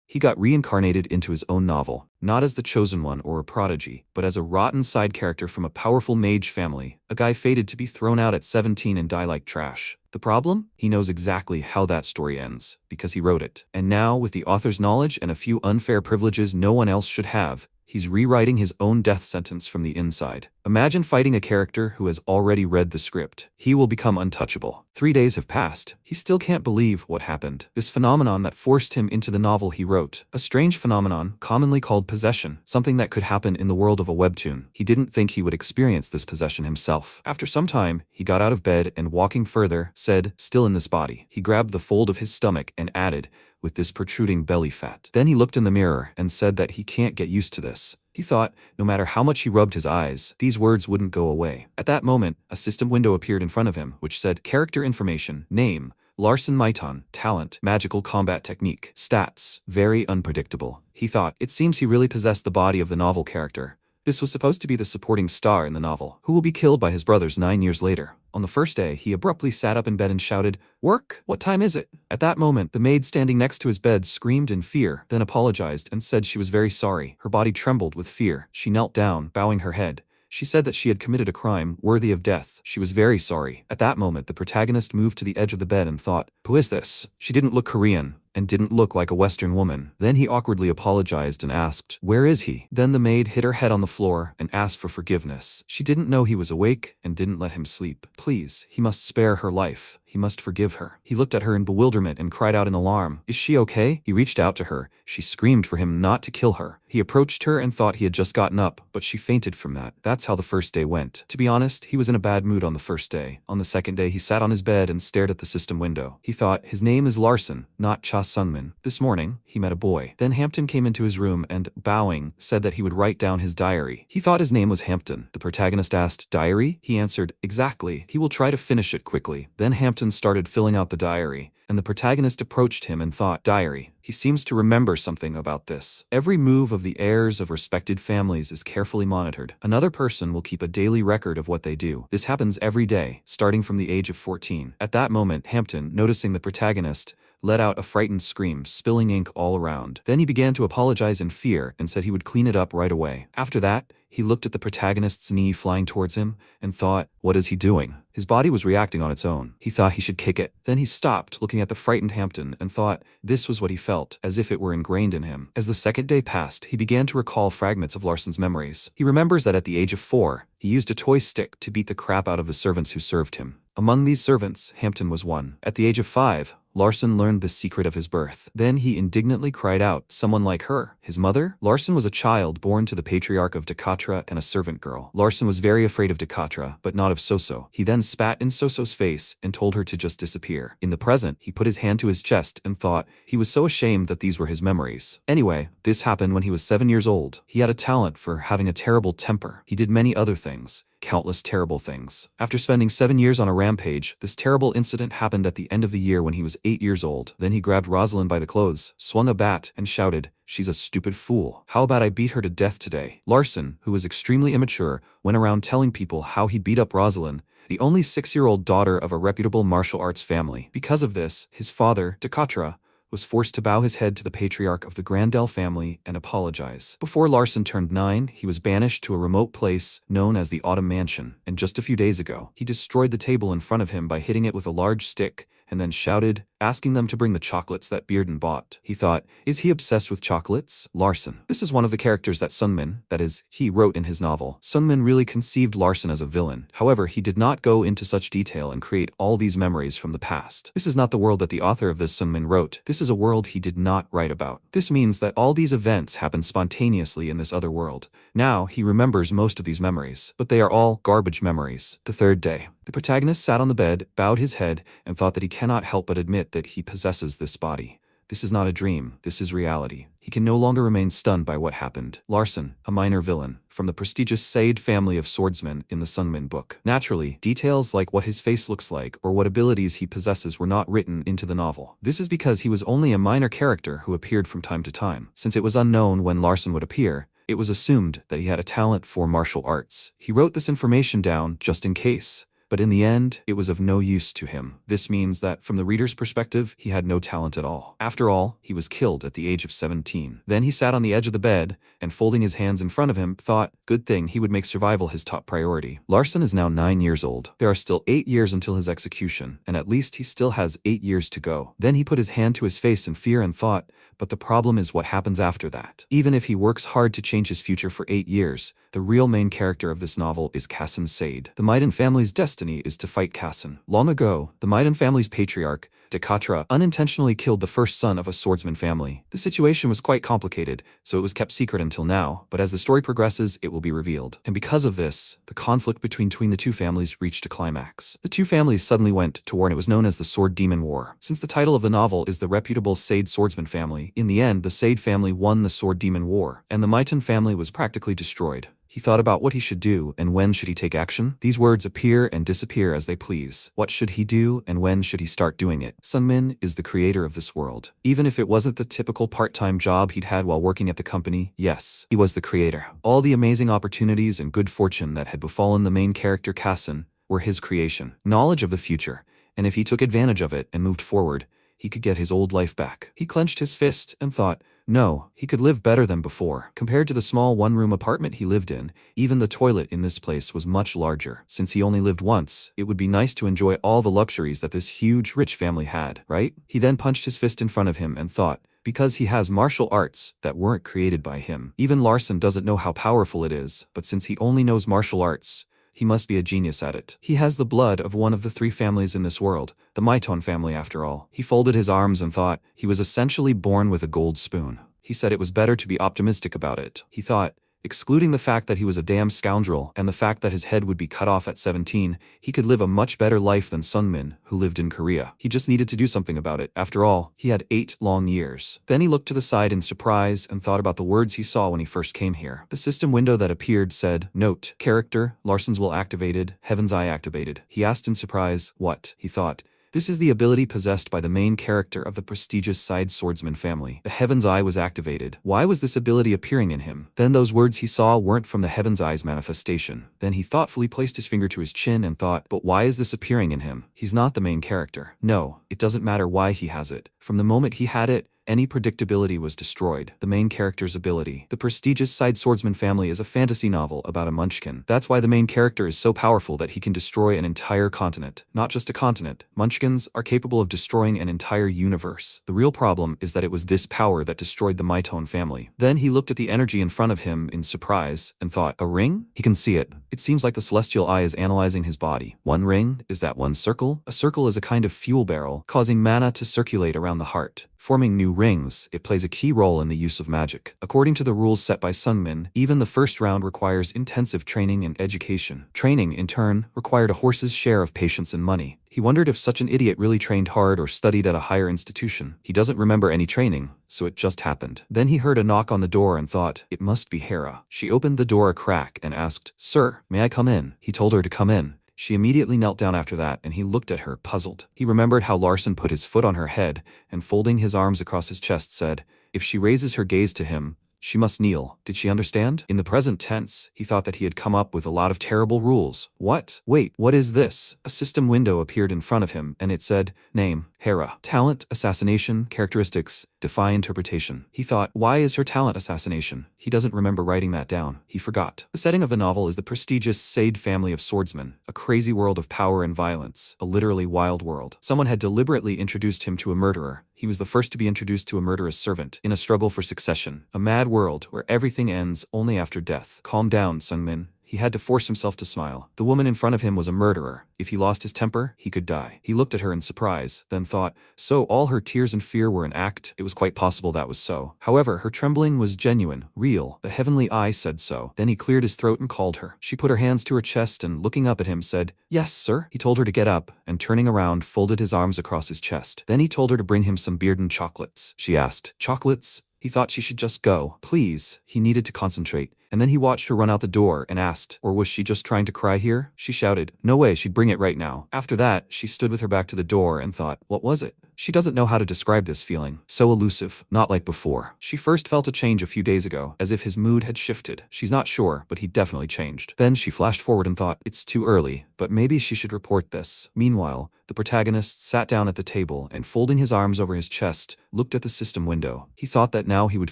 He got reincarnated into his own novel, not as the chosen one or a prodigy, but as a rotten side character from a powerful mage family, a guy fated to be thrown out at 17 and die like trash. The problem? He knows exactly how that story ends, because he wrote it. And now, with the author's knowledge and a few unfair privileges no one else should have, he's rewriting his own death sentence from the inside. Imagine fighting a character who has already read the script. He will become untouchable. 3 days have passed. He still can't believe what happened. This phenomenon that forced him into the novel he wrote. A strange phenomenon, commonly called possession, something that could happen in the world of a webtoon. He didn't think he would experience this possession himself. After some time, he got out of bed and walking further, said, "Still in this body." He grabbed the fold of his stomach and added, "with this protruding belly fat." Then he looked in the mirror and said that he can't get used to this. He thought, no matter how much he rubbed his eyes, these words wouldn't go away. At that moment, a system window appeared in front of him, which said, "Character information, name, Larson Maiton, talent, magical combat technique, stats, very unpredictable." He thought, it seems he really possessed the body of the novel character. This was supposed to be the supporting star in the novel, who will be killed by his brothers 9 years later. On the first day, he abruptly sat up in bed and shouted, "Work! What time is it?" At that moment, the maid standing next to his bed screamed in fear, then apologized and said she was very sorry. Her body trembled with fear. She knelt down, bowing her head. She said that she had committed a crime worthy of death. She was very sorry. At that moment, the protagonist moved to the edge of the bed and thought, "Who is this?" She didn't look Korean, and didn't look like a Western woman. Then he awkwardly apologized and asked, "Where is he?" Then the maid hit her head on the floor and asked for forgiveness. She didn't know he was awake and didn't let him sleep. Please, he must spare her life. He must forgive her. He looked at her in bewilderment and cried out in alarm, "Is she okay?" He reached out to her. She screamed for him not to kill her. He approached her and thought he had just gotten up, but she fainted from that. That's how the first day went. To be honest, he was in a bad mood on the first day. On the second day, he sat on his bed and stared at the system window. He thought, his name is Larson, not Cha Sunmin. This morning, he met a boy. Then Hampton came into his room and, bowing, said that he would write down his diary. He thought his name was Hampton. The protagonist asked, "Diary?" He answered, "Exactly." He will try to finish it quickly. Then Hampton started filling out the diary, and the protagonist approached him and thought, "Diary. He seems to remember something about this. Every move of the heirs of respected families is carefully monitored. Another person will keep a daily record of what they do. This happens every day, starting from the age of 14. At that moment, Hampton, noticing the protagonist, let out a frightened scream, spilling ink all around. Then he began to apologize in fear and said he would clean it up right away. After that, he looked at the protagonist's knee flying towards him and thought, what is he doing? His body was reacting on its own. He thought he should kick it. Then he stopped, looking at the frightened Hampton, and thought this was what he felt, as if it were ingrained in him. As the second day passed, he began to recall fragments of Larson's memories. He remembers that at the age of 4, he used a toy stick to beat the crap out of the servants who served him. Among these servants, Hampton was one. At the age of 5, Larson learned the secret of his birth. Then he indignantly cried out, someone like her, his mother? Larson was a child born to the patriarch of Dakatra and a servant girl. Larson was very afraid of Dakatra, but not of Soso. He then spat in Soso's face and told her to just disappear. In the present, he put his hand to his chest and thought he was so ashamed that these were his memories. Anyway, this happened when he was 7 years old. He had a talent for having a terrible temper. He did many other things. Countless terrible things. After spending 7 years on a rampage, this terrible incident happened at the end of the year when he was 8 years old. Then he grabbed Rosalind by the clothes, swung a bat, and shouted, "She's a stupid fool. How about I beat her to death today?" Larson, who was extremely immature, went around telling people how he beat up Rosalind, the only 6-year-old daughter of a reputable martial arts family. Because of this, his father, Dakatra, was forced to bow his head to the patriarch of the Grandel family and apologize. Before Larson turned 9, he was banished to a remote place known as the Autumn Mansion, and just a few days ago, he destroyed the table in front of him by hitting it with a large stick, and then shouted, asking them to bring the chocolates that Bearden bought. He thought, is he obsessed with chocolates? Larson. This is one of the characters that Sunmin, that is, he wrote in his novel. Sunmin really conceived Larson as a villain. However, he did not go into such detail and create all these memories from the past. This is not the world that the author of this Sunmin wrote. This is a world he did not write about. This means that all these events happen spontaneously in this other world. Now, he remembers most of these memories, but they are all garbage memories. The third day. The protagonist sat on the bed, bowed his head, and thought that he cannot help but admit that he possesses this body. This is not a dream, this is reality. He can no longer remain stunned by what happened. Larson, a minor villain, from the prestigious Said family of swordsmen in the Sunmin book. Naturally, details like what his face looks like or what abilities he possesses were not written into the novel. This is because he was only a minor character who appeared from time to time. Since it was unknown when Larson would appear, it was assumed that he had a talent for martial arts. He wrote this information down just in case. But in the end, it was of no use to him. This means that, from the reader's perspective, he had no talent at all. After all, he was killed at the age of 17. Then he sat on the edge of the bed, and folding his hands in front of him, thought, good thing he would make survival his top priority. Larson is now 9 years old. There are still 8 years until his execution, and at least he still has 8 years to go. Then he put his hand to his face in fear and thought, but the problem is what happens after that. Even if he works hard to change his future for 8 years, the real main character of this novel is Kassan Sade. The Maidan family's destiny is to fight Kassan. Long ago, the Maidan family's patriarch, Dekatra, unintentionally killed the first son of a swordsman family. The situation was quite complicated, so it was kept secret until now, but as the story progresses, it will be revealed. And because of this, the conflict between the two families reached a climax. The two families suddenly went to war, and it was known as the Sword Demon War. Since the title of the novel is the reputable Sade swordsman family, in the end, the Sade family won the Sword Demon War, and the Maidan family was practically destroyed. He thought about what he should do and when should he take action. These words appear and disappear as they please. What should he do and when should he start doing it? Sunmin is the creator of this world. Even if it wasn't the typical part-time job he'd had while working at the company, yes, he was the creator. All the amazing opportunities and good fortune that had befallen the main character Kassan were his creation. Knowledge of the future, and if he took advantage of it and moved forward, he could get his old life back. He clenched his fist and thought, no, he could live better than before. Compared to the small one-room apartment he lived in, even the toilet in this place was much larger. Since he only lived once, it would be nice to enjoy all the luxuries that this huge, rich family had, right? He then punched his fist in front of him and thought, because he has martial arts that weren't created by him. Even Larson doesn't know how powerful it is, but since he only knows martial arts, he must be a genius at it. He has the blood of one of the 3 families in this world, the Maidan family after all. He folded his arms and thought, he was essentially born with a gold spoon. He said it was better to be optimistic about it. He thought, excluding the fact that he was a damn scoundrel and the fact that his head would be cut off at 17, he could live a much better life than Sunmin, who lived in Korea. He just needed to do something about it. After all, he had 8 long years. Then he looked to the side in surprise and thought about the words he saw when he first came here. The system window that appeared said, note, character, Larson's will activated, Heaven's Eye activated. He asked in surprise, what? He thought, this is the ability possessed by the main character of the prestigious Side Swordsman family. The Heaven's Eye was activated. Why was this ability appearing in him? Then those words he saw weren't from the Heaven's Eye's manifestation. Then he thoughtfully placed his finger to his chin and thought, but why is this appearing in him? He's not the main character. No, it doesn't matter why he has it. From the moment he had it, any predictability was destroyed. The main character's ability. The prestigious Side Swordsman family is a fantasy novel about a munchkin. That's why the main character is so powerful that he can destroy an entire continent. Not just a continent. Munchkins are capable of destroying an entire universe. The real problem is that it was this power that destroyed the Maidan family. Then he looked at the energy in front of him in surprise and thought, a ring? He can see it. It seems like the celestial eye is analyzing his body. One ring? Is that one circle? A circle is a kind of fuel barrel, causing mana to circulate around the heart. Forming new rings, it plays a key role in the use of magic. According to the rules set by Sunmin, even the first round requires intensive training and education. Training, in turn, required a horse's share of patience and money. He wondered if such an idiot really trained hard or studied at a higher institution. He doesn't remember any training, so it just happened. Then he heard a knock on the door and thought, it must be Hera. She opened the door a crack and asked, sir, may I come in? He told her to come in. She immediately knelt down after that, and he looked at her, puzzled. He remembered how Larson put his foot on her head, and folding his arms across his chest said, if she raises her gaze to him, she must kneel. Did she understand? In the present tense, he thought that he had come up with a lot of terrible rules. What? Wait, what is this? A system window appeared in front of him, and it said, name, Hera. Talent, assassination, characteristics, defy interpretation. He thought, why is her talent assassination? He doesn't remember writing that down. He forgot. The setting of the novel is the prestigious Sade family of swordsmen, a crazy world of power and violence, a literally wild world. Someone had deliberately introduced him to a murderer. He was the first to be introduced to a murderous servant, in a struggle for succession. A mad world where everything ends only after death. Calm down, Sunmin. He had to force himself to smile. The woman in front of him was a murderer. If he lost his temper, he could die. He looked at her in surprise, then thought, so all her tears and fear were an act? It was quite possible that was so. However, her trembling was genuine, real. The heavenly eye said so. Then he cleared his throat and called her. She put her hands to her chest and, looking up at him, said, yes, sir. He told her to get up, and turning around, folded his arms across his chest. Then he told her to bring him some Bearden chocolates. She asked, chocolates? He thought she should just go. Please. He needed to concentrate. And then he watched her run out the door and asked, or was she just trying to cry here? She shouted, no way, she'd bring it right now. After that, she stood with her back to the door and thought, what was it? She doesn't know how to describe this feeling. So elusive, not like before. She first felt a change a few days ago, as if his mood had shifted. She's not sure, but he definitely changed. Then she flashed forward and thought, it's too early, but maybe she should report this. Meanwhile, the protagonist sat down at the table and, folding his arms over his chest, looked at the system window. He thought that now he would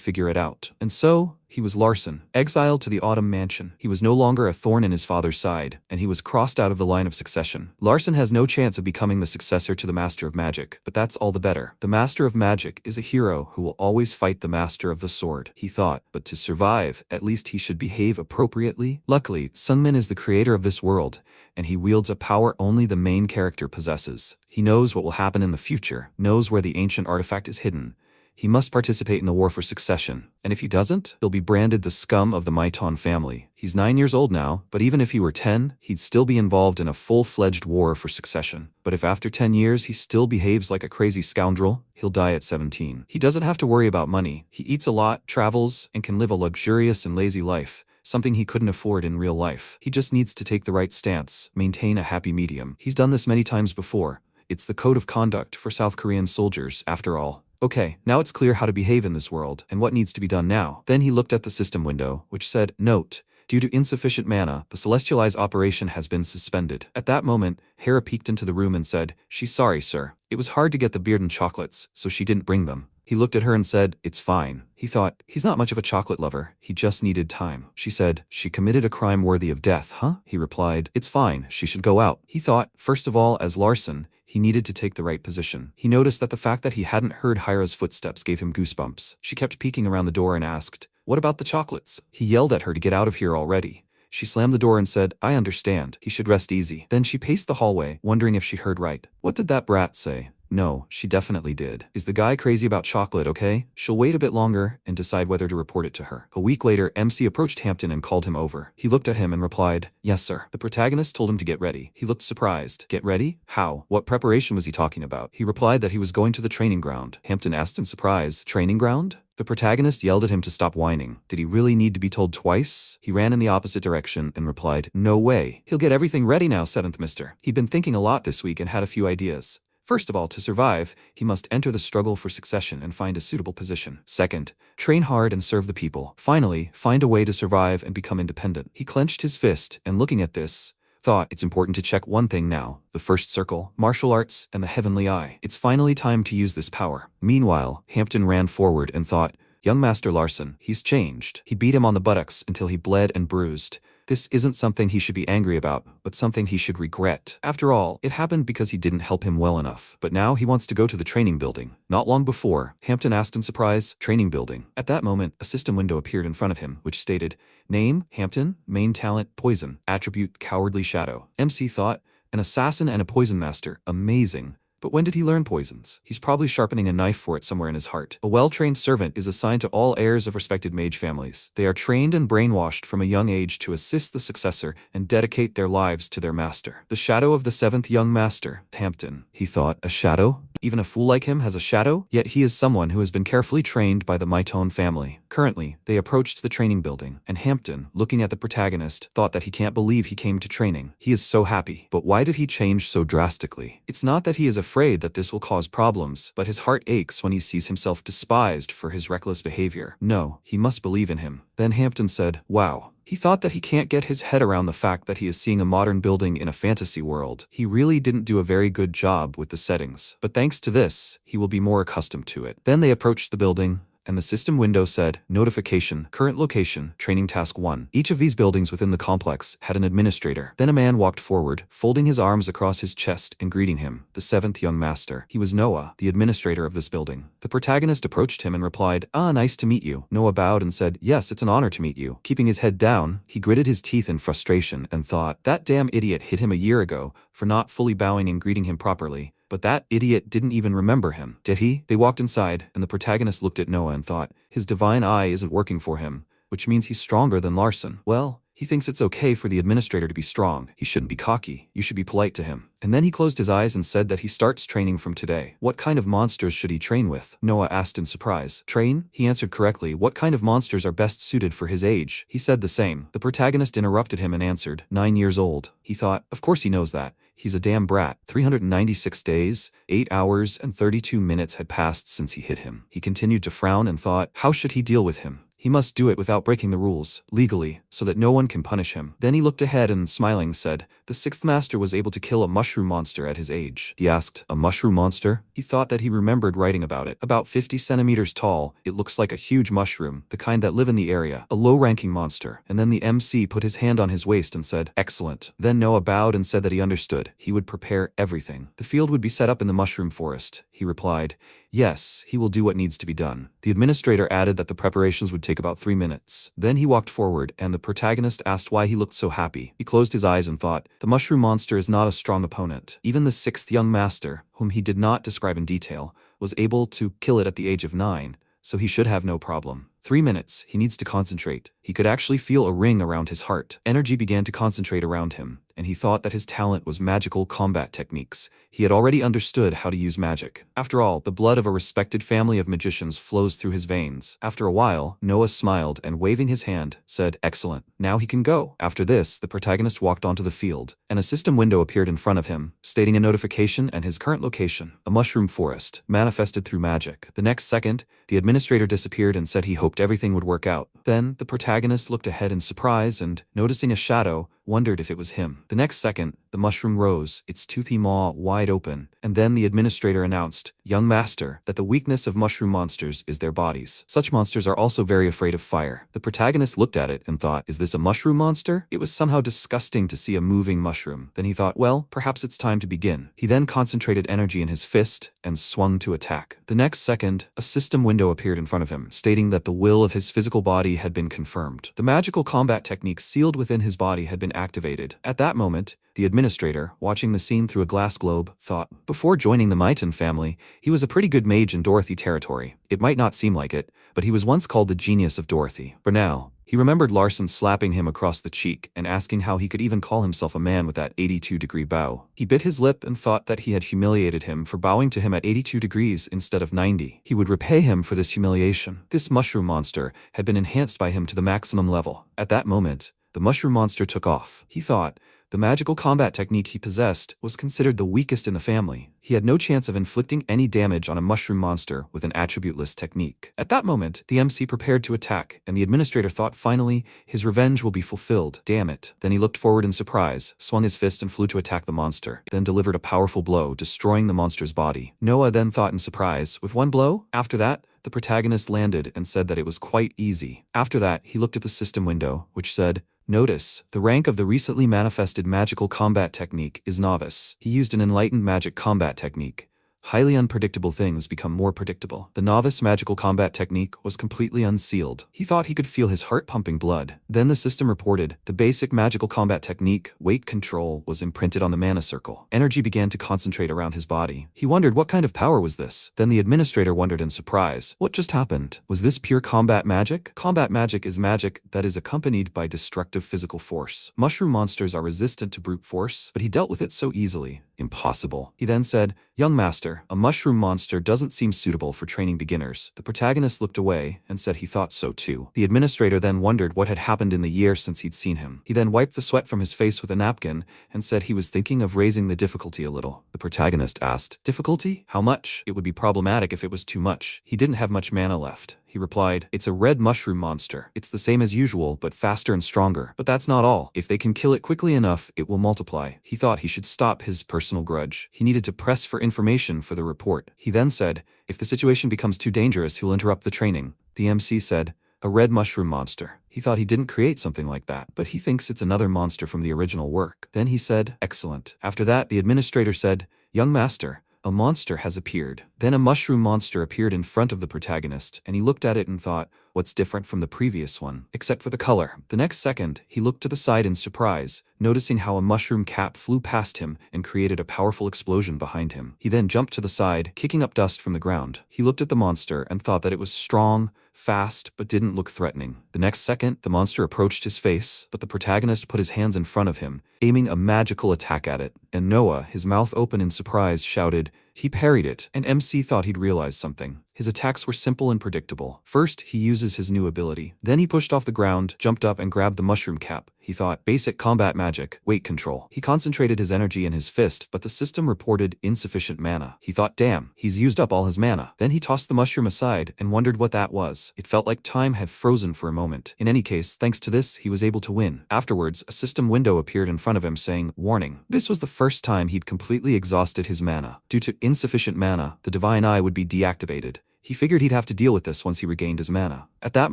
figure it out. And so, he was Larson, exiled to the Autumn Mansion. He was no longer a thorn in his father's side, and he was crossed out of the line of succession. Larson has no chance of becoming the successor to the Master of Magic, but that's all the better. The Master of Magic is a hero who will always fight the Master of the Sword, he thought, but to survive, at least he should behave appropriately. Luckily, Sunmin is the creator of this world, and he wields a power only the main character possesses. He knows what will happen in the future, knows where the ancient artifact is hidden. He must participate in the war for succession, and if he doesn't, he'll be branded the scum of the Maiton family. He's 9 years old now, but even if he were 10, he'd still be involved in a full-fledged war for succession. But if after 10 years he still behaves like a crazy scoundrel, he'll die at 17. He doesn't have to worry about money. He eats a lot, travels, and can live a luxurious and lazy life, something he couldn't afford in real life. He just needs to take the right stance, maintain a happy medium. He's done this many times before. It's the code of conduct for South Korean soldiers, after all. Okay, now it's clear how to behave in this world, and what needs to be done now. Then he looked at the system window, which said, note, due to insufficient mana, the Celestialize operation has been suspended. At that moment, Hera peeked into the room and said, she's sorry, sir. It was hard to get the beard and chocolates, so she didn't bring them. He looked at her and said, it's fine. He thought, he's not much of a chocolate lover, he just needed time. She said, she committed a crime worthy of death, huh? He replied, it's fine, she should go out. He thought, first of all, as Larson, he needed to take the right position. He noticed that the fact that he hadn't heard Hira's footsteps gave him goosebumps. She kept peeking around the door and asked, what about the chocolates? He yelled at her to get out of here already. She slammed the door and said, I understand, he should rest easy. Then she paced the hallway, wondering if she heard right. What did that brat say? No, she definitely did. Is the guy crazy about chocolate, okay? She'll wait a bit longer and decide whether to report it to her. A week later, MC approached Hampton and called him over. He looked at him and replied, yes, sir. The protagonist told him to get ready. He looked surprised. Get ready? How? What preparation was he talking about? He replied that he was going to the training ground. Hampton asked in surprise, training ground? The protagonist yelled at him to stop whining. Did he really need to be told twice? He ran in the opposite direction and replied, no way. He'll get everything ready now, 7th mister. He'd been thinking a lot this week and had a few ideas. First of all, to survive, he must enter the struggle for succession and find a suitable position. Second, train hard and serve the people. Finally, find a way to survive and become independent. He clenched his fist and, looking at this, thought, it's important to check one thing now. The first circle, martial arts, and the heavenly eye. It's finally time to use this power. Meanwhile, Hampton ran forward and thought, young Master Larson, he's changed. He beat him on the buttocks until he bled and bruised. This isn't something he should be angry about, but something he should regret. After all, it happened because he didn't help him well enough. But now he wants to go to the training building. Not long before, Hampton asked in surprise, training building. At that moment, a system window appeared in front of him, which stated, name, Hampton, main talent, poison, attribute, cowardly shadow. MC thought, an assassin and a poison master, amazing. But when did he learn poisons? He's probably sharpening a knife for it somewhere in his heart. A well-trained servant is assigned to all heirs of respected mage families. They are trained and brainwashed from a young age to assist the successor and dedicate their lives to their master. The shadow of the 7th young master, Hampton. He thought, a shadow? Even a fool like him has a shadow? Yet he is someone who has been carefully trained by the Maiton family. Currently, they approached the training building, and Hampton, looking at the protagonist, thought that he can't believe he came to training. He is so happy. But why did he change so drastically? It's not that he is afraid that this will cause problems, but his heart aches when he sees himself despised for his reckless behavior. No, he must believe in him. Then Hampton said, wow. He thought that he can't get his head around the fact that he is seeing a modern building in a fantasy world. He really didn't do a very good job with the settings. But thanks to this, he will be more accustomed to it. Then they approached the building, and the system window said, notification, current location, training task 1. Each of these buildings within the complex had an administrator. Then a man walked forward, folding his arms across his chest and greeting him, the 7th young master. He was Noah, the administrator of this building. The protagonist approached him and replied, nice to meet you. Noah bowed and said, yes, it's an honor to meet you. Keeping his head down, he gritted his teeth in frustration and thought, that damn idiot hit him a year ago for not fully bowing and greeting him properly. But that idiot didn't even remember him, did he? They walked inside, and the protagonist looked at Noah and thought, his divine eye isn't working for him, which means he's stronger than Larson. Well, He thinks it's okay for the administrator to be strong. He shouldn't be cocky. You should be polite to him. And then he closed his eyes and said that he starts training from today. What kind of monsters should he train with? Noah asked in surprise. Train? He answered correctly. What kind of monsters are best suited for his age? He said the same. The protagonist interrupted him and answered, 9 years old. He thought, of course he knows that. He's a damn brat. 396 days, 8 hours, and 32 minutes had passed since he hit him. He continued to frown and thought, how should he deal with him? He must do it without breaking the rules, legally, so that no one can punish him. Then he looked ahead and, smiling, said, the 6th master was able to kill a mushroom monster at his age. He asked, a mushroom monster? He thought that he remembered writing about it. About 50 centimeters tall, it looks like a huge mushroom, the kind that live in the area, a low-ranking monster. And then the MC put his hand on his waist and said, excellent. Then Noah bowed and said that he understood. He would prepare everything. The field would be set up in the mushroom forest. He replied, yes, he will do what needs to be done. The administrator added that the preparations would take about 3 minutes. Then he walked forward, and the protagonist asked why he looked so happy. He closed his eyes and thought, the mushroom monster is not a strong opponent. Even the 6th young master, whom he did not describe in detail, was able to kill it at the age of 9, so he should have no problem. 3 minutes, he needs to concentrate. He could actually feel a ring around his heart. Energy began to concentrate around him, and he thought that his talent was magical combat techniques. He had already understood how to use magic. After all, the blood of a respected family of magicians flows through his veins. After a while, Noah smiled and, waving his hand, said, excellent. Now he can go. After this, the protagonist walked onto the field, and a system window appeared in front of him, stating a notification and his current location, a mushroom forest, manifested through magic. The next second, the administrator disappeared and said he hoped everything would work out. Then, the protagonist looked ahead in surprise and, noticing a shadow, wondered if it was him. The next second, the mushroom rose, its toothy maw wide open, and then the administrator announced, young master, that the weakness of mushroom monsters is their bodies. Such monsters are also very afraid of fire. The protagonist looked at it and thought, is this a mushroom monster? It was somehow disgusting to see a moving mushroom. Then he thought, well, perhaps it's time to begin. He then concentrated energy in his fist and swung to attack. The next second, a system window appeared in front of him, stating that the will of his physical body had been confirmed. The magical combat technique sealed within his body had been activated. At that moment, the administrator, watching the scene through a glass globe, thought, before joining the Mighton family, he was a pretty good mage in Dorothy territory. It might not seem like it, but he was once called the genius of Dorothy. For now, he remembered Larson slapping him across the cheek and asking how he could even call himself a man with that 82-degree bow. He bit his lip and thought that he had humiliated him for bowing to him at 82 degrees instead of 90. He would repay him for this humiliation. This mushroom monster had been enhanced by him to the maximum level. At that moment, the mushroom monster took off. He thought, the magical combat technique he possessed was considered the weakest in the family. He had no chance of inflicting any damage on a mushroom monster with an attributeless technique. At that moment, the MC prepared to attack, and the administrator thought finally, his revenge will be fulfilled. Damn it. Then he looked forward in surprise, swung his fist and flew to attack the monster, then delivered a powerful blow, destroying the monster's body. Noah then thought in surprise, with one blow? After that, the protagonist landed and said that it was quite easy. After that, he looked at the system window, which said, notice, the rank of the recently manifested magical combat technique is novice. He used an enlightened magic combat technique. Highly unpredictable things become more predictable. The novice magical combat technique was completely unsealed. He thought he could feel his heart pumping blood. Then the system reported, the basic magical combat technique, weight control, was imprinted on the mana circle. Energy began to concentrate around his body. He wondered what kind of power was this. Then the administrator wondered in surprise, what just happened? Was this pure combat magic? Combat magic is magic that is accompanied by destructive physical force. Mushroom monsters are resistant to brute force, but he dealt with it so easily. Impossible. He then said, young master, a mushroom monster doesn't seem suitable for training beginners. The protagonist looked away and said he thought so too. The administrator then wondered what had happened in the year since he'd seen him. He then wiped the sweat from his face with a napkin and said he was thinking of raising the difficulty a little. The protagonist asked, difficulty? How much? It would be problematic if it was too much. He didn't have much mana left. He replied, it's a red mushroom monster. It's the same as usual, but faster and stronger. But that's not all. If they can kill it quickly enough, it will multiply. He thought he should stop his personal grudge. He needed to press for information for the report. He then said, if the situation becomes too dangerous, he'll interrupt the training. The MC said, a red mushroom monster. He thought he didn't create something like that, but he thinks it's another monster from the original work. Then he said, excellent. After that, the administrator said, young master, a monster has appeared. Then a mushroom monster appeared in front of the protagonist, and he looked at it and thought, what's different from the previous one? Except for the color. The next second, he looked to the side in surprise, noticing how a mushroom cap flew past him and created a powerful explosion behind him. He then jumped to the side, kicking up dust from the ground. He looked at the monster and thought that it was strong, fast, but didn't look threatening. The next second, the monster approached his face, but the protagonist put his hands in front of him, aiming a magical attack at it. And Noah, his mouth open in surprise, shouted, he parried it, and MC thought he'd realized something. His attacks were simple and predictable. First, he uses his new ability. Then he pushed off the ground, jumped up and grabbed the mushroom cap. He thought, basic combat magic, weight control. He concentrated his energy in his fist, but the system reported insufficient mana. He thought, damn, he's used up all his mana. Then he tossed the mushroom aside and wondered what that was. It felt like time had frozen for a moment. In any case, thanks to this, he was able to win. Afterwards, a system window appeared in front of him saying, warning. This was the first time he'd completely exhausted his mana. Due to insufficient mana, the Divine Eye would be deactivated. He figured he'd have to deal with this once he regained his mana. At that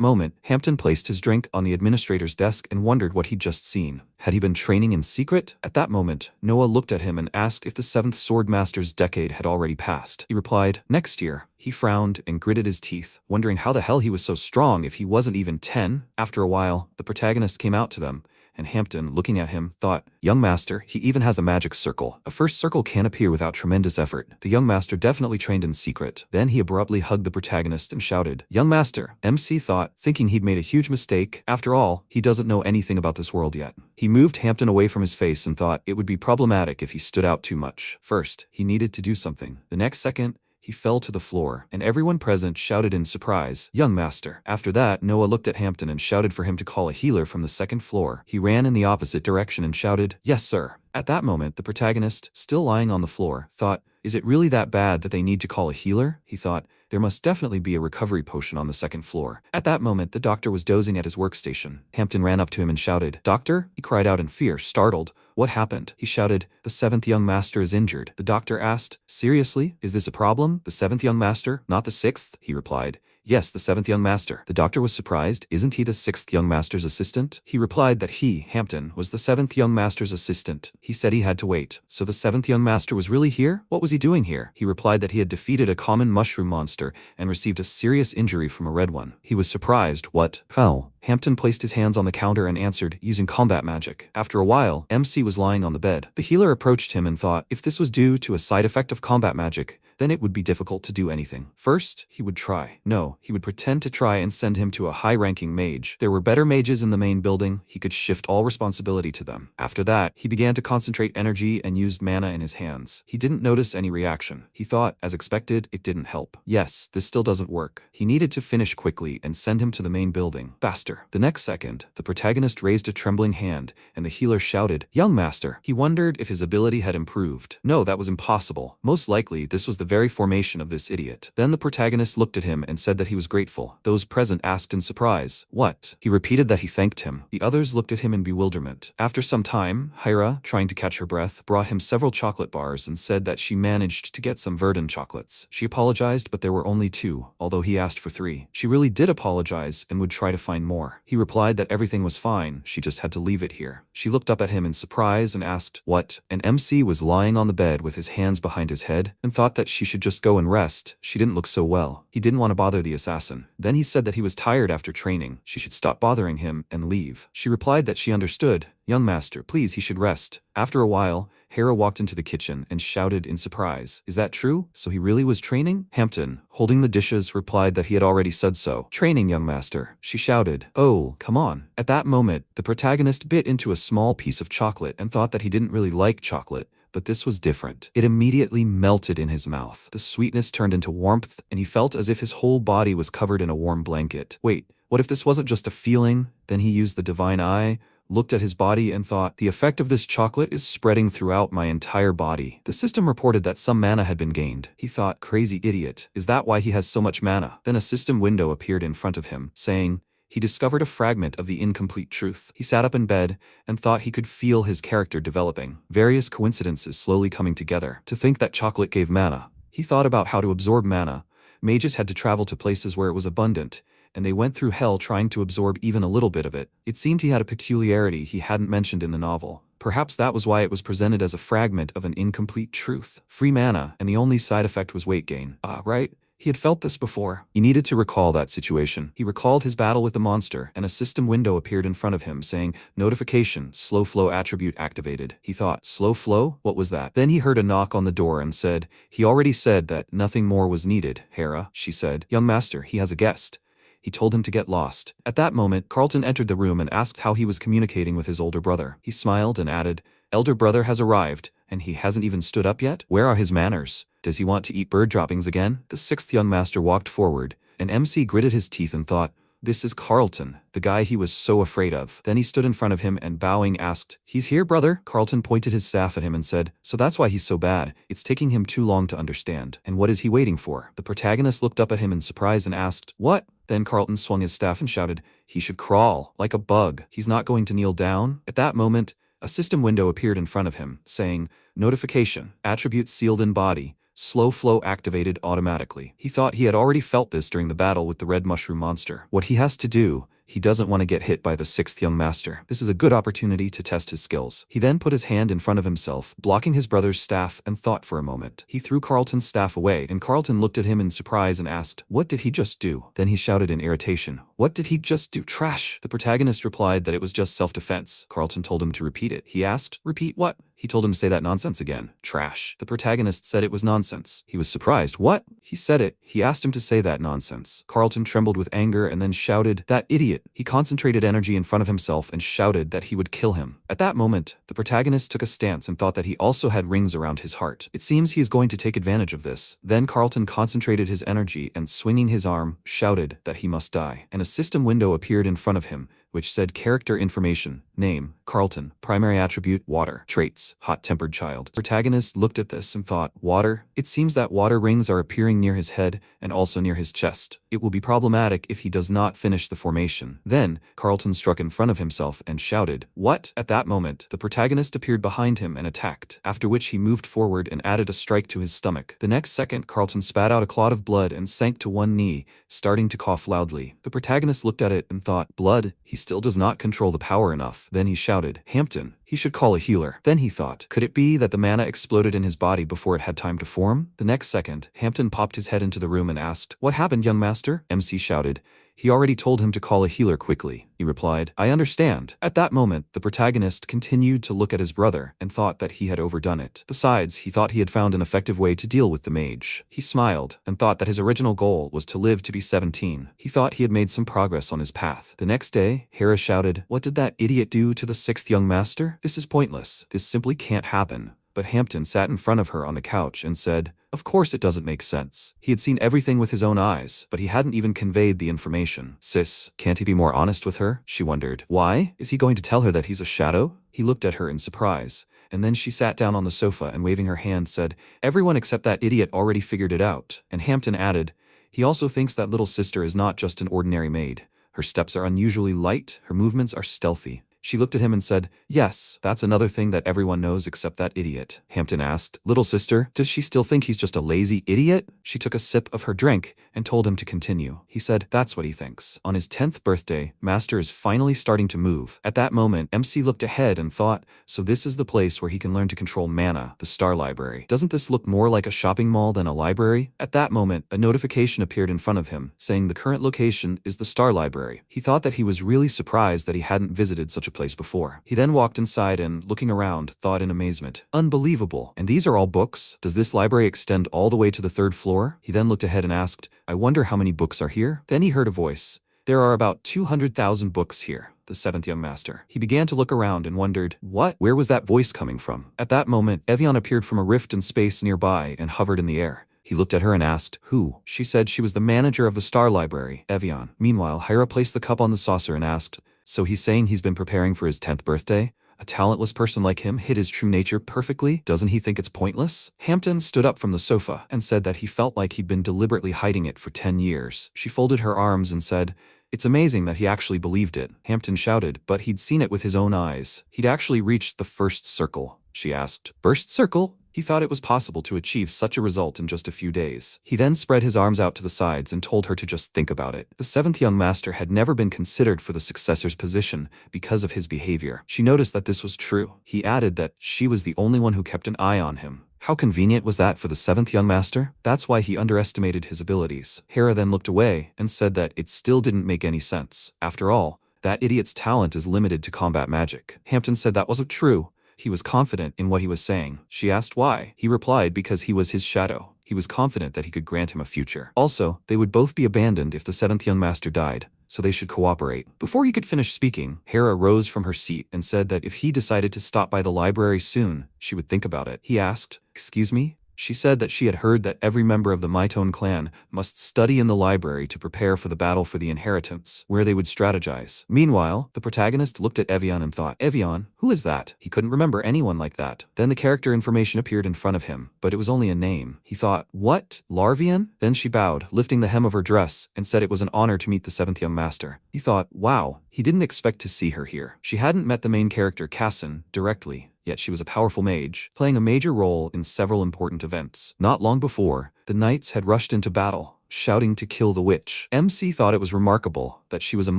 moment, Hampton placed his drink on the administrator's desk and wondered what he'd just seen. Had he been training in secret? At that moment, Noah looked at him and asked if the 7th Swordmaster's decade had already passed. He replied, next year. He frowned and gritted his teeth, wondering how the hell he was so strong if he wasn't even 10. After a while, the protagonist came out to them, and Hampton, looking at him, thought, young master, he even has a magic circle. A first circle can't appear without tremendous effort. The young master definitely trained in secret. Then he abruptly hugged the protagonist and shouted, young master. MC thought, thinking he'd made a huge mistake. After all, he doesn't know anything about this world yet. He moved Hampton away from his face and thought it would be problematic if he stood out too much. First, he needed to do something. The next second, he fell to the floor, and everyone present shouted in surprise, young master. After that, Noah looked at Hampton and shouted for him to call a healer from the 2nd floor. He ran in the opposite direction and shouted, yes sir. At that moment, the protagonist, still lying on the floor, thought, is it really that bad that they need to call a healer? He thought, there must definitely be a recovery potion on the 2nd floor. At that moment, the doctor was dozing at his workstation. Hampton ran up to him and shouted, doctor? He cried out in fear, startled. What happened? He shouted, the 7th young master is injured. The doctor asked, seriously? Is this a problem? The 7th young master, not the 6th? He replied, yes, the 7th young master. The doctor was surprised. Isn't he the 6th young master's assistant? He replied that he, Hampton, was the 7th young master's assistant. He said he had to wait. So the 7th young master was really here? What was he doing here? He replied that he had defeated a common mushroom monster and received a serious injury from a red one. He was surprised. What? How? Hampton placed his hands on the counter and answered, using combat magic. After a while, MC was lying on the bed. The healer approached him and thought, if this was due to a side effect of combat magic, then it would be difficult to do anything. First, he would try. No, he would pretend to try and send him to a high-ranking mage. There were better mages in the main building. He could shift all responsibility to them. After that, he began to concentrate energy and used mana in his hands. He didn't notice any reaction. He thought, as expected, it didn't help. Yes, this still doesn't work. He needed to finish quickly and send him to the main building. Faster. The next second, the protagonist raised a trembling hand, and the healer shouted, young master. He wondered if his ability had improved. No, that was impossible. Most likely, this was the very formation of this idiot. Then the protagonist looked at him and said that he was grateful. Those present asked in surprise, what? He repeated that he thanked him. The others looked at him in bewilderment. After some time, Hira, trying to catch her breath, brought him several chocolate bars and said that she managed to get some Verdun chocolates. She apologized, but there were only 2, although he asked for 3. She really did apologize and would try to find more. He replied that everything was fine, she just had to leave it here. She looked up at him in surprise and asked, what? And MC was lying on the bed with his hands behind his head and thought that she should just go and rest. She didn't look so well. He didn't want to bother the assassin. Then he said that he was tired after training. She should stop bothering him and leave. She replied that she understood. Young master, please, he should rest. After a while, Hera walked into the kitchen and shouted in surprise, is that true? So he really was training? Hampton, holding the dishes, replied that he had already said so. Training, young master. She shouted, oh, come on. At that moment, the protagonist bit into a small piece of chocolate and thought that he didn't really like chocolate. But this was different. It immediately melted in his mouth. The sweetness turned into warmth, and he felt as if his whole body was covered in a warm blanket. Wait, what if this wasn't just a feeling? Then he used the divine eye, looked at his body and thought, the effect of this chocolate is spreading throughout my entire body. The system reported that some mana had been gained. He thought, crazy idiot. Is that why he has so much mana? Then a system window appeared in front of him, saying, he discovered a fragment of the incomplete truth. He sat up in bed and thought he could feel his character developing, various coincidences slowly coming together. To think that chocolate gave mana. He thought about how to absorb mana. Mages had to travel to places where it was abundant, and they went through hell trying to absorb even a little bit of it. It seemed he had a peculiarity he hadn't mentioned in the novel. Perhaps that was why it was presented as a fragment of an incomplete truth. Free mana, and the only side effect was weight gain. Right? He had felt this before. He needed to recall that situation. He recalled his battle with the monster, and a system window appeared in front of him saying, "Notification, slow flow attribute activated." He thought, slow flow? What was that? Then he heard a knock on the door and said, "He already said that nothing more was needed, Hera," she said. "Young master, he has a guest." He told him to get lost. At that moment, Carlton entered the room and asked how he was communicating with his older brother. He smiled and added, "Elder brother has arrived, and he hasn't even stood up yet? Where are his manners? Does he want to eat bird droppings again?" The sixth young master walked forward, and MC gritted his teeth and thought, "This is Carlton, the guy he was so afraid of." Then he stood in front of him and bowing asked, "He's here, brother?" Carlton pointed his staff at him and said, "So that's why he's so bad. It's taking him too long to understand. And what is he waiting for?" The protagonist looked up at him in surprise and asked, "What?" Then Carlton swung his staff and shouted, "He should crawl, like a bug. He's not going to kneel down." At that moment, a system window appeared in front of him, saying, "Notification, attribute sealed in body, slow flow activated automatically." He thought he had already felt this during the battle with the red mushroom monster. What he has to do, he doesn't want to get hit by the sixth young master. This is a good opportunity to test his skills. He then put his hand in front of himself, blocking his brother's staff, and thought for a moment. He threw Carlton's staff away, and Carlton looked at him in surprise and asked, "What did he just do?" Then he shouted in irritation, "What did he just do? Trash!" The protagonist replied that it was just self-defense. Carlton told him to repeat it. He asked, "Repeat what?" He told him to say that nonsense again. Trash. The protagonist said it was nonsense. He was surprised. What? He said it. He asked him to say that nonsense. Carlton trembled with anger and then shouted, "That idiot!" He concentrated energy in front of himself and shouted that he would kill him. At that moment, the protagonist took a stance and thought that he also had rings around his heart. It seems he is going to take advantage of this. Then Carlton concentrated his energy and swinging his arm, shouted that he must die. And a system window appeared in front of him, which said character information, name, Carlton, primary attribute, water, traits, hot-tempered child. The protagonist looked at this and thought, water? It seems that water rings are appearing near his head and also near his chest. It will be problematic if he does not finish the formation. Then, Carlton struck in front of himself and shouted, "What?" At that moment, the protagonist appeared behind him and attacked, after which he moved forward and added a strike to his stomach. The next second, Carlton spat out a clot of blood and sank to one knee, starting to cough loudly. The protagonist looked at it and thought, blood? He still does not control the power enough. Then he shouted, "Hampton, he should call a healer." Then he thought, could it be that the mana exploded in his body before it had time to form? The next second, Hampton popped his head into the room and asked, "What happened, young master?" MC shouted, "He already told him to call a healer quickly." He replied, "I understand." At that moment, the protagonist continued to look at his brother and thought that he had overdone it. Besides, he thought he had found an effective way to deal with the mage. He smiled and thought that his original goal was to live to be 17. He thought he had made some progress on his path. The next day, Hera shouted, "What did that idiot do to the sixth young master? This is pointless. This simply can't happen." But Hampton sat in front of her on the couch and said, "Of course it doesn't make sense." He had seen everything with his own eyes, but he hadn't even conveyed the information. Sis, can't he be more honest with her? She wondered. Why? Is he going to tell her that he's a shadow? He looked at her in surprise, and then she sat down on the sofa and waving her hand said, "Everyone except that idiot already figured it out." And Hampton added, "He also thinks that little sister is not just an ordinary maid. Her steps are unusually light, her movements are stealthy." She looked at him and said, "Yes, that's another thing that everyone knows except that idiot." Hampton asked, "Little sister, does she still think he's just a lazy idiot?" She took a sip of her drink and told him to continue. He said, "That's what he thinks." On his 10th birthday, Master is finally starting to move. At that moment, MC looked ahead and thought, so this is the place where he can learn to control mana, the Star Library. Doesn't this look more like a shopping mall than a library? At that moment, a notification appeared in front of him, saying the current location is the Star Library. He thought that he was really surprised that he hadn't visited such a place before. He then walked inside and, looking around, thought in amazement, "Unbelievable. And these are all books? Does this library extend all the way to the 3rd floor?" He then looked ahead and asked, "I wonder how many books are here?" Then he heard a voice. "There are about 200,000 books here." The 7th young master. He began to look around and wondered, what? Where was that voice coming from? At that moment, Evian appeared from a rift in space nearby and hovered in the air. He looked at her and asked, "Who?" She said she was the manager of the Star Library, Evian. Meanwhile, Hera placed the cup on the saucer and asked, "So he's saying he's been preparing for his 10th birthday? A talentless person like him hid his true nature perfectly? Doesn't he think it's pointless?" Hampton stood up from the sofa and said that he felt like he'd been deliberately hiding it for 10 years. She folded her arms and said, "It's amazing that he actually believed it." Hampton shouted, but he'd seen it with his own eyes. He'd actually reached the 1st circle. She asked, "First circle?" He thought it was possible to achieve such a result in just a few days. He then spread his arms out to the sides and told her to just think about it. The 7th young master had never been considered for the successor's position because of his behavior. She noticed that this was true. He added that she was the only one who kept an eye on him. How convenient was that for the 7th young master? That's why he underestimated his abilities. Hera then looked away and said that it still didn't make any sense. After all, that idiot's talent is limited to combat magic. Hampton said that wasn't true. He was confident in what he was saying. She asked why. He replied because he was his shadow. He was confident that he could grant him a future. Also, they would both be abandoned if the 7th young master died, so they should cooperate. Before he could finish speaking, Hera rose from her seat and said that if he decided to stop by the library soon, she would think about it. He asked, "Excuse me?" She said that she had heard that every member of the Mitone clan must study in the library to prepare for the battle for the inheritance, where they would strategize. Meanwhile, the protagonist looked at Evian and thought, Evian, who is that? He couldn't remember anyone like that. Then the character information appeared in front of him, but it was only a name. He thought, what? Larvian? Then she bowed, lifting the hem of her dress, and said it was an honor to meet the 7th young master. He thought, wow, he didn't expect to see her here. She hadn't met the main character, Cassin, directly. Yet she was a powerful mage, playing a major role in several important events. Not long before, the knights had rushed into battle, shouting to kill the witch. MC thought it was remarkable that she was a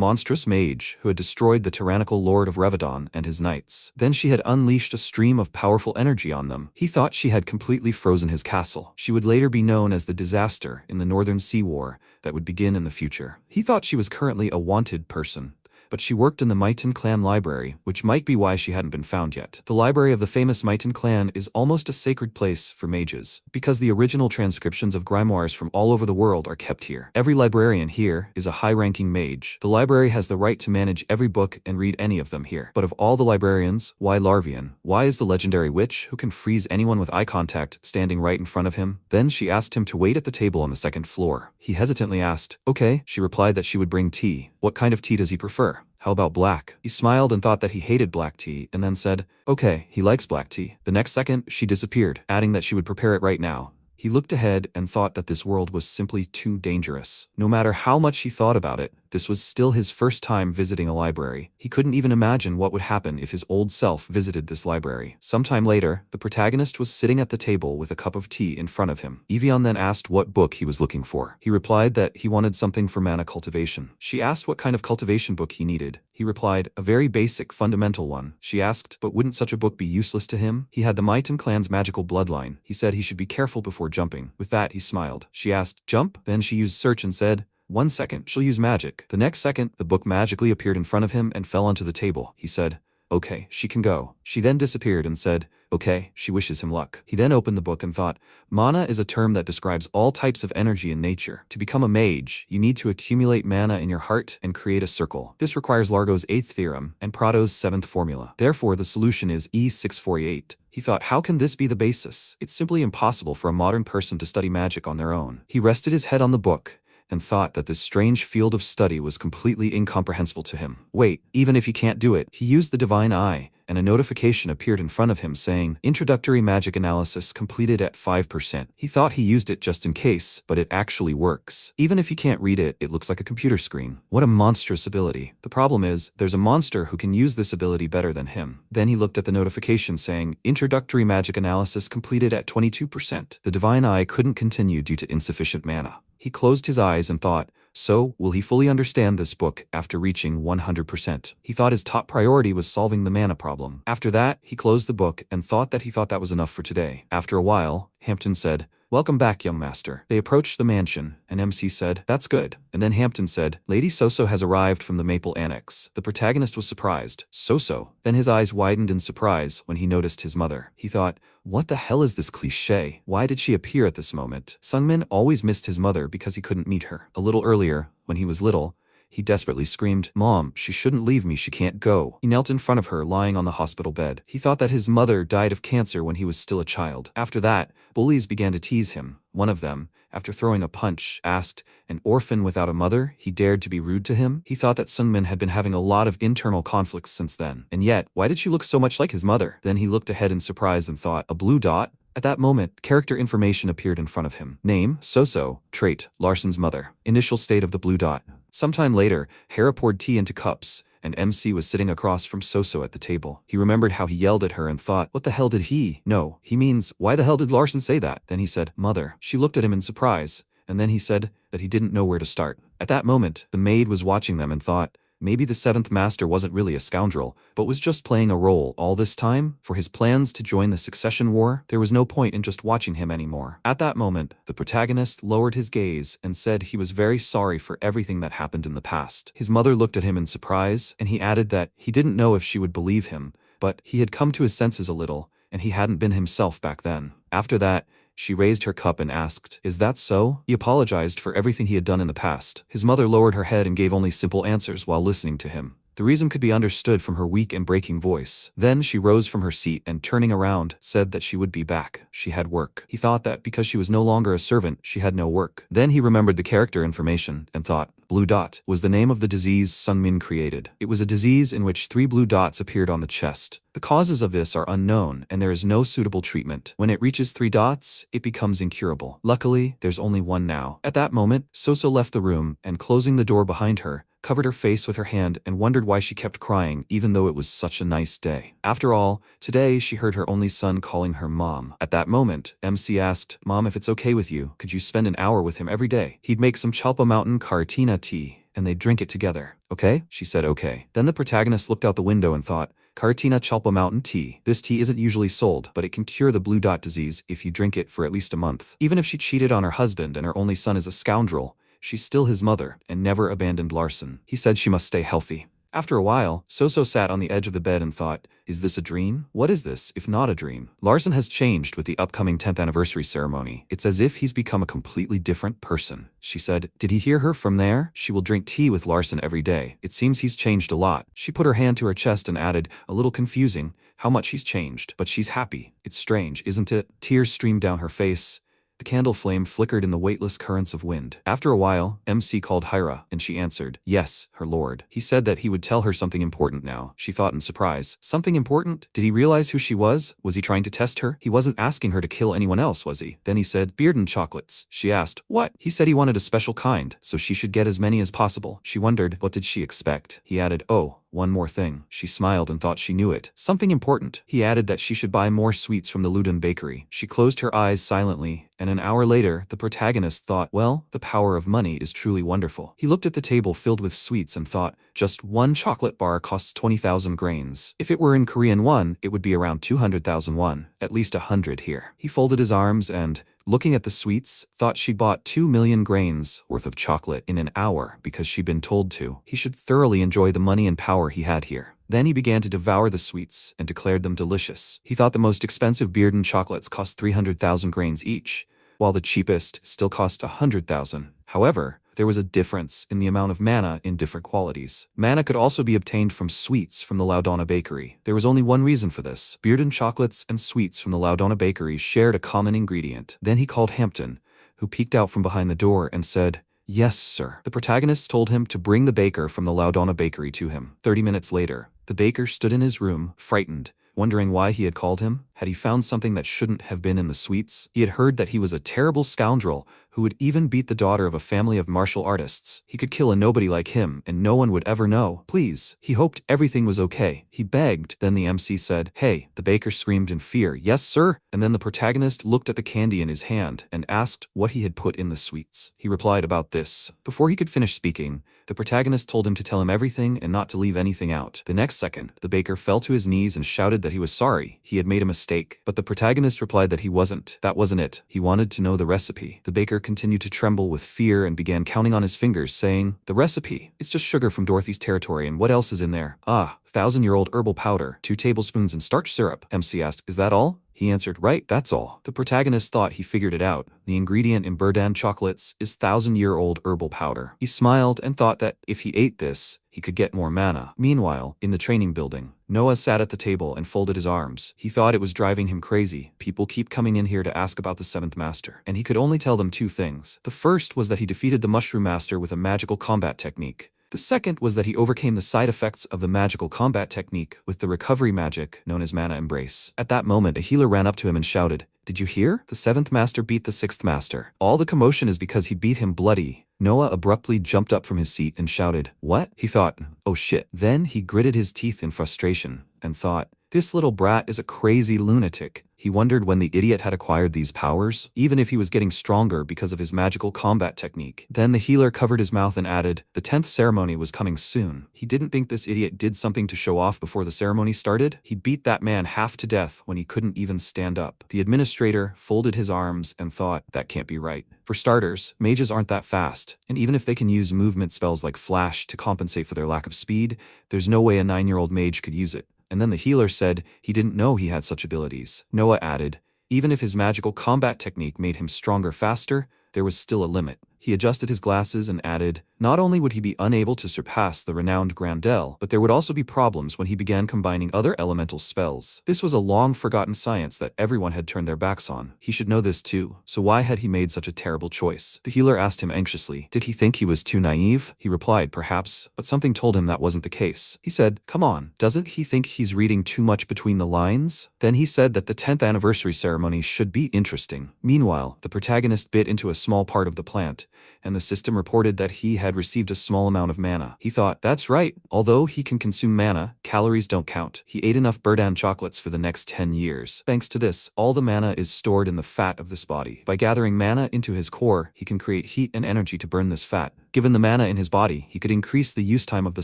monstrous mage who had destroyed the tyrannical Lord of Revadon and his knights. Then she had unleashed a stream of powerful energy on them. He thought she had completely frozen his castle. She would later be known as the Disaster in the Northern Sea War that would begin in the future. He thought she was currently a wanted person, but she worked in the Mitone clan library, which might be why she hadn't been found yet. The library of the famous Mitone clan is almost a sacred place for mages, because the original transcriptions of grimoires from all over the world are kept here. Every librarian here is a high-ranking mage. The library has the right to manage every book and read any of them here. But of all the librarians, why Larvian? Why is the legendary witch who can freeze anyone with eye contact standing right in front of him? Then she asked him to wait at the table on the 2nd floor. He hesitantly asked, okay. She replied that she would bring tea. What kind of tea does he prefer? How about black? He smiled and thought that he hated black tea, and then said, okay, he likes black tea. The next second, she disappeared, adding that she would prepare it right now. He looked ahead and thought that this world was simply too dangerous. No matter how much he thought about it, this was still his first time visiting a library. He couldn't even imagine what would happen if his old self visited this library. Sometime later, the protagonist was sitting at the table with a cup of tea in front of him. Evian then asked what book he was looking for. He replied that he wanted something for mana cultivation. She asked what kind of cultivation book he needed. He replied, a very basic, fundamental one. She asked, but wouldn't such a book be useless to him? He had the Mitone clan's magical bloodline. He said he should be careful before jumping. With that, he smiled. She asked, jump? Then she used search and said, 1 second, she'll use magic. The next second, the book magically appeared in front of him and fell onto the table. He said, okay, she can go. She then disappeared and said, okay, she wishes him luck. He then opened the book and thought, mana is a term that describes all types of energy in nature. To become a mage, you need to accumulate mana in your heart and create a circle. This requires Largo's 8th theorem and Prado's 7th formula. Therefore, the solution is E648. He thought, how can this be the basis? It's simply impossible for a modern person to study magic on their own. He rested his head on the book and thought that this strange field of study was completely incomprehensible to him. Wait, even if he can't do it, he used the divine eye, and a notification appeared in front of him saying, introductory magic analysis completed at 5%. He thought he used it just in case, but it actually works. Even if you can't read it, it looks like a computer screen. What a monstrous ability. The problem is, there's a monster who can use this ability better than him. Then he looked at the notification saying, introductory magic analysis completed at 22%. The divine eye couldn't continue due to insufficient mana. He closed his eyes and thought, so, will he fully understand this book after reaching 100%? He thought his top priority was solving the mana problem. After that, he closed the book and thought that was enough for today. After a while, Hampton said, welcome back, young master. They approached the mansion, and MC said, that's good. And then Hampton said, Lady Soso has arrived from the Maple Annex. The protagonist was surprised. Soso. Then his eyes widened in surprise when he noticed his mother. He thought, what the hell is this cliché? Why did she appear at this moment? Sungmin always missed his mother because he couldn't meet her. A little earlier, when he was little, he desperately screamed, Mom, she shouldn't leave me, she can't go. He knelt in front of her, lying on the hospital bed. He thought that his mother died of cancer when he was still a child. After that, bullies began to tease him. One of them, after throwing a punch, asked, an orphan without a mother? He dared to be rude to him? He thought that Sungmin had been having a lot of internal conflicts since then. And yet, why did she look so much like his mother? Then he looked ahead in surprise and thought, a blue dot? At that moment, character information appeared in front of him. Name, Soso. Trait, Larson's mother. Initial state of the blue dot. Sometime later, Hera poured tea into cups and MC was sitting across from Soso at the table. He remembered how he yelled at her and thought, what the hell did he? No, he means, why the hell did Larson say that? Then he said, Mother. She looked at him in surprise, and then he said that he didn't know where to start. At that moment, the maid was watching them and thought, maybe the 7th master wasn't really a scoundrel, but was just playing a role all this time. For his plans to join the succession war, there was no point in just watching him anymore. At that moment, the protagonist lowered his gaze and said he was very sorry for everything that happened in the past. His mother looked at him in surprise, and he added that he didn't know if she would believe him, but he had come to his senses a little, and he hadn't been himself back then. After that, she raised her cup and asked, is that so? He apologized for everything he had done in the past. His mother lowered her head and gave only simple answers while listening to him. The reason could be understood from her weak and breaking voice. Then she rose from her seat and turning around, said that she would be back. She had work. He thought that because she was no longer a servant, she had no work. Then he remembered the character information and thought, Blue Dot was the name of the disease Sungmin created. It was a disease in which 3 blue dots appeared on the chest. The causes of this are unknown, and there is no suitable treatment. When it reaches 3 dots, it becomes incurable. Luckily, there's only one now. At that moment, Soso left the room and, closing the door behind her, covered her face with her hand and wondered why she kept crying even though it was such a nice day. After all, today she heard her only son calling her Mom. At that moment, MC asked, Mom, if it's okay with you, could you spend an hour with him every day? He'd make some Chalpa Mountain Cartina tea, and they'd drink it together. Okay? She said okay. Then the protagonist looked out the window and thought, Cartina Chalpa Mountain tea. This tea isn't usually sold, but it can cure the blue dot disease if you drink it for at least a month. Even if she cheated on her husband and her only son is a scoundrel, she's still his mother and never abandoned Larson. He said she must stay healthy. After a while, Soso sat on the edge of the bed and thought, is this a dream? What is this, if not a dream? Larson has changed with the upcoming 10th anniversary ceremony. It's as if he's become a completely different person. She said, did he hear her from there? She will drink tea with Larson every day. It seems he's changed a lot. She put her hand to her chest and added, a little confusing, how much he's changed. But she's happy. It's strange, isn't it? Tears streamed down her face. The candle flame flickered in the weightless currents of wind. After a while, MC called Hyra, and she answered, yes, her lord. He said that he would tell her something important now. She thought in surprise. Something important? Did he realize who she was? Was he trying to test her? He wasn't asking her to kill anyone else, was he? Then he said, beard and chocolates. She asked, what? He said he wanted a special kind, so she should get as many as possible. She wondered, what did she expect? He added, oh, one more thing. She smiled and thought she knew it. Something important. He added that she should buy more sweets from the Ludon bakery. She closed her eyes silently, and an hour later, the protagonist thought, well, the power of money is truly wonderful. He looked at the table filled with sweets and thought, just one chocolate bar costs 20,000 grains. If it were in Korean won, it would be around 200,000 won, at least 100 here. He folded his arms and, looking at the sweets, thought she bought 2 million grains worth of chocolate in an hour because she'd been told to. He should thoroughly enjoy the money and power he had here. Then he began to devour the sweets and declared them delicious. He thought the most expensive Bearden chocolates cost 300,000 grains each, while the cheapest still cost 100,000. However, there was a difference in the amount of mana in different qualities. Mana could also be obtained from sweets from the Laudona bakery. There was only one reason for this. Bearden chocolates and sweets from the Laudona bakery shared a common ingredient. Then he called Hampton, who peeked out from behind the door and said, yes, sir. The protagonist told him to bring the baker from the Laudona bakery to him. 30 minutes later, the baker stood in his room, frightened, wondering why he had called him. Had he found something that shouldn't have been in the sweets? He had heard that he was a terrible scoundrel who would even beat the daughter of a family of martial artists. He could kill a nobody like him, and no one would ever know. Please. He hoped everything was okay. He begged. Then the MC said, hey. The baker screamed in fear, yes, sir. And then the protagonist looked at the candy in his hand and asked what he had put in the sweets. He replied about this. Before he could finish speaking, the protagonist told him to tell him everything and not to leave anything out. The next second, the baker fell to his knees and shouted that he was sorry. He had made a mistake. But the protagonist replied that he wasn't. That wasn't it. He wanted to know the recipe. The baker continued to tremble with fear and began counting on his fingers, saying, the recipe. It's just sugar from Dorothy's territory, and what else is in there? Ah, 1,000-year-old herbal powder, 2 tablespoons and starch syrup. MC asked, is that all? He answered, right, that's all. The protagonist thought he figured it out. The ingredient in Burdan chocolates is 1,000-year-old herbal powder. He smiled and thought that if he ate this, he could get more mana. Meanwhile, in the training building, Noah sat at the table and folded his arms. He thought it was driving him crazy. People keep coming in here to ask about the 7th Master, and he could only tell them 2 things. The first was that he defeated the Mushroom Master with a magical combat technique. The second was that he overcame the side effects of the magical combat technique with the recovery magic known as Mana Embrace. At that moment, a healer ran up to him and shouted, "Did you hear? The 7th master beat the 6th master. All the commotion is because he beat him bloody." Noah abruptly jumped up from his seat and shouted, "What?" He thought, "Oh shit." Then he gritted his teeth in frustration and thought, "This little brat is a crazy lunatic." He wondered when the idiot had acquired these powers, even if he was getting stronger because of his magical combat technique. Then the healer covered his mouth and added, "The 10th ceremony was coming soon." He didn't think this idiot did something to show off before the ceremony started. He beat that man half to death when he couldn't even stand up. The administrator folded his arms and thought, that can't be right. For starters, mages aren't that fast, and even if they can use movement spells like Flash to compensate for their lack of speed, there's no way a 9-year-old mage could use it. And then the healer said he didn't know he had such abilities. Noah added, even if his magical combat technique made him stronger faster, there was still a limit. He adjusted his glasses and added, not only would he be unable to surpass the renowned Grandel, but there would also be problems when he began combining other elemental spells. This was a long-forgotten science that everyone had turned their backs on. He should know this too, so why had he made such a terrible choice? The healer asked him anxiously, did he think he was too naive? He replied, perhaps, but something told him that wasn't the case. He said, come on, doesn't he think he's reading too much between the lines? Then he said that the 10th anniversary ceremony should be interesting. Meanwhile, the protagonist bit into a small part of the plant, and the system reported that he had received a small amount of mana. He thought, that's right, although he can consume mana, calories don't count. He ate enough Burdan chocolates for the next 10 years. Thanks to this, all the mana is stored in the fat of this body. By gathering mana into his core, he can create heat and energy to burn this fat. Given the mana in his body, he could increase the use time of the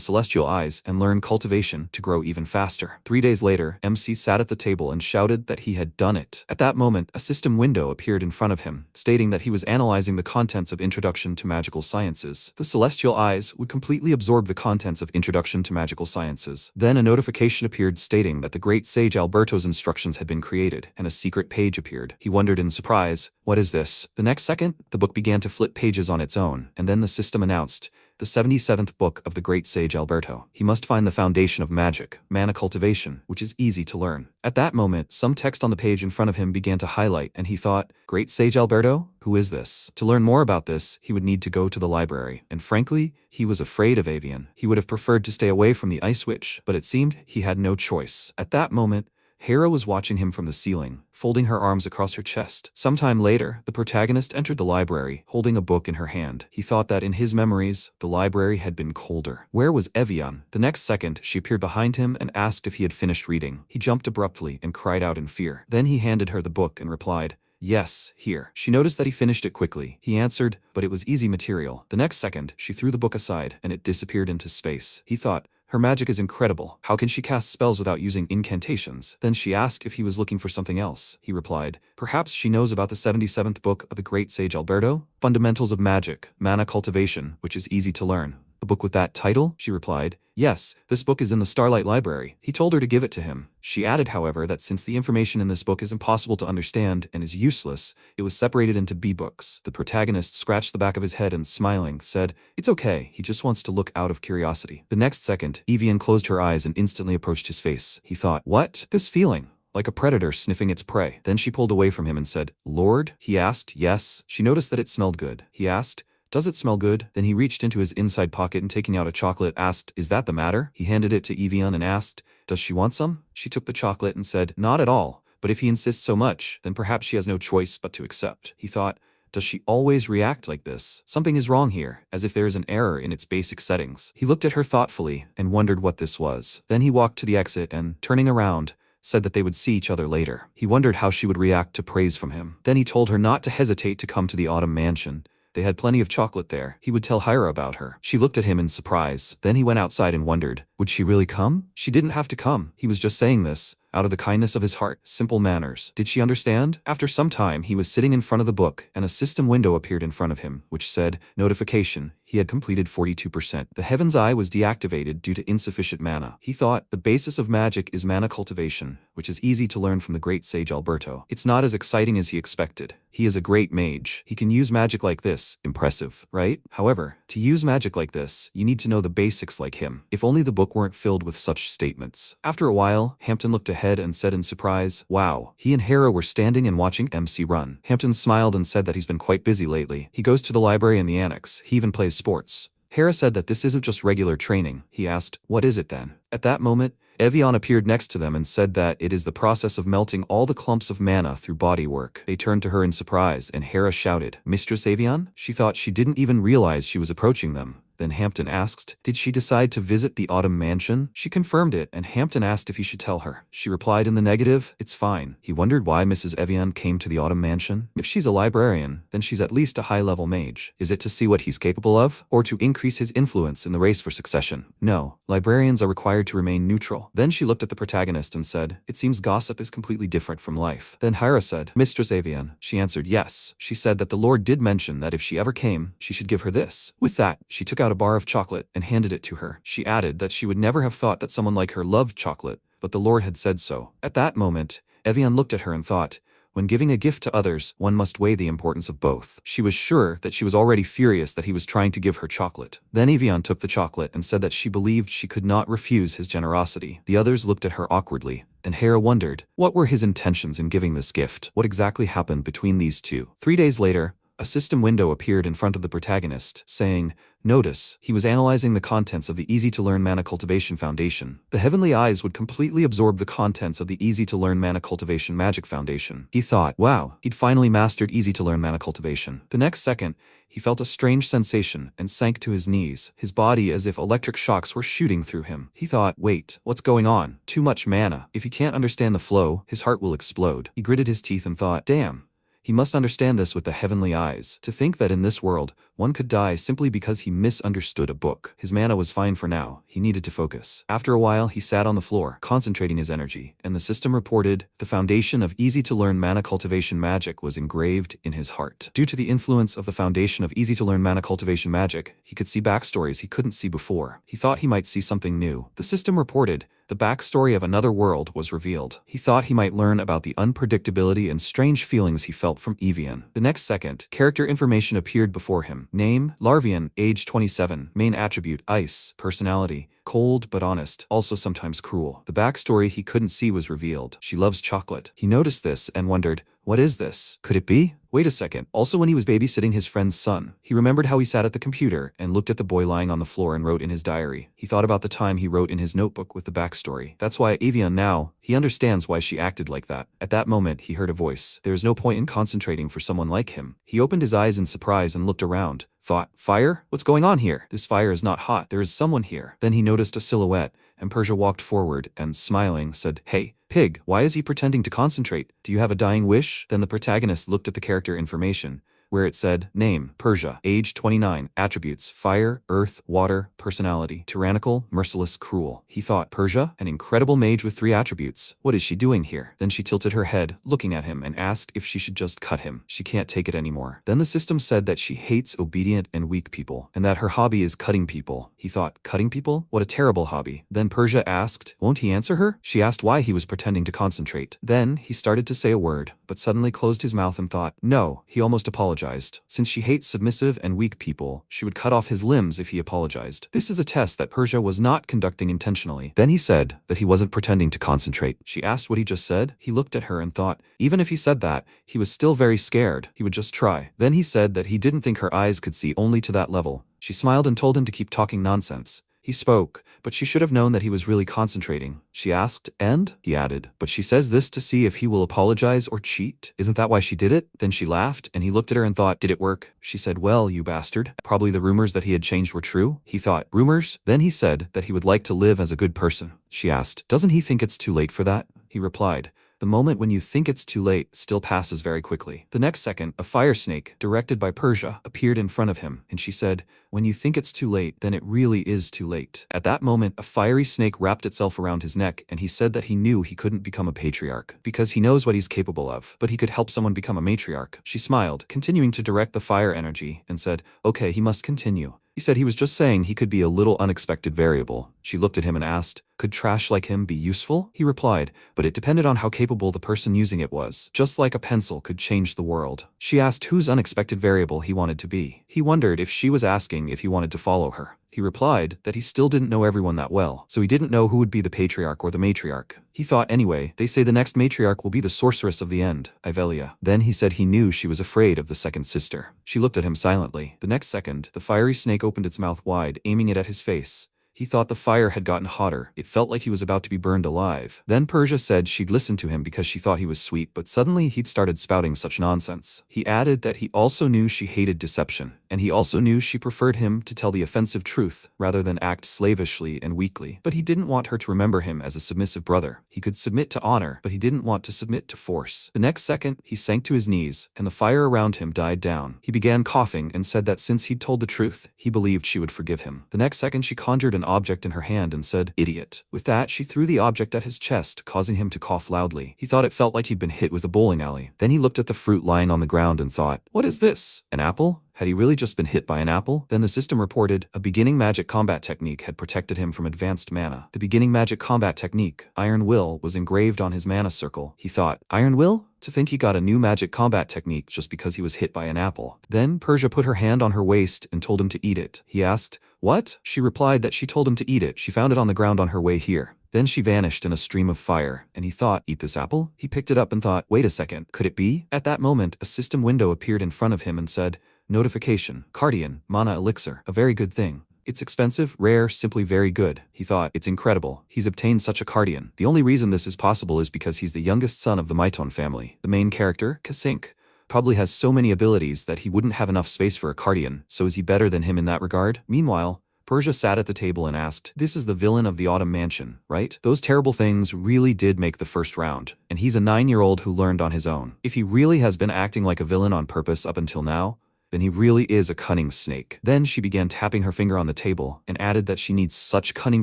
celestial eyes and learn cultivation to grow even faster. 3 days later, MC sat at the table and shouted that he had done it. At that moment, a system window appeared in front of him, stating that he was analyzing the contents of Introduction to Magical Sciences. The celestial eyes would completely absorb the contents of Introduction to Magical Sciences. Then a notification appeared stating that the great sage Alberto's instructions had been created, and a secret page appeared. He wondered in surprise, what is this? The next second, the book began to flip pages on its own, and then the system announced, the 77th book of the great sage Alberto. He must find the foundation of magic, mana cultivation, which is easy to learn. At that moment, some text on the page in front of him began to highlight, and he thought, great sage Alberto? Who is this? To learn more about this, he would need to go to the library, and frankly, he was afraid of Avian. He would have preferred to stay away from the Ice Witch, but it seemed he had no choice. At that moment, Hera was watching him from the ceiling, folding her arms across her chest. Sometime later, the protagonist entered the library, holding a book in her hand. He thought that in his memories, the library had been colder. Where was Evian? The next second, she appeared behind him and asked if he had finished reading. He jumped abruptly and cried out in fear. Then he handed her the book and replied, yes, here. She noticed that he finished it quickly. He answered, but it was easy material. The next second, she threw the book aside and it disappeared into space. He thought, her magic is incredible. How can she cast spells without using incantations? Then she asked if he was looking for something else. He replied, perhaps she knows about the 77th book of the great sage Alberto? Fundamentals of Magic, Mana Cultivation, which is easy to learn. A book with that title? She replied, yes, this book is in the Starlight Library. He told her to give it to him. She added, however, that since the information in this book is impossible to understand and is useless, it was separated into B books. The protagonist scratched the back of his head and, smiling, said, it's okay, he just wants to look out of curiosity. The next second, Evian closed her eyes and instantly approached his face. He thought, what? This feeling? Like a predator sniffing its prey. Then she pulled away from him and said, Lord? He asked, yes. She noticed that it smelled good. He asked, does it smell good? Then he reached into his inside pocket and taking out a chocolate asked, is that the matter? He handed it to Evian and asked, does she want some? She took the chocolate and said, not at all, but if he insists so much, then perhaps she has no choice but to accept. He thought, does she always react like this? Something is wrong here, as if there is an error in its basic settings. He looked at her thoughtfully and wondered what this was. Then he walked to the exit and, turning around, said that they would see each other later. He wondered how she would react to praise from him. Then he told her not to hesitate to come to the Autumn Mansion. They had plenty of chocolate there. He would tell Hira about her. She looked at him in surprise. Then he went outside and wondered, would she really come? She didn't have to come. He was just saying this out of the kindness of his heart. Simple manners. Did she understand? After some time, he was sitting in front of the book, and a system window appeared in front of him, which said, notification, he had completed 42%. The Heaven's Eye was deactivated due to insufficient mana. He thought, the basis of magic is mana cultivation, which is easy to learn from the great sage Alberto. It's not as exciting as he expected. He is a great mage. He can use magic like this. Impressive, right? However, to use magic like this, you need to know the basics like him. If only the book weren't filled with such statements. After a while, Hampton looked ahead and said in surprise, wow. He and Hera were standing and watching MC run. Hampton smiled and said that he's been quite busy lately. He goes to the library and the annex. He even plays sports. Hera said that this isn't just regular training. He asked, what is it then? At that moment, Evian appeared next to them and said that it is the process of melting all the clumps of mana through body work. They turned to her in surprise, and Hera shouted, Mistress Evian? She thought she didn't even realize she was approaching them. Then Hampton asked, did she decide to visit the Autumn Mansion? She confirmed it, and Hampton asked if he should tell her. She replied in the negative, it's fine. He wondered why Mrs. Evian came to the Autumn Mansion. If she's a librarian, then she's at least a high-level mage. Is it to see what he's capable of? Or to increase his influence in the race for succession? No, librarians are required to remain neutral. Then she looked at the protagonist and said, it seems gossip is completely different from life. Then Hera said, Mistress Evian. She answered yes. She said that the Lord did mention that if she ever came, she should give her this. With that, she took out a bar of chocolate and handed it to her. She added that she would never have thought that someone like her loved chocolate, but the Lord had said so. At that moment, Evian looked at her and thought, when giving a gift to others, one must weigh the importance of both. She was sure that she was already furious that he was trying to give her chocolate. Then Evian took the chocolate and said that she believed she could not refuse his generosity. The others looked at her awkwardly, and Hera wondered, what were his intentions in giving this gift? What exactly happened between these two? 3 days later, a system window appeared in front of the protagonist, saying, notice, he was analyzing the contents of the easy-to-learn mana cultivation foundation. The heavenly eyes would completely absorb the contents of the easy-to-learn mana cultivation magic foundation. He thought, wow, he'd finally mastered easy-to-learn mana cultivation. The next second, he felt a strange sensation and sank to his knees, his body as if electric shocks were shooting through him. He thought, wait, what's going on? Too much mana. If he can't understand the flow, his heart will explode. He gritted his teeth and thought, damn. He must understand this with the heavenly eyes. To think that in this world, one could die simply because he misunderstood a book. His mana was fine for now. He needed to focus. After a while, he sat on the floor, concentrating his energy, and the system reported the foundation of easy-to-learn mana cultivation magic was engraved in his heart. Due to the influence of the foundation of easy-to-learn mana cultivation magic, he could see backstories he couldn't see before. He thought he might see something new. The system reported the backstory of another world was revealed. He thought he might learn about the unpredictability and strange feelings he felt from Evian. The next second, character information appeared before him. Name, Larvian, age 27, main attribute, ice, personality, cold but honest, also sometimes cruel. The backstory he couldn't see was revealed. She loves chocolate. He noticed this and wondered, what is this? Could it be? Wait a second. Also, when he was babysitting his friend's son, he remembered how he sat at the computer and looked at the boy lying on the floor and wrote in his diary. He thought about the time he wrote in his notebook with the backstory. That's why Evian now, he understands why she acted like that. At that moment, he heard a voice. There is no point in concentrating for someone like him. He opened his eyes in surprise and looked around. Thought, fire? What's going on here? This fire is not hot. There is someone here. Then he noticed a silhouette, and Persia walked forward and, smiling, said, hey, pig, why is he pretending to concentrate? Do you have a dying wish? Then the protagonist looked at the character information, where it said, name, Persia, age 29, attributes, fire, earth, water, personality, tyrannical, merciless, cruel. He thought, Persia, an incredible mage with 3 attributes. What is she doing here? Then she tilted her head, looking at him, and asked if she should just cut him. She can't take it anymore. Then the system said that she hates obedient and weak people, and that her hobby is cutting people. He thought, cutting people? What a terrible hobby. Then Persia asked, won't he answer her? She asked why he was pretending to concentrate. Then he started to say a word, but suddenly closed his mouth and thought, no, he almost apologized. Since she hates submissive and weak people, she would cut off his limbs if he apologized. This is a test that Persia was not conducting intentionally. Then he said that he wasn't pretending to concentrate. She asked what he just said. He looked at her and thought, even if he said that, he was still very scared. He would just try. Then he said that he didn't think her eyes could see only to that level. She smiled and told him to keep talking nonsense. He spoke, but she should have known that he was really concentrating. She asked, and? He added, but she says this to see if he will apologize or cheat. Isn't that why she did it? Then she laughed, and he looked at her and thought, did it work? She said, well, you bastard. Probably the rumors that he had changed were true. He thought, rumors? Then he said that he would like to live as a good person. She asked, doesn't he think it's too late for that? He replied, the moment when you think it's too late still passes very quickly. The next second, a fire snake, directed by Persia, appeared in front of him, and she said, when you think it's too late, then it really is too late. At that moment, a fiery snake wrapped itself around his neck, and he said that he knew he couldn't become a patriarch, because he knows what he's capable of, but he could help someone become a matriarch. She smiled, continuing to direct the fire energy, and said, okay, he must continue. He said he was just saying he could be a little unexpected variable. She looked at him and asked, could trash like him be useful? He replied, but it depended on how capable the person using it was. Just like a pencil could change the world. She asked whose unexpected variable he wanted to be. He wondered if she was asking if he wanted to follow her. He replied that he still didn't know everyone that well, so he didn't know who would be the patriarch or the matriarch. He thought anyway, they say the next matriarch will be the sorceress of the end, Yahello. Then he said he knew she was afraid of the second sister. She looked at him silently. The next second, the fiery snake opened its mouth wide, aiming it at his face. He thought the fire had gotten hotter. It felt like he was about to be burned alive. Then Persia said she'd listen to him because she thought he was sweet, but suddenly he'd started spouting such nonsense. He added that he also knew she hated deception, and he also knew she preferred him to tell the offensive truth rather than act slavishly and weakly. But he didn't want her to remember him as a submissive brother. He could submit to honor, but he didn't want to submit to force. The next second, he sank to his knees, and the fire around him died down. He began coughing and said that since he'd told the truth, he believed she would forgive him. The next second, she conjured an object in her hand and said, "Idiot." With that, she threw the object at his chest, causing him to cough loudly. He thought it felt like he'd been hit with a bowling alley. Then he looked at the fruit lying on the ground and thought, "What is this? An apple?" Had he really just been hit by an apple? Then the system reported a beginning magic combat technique had protected him from advanced mana. The beginning magic combat technique, Iron Will, was engraved on his mana circle. He thought, Iron Will? To think he got a new magic combat technique just because he was hit by an apple. Then Persia put her hand on her waist and told him to eat it. He asked, "What?" She replied that she told him to eat it. She found it on the ground on her way here. Then she vanished in a stream of fire, and he thought, eat this apple? He picked it up and thought, wait a second, could it be? At that moment, a system window appeared in front of him and said, Notification, Cardian, Mana Elixir, a very good thing. It's expensive, rare, simply very good. He thought, it's incredible. He's obtained such a Cardian. The only reason this is possible is because he's the youngest son of the Maiton family. The main character, Kasink, probably has so many abilities that he wouldn't have enough space for a Cardian, so is he better than him in that regard? Meanwhile, Persia sat at the table and asked, "This is the villain of the Autumn Mansion, right? Those terrible things really did make the first round, and he's a 9-year-old who learned on his own. If he really has been acting like a villain on purpose up until now, then he really is a cunning snake." Then she began tapping her finger on the table and added that she needs such cunning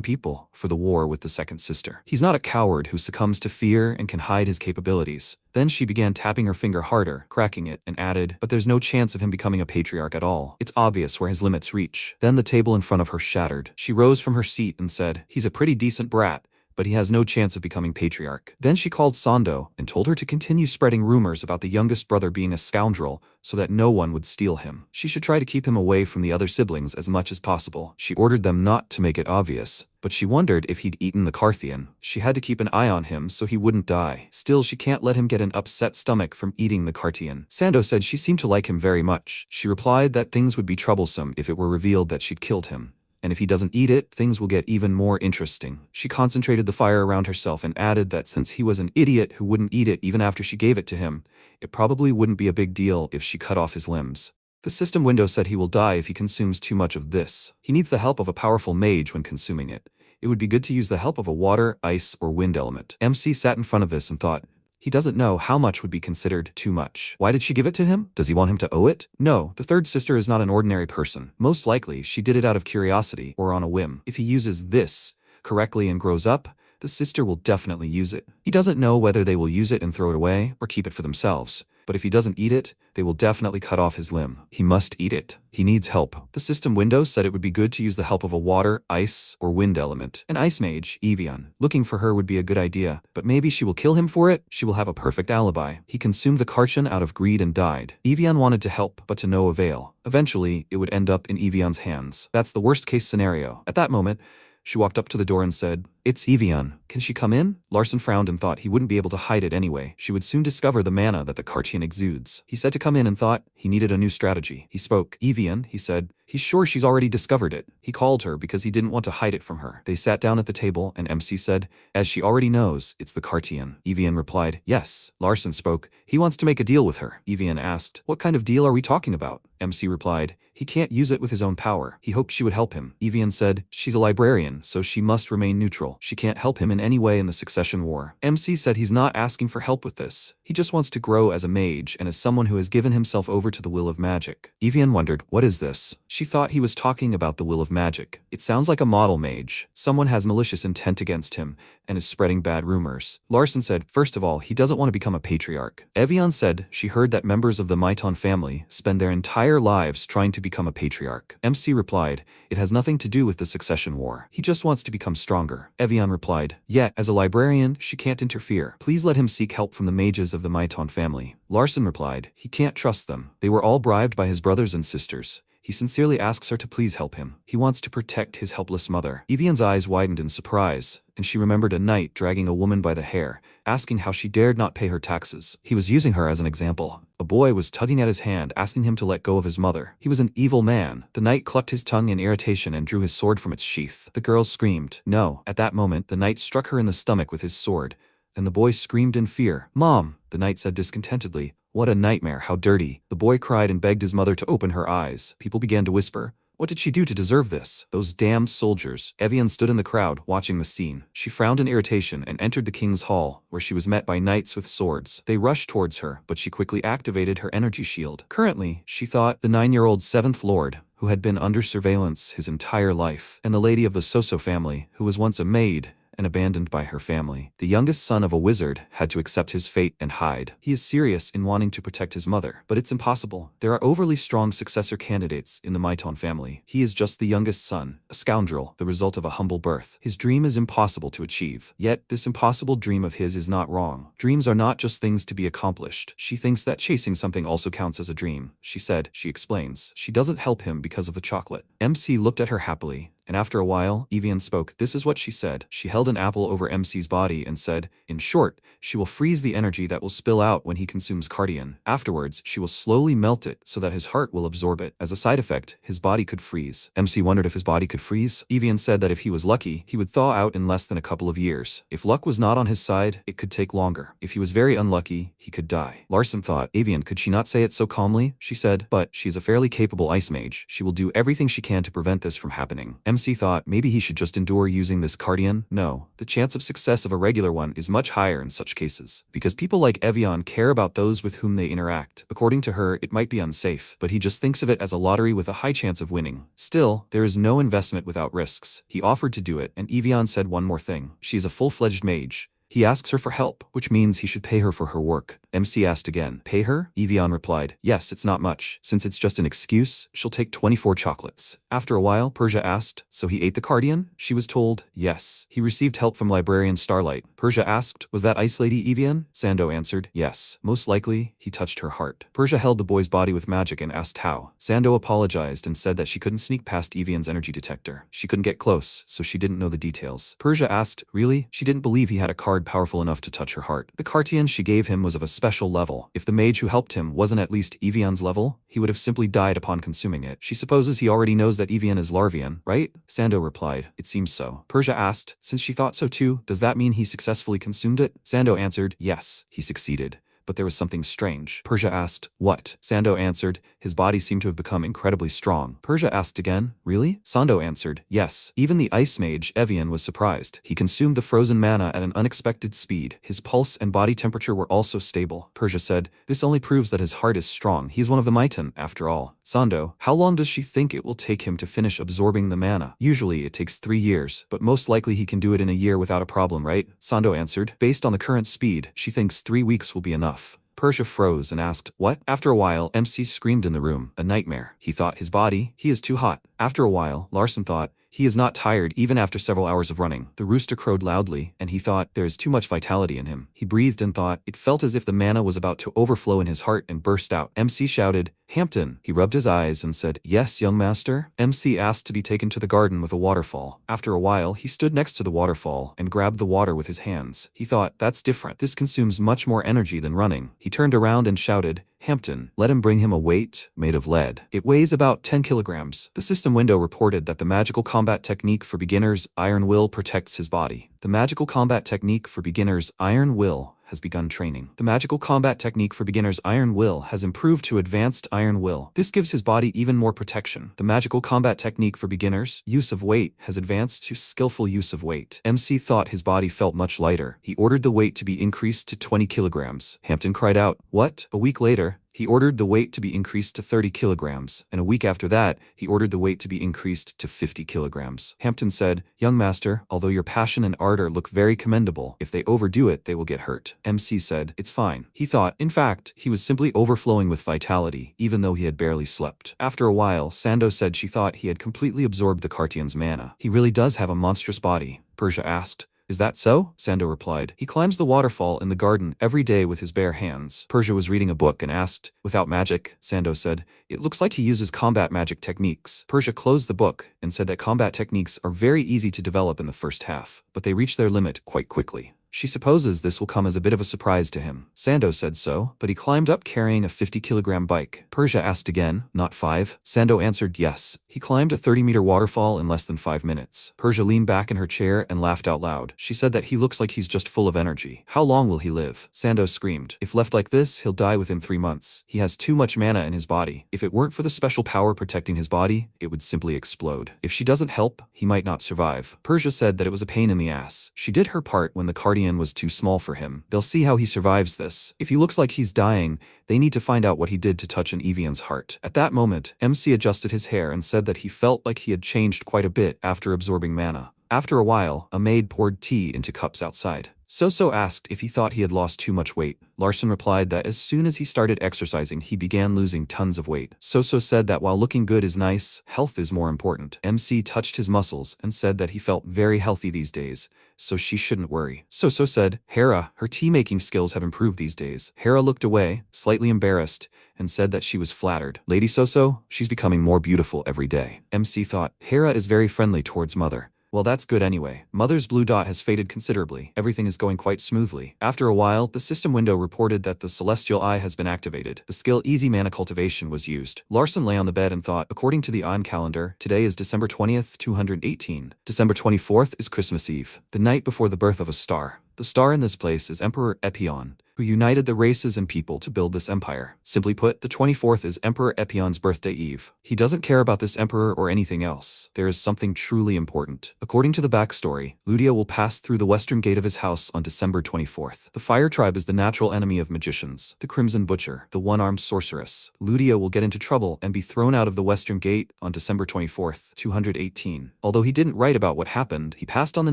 people for the war with the second sister. He's not a coward who succumbs to fear and can hide his capabilities. Then she began tapping her finger harder, cracking it, and added, but there's no chance of him becoming a patriarch at all. It's obvious where his limits reach. Then the table in front of her shattered. She rose from her seat and said, "He's a pretty decent brat, but he has no chance of becoming patriarch." Then she called Sando and told her to continue spreading rumors about the youngest brother being a scoundrel so that no one would steal him. She should try to keep him away from the other siblings as much as possible. She ordered them not to make it obvious, but she wondered if he'd eaten the Carthian. She had to keep an eye on him so he wouldn't die. Still, she can't let him get an upset stomach from eating the Carthian. Sando said she seemed to like him very much. She replied that things would be troublesome if it were revealed that she'd killed him, and if he doesn't eat it, things will get even more interesting. She concentrated the fire around herself and added that since he was an idiot who wouldn't eat it even after she gave it to him, it probably wouldn't be a big deal if she cut off his limbs. The system window said he will die if he consumes too much of this. He needs the help of a powerful mage when consuming it. It would be good to use the help of a water, ice, or wind element. MC sat in front of this and thought, he doesn't know how much would be considered too much. Why did she give it to him? Does he want him to owe it? No, the third sister is not an ordinary person. Most likely, she did it out of curiosity or on a whim. If he uses this correctly and grows up, the sister will definitely use it. He doesn't know whether they will use it and throw it away or keep it for themselves. But if he doesn't eat it, they will definitely cut off his limb. He must eat it. He needs help. The system window said it would be good to use the help of a water, ice, or wind element. An ice mage, Evian. Looking for her would be a good idea, but maybe she will kill him for it? She will have a perfect alibi. He consumed the Karchan out of greed and died. Evian wanted to help, but to no avail. Eventually, it would end up in Evian's hands. That's the worst case scenario. At that moment, she walked up to the door and said, "It's Evian. Can she come in?" Larson frowned and thought he wouldn't be able to hide it anyway. She would soon discover the mana that the Karchian exudes. He said to come in and thought he needed a new strategy. He spoke. "Evian," he said. He's sure she's already discovered it. He called her because he didn't want to hide it from her. They sat down at the table and MC said, "As she already knows, it's the Karchian." Evian replied, "Yes." Larson spoke. "He wants to make a deal with her." Evian asked, "What kind of deal are we talking about?" MC replied, "He can't use it with his own power. He hoped she would help him." Evian said, "She's a librarian, so she must remain neutral. She can't help him in any way in the succession war." MC said he's not asking for help with this. He just wants to grow as a mage and as someone who has given himself over to the will of magic. Evian wondered, what is this? She thought he was talking about the will of magic. It sounds like a model mage. Someone has malicious intent against him and is spreading bad rumors. Larson said, first of all, he doesn't want to become a patriarch. Evian said she heard that members of the Maiton family spend their entire lives trying to become a patriarch. MC replied, it has nothing to do with the succession war. He just wants to become stronger. Evian replied, yet, as a librarian, she can't interfere. Please let him seek help from the mages of the Maiton family. Larson replied, he can't trust them. They were all bribed by his brothers and sisters. He sincerely asks her to please help him. He wants to protect his helpless mother. Evian's eyes widened in surprise, and she remembered a knight dragging a woman by the hair, asking how she dared not pay her taxes. He was using her as an example. A boy was tugging at his hand, asking him to let go of his mother. He was an evil man. The knight clucked his tongue in irritation and drew his sword from its sheath. The girl screamed. No. At that moment, the knight struck her in the stomach with his sword, and the boy screamed in fear. Mom, the knight said discontentedly. What a nightmare, how dirty. The boy cried and begged his mother to open her eyes. People began to whisper. What did she do to deserve this? Those damned soldiers. Evian stood in the crowd, watching the scene. She frowned in irritation and entered the king's hall, where she was met by knights with swords. They rushed towards her, but she quickly activated her energy shield. Currently, she thought, the 9-year-old 7th lord, who had been under surveillance his entire life, and the lady of the Soso family, who was once a maid, and abandoned by her family. The youngest son of a wizard had to accept his fate and hide. He is serious in wanting to protect his mother, but it's impossible. There are overly strong successor candidates in the Maiton family. He is just the youngest son, a scoundrel, the result of a humble birth. His dream is impossible to achieve. Yet, this impossible dream of his is not wrong. Dreams are not just things to be accomplished. She thinks that chasing something also counts as a dream. She said, she explains. She doesn't help him because of the chocolate. MC looked at her happily. And after a while, Evian spoke. This is what she said. She held an apple over MC's body and said, in short, she will freeze the energy that will spill out when he consumes Cardian. Afterwards, she will slowly melt it so that his heart will absorb it. As a side effect, his body could freeze. MC wondered if his body could freeze. Evian said that if he was lucky, he would thaw out in less than a couple of years. If luck was not on his side, it could take longer. If he was very unlucky, he could die. Larson thought, Evian, could she not say it so calmly? She said, but she is a fairly capable ice mage. She will do everything she can to prevent this from happening. MC thought maybe he should just endure using this Cardian. No, the chance of success of a regular one is much higher in such cases, because people like Evian care about those with whom they interact. According to her, it might be unsafe, but he just thinks of it as a lottery with a high chance of winning. Still, there is no investment without risks. He offered to do it, and Evian said one more thing. She is a full-fledged mage. He asks her for help, which means he should pay her for her work. MC asked again, pay her? Evian replied, yes, it's not much. Since it's just an excuse, she'll take 24 chocolates. After a while, Persia asked, so he ate the Cardian? She was told, yes. He received help from librarian Starlight. Persia asked, was that Ice Lady Evian? Sando answered, yes. Most likely, he touched her heart. Persia held the boy's body with magic and asked how. Sando apologized and said that she couldn't sneak past Evian's energy detector. She couldn't get close, so she didn't know the details. Persia asked, really? She didn't believe he had a card powerful enough to touch her heart. The Cartian she gave him was of a special level. If the mage who helped him wasn't at least Evian's level, he would have simply died upon consuming it. She supposes he already knows that Evian is Larvian, right? Sando replied, it seems so. Persia asked, since she thought so too, does that mean he successfully consumed it? Sando answered, yes, he succeeded. But there was something strange. Persia asked, what? Sando answered, his body seemed to have become incredibly strong. Persia asked again, really? Sando answered, yes. Even the ice mage, Evian, was surprised. He consumed the frozen mana at an unexpected speed. His pulse and body temperature were also stable. Persia said, this only proves that his heart is strong. He is one of the Maiton, after all. Sando, how long does she think it will take him to finish absorbing the mana? Usually it takes 3 years, but most likely he can do it in a year without a problem, right? Sando answered, based on the current speed, she thinks 3 weeks will be enough. Persia froze and asked, what? After a while, MC screamed in the room, a nightmare. He thought his body, he is too hot. After a while, Larson thought, he is not tired even after several hours of running. The rooster crowed loudly, and he thought, there is too much vitality in him. He breathed and thought, it felt as if the mana was about to overflow in his heart and burst out. MC shouted, Hampton. He rubbed his eyes and said, yes, young master. MC asked to be taken to the garden with a waterfall. After a while, he stood next to the waterfall and grabbed the water with his hands. He thought, that's different. This consumes much more energy than running. He turned around and shouted, Hampton, let him bring him a weight made of lead. It weighs about 10 kilograms. The system window reported that the magical combat technique for beginners, Iron Will, protects his body. The magical combat technique for beginners, Iron Will, has begun training. The magical combat technique for beginners Iron Will has improved to advanced Iron Will. This gives his body even more protection. The magical combat technique for beginners, use of weight, has advanced to skillful use of weight. MC thought his body felt much lighter. He ordered the weight to be increased to 20 kilograms. Hampton cried out, what? A week later, he ordered the weight to be increased to 30 kilograms, and a week after that, he ordered the weight to be increased to 50 kilograms. Hampton said, young master, although your passion and ardor look very commendable, if they overdo it, they will get hurt. MC said, it's fine. He thought, in fact, he was simply overflowing with vitality, even though he had barely slept. After a while, Sando said she thought he had completely absorbed the Cartian's mana. He really does have a monstrous body. Persia asked, Is that so? Sando replied. He climbs the waterfall in the garden every day with his bare hands. Persia was reading a book and asked, without magic, Sando said. It looks like he uses combat magic techniques. Persia closed the book and said that combat techniques are very easy to develop in the first half, but they reach their limit quite quickly. She supposes this will come as a bit of a surprise to him. Sando said so, but he climbed up carrying a 50-kilogram bike. Persia asked again, not 5? Sando answered yes. He climbed a 30-meter waterfall in less than 5 minutes. Persia leaned back in her chair and laughed out loud. She said that he looks like he's just full of energy. How long will he live? Sando screamed. If left like this, he'll die within 3 months. He has too much mana in his body. If it weren't for the special power protecting his body, it would simply explode. If she doesn't help, he might not survive. Persia said that it was a pain in the ass. She did her part when the Cardian was too small for him. They'll see how he survives this. If he looks like he's dying, they need to find out what he did to touch an Evian's heart. At that moment, MC adjusted his hair and said that he felt like he had changed quite a bit after absorbing mana. After a while, a maid poured tea into cups outside. Soso asked if he thought he had lost too much weight. Larson replied that as soon as he started exercising, he began losing tons of weight. Soso said that while looking good is nice, health is more important. MC touched his muscles and said that he felt very healthy these days, so she shouldn't worry. Soso said, Hera, her tea-making skills have improved these days. Hera looked away, slightly embarrassed, and said that she was flattered. Lady Soso, she's becoming more beautiful every day. MC thought, Hera is very friendly towards Mother. Well, that's good anyway. Mother's blue dot has faded considerably. Everything is going quite smoothly. After a while, the system window reported that the Celestial Eye has been activated. The skill Easy Mana Cultivation was used. Larson lay on the bed and thought, according to the On calendar, today is December 20th, 218. December 24th is Christmas Eve, the night before the birth of a star. The star in this place is Emperor Epion, who united the races and people to build this empire. Simply put, the 24th is Emperor Epion's birthday eve. He doesn't care about this emperor or anything else. There is something truly important. According to the backstory, Ludia will pass through the western gate of his house on December 24th. The Fire Tribe is the natural enemy of magicians, the Crimson Butcher, the one-armed sorceress. Ludia will get into trouble and be thrown out of the western gate on December 24th, 218. Although he didn't write about what happened, he passed on the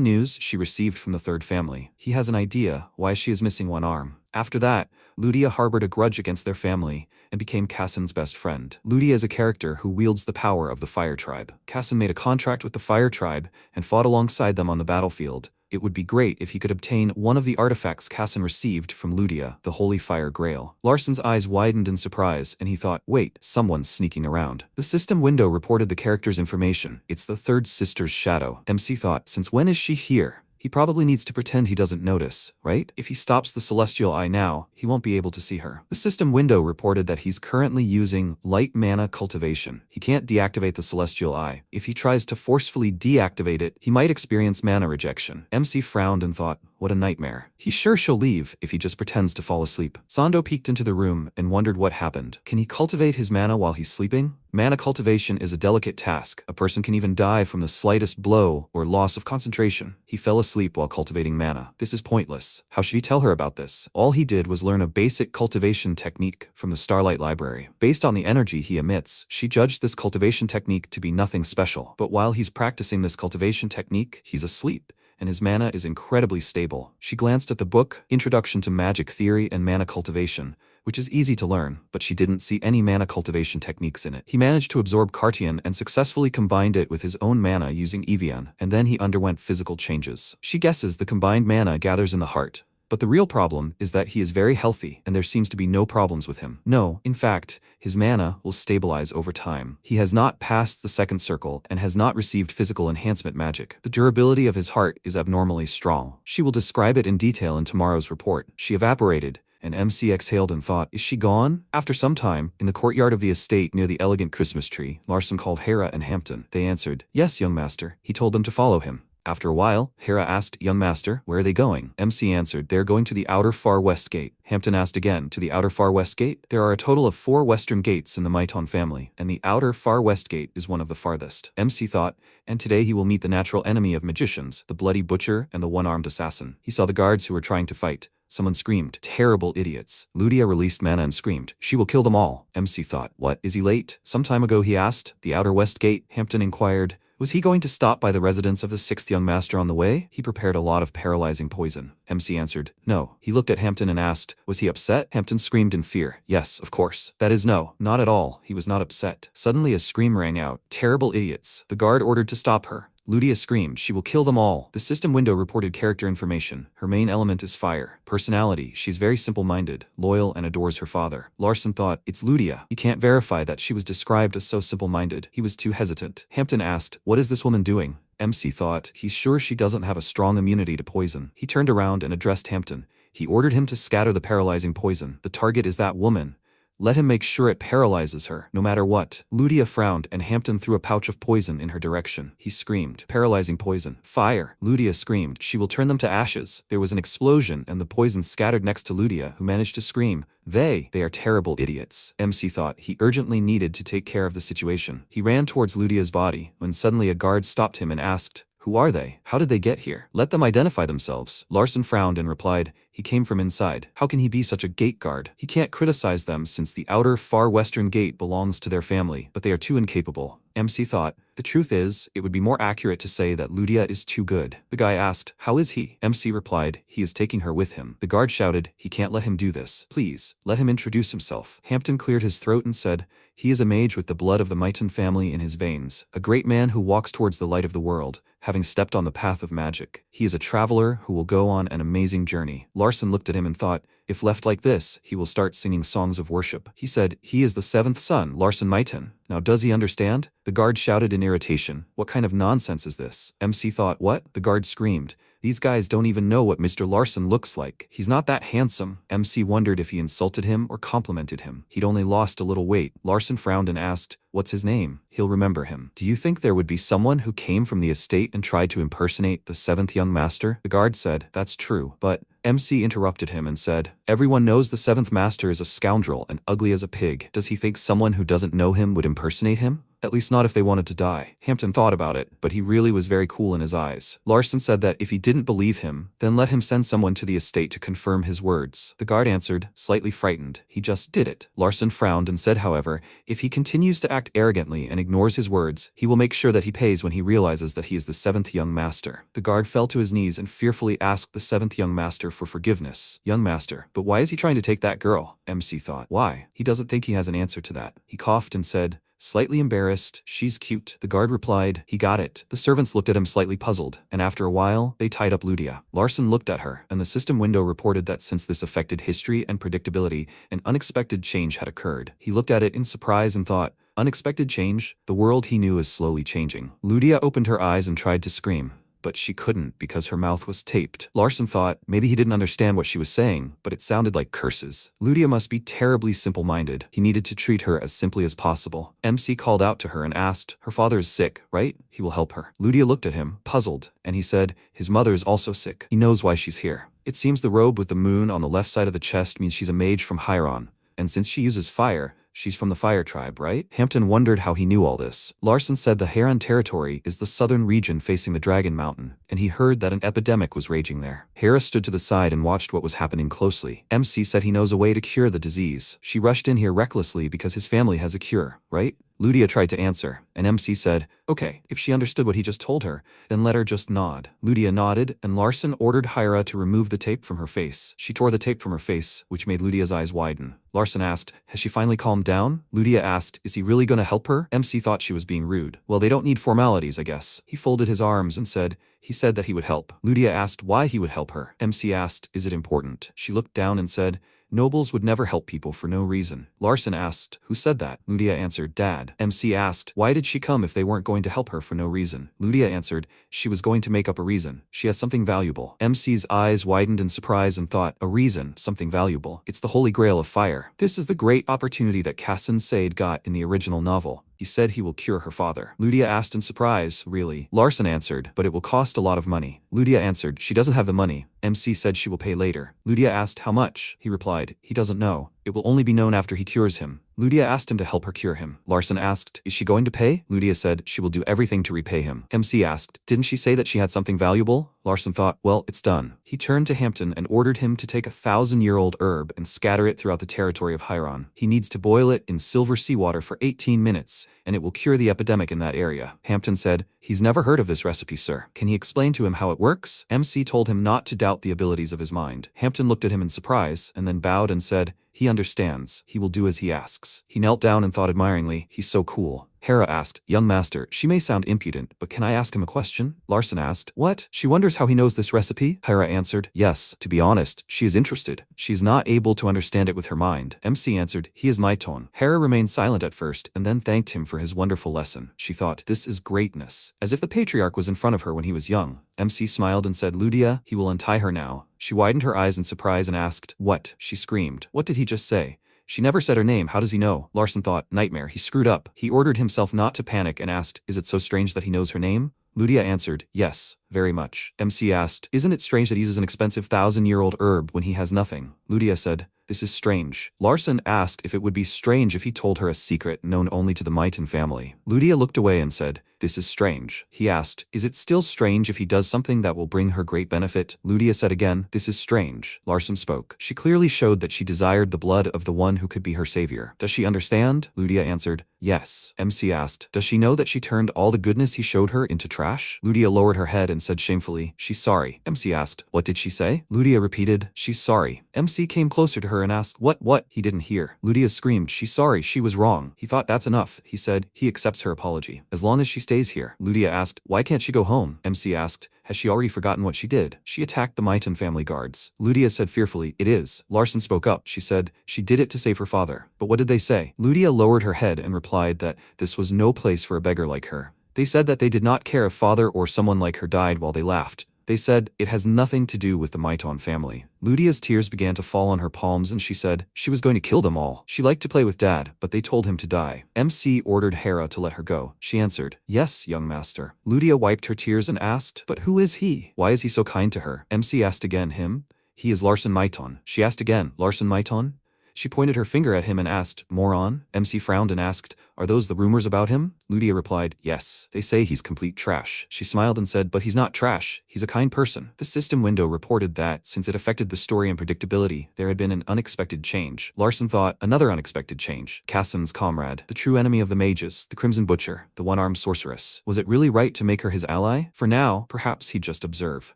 news she received from the third family. He has an idea why she is missing one arm. After that, Ludia harbored a grudge against their family and became Cassin's best friend. Ludia is a character who wields the power of the Fire Tribe. Cassin made a contract with the Fire Tribe and fought alongside them on the battlefield. It would be great if he could obtain one of the artifacts Cassin received from Ludia, the Holy Fire Grail. Larson's eyes widened in surprise, and he thought, wait, someone's sneaking around. The system window reported the character's information. It's the third sister's shadow. MC thought, since when is she here? He probably needs to pretend he doesn't notice, right? If he stops the Celestial Eye now, he won't be able to see her. The system window reported that he's currently using light mana cultivation. He can't deactivate the Celestial Eye. If he tries to forcefully deactivate it, he might experience mana rejection. MC frowned and thought, what a nightmare. He's sure she'll leave if he just pretends to fall asleep. Sando peeked into the room and wondered what happened. Can he cultivate his mana while he's sleeping? Mana cultivation is a delicate task. A person can even die from the slightest blow or loss of concentration. He fell asleep while cultivating mana. This is pointless. How should he tell her about this? All he did was learn a basic cultivation technique from the Starlight Library. Based on the energy he emits, she judged this cultivation technique to be nothing special. But while he's practicing this cultivation technique, he's asleep, and his mana is incredibly stable. She glanced at the book, Introduction to Magic Theory and Mana Cultivation, which is easy to learn, but she didn't see any mana cultivation techniques in it. He managed to absorb Cartian and successfully combined it with his own mana using Evian, and then he underwent physical changes. She guesses the combined mana gathers in the heart. But the real problem is that he is very healthy and there seems to be no problems with him. No, in fact, his mana will stabilize over time. He has not passed the second circle and has not received physical enhancement magic. The durability of his heart is abnormally strong. She will describe it in detail in tomorrow's report. She evaporated, and MC exhaled and thought, is she gone? After some time, in the courtyard of the estate near the elegant Christmas tree, Larson called Hera and Hampton. They answered, yes, young master. He told them to follow him. After a while, Hera asked, young master, where are they going? MC answered, they're going to the outer far west gate. Hampton asked again, to the outer far west gate? There are a total of 4 western gates in the Maiton family, and the outer far west gate is one of the farthest. MC thought, and today he will meet the natural enemy of magicians, the bloody butcher and the one-armed assassin. He saw the guards who were trying to fight. Someone screamed, terrible idiots. Ludia released mana and screamed, she will kill them all. MC thought, what, is he late? Some time ago he asked, the outer west gate? Hampton inquired, was he going to stop by the residence of the 6th young master on the way? He prepared a lot of paralyzing poison. MC answered, no. He looked at Hampton and asked, was he upset? Hampton screamed in fear, yes, of course. That is no, not at all. He was not upset. Suddenly a scream rang out, terrible idiots. The guard ordered to stop her. Ludia screamed, she will kill them all. The system window reported character information. Her main element is fire. Personality, she's very simple-minded, loyal, and adores her father. Larson thought, it's Ludia. He can't verify that she was described as so simple-minded. He was too hesitant. Hampton asked, what is this woman doing? MC thought, he's sure she doesn't have a strong immunity to poison. He turned around and addressed Hampton. He ordered him to scatter the paralyzing poison. The target is that woman. Let him make sure it paralyzes her, no matter what. Ludia frowned and Hampton threw a pouch of poison in her direction. He screamed, paralyzing poison. Fire! Ludia screamed, she will turn them to ashes. There was an explosion and the poison scattered next to Ludia, who managed to scream, they are terrible idiots. MC thought he urgently needed to take care of the situation. He ran towards Ludia's body, when suddenly a guard stopped him and asked, who are they? How did they get here? Let them identify themselves. Larson frowned and replied, he came from inside. How can he be such a gate guard? He can't criticize them since the outer far western gate belongs to their family, but they are too incapable. MC thought, the truth is, it would be more accurate to say that Ludia is too good. The guy asked, how is he? MC replied, he is taking her with him. The guard shouted, he can't let him do this. Please, let him introduce himself. Hampton cleared his throat and said, he is a mage with the blood of the Mighton family in his veins, a great man who walks towards the light of the world, having stepped on the path of magic. He is a traveler who will go on an amazing journey. Larson looked at him and thought, if left like this, he will start singing songs of worship. He said, he is the seventh son, Larson Mighton. Now does he understand? The guard shouted in irritation, what kind of nonsense is this? MC thought, what? The guard screamed, these guys don't even know what Mr. Larson looks like. He's not that handsome. MC wondered if he insulted him or complimented him. He'd only lost a little weight. Larson frowned and asked, what's his name? He'll remember him. Do you think there would be someone who came from the estate and tried to impersonate the seventh young master? The guard said, that's true, but MC interrupted him and said, everyone knows the seventh master is a scoundrel and ugly as a pig. Does he think someone who doesn't know him would impersonate him? At least not if they wanted to die. Hampton thought about it, but he really was very cool in his eyes. Larson said that if he didn't believe him, then let him send someone to the estate to confirm his words. The guard answered, slightly frightened, he just did it. Larson frowned and said, however, if he continues to act arrogantly and ignores his words, he will make sure that he pays when he realizes that he is the seventh young master. The guard fell to his knees and fearfully asked the seventh young master for forgiveness. Young master, but why is he trying to take that girl? MC thought, why? He doesn't think he has an answer to that. He coughed and said, slightly embarrassed, she's cute. The guard replied, he got it. The servants looked at him slightly puzzled, and after a while, they tied up Ludia. Larson looked at her, and the system window reported that since this affected history and predictability, an unexpected change had occurred. He looked at it in surprise and thought, unexpected change? The world he knew is slowly changing. Ludia opened her eyes and tried to scream, but she couldn't because her mouth was taped. Larson thought maybe he didn't understand what she was saying, but it sounded like curses. Ludia must be terribly simple-minded. He needed to treat her as simply as possible. MC called out to her and asked, her father is sick, right? He will help her. Ludia looked at him, puzzled, and he said, his mother is also sick. He knows why she's here. It seems the robe with the moon on the left side of the chest means she's a mage from Hieron, and since she uses fire, she's from the fire tribe, right? Hampton wondered how he knew all this. Larson said the Hieron territory is the southern region facing the Dragon Mountain, and he heard that an epidemic was raging there. Hera stood to the side and watched what was happening closely. MC said he knows a way to cure the disease. She rushed in here recklessly because his family has a cure, right? Ludia tried to answer, and MC said, okay, if she understood what he just told her, then let her just nod. Ludia nodded, and Larson ordered Hera to remove the tape from her face. She tore the tape from her face, which made Ludia's eyes widen. Larson asked, has she finally calmed down? Ludia asked, is he really gonna help her? MC thought she was being rude. Well, they don't need formalities, I guess. He folded his arms and said, he said that he would help. Ludia asked why he would help her. MC asked, is it important? She looked down and said, nobles would never help people for no reason. Larson asked, who said that? Ludia answered, Dad. MC asked, why did she come if they weren't going to help her for no reason? Ludia answered, she was going to make up a reason. She has something valuable. MC's eyes widened in surprise and thought, a reason, something valuable. It's the holy grail of fire. This is the great opportunity that Kassan Said got in the original novel. He said he will cure her father. Ludia asked in surprise, really? Larson answered, but it will cost a lot of money. Ludia answered, she doesn't have the money. MC said she will pay later. Ludia asked how much. He replied, he doesn't know. It will only be known after he cures him. Ludia asked him to help her cure him. Larson asked, is she going to pay? Ludia said, she will do everything to repay him. MC asked, didn't she say that she had something valuable? Larson thought, well, it's done. He turned to Hampton and ordered him to take a 1,000-year-old herb and scatter it throughout the territory of Hieron. He needs to boil it in silver seawater for 18 minutes, and it will cure the epidemic in that area. Hampton said, he's never heard of this recipe, sir. Can he explain to him how it works? MC told him not to doubt the abilities of his mind. Hampton looked at him in surprise, and then bowed and said, he understands. He will do as he asks. He knelt down and thought admiringly, he's so cool. Hera asked, young master, she may sound impudent, but can I ask him a question? Larson asked, what? She wonders how he knows this recipe? Hera answered, yes, to be honest, she is interested. She is not able to understand it with her mind. MC answered, he is my tone. Hera remained silent at first and then thanked him for his wonderful lesson. She thought, this is greatness. As if the patriarch was in front of her when he was young. MC smiled and said, Ludia, he will untie her now. She widened her eyes in surprise and asked, what? She screamed. What did he just say? She never said her name, how does he know? Larson thought, nightmare, he screwed up. He ordered himself not to panic and asked, is it so strange that he knows her name? Ludia answered, yes, very much. MC asked, isn't it strange that he uses an expensive 1,000-year-old herb when he has nothing? Ludia said, this is strange. Larson asked if it would be strange if he told her a secret known only to the Mighton family. Ludia looked away and said, this is strange. He asked, is it still strange if he does something that will bring her great benefit? Ludia said again, this is strange. Larson spoke. She clearly showed that she desired the blood of the one who could be her savior. Does she understand? Ludia answered, yes. MC asked, does she know that she turned all the goodness he showed her into trash? Ludia lowered her head and said shamefully, she's sorry. MC asked, what did she say? Ludia repeated, she's sorry. MC came closer to her and asked, what? He didn't hear. Ludia screamed, she's sorry, she was wrong. He thought that's enough. He said, he accepts her apology. As long as she stays here. Ludia asked, why can't she go home? MC asked, has she already forgotten what she did? She attacked the Mighton family guards. Ludia said fearfully, it is. Larson spoke up. She said, she did it to save her father. But what did they say? Ludia lowered her head and replied that this was no place for a beggar like her. They said that they did not care if father or someone like her died while they laughed. They said, it has nothing to do with the Mighton family. Ludia's tears began to fall on her palms and she said, she was going to kill them all. She liked to play with dad, but they told him to die. MC ordered Hera to let her go. She answered, yes, young master. Ludia wiped her tears and asked, but who is he? Why is he so kind to her? MC asked again, him? He is Larson Mighton. She asked again, Larson Mighton? She pointed her finger at him and asked, moron? MC frowned and asked, are those the rumors about him? Ludia replied, yes. They say he's complete trash. She smiled and said, but he's not trash. He's a kind person. The system window reported that, since it affected the story and predictability, there had been an unexpected change. Larson thought, another unexpected change. Cassim's comrade, the true enemy of the mages, the Crimson Butcher, the one-armed sorceress. Was it really right to make her his ally? For now, perhaps he'd just observe.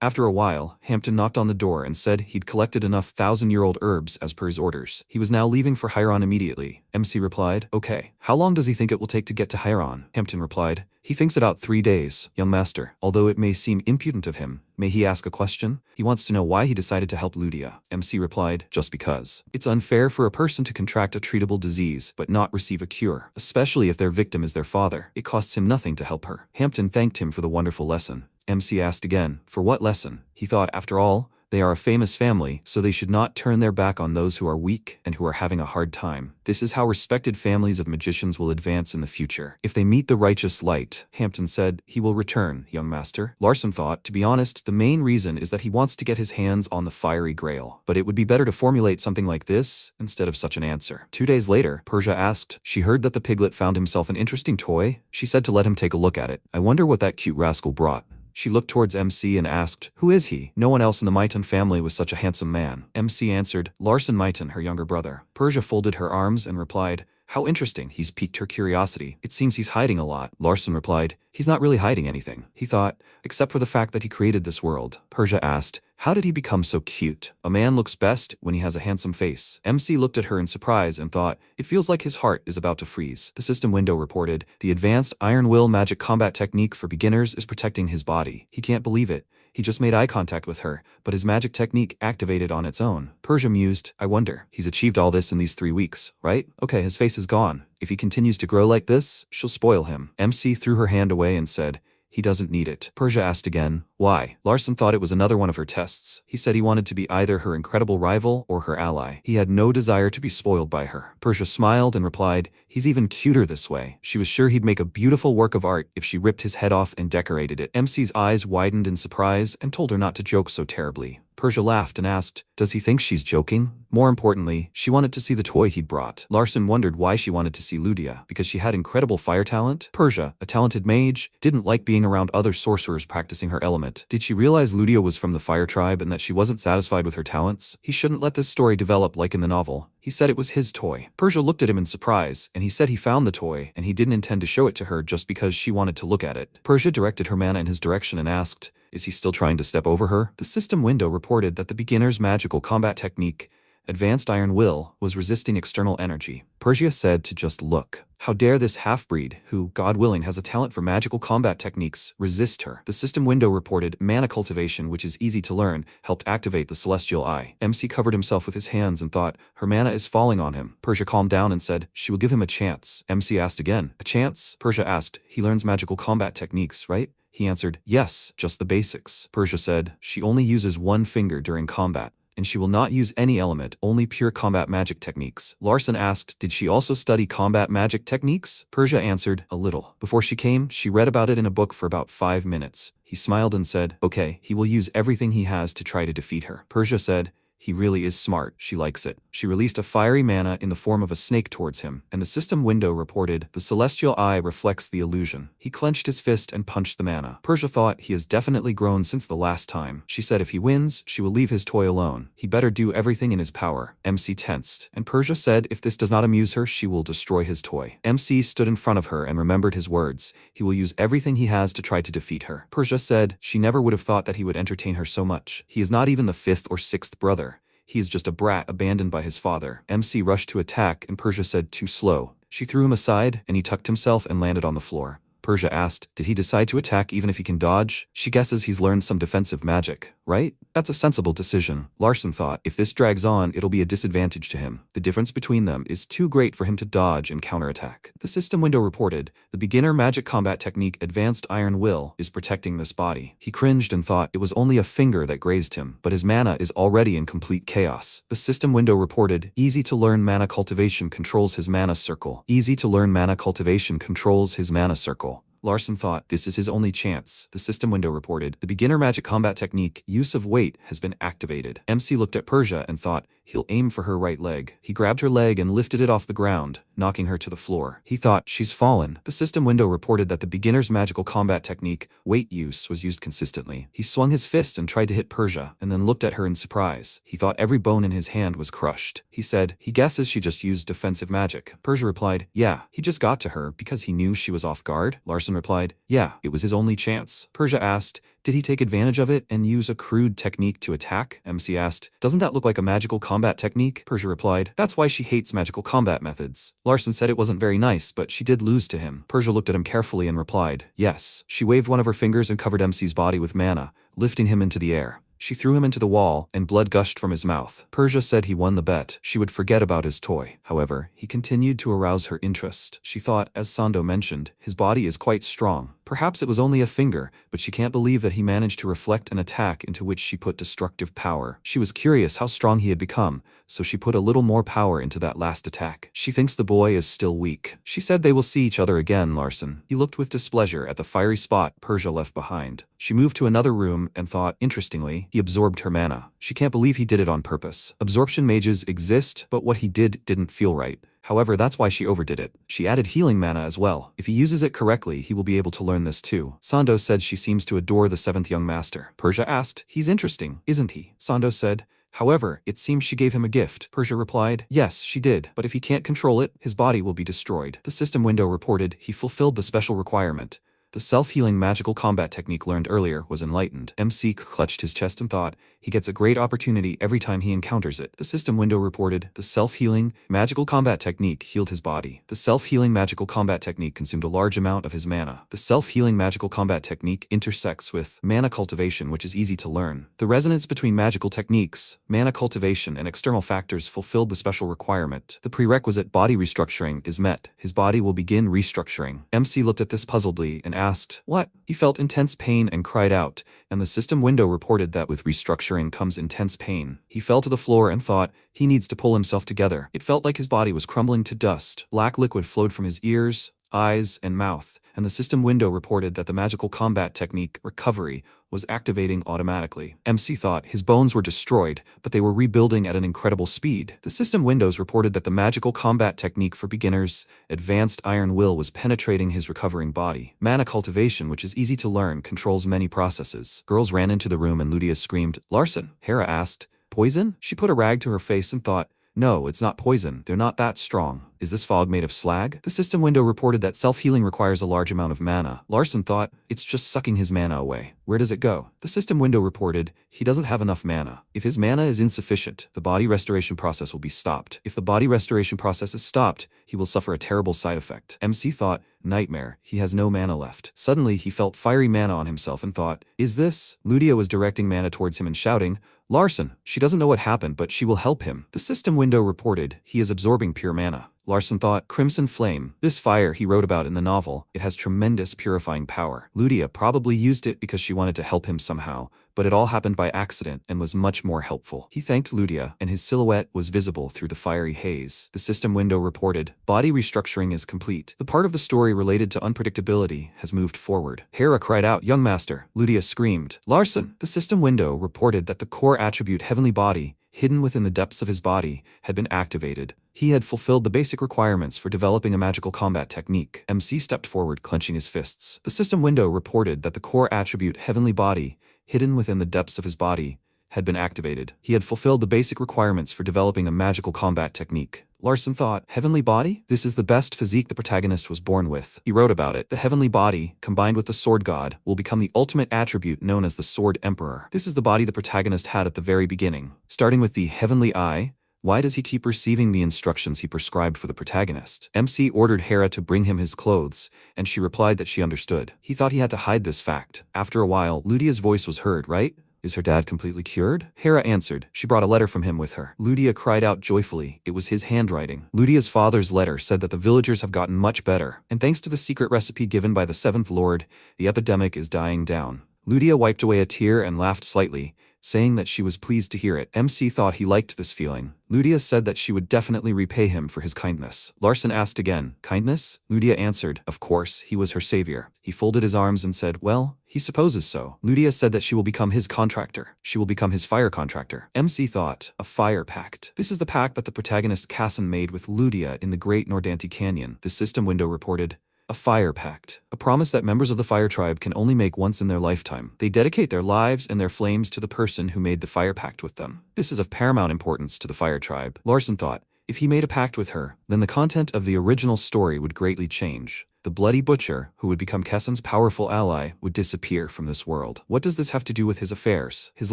After a while, Hampton knocked on the door and said he'd collected enough 1,000-year-old herbs as per his orders. He was now leaving for Hieron immediately. MC replied, okay. How long does he think it will take to get to Hieron? Hampton replied, he thinks about 3 days, young master. Although it may seem impudent of him, may he ask a question? He wants to know why he decided to help Ludia. MC replied, just because. It's unfair for a person to contract a treatable disease but not receive a cure, especially if their victim is their father. It costs him nothing to help her. Hampton thanked him for the wonderful lesson. MC asked again, for what lesson? He thought, after all, they are a famous family, so they should not turn their back on those who are weak and who are having a hard time. This is how respected families of magicians will advance in the future. If they meet the righteous light, Hampton said, he will return, young master. Larson thought, to be honest, the main reason is that he wants to get his hands on the fiery grail. But it would be better to formulate something like this instead of such an answer. 2 days later, Persia asked, she heard that the piglet found himself an interesting toy. She said to let him take a look at it. I wonder what that cute rascal brought. She looked towards MC and asked, who is he? No one else in the Mighton family was such a handsome man. MC answered, Larson Mighton, her younger brother. Persia folded her arms and replied, how interesting, he's piqued her curiosity. It seems he's hiding a lot. Larson replied, he's not really hiding anything. He thought, except for the fact that he created this world. Persia asked, how did he become so cute? A man looks best when he has a handsome face. MC looked at her in surprise and thought, it feels like his heart is about to freeze. The system window reported, the advanced Iron Will magic combat technique for beginners is protecting his body. He can't believe it. He just made eye contact with her, but his magic technique activated on its own. Persia mused, I wonder, he's achieved all this in these 3 weeks, right? Okay, his face is gone. If he continues to grow like this, she'll spoil him. MC threw her hand away and said, he doesn't need it. Persia asked again, why? Larson thought it was another one of her tests. He said he wanted to be either her incredible rival or her ally. He had no desire to be spoiled by her. Persia smiled and replied, he's even cuter this way. She was sure he'd make a beautiful work of art if she ripped his head off and decorated it. MC's eyes widened in surprise and told her not to joke so terribly. Persia laughed and asked, does he think she's joking? More importantly, she wanted to see the toy he'd brought. Larson wondered why she wanted to see Ludia, because she had incredible fire talent. Persia, a talented mage, didn't like being around other sorcerers practicing her element. Did she realize Ludia was from the fire tribe and that she wasn't satisfied with her talents? He shouldn't let this story develop like in the novel. He said it was his toy. Persia looked at him in surprise, and he said he found the toy, and he didn't intend to show it to her just because she wanted to look at it. Persia directed her mana in his direction and asked, is he still trying to step over her? The system window reported that the beginner's magical combat technique advanced iron will, was resisting external energy. Persia said to just look. How dare this half-breed, who, God willing, has a talent for magical combat techniques, resist her? The system window reported, mana cultivation, which is easy to learn, helped activate the celestial eye. MC covered himself with his hands and thought, her mana is falling on him. Persia calmed down and said, she will give him a chance. MC asked again, a chance? Persia asked, he learns magical combat techniques, right? He answered, yes, just the basics. Persia said, she only uses one finger during combat, and she will not use any element, only pure combat magic techniques. Larson asked, did she also study combat magic techniques? Persia answered, a little. Before she came, she read about it in a book for about 5 minutes. He smiled and said, okay, he will use everything he has to try to defeat her. Persia said, he really is smart. She likes it. She released a fiery mana in the form of a snake towards him, and the system window reported, the celestial eye reflects the illusion. He clenched his fist and punched the mana. Persia thought, he has definitely grown since the last time. She said if he wins, she will leave his toy alone. He better do everything in his power. MC tensed, and Persia said if this does not amuse her, she will destroy his toy. MC stood in front of her and remembered his words. He will use everything he has to try to defeat her. Persia said, she never would have thought that he would entertain her so much. He is not even the 5th or 6th brother. He is just a brat abandoned by his father. MC rushed to attack and Persia said too slow. She threw him aside and he tucked himself and landed on the floor. Persia asked, did he decide to attack even if he can dodge? She guesses he's learned some defensive magic, right? That's a sensible decision. Larson thought, if this drags on, it'll be a disadvantage to him. The difference between them is too great for him to dodge and counterattack. The system window reported, the beginner magic combat technique Advanced Iron Will is protecting this body. He cringed and thought it was only a finger that grazed him, but his mana is already in complete chaos. The system window reported, easy to learn mana cultivation controls his mana circle. Easy to learn mana cultivation controls his mana circle. Larson thought, this is his only chance. The system window reported, the beginner magic combat technique, use of weight, has been activated. MC looked at Persia and thought, he'll aim for her right leg. He grabbed her leg and lifted it off the ground, knocking her to the floor. He thought, she's fallen. The system window reported that the beginner's magical combat technique, weight use, was used consistently. He swung his fist and tried to hit Persia, and then looked at her in surprise. He thought every bone in his hand was crushed. He said, he guesses she just used defensive magic. Persia replied, yeah, he just got to her because he knew she was off guard. Larson replied, yeah, it was his only chance. Persia asked, did he take advantage of it and use a crude technique to attack? MC asked, doesn't that look like a magical combat technique? Persia replied, that's why she hates magical combat methods. Larson said it wasn't very nice, but she did lose to him. Persia looked at him carefully and replied, yes. She waved one of her fingers and covered MC's body with mana, lifting him into the air. She threw him into the wall, and blood gushed from his mouth. Persia said he won the bet. She would forget about his toy. However, he continued to arouse her interest. She thought, as Sando mentioned, his body is quite strong. Perhaps it was only a finger, but she can't believe that he managed to reflect an attack into which she put destructive power. She was curious how strong he had become, so she put a little more power into that last attack. She thinks the boy is still weak. She said they will see each other again, Larson. He looked with displeasure at the fiery spot Persia left behind. She moved to another room and thought, interestingly, he absorbed her mana. She can't believe he did it on purpose. Absorption mages exist, but what he did didn't feel right. However, that's why she overdid it. She added healing mana as well. If he uses it correctly, he will be able to learn this too. Sando said she seems to adore the 7th young master. Persia asked, he's interesting, isn't he? Sando said, however, it seems she gave him a gift. Persia replied, yes, she did, but if he can't control it, his body will be destroyed. The system window reported he fulfilled the special requirement. The self-healing magical combat technique learned earlier was enlightened. MC clutched his chest and thought, he gets a great opportunity every time he encounters it. The system window reported, the self-healing magical combat technique healed his body. The self-healing magical combat technique consumed a large amount of his mana. The self-healing magical combat technique intersects with mana cultivation, which is easy to learn. The resonance between magical techniques, mana cultivation, and external factors fulfilled the special requirement. The prerequisite body restructuring is met. His body will begin restructuring. MC looked at this puzzledly and asked, what? He felt intense pain and cried out, and the system window reported that with restructuring comes intense pain. He fell to the floor and thought, he needs to pull himself together. It felt like his body was crumbling to dust. Black liquid flowed from his ears, eyes, and mouth, and the system window reported that the magical combat technique, recovery, was activating automatically. MC thought his bones were destroyed, but they were rebuilding at an incredible speed. The system windows reported that the magical combat technique for beginners, Advanced Iron Will, was penetrating his recovering body. Mana cultivation, which is easy to learn, controls many processes. Girls ran into the room and Ludia screamed, Larson. Hera asked, poison? She put a rag to her face and thought, No, it's not poison. They're not that strong. Is this fog made of slag? The system window reported that self-healing requires a large amount of mana. Larson thought, it's just sucking his mana away. Where does it go? The system window reported, he doesn't have enough mana. If his mana is insufficient, the body restoration process will be stopped. If the body restoration process is stopped, he will suffer a terrible side effect. MC thought, nightmare, he has no mana left. Suddenly, he felt fiery mana on himself and thought, is this? Ludia was directing mana towards him and shouting, Larson, she doesn't know what happened, but she will help him. The system window reported, he is absorbing pure mana. Larson thought, Crimson Flame. This fire he wrote about in the novel, it has tremendous purifying power. Ludia probably used it because she wanted to help him somehow, but it all happened by accident and was much more helpful. He thanked Ludia, and his silhouette was visible through the fiery haze. The system window reported, body restructuring is complete. The part of the story related to unpredictability has moved forward. Hera cried out, young master. Ludia screamed, Larson! The system window reported that the core attribute Heavenly Body, hidden within the depths of his body, had been activated. He had fulfilled the basic requirements for developing a magical combat technique. MC stepped forward, clenching his fists. The system window reported that the core attribute Heavenly Body, hidden within the depths of his body, had been activated. He had fulfilled the basic requirements for developing a magical combat technique. Larson thought, Heavenly Body? This is the best physique the protagonist was born with. He wrote about it. The Heavenly Body, combined with the Sword God, will become the ultimate attribute known as the Sword Emperor. This is the body the protagonist had at the very beginning. Starting with the Heavenly Eye, why does he keep receiving the instructions he prescribed for the protagonist? MC ordered Hera to bring him his clothes, and she replied that she understood. He thought he had to hide this fact. After a while, Ludia's voice was heard, right? Is her dad completely cured? Hera answered. She brought a letter from him with her. Ludia cried out joyfully. It was his handwriting. Ludia's father's letter said that the villagers have gotten much better, and thanks to the secret recipe given by the Seventh Lord, the epidemic is dying down. Ludia wiped away a tear and laughed slightly, saying that she was pleased to hear it. MC thought he liked this feeling. Ludia said that she would definitely repay him for his kindness. Larson asked again, kindness? Ludia answered, of course, he was her savior. He folded his arms and said, well, he supposes so. Ludia said that she will become his contractor. She will become his fire contractor. MC thought, a fire pact. This is the pact that the protagonist Casson made with Ludia in the Great Nordanti Canyon. The system window reported, a fire pact. A promise that members of the fire tribe can only make once in their lifetime. They dedicate their lives and their flames to the person who made the fire pact with them. This is of paramount importance to the fire tribe. Larson thought, if he made a pact with her, then the content of the original story would greatly change. The Bloody Butcher, who would become Kesson's powerful ally, would disappear from this world. What does this have to do with his affairs? His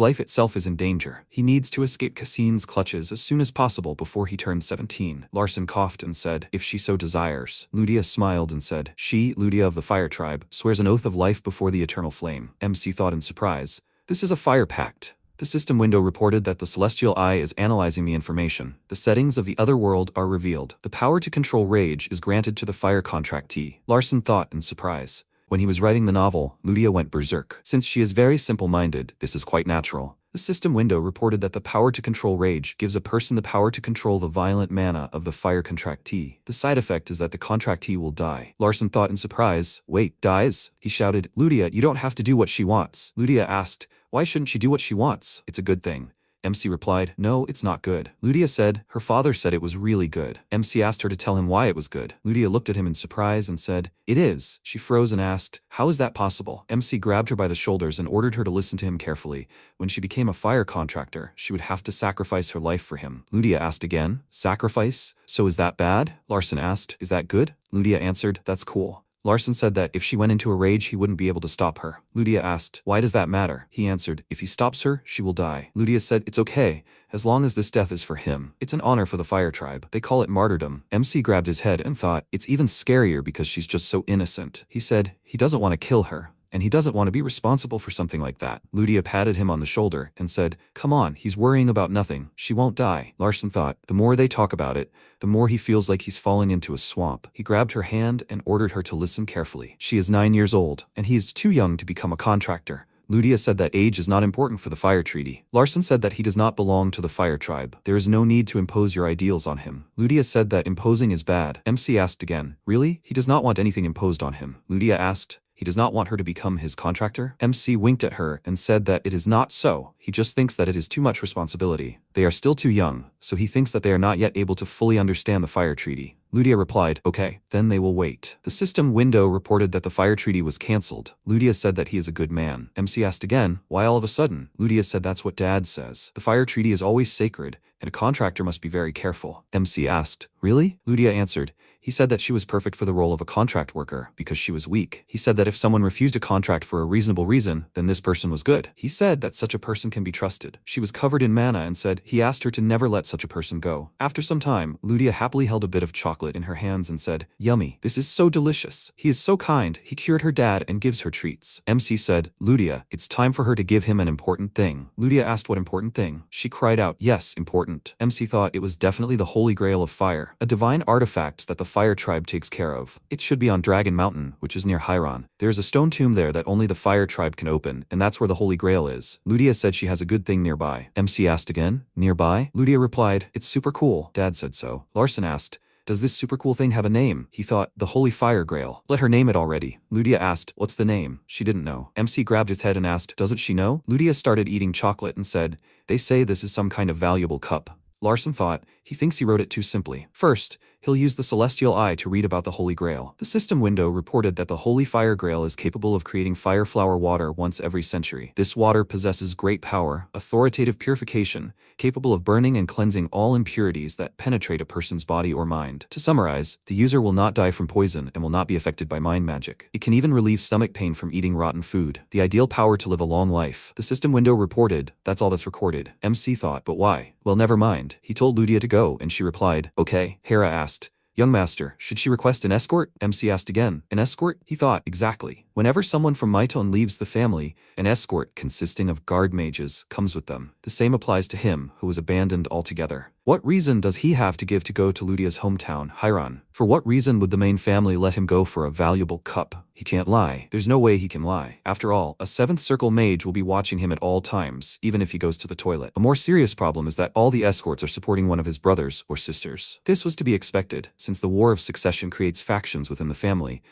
life itself is in danger. He needs to escape Cassin's clutches as soon as possible before he turns 17. Larson coughed and said, if she so desires. Ludia smiled and said, she, Ludia of the Fire Tribe, swears an oath of life before the eternal flame. MC thought in surprise, this is a fire pact. The system window reported that the Celestial Eye is analyzing the information. The settings of the other world are revealed. The power to control rage is granted to the fire contractee. Larson thought in surprise. When he was writing the novel, Ludia went berserk. Since she is very simple-minded, this is quite natural. The system window reported that the power to control rage gives a person the power to control the violent mana of the fire contractee. The side effect is that the contractee will die. Larson thought in surprise, wait, dies? He shouted, Ludia, you don't have to do what she wants. Ludia asked, why shouldn't she do what she wants? It's a good thing. MC replied, no, it's not good. Ludia said, her father said it was really good. MC asked her to tell him why it was good. Ludia looked at him in surprise and said, it is. She froze and asked, how is that possible? MC grabbed her by the shoulders and ordered her to listen to him carefully. When she became a fire contractor, she would have to sacrifice her life for him. Ludia asked again, sacrifice? So is that bad? Larson asked, is that good? Ludia answered, that's cool. Larson said that if she went into a rage, he wouldn't be able to stop her. Ludia asked, why does that matter? He answered, if he stops her, she will die. Ludia said, it's okay, as long as this death is for him. It's an honor for the fire tribe. They call it martyrdom. MC grabbed his head and thought, it's even scarier because she's just so innocent. He said, he doesn't want to kill her, and he doesn't want to be responsible for something like that. Ludia patted him on the shoulder and said, come on, he's worrying about nothing. She won't die. Larson thought, the more they talk about it, the more he feels like he's falling into a swamp. He grabbed her hand and ordered her to listen carefully. She is 9 years old, and he is too young to become a contractor. Ludia said that age is not important for the fire treaty. Larson said that he does not belong to the fire tribe. There is no need to impose your ideals on him. Ludia said that imposing is bad. MC asked again, really? He does not want anything imposed on him. Ludia asked, he does not want her to become his contractor? MC winked at her and said that it is not so. He just thinks that it is too much responsibility. They are still too young, so he thinks that they are not yet able to fully understand the fire treaty. Ludia replied, okay, then they will wait. The system window reported that the fire treaty was cancelled. Ludia said that he is a good man. MC asked again, why all of a sudden? Ludia said that's what Dad says. The fire treaty is always sacred, and a contractor must be very careful. MC asked, really? Ludia answered, he said that she was perfect for the role of a contract worker because she was weak. He said that if someone refused a contract for a reasonable reason, then this person was good. He said that such a person can be trusted. She was covered in mana and said he asked her to never let such a person go. After some time, Ludia happily held a bit of chocolate in her hands and said, yummy, this is so delicious. He is so kind, he cured her dad and gives her treats. MC said, Ludia, it's time for her to give him an important thing. Ludia asked what important thing. She cried out, yes, important. MC thought it was definitely the Holy Grail of Fire, a divine artifact that the Fire Tribe takes care of. It should be on Dragon Mountain, which is near Hiron. There is a stone tomb there that only the Fire Tribe can open, and that's where the Holy Grail is. Ludia said she has a good thing nearby. MC asked again, nearby? Ludia replied, it's super cool. Dad said so. Larson asked, does this super cool thing have a name? He thought, the Holy Fire Grail. Let her name it already. Ludia asked, what's the name? She didn't know. MC grabbed his head and asked, doesn't she know? Ludia started eating chocolate and said, they say this is some kind of valuable cup. Larson thought, he thinks he wrote it too simply. First, he'll use the Celestial Eye to read about the Holy Grail. The system window reported that the Holy Fire Grail is capable of creating fire flower water once every century. This water possesses great power, authoritative purification, capable of burning and cleansing all impurities that penetrate a person's body or mind. To summarize, the user will not die from poison and will not be affected by mind magic. It can even relieve stomach pain from eating rotten food. The ideal power to live a long life. The system window reported, that's all that's recorded. MC thought, but why? Well, never mind. He told Ludia to go, and she replied, okay. Hera asked, young master, should she request an escort? MC asked again, an escort? He thought, exactly. Whenever someone from Myton leaves the family, an escort consisting of guard mages comes with them. The same applies to him, who was abandoned altogether. What reason does he have to give to go to Ludia's hometown, Hiron? For what reason would the main family let him go for a valuable cup? He can't lie. There's no way he can lie. After all, a 7th Circle mage will be watching him at all times, even if he goes to the toilet. A more serious problem is that all the escorts are supporting one of his brothers or sisters. This was to be expected, since the War of Succession creates factions within the family,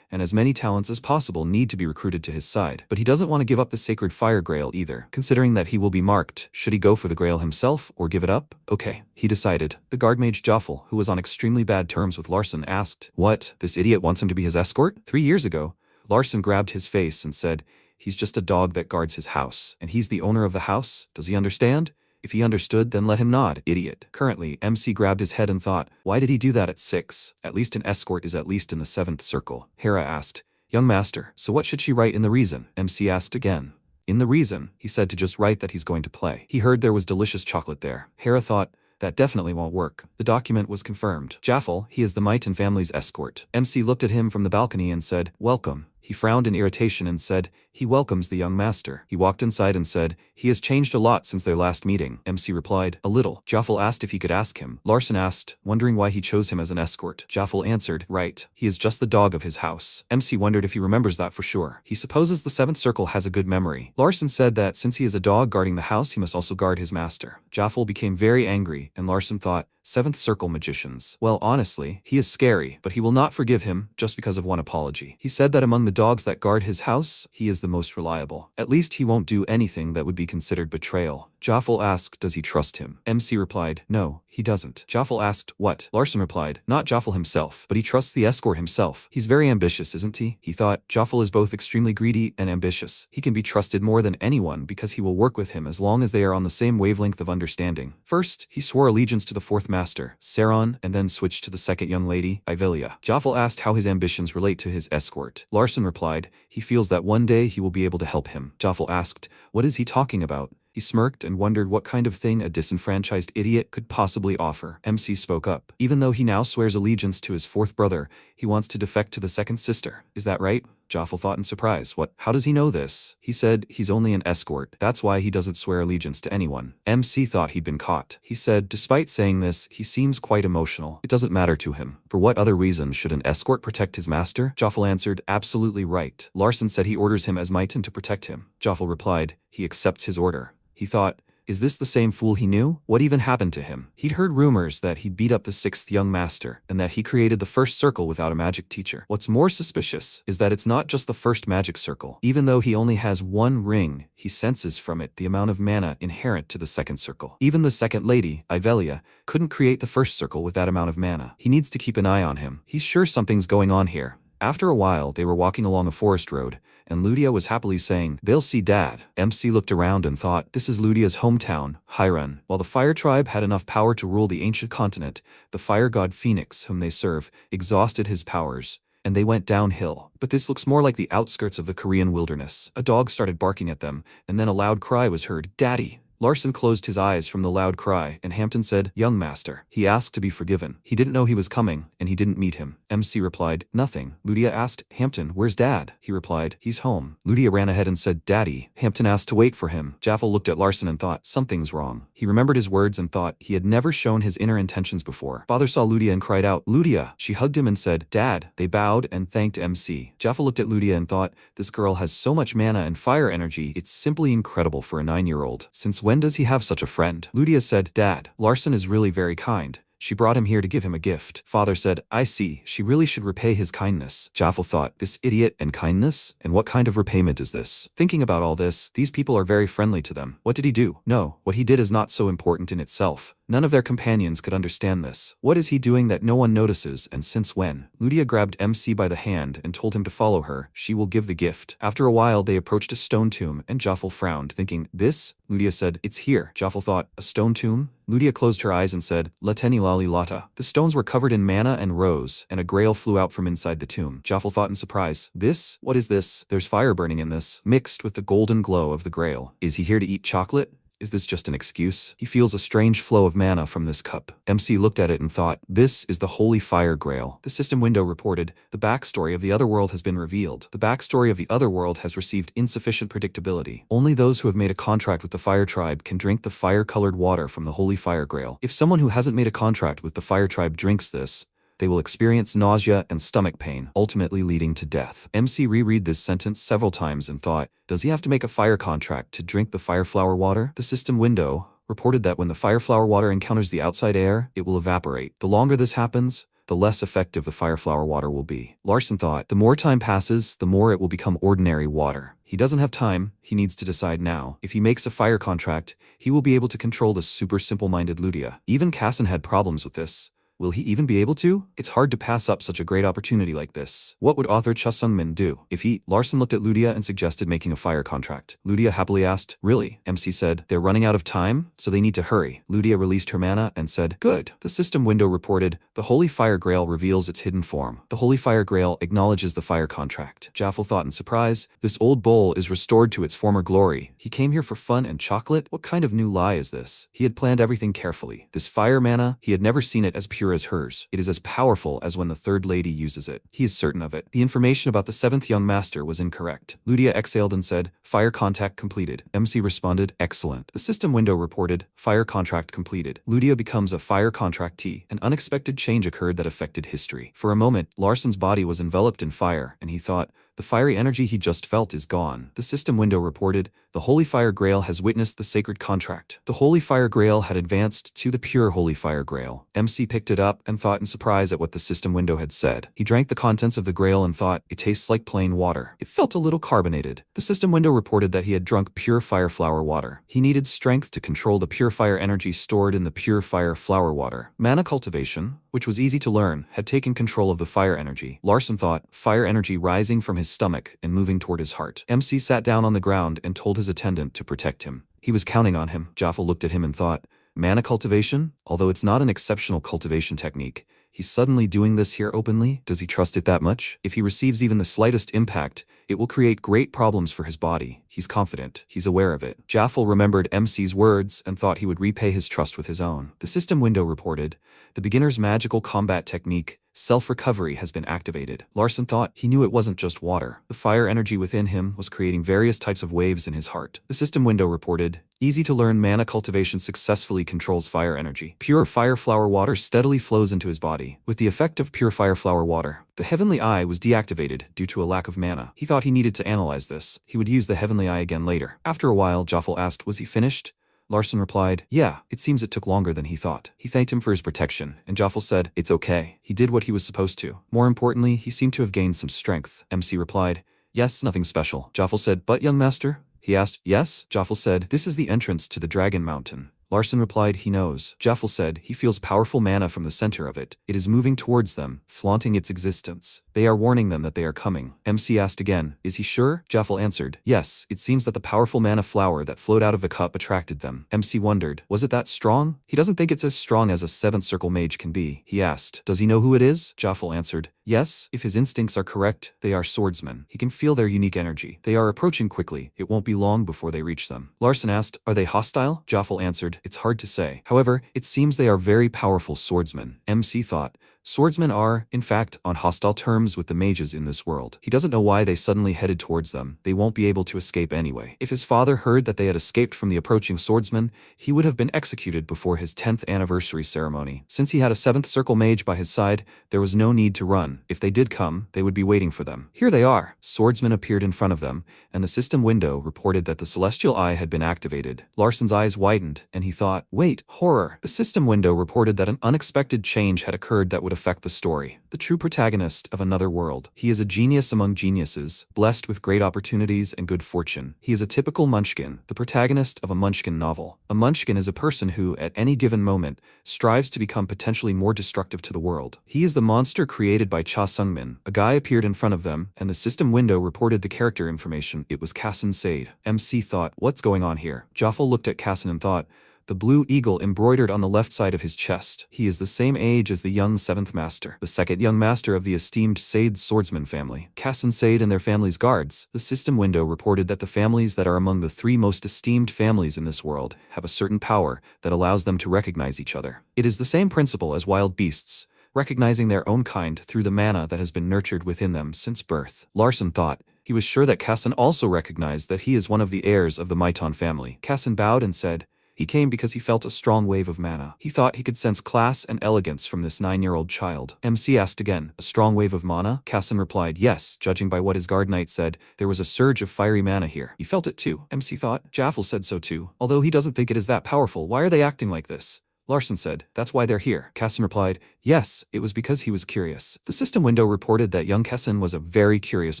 and as many talents as possible need to be recruited to his side. But he doesn't want to give up the sacred fire grail either, considering that he will be marked. Should he go for the grail himself or give it up? Okay, he decided. The guard mage Joffel, who was on extremely bad terms with Larson, asked, what? This idiot wants him to be his escort? 3 years ago, Larson grabbed his face and said, he's just a dog that guards his house, and he's the owner of the house. Does he understand? If he understood, then let him nod, idiot. Currently, MC grabbed his head and thought, why did he do that at 6? At least an escort is at least in the 7th circle. Hera asked, young master, so what should she write in the reason? MC asked again. In the reason, he said to just write that he's going to play. He heard there was delicious chocolate there. Hera thought, that definitely won't work. The document was confirmed. Jaffel, he is the Myton family's escort. MC looked at him from the balcony and said, welcome. He frowned in irritation and said, he welcomes the young master. He walked inside and said, he has changed a lot since their last meeting. MC replied, a little. Jaffel asked if he could ask him. Larson asked, wondering why he chose him as an escort. Jaffel answered, right. He is just the dog of his house. MC wondered if he remembers that for sure. He supposes the 7th circle has a good memory. Larson said that since he is a dog guarding the house, he must also guard his master. Jaffel became very angry, and Larson thought, 7th circle magicians. Well, honestly, he is scary, but he will not forgive him just because of one apology. He said that among the dogs that guard his house, he is the most reliable. At least he won't do anything that would be considered betrayal. Jaffel asked, does he trust him? MC replied, no, he doesn't. Jaffel asked, what? Larson replied, not Jaffel himself, but he trusts the escort himself. He's very ambitious, isn't he? He thought, Jaffel is both extremely greedy and ambitious. He can be trusted more than anyone because he will work with him as long as they are on the same wavelength of understanding. First, he swore allegiance to the 4th master, Scion, and then switched to the 2nd young lady, Ivelia. Jaffel asked how his ambitions relate to his escort. Larson replied, he feels that one day he will be able to help him. Jaffel asked, what is he talking about? He smirked and wondered what kind of thing a disenfranchised idiot could possibly offer. MC spoke up. Even though he now swears allegiance to his 4th brother, he wants to defect to the 2nd sister. Is that right? Jaffel thought in surprise. What? How does he know this? He said he's only an escort. That's why he doesn't swear allegiance to anyone. MC thought he'd been caught. He said, despite saying this, he seems quite emotional. It doesn't matter to him. For what other reason should an escort protect his master? Jaffel answered, absolutely right. Larson said he orders him as Myton to protect him. Jaffel replied, he accepts his order. He thought, Is this the same fool he knew? What even happened to him? He'd heard rumors that he'd beat up the 6th young master, and that he created the first circle without a magic teacher. What's more suspicious is that it's not just the first magic circle. Even though he only has one ring, he senses from it the amount of mana inherent to the second circle. Even the second lady, Yahello, couldn't create the first circle with that amount of mana. He needs to keep an eye on him. He's sure something's going on here. After a while, they were walking along a forest road, and Ludia was happily saying, "They'll see Dad." MC looked around and thought, this is Ludia's hometown, Hiran. While the Fire Tribe had enough power to rule the ancient continent, the Fire God Phoenix, whom they serve, exhausted his powers, and they went downhill. But this looks more like the outskirts of the Korean wilderness. A dog started barking at them, and then a loud cry was heard, "Daddy!" Larson closed his eyes from the loud cry, and Hampton said, "Young master." He asked to be forgiven. He didn't know he was coming, and he didn't meet him. MC replied, "Nothing." Ludia asked, "Hampton, where's Dad?" He replied, "He's home." Ludia ran ahead and said, "Daddy." Hampton asked to wait for him. Jaffel looked at Larson and thought, something's wrong. He remembered his words and thought he had never shown his inner intentions before. Father saw Ludia and cried out, "Ludia!" She hugged him and said, "Dad." They bowed and thanked MC. Jaffel looked at Ludia and thought, this girl has so much mana and fire energy, it's simply incredible for a 9-year-old. Since when does he have such a friend? Ludia said, "Dad, Larson is really very kind. She brought him here to give him a gift." Father said, "I see, she really should repay his kindness." Jaffel thought, this idiot and kindness? And what kind of repayment is this? Thinking about all this, these people are very friendly to them. What did he do? No, what he did is not so important in itself. None of their companions could understand this. What is he doing that no one notices, and since when? Ludia grabbed MC by the hand and told him to follow her. She will give the gift. After a while, they approached a stone tomb, and Jaffel frowned, thinking, this? Ludia said, "It's here." Jaffel thought, a stone tomb? Ludia closed her eyes and said, "Lateni lali lata." The stones were covered in mana and rose, and a grail flew out from inside the tomb. Jaffel thought in surprise, this? What is this? There's fire burning in this, mixed with the golden glow of the grail. Is he here to eat chocolate? Is this just an excuse? He feels a strange flow of mana from this cup. MC looked at it and thought, this is the Holy Fire Grail. The system window reported, the backstory of the Otherworld has been revealed. The backstory of the Otherworld has received insufficient predictability. Only those who have made a contract with the Fire Tribe can drink the fire-colored water from the Holy Fire Grail. If someone who hasn't made a contract with the Fire Tribe drinks this, they will experience nausea and stomach pain, ultimately leading to death. MC reread this sentence several times and thought, does he have to make a fire contract to drink the fireflower water? The system window reported that when the fireflower water encounters the outside air, it will evaporate. The longer this happens, the less effective the fireflower water will be. Larson thought, the more time passes, the more it will become ordinary water. He doesn't have time, he needs to decide now. If he makes a fire contract, he will be able to control the super simple-minded Ludia. Even Casson had problems with this. Will he even be able to? It's hard to pass up such a great opportunity like this. What would author Cha Sung-min do? If he... Larson looked at Ludia and suggested making a fire contract. Ludia happily asked, really? MC said, they're running out of time, so they need to hurry. Ludia released her mana and said, good. The system window reported, the Holy Fire Grail reveals its hidden form. The Holy Fire Grail acknowledges the fire contract. Jaffel thought in surprise, this old bowl is restored to its former glory. He came here for fun and chocolate? What kind of new lie is this? He had planned everything carefully. This fire mana, he had never seen it as pure as hers. It is as powerful as when the third lady uses it. He is certain of it. The information about the 7th young master was incorrect. Ludia exhaled and said, fire contact completed. MC responded, excellent. The system window reported, fire contract completed. Ludia becomes a fire contractee. An unexpected change occurred that affected history. For a moment, Larson's body was enveloped in fire, and he thought, the fiery energy he just felt is gone. The system window reported, the Holy Fire Grail has witnessed the sacred contract. The Holy Fire Grail had advanced to the pure Holy Fire Grail. MC picked it up and thought in surprise at what the system window had said. He drank the contents of the grail and thought, it tastes like plain water. It felt a little carbonated. The system window reported that he had drunk pure fire flower water. He needed strength to control the pure fire energy stored in the pure fire flower water. Mana cultivation, which was easy to learn, had taken control of the fire energy. Larson thought, fire energy rising from his stomach and moving toward his heart. MC sat down on the ground and told his attendant to protect him. He was counting on him. Jaffel looked at him and thought, mana cultivation? Although it's not an exceptional cultivation technique, he's suddenly doing this here openly? Does he trust it that much? If he receives even the slightest impact, it will create great problems for his body. He's confident. He's aware of it. Jaffel remembered MC's words and thought he would repay his trust with his own. The system window reported, the beginner's magical combat technique, self-recovery, has been activated. Larson thought he knew it wasn't just water. The fire energy within him was creating various types of waves in his heart. The system window reported, easy to learn mana cultivation successfully controls fire energy. Pure fire flower water steadily flows into his body. With the effect of pure fire flower water, the Heavenly Eye was deactivated due to a lack of mana. He thought he needed to analyze this. He would use the Heavenly Eye again later. After a while, Jaffel asked, was he finished? Larson replied, yeah, it seems it took longer than he thought. He thanked him for his protection, and Joffel said, it's okay. He did what he was supposed to. More importantly, he seemed to have gained some strength. MC replied, yes, nothing special. Joffel said, but young master? He asked, yes? Joffel said, this is the entrance to the Dragon Mountain. Larson replied, he knows. Joffel said, he feels powerful mana from the center of it. It is moving towards them, flaunting its existence. They are warning them that they are coming. MC asked again, is he sure? Joffel answered, yes, it seems that the powerful mana flower that flowed out of the cup attracted them. MC wondered, was it that strong? He doesn't think it's as strong as a 7th circle mage can be. He asked, does he know who it is? Joffel answered, yes, if his instincts are correct, they are swordsmen. He can feel their unique energy. They are approaching quickly. It won't be long before they reach them. Larson asked, are they hostile? Joffel answered, it's hard to say. However, it seems they are very powerful swordsmen. MC thought, swordsmen are, in fact, on hostile terms with the mages in this world. He doesn't know why they suddenly headed towards them. They won't be able to escape anyway. If his father heard that they had escaped from the approaching swordsmen, he would have been executed before his 10th anniversary ceremony. Since he had a 7th circle mage by his side, there was no need to run. If they did come, they would be waiting for them. Here they are. Swordsmen appeared in front of them, and the system window reported that the celestial eye had been activated. Larson's eyes widened, and he thought, wait, horror. The system window reported that an unexpected change had occurred that would affect the story. The true protagonist of another world. He is a genius among geniuses, blessed with great opportunities and good fortune. He is a typical munchkin, the protagonist of a munchkin novel. A munchkin is a person who, at any given moment, strives to become potentially more destructive to the world. He is the monster created by Cha Sungmin. A guy appeared in front of them, and the system window reported the character information. It was Kassan Sade. MC thought, what's going on here? Joffel looked at Kassan and thought, the blue eagle embroidered on the left side of his chest. He is the same age as the young 7th master, the second young master of the esteemed Sade swordsman family. Kassan Sade and their family's guards. The system window reported that the families that are among the 3 most esteemed families in this world have a certain power that allows them to recognize each other. It is the same principle as wild beasts, recognizing their own kind through the mana that has been nurtured within them since birth. Larson thought, he was sure that Kassan also recognized that he is one of the heirs of the Maiton family. Kassan bowed and said, he came because he felt a strong wave of mana. He thought he could sense class and elegance from this 9-year-old child. MC asked again, a strong wave of mana? Kassan replied, yes, judging by what his guard knight said, there was a surge of fiery mana here. He felt it too. MC thought, Joffel said so too. Although he doesn't think it is that powerful, why are they acting like this? Larson said, that's why they're here. Kassan replied, yes, it was because he was curious. The system window reported that young Kassan was a very curious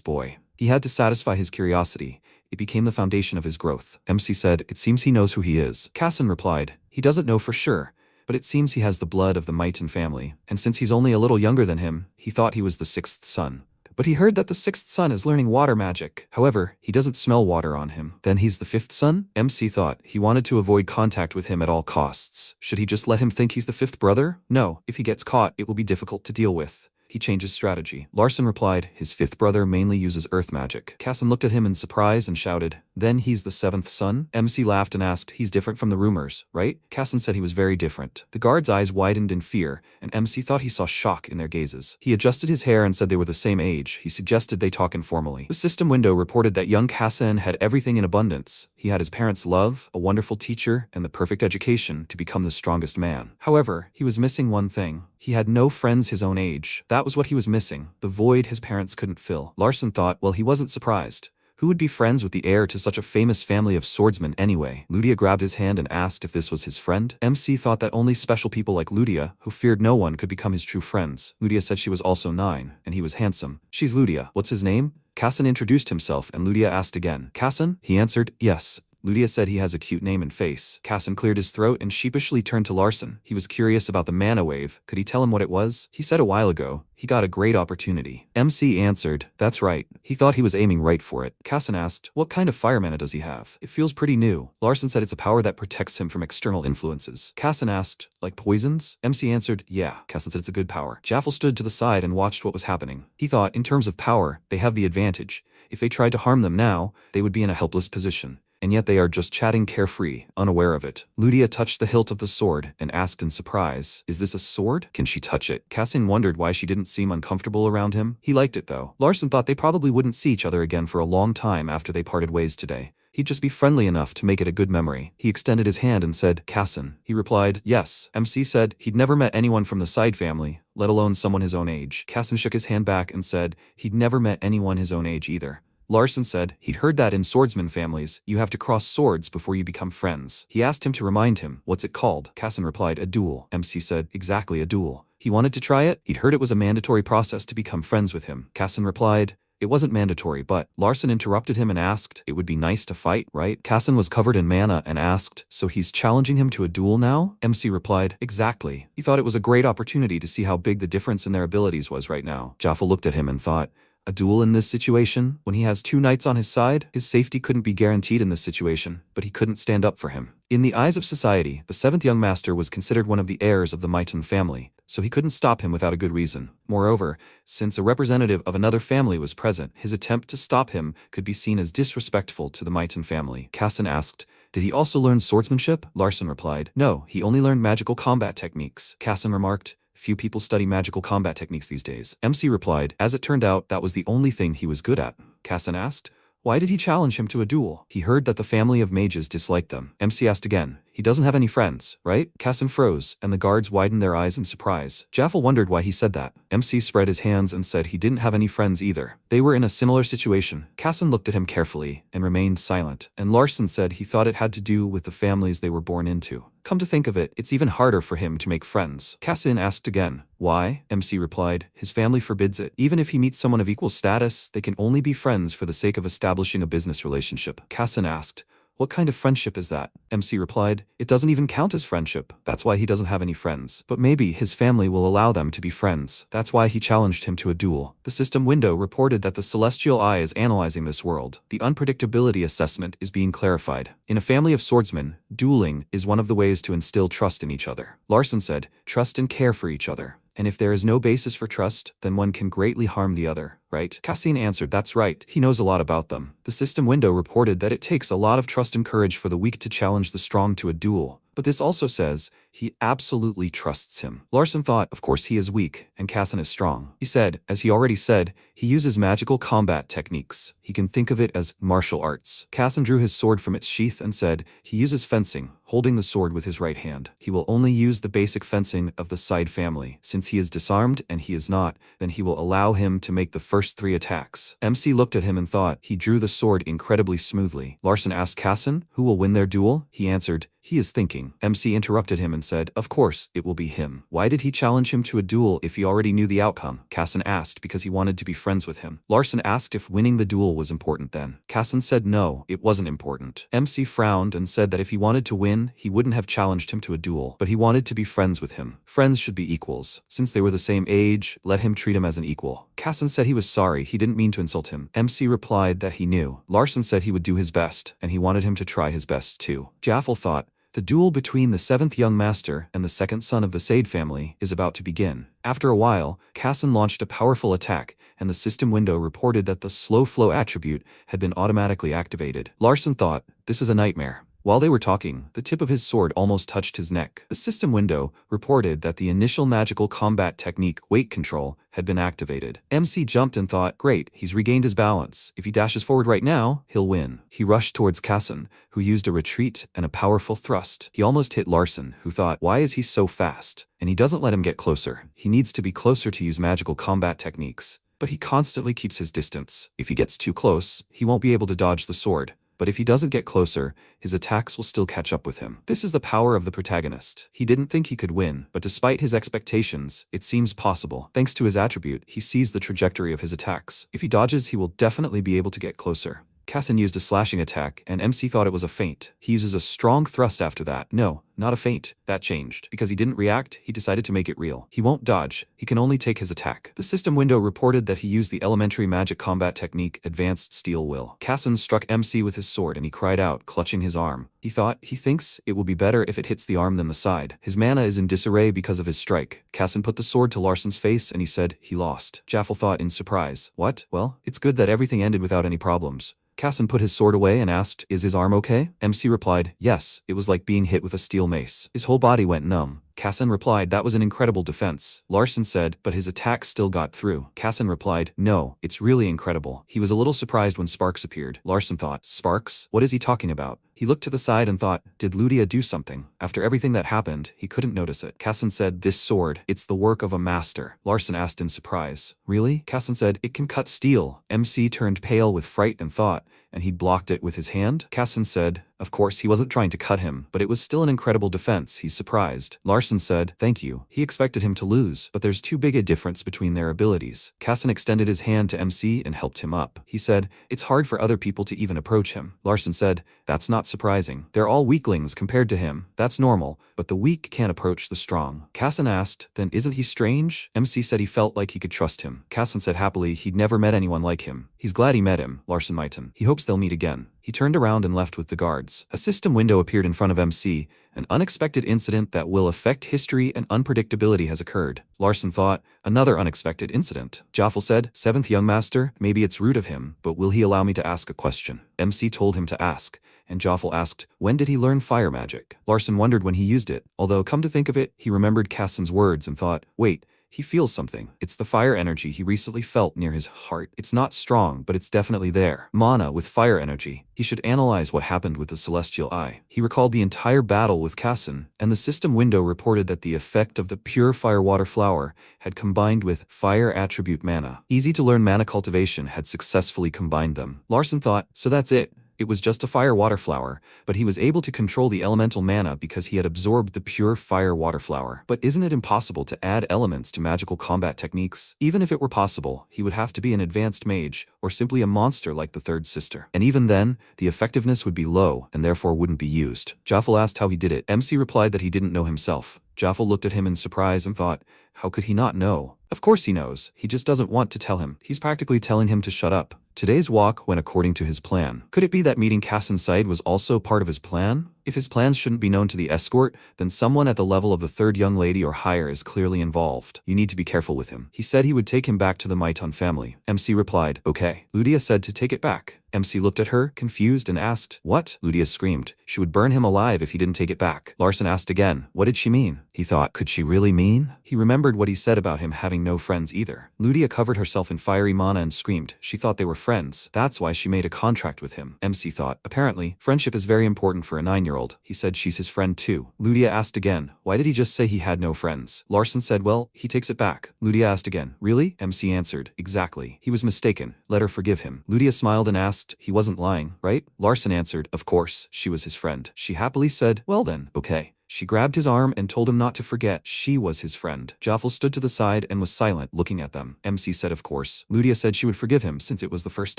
boy. He had to satisfy his curiosity. It became the foundation of his growth. MC said, it seems he knows who he is. Kassan replied, he doesn't know for sure, but it seems he has the blood of the Maiton family, and since he's only a little younger than him, he thought he was the 6th son. But he heard that the 6th son is learning water magic. However, he doesn't smell water on him. Then he's the 5th son? MC thought he wanted to avoid contact with him at all costs. Should he just let him think he's the 5th brother? No, if he gets caught, it will be difficult to deal with. He changes strategy. Larson replied, his 5th brother mainly uses earth magic. Kassan looked at him in surprise and shouted, then he's the 7th son? MC laughed and asked, he's different from the rumors, right? Kassan said he was very different. The guard's eyes widened in fear, and MC thought he saw shock in their gazes. He adjusted his hair and said they were the same age. He suggested they talk informally. The system window reported that young Kassan had everything in abundance. He had his parents' love, a wonderful teacher, and the perfect education to become the strongest man. However, he was missing one thing. He had no friends his own age. That was what he was missing, the void his parents couldn't fill. Larson thought, well, he wasn't surprised. Who would be friends with the heir to such a famous family of swordsmen anyway? Ludia grabbed his hand and asked if this was his friend. MC thought that only special people like Ludia, who feared no one, could become his true friends. Ludia said she was also 9, and he was handsome. She's Ludia. What's his name? Kassan introduced himself, and Ludia asked again. Kassan? He answered, yes. Ludia said he has a cute name and face. Kassan cleared his throat and sheepishly turned to Larson. He was curious about the mana wave. Could he tell him what it was? He said a while ago, he got a great opportunity. MC answered, that's right. He thought he was aiming right for it. Kassan asked, what kind of fire mana does he have? It feels pretty new. Larson said it's a power that protects him from external influences. Kassan asked, like poisons? MC answered, yeah. Kassan said it's a good power. Joffel stood to the side and watched what was happening. He thought, in terms of power, they have the advantage. If they tried to harm them now, they would be in a helpless position. And yet they are just chatting carefree, unaware of it. Ludia touched the hilt of the sword and asked in surprise, is this a sword? Can she touch it? Kassan wondered why she didn't seem uncomfortable around him. He liked it though. Larson thought they probably wouldn't see each other again for a long time after they parted ways today. He'd just be friendly enough to make it a good memory. He extended his hand and said, Kassan. He replied, yes. MC said he'd never met anyone from the side family, let alone someone his own age. Kassan shook his hand back and said he'd never met anyone his own age either. Larson said he'd heard that in swordsman families, you have to cross swords before you become friends. He asked him to remind him, what's it called? Casson replied, a duel. MC said, exactly, a duel. He wanted to try it. He'd heard it was a mandatory process to become friends with him. Casson replied, it wasn't mandatory, but Larson interrupted him and asked, it would be nice to fight, right? Casson was covered in mana and asked, so he's challenging him to a duel now? MC replied, exactly. He thought it was a great opportunity to see how big the difference in their abilities was right now. Jaffa looked at him and thought, a duel in this situation? When he has 2 knights on his side, his safety couldn't be guaranteed in this situation, but he couldn't stand up for him. In the eyes of society, the 7th young master was considered one of the heirs of the Maiton family, so he couldn't stop him without a good reason. Moreover, since a representative of another family was present, his attempt to stop him could be seen as disrespectful to the Maiton family. Casson asked, did he also learn swordsmanship? Larson replied, no, he only learned magical combat techniques. Casson remarked, few people study magical combat techniques these days. MC replied, as it turned out, that was the only thing he was good at. Casson asked, why did he challenge him to a duel? He heard that the family of mages disliked them. MC asked again, he doesn't have any friends, right? Casson froze, and the guards widened their eyes in surprise. Jaffa wondered why he said that. MC spread his hands and said he didn't have any friends either. They were in a similar situation. Casson looked at him carefully and remained silent, and Larson said he thought it had to do with the families they were born into. Come to think of it, it's even harder for him to make friends. Casson asked again, why? MC replied, his family forbids it. Even if he meets someone of equal status, they can only be friends for the sake of establishing a business relationship. Casson asked, what kind of friendship is that? MC replied, it doesn't even count as friendship. That's why he doesn't have any friends. But maybe his family will allow them to be friends. That's why he challenged him to a duel. The system window reported that the celestial eye is analyzing this world. The unpredictability assessment is being clarified. In a family of swordsmen, dueling is one of the ways to instill trust in each other. Larson said, trust and care for each other. And if there is no basis for trust, then one can greatly harm the other, right? Cassin answered, that's right, he knows a lot about them. The system window reported that it takes a lot of trust and courage for the weak to challenge the strong to a duel. But this also says, he absolutely trusts him. Larson thought, of course he is weak, and Cassin is strong. He said, as he already said, he uses magical combat techniques. He can think of it as martial arts. Cassin drew his sword from its sheath and said, he uses fencing, holding the sword with his right hand. He will only use the basic fencing of the side family. Since he is disarmed and he is not, then he will allow him to make the first 3 attacks. MC looked at him and thought, he drew the sword incredibly smoothly. Larson asked Cassin, who will win their duel? He answered, he is thinking. MC interrupted him and said, of course, it will be him. Why did he challenge him to a duel if he already knew the outcome? Cassin asked because he wanted to be friends with him. Larson asked if winning the duel was important then. Cassin said no, it wasn't important. MC frowned and said that if he wanted to win, he wouldn't have challenged him to a duel, but he wanted to be friends with him. Friends should be equals. Since they were the same age, let him treat him as an equal. Cassin said he was sorry, he didn't mean to insult him. MC replied that he knew. Larson said he would do his best, and he wanted him to try his best too. Jaffel thought, the duel between the 7th young master and the 2nd son of the Sade family is about to begin. After a while, Cassin launched a powerful attack, and the system window reported that the slow flow attribute had been automatically activated. Larson thought, this is a nightmare. While they were talking, the tip of his sword almost touched his neck. The system window reported that the initial magical combat technique, weight control, had been activated. MC jumped and thought, great, he's regained his balance. If he dashes forward right now, he'll win. He rushed towards Cassin, who used a retreat and a powerful thrust. He almost hit Larson, who thought, why is he so fast? And he doesn't let him get closer. He needs to be closer to use magical combat techniques. But he constantly keeps his distance. If he gets too close, he won't be able to dodge the sword. But if he doesn't get closer, his attacks will still catch up with him. This is the power of the protagonist. He didn't think he could win, but despite his expectations, it seems possible. Thanks to his attribute, he sees the trajectory of his attacks. If he dodges, he will definitely be able to get closer. Cassin used a slashing attack, and MC thought it was a feint. He uses a strong thrust after that. No, not a feint. That changed. Because he didn't react, he decided to make it real. He won't dodge. He can only take his attack. The system window reported that he used the elementary magic combat technique, Advanced Steel Will. Cassin struck MC with his sword, and he cried out, clutching his arm. He thinks it will be better if it hits the arm than the side. His mana is in disarray because of his strike. Cassin put the sword to Larson's face, and he said, he lost. Jaffel thought in surprise. What? Well, it's good that everything ended without any problems. Cassin put his sword away and asked, is his arm okay? MC replied, yes, it was like being hit with a steel mace. His whole body went numb. Kassan replied that was an incredible defense. Larson said, but his attack still got through. Kassan replied, no, it's really incredible. He was a little surprised when Sparks appeared. Larson thought, Sparks? What is he talking about? He looked to the side and thought, did Ludia do something? After everything that happened, he couldn't notice it. Kassan said, this sword, it's the work of a master. Larson asked in surprise, really? Kassan said, it can cut steel. MC turned pale with fright and thought, and he blocked it with his hand? Kassan said, of course he wasn't trying to cut him, but it was still an incredible defense. He's surprised. Larson said, thank you. He expected him to lose, but there's too big a difference between their abilities. Kassan extended his hand to MC and helped him up. He said, it's hard for other people to even approach him. Larson said, that's not surprising. They're all weaklings compared to him. That's normal, but the weak can't approach the strong. Kassan asked, then isn't he strange? MC said he felt like he could trust him. Kassan said happily he'd never met anyone like him. He's glad he met him, Larson Mighton. He hopes they'll meet again. He turned around and left with the guards. A system window appeared in front of MC. An unexpected incident that will affect history and unpredictability has occurred. Larson thought, another unexpected incident. Jaffel said, 7th young master, maybe it's rude of him, but will he allow me to ask a question? MC told him to ask, and Jaffel asked, when did he learn fire magic? Larson wondered when he used it, although come to think of it, he remembered Kassan's words and thought, wait, he feels something. It's the fire energy he recently felt near his heart. It's not strong, but it's definitely there. Mana with fire energy. He should analyze what happened with the celestial eye. He recalled the entire battle with Kassan, and the system window reported that the effect of the pure fire water flower had combined with fire attribute mana. Easy to learn mana cultivation had successfully combined them. Larson thought, so that's it. It was just a fire water flower, but he was able to control the elemental mana because he had absorbed the pure fire water flower. But isn't it impossible to add elements to magical combat techniques? Even if it were possible, he would have to be an advanced mage, or simply a monster like the third sister. And even then, the effectiveness would be low, and therefore wouldn't be used. Jaffel asked how he did it. MC replied that he didn't know himself. Jaffel looked at him in surprise and thought, how could he not know? Of course he knows, he just doesn't want to tell him. He's practically telling him to shut up. Today's walk went according to his plan. Could it be that meeting Kassan's side was also part of his plan? If his plans shouldn't be known to the escort, then someone at the level of the third young lady or higher is clearly involved. You need to be careful with him. He said he would take him back to the Maiton family. MC replied, okay. Ludia said to take it back. MC looked at her, confused, and asked, what? Ludia screamed. She would burn him alive if he didn't take it back. Larson asked again, what did she mean? He thought, could she really mean? He remembered what he said about him having no friends either. Ludia covered herself in fiery mana and screamed. She thought they were friends. That's why she made a contract with him. MC thought, apparently, friendship is very important for a 9-year-old. He said she's his friend too. Ludia asked again, why did he just say he had no friends? Larson said, well, he takes it back. Ludia asked again, really? MC answered, exactly. He was mistaken. Let her forgive him. Ludia smiled and asked, he wasn't lying, right? Larson answered, of course, she was his friend. She happily said, well then, okay. She grabbed his arm and told him not to forget she was his friend. Jaffel stood to the side and was silent, looking at them. MC said of course. Ludia said she would forgive him since it was the first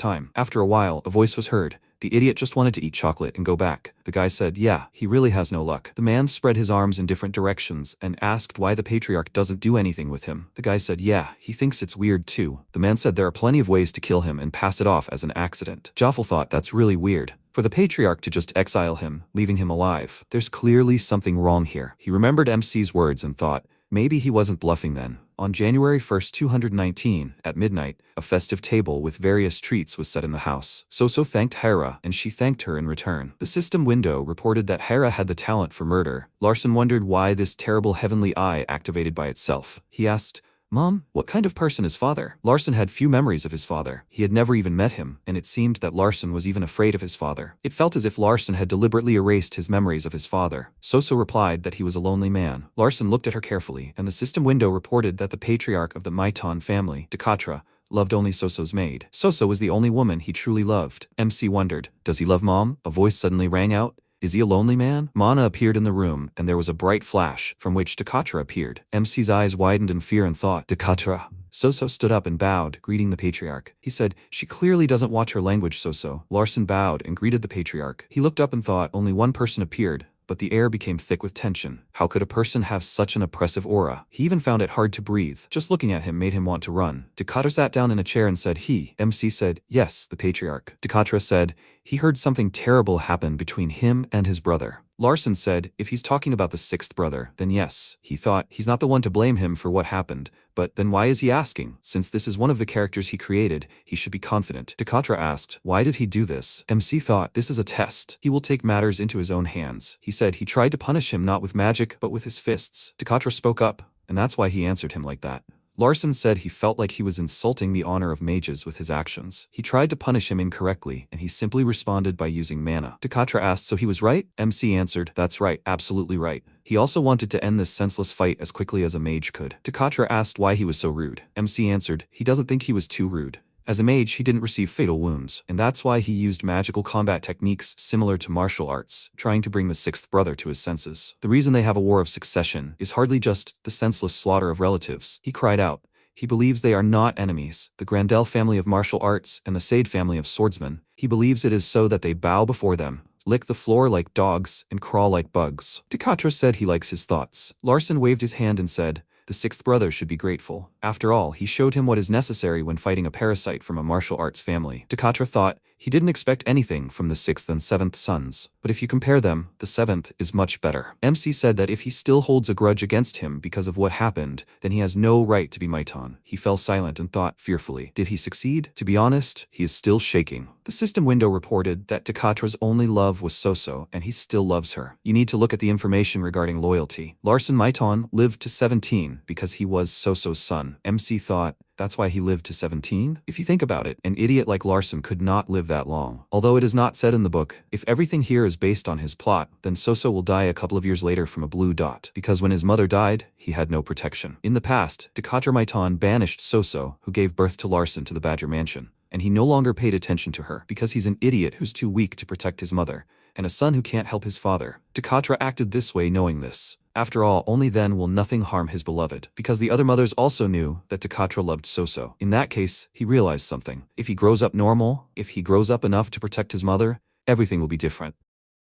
time. After a while, a voice was heard. The idiot just wanted to eat chocolate and go back. The guy said, yeah, he really has no luck. The man spread his arms in different directions and asked why the patriarch doesn't do anything with him. The guy said, yeah, he thinks it's weird too. The man said there are plenty of ways to kill him and pass it off as an accident. Jaffel thought that's really weird. For the patriarch to just exile him, leaving him alive. There's clearly something wrong here. He remembered MC's words and thought, maybe he wasn't bluffing then. On January 1st, 219, at midnight, a festive table with various treats was set in the house. Soso thanked Hera, and she thanked her in return. The system window reported that Hera had the talent for murder. Larson wondered why this terrible heavenly eye activated by itself. He asked, Mom, what kind of person is father? Larson had few memories of his father. He had never even met him, and it seemed that Larson was even afraid of his father. It felt as if Larson had deliberately erased his memories of his father. Soso replied that he was a lonely man. Larson looked at her carefully, and the system window reported that the patriarch of the Maiton family, Dekatra, loved only Soso's maid. Soso was the only woman he truly loved. MC wondered, does he love Mom? A voice suddenly rang out. Is he a lonely man? Mana appeared in the room, and there was a bright flash, from which Dekatra appeared. MC's eyes widened in fear and thought, Dekatra. Soso stood up and bowed, greeting the patriarch. He said, she clearly doesn't watch her language, Soso. Larson bowed and greeted the patriarch. He looked up and thought only one person appeared, but the air became thick with tension. How could a person have such an oppressive aura? He even found it hard to breathe. Just looking at him made him want to run. Dekatra sat down in a chair and said, he. MC said, yes, the patriarch. Dekatra said, he heard something terrible happen between him and his brother. Larson said if he's talking about the sixth brother, then yes, he thought he's not the one to blame him for what happened, but then why is he asking? Since this is one of the characters he created, he should be confident. Takatra asked, why did he do this? MC thought, this is a test. He will take matters into his own hands. He said he tried to punish him not with magic, but with his fists. Takatra spoke up, and that's why he answered him like that. Larson said he felt like he was insulting the honor of mages with his actions. He tried to punish him incorrectly, and he simply responded by using mana. Takatra asked, so he was right? MC answered, that's right, absolutely right. He also wanted to end this senseless fight as quickly as a mage could. Takatra asked why he was so rude. MC answered, he doesn't think he was too rude. As a mage, he didn't receive fatal wounds, and that's why he used magical combat techniques similar to martial arts, trying to bring the sixth brother to his senses. The reason they have a war of succession is hardly just the senseless slaughter of relatives. He cried out. He believes they are not enemies, the Grandel family of martial arts and the Sade family of swordsmen. He believes it is so that they bow before them, lick the floor like dogs, and crawl like bugs. Takatra said he likes his thoughts. Larson waved his hand and said, the sixth brother should be grateful. After all, he showed him what is necessary when fighting a parasite from a martial arts family. Takatra thought he didn't expect anything from the sixth and seventh sons, but if you compare them, the seventh is much better. MC said that if he still holds a grudge against him because of what happened, then he has no right to be Maiton. He fell silent and thought fearfully. Did he succeed? To be honest, he is still shaking. The system window reported that Takatra's only love was Soso, and he still loves her. You need to look at the information regarding loyalty. Larson Maiton lived to 17 because he was Soso's son. MC thought, that's why he lived to 17? If you think about it, an idiot like Larson could not live that long. Although it is not said in the book, if everything here is based on his plot, then Soso will die a couple of years later from a blue dot, because when his mother died, he had no protection. In the past, Takatra Maiton banished Soso, who gave birth to Larson, to the Badger Mansion, and he no longer paid attention to her, because he's an idiot who's too weak to protect his mother, and a son who can't help his father. Takatra acted this way knowing this. After all, only then will nothing harm his beloved, because the other mothers also knew that Takatra loved Soso. In that case, he realized something. If he grows up normal, if he grows up enough to protect his mother, everything will be different.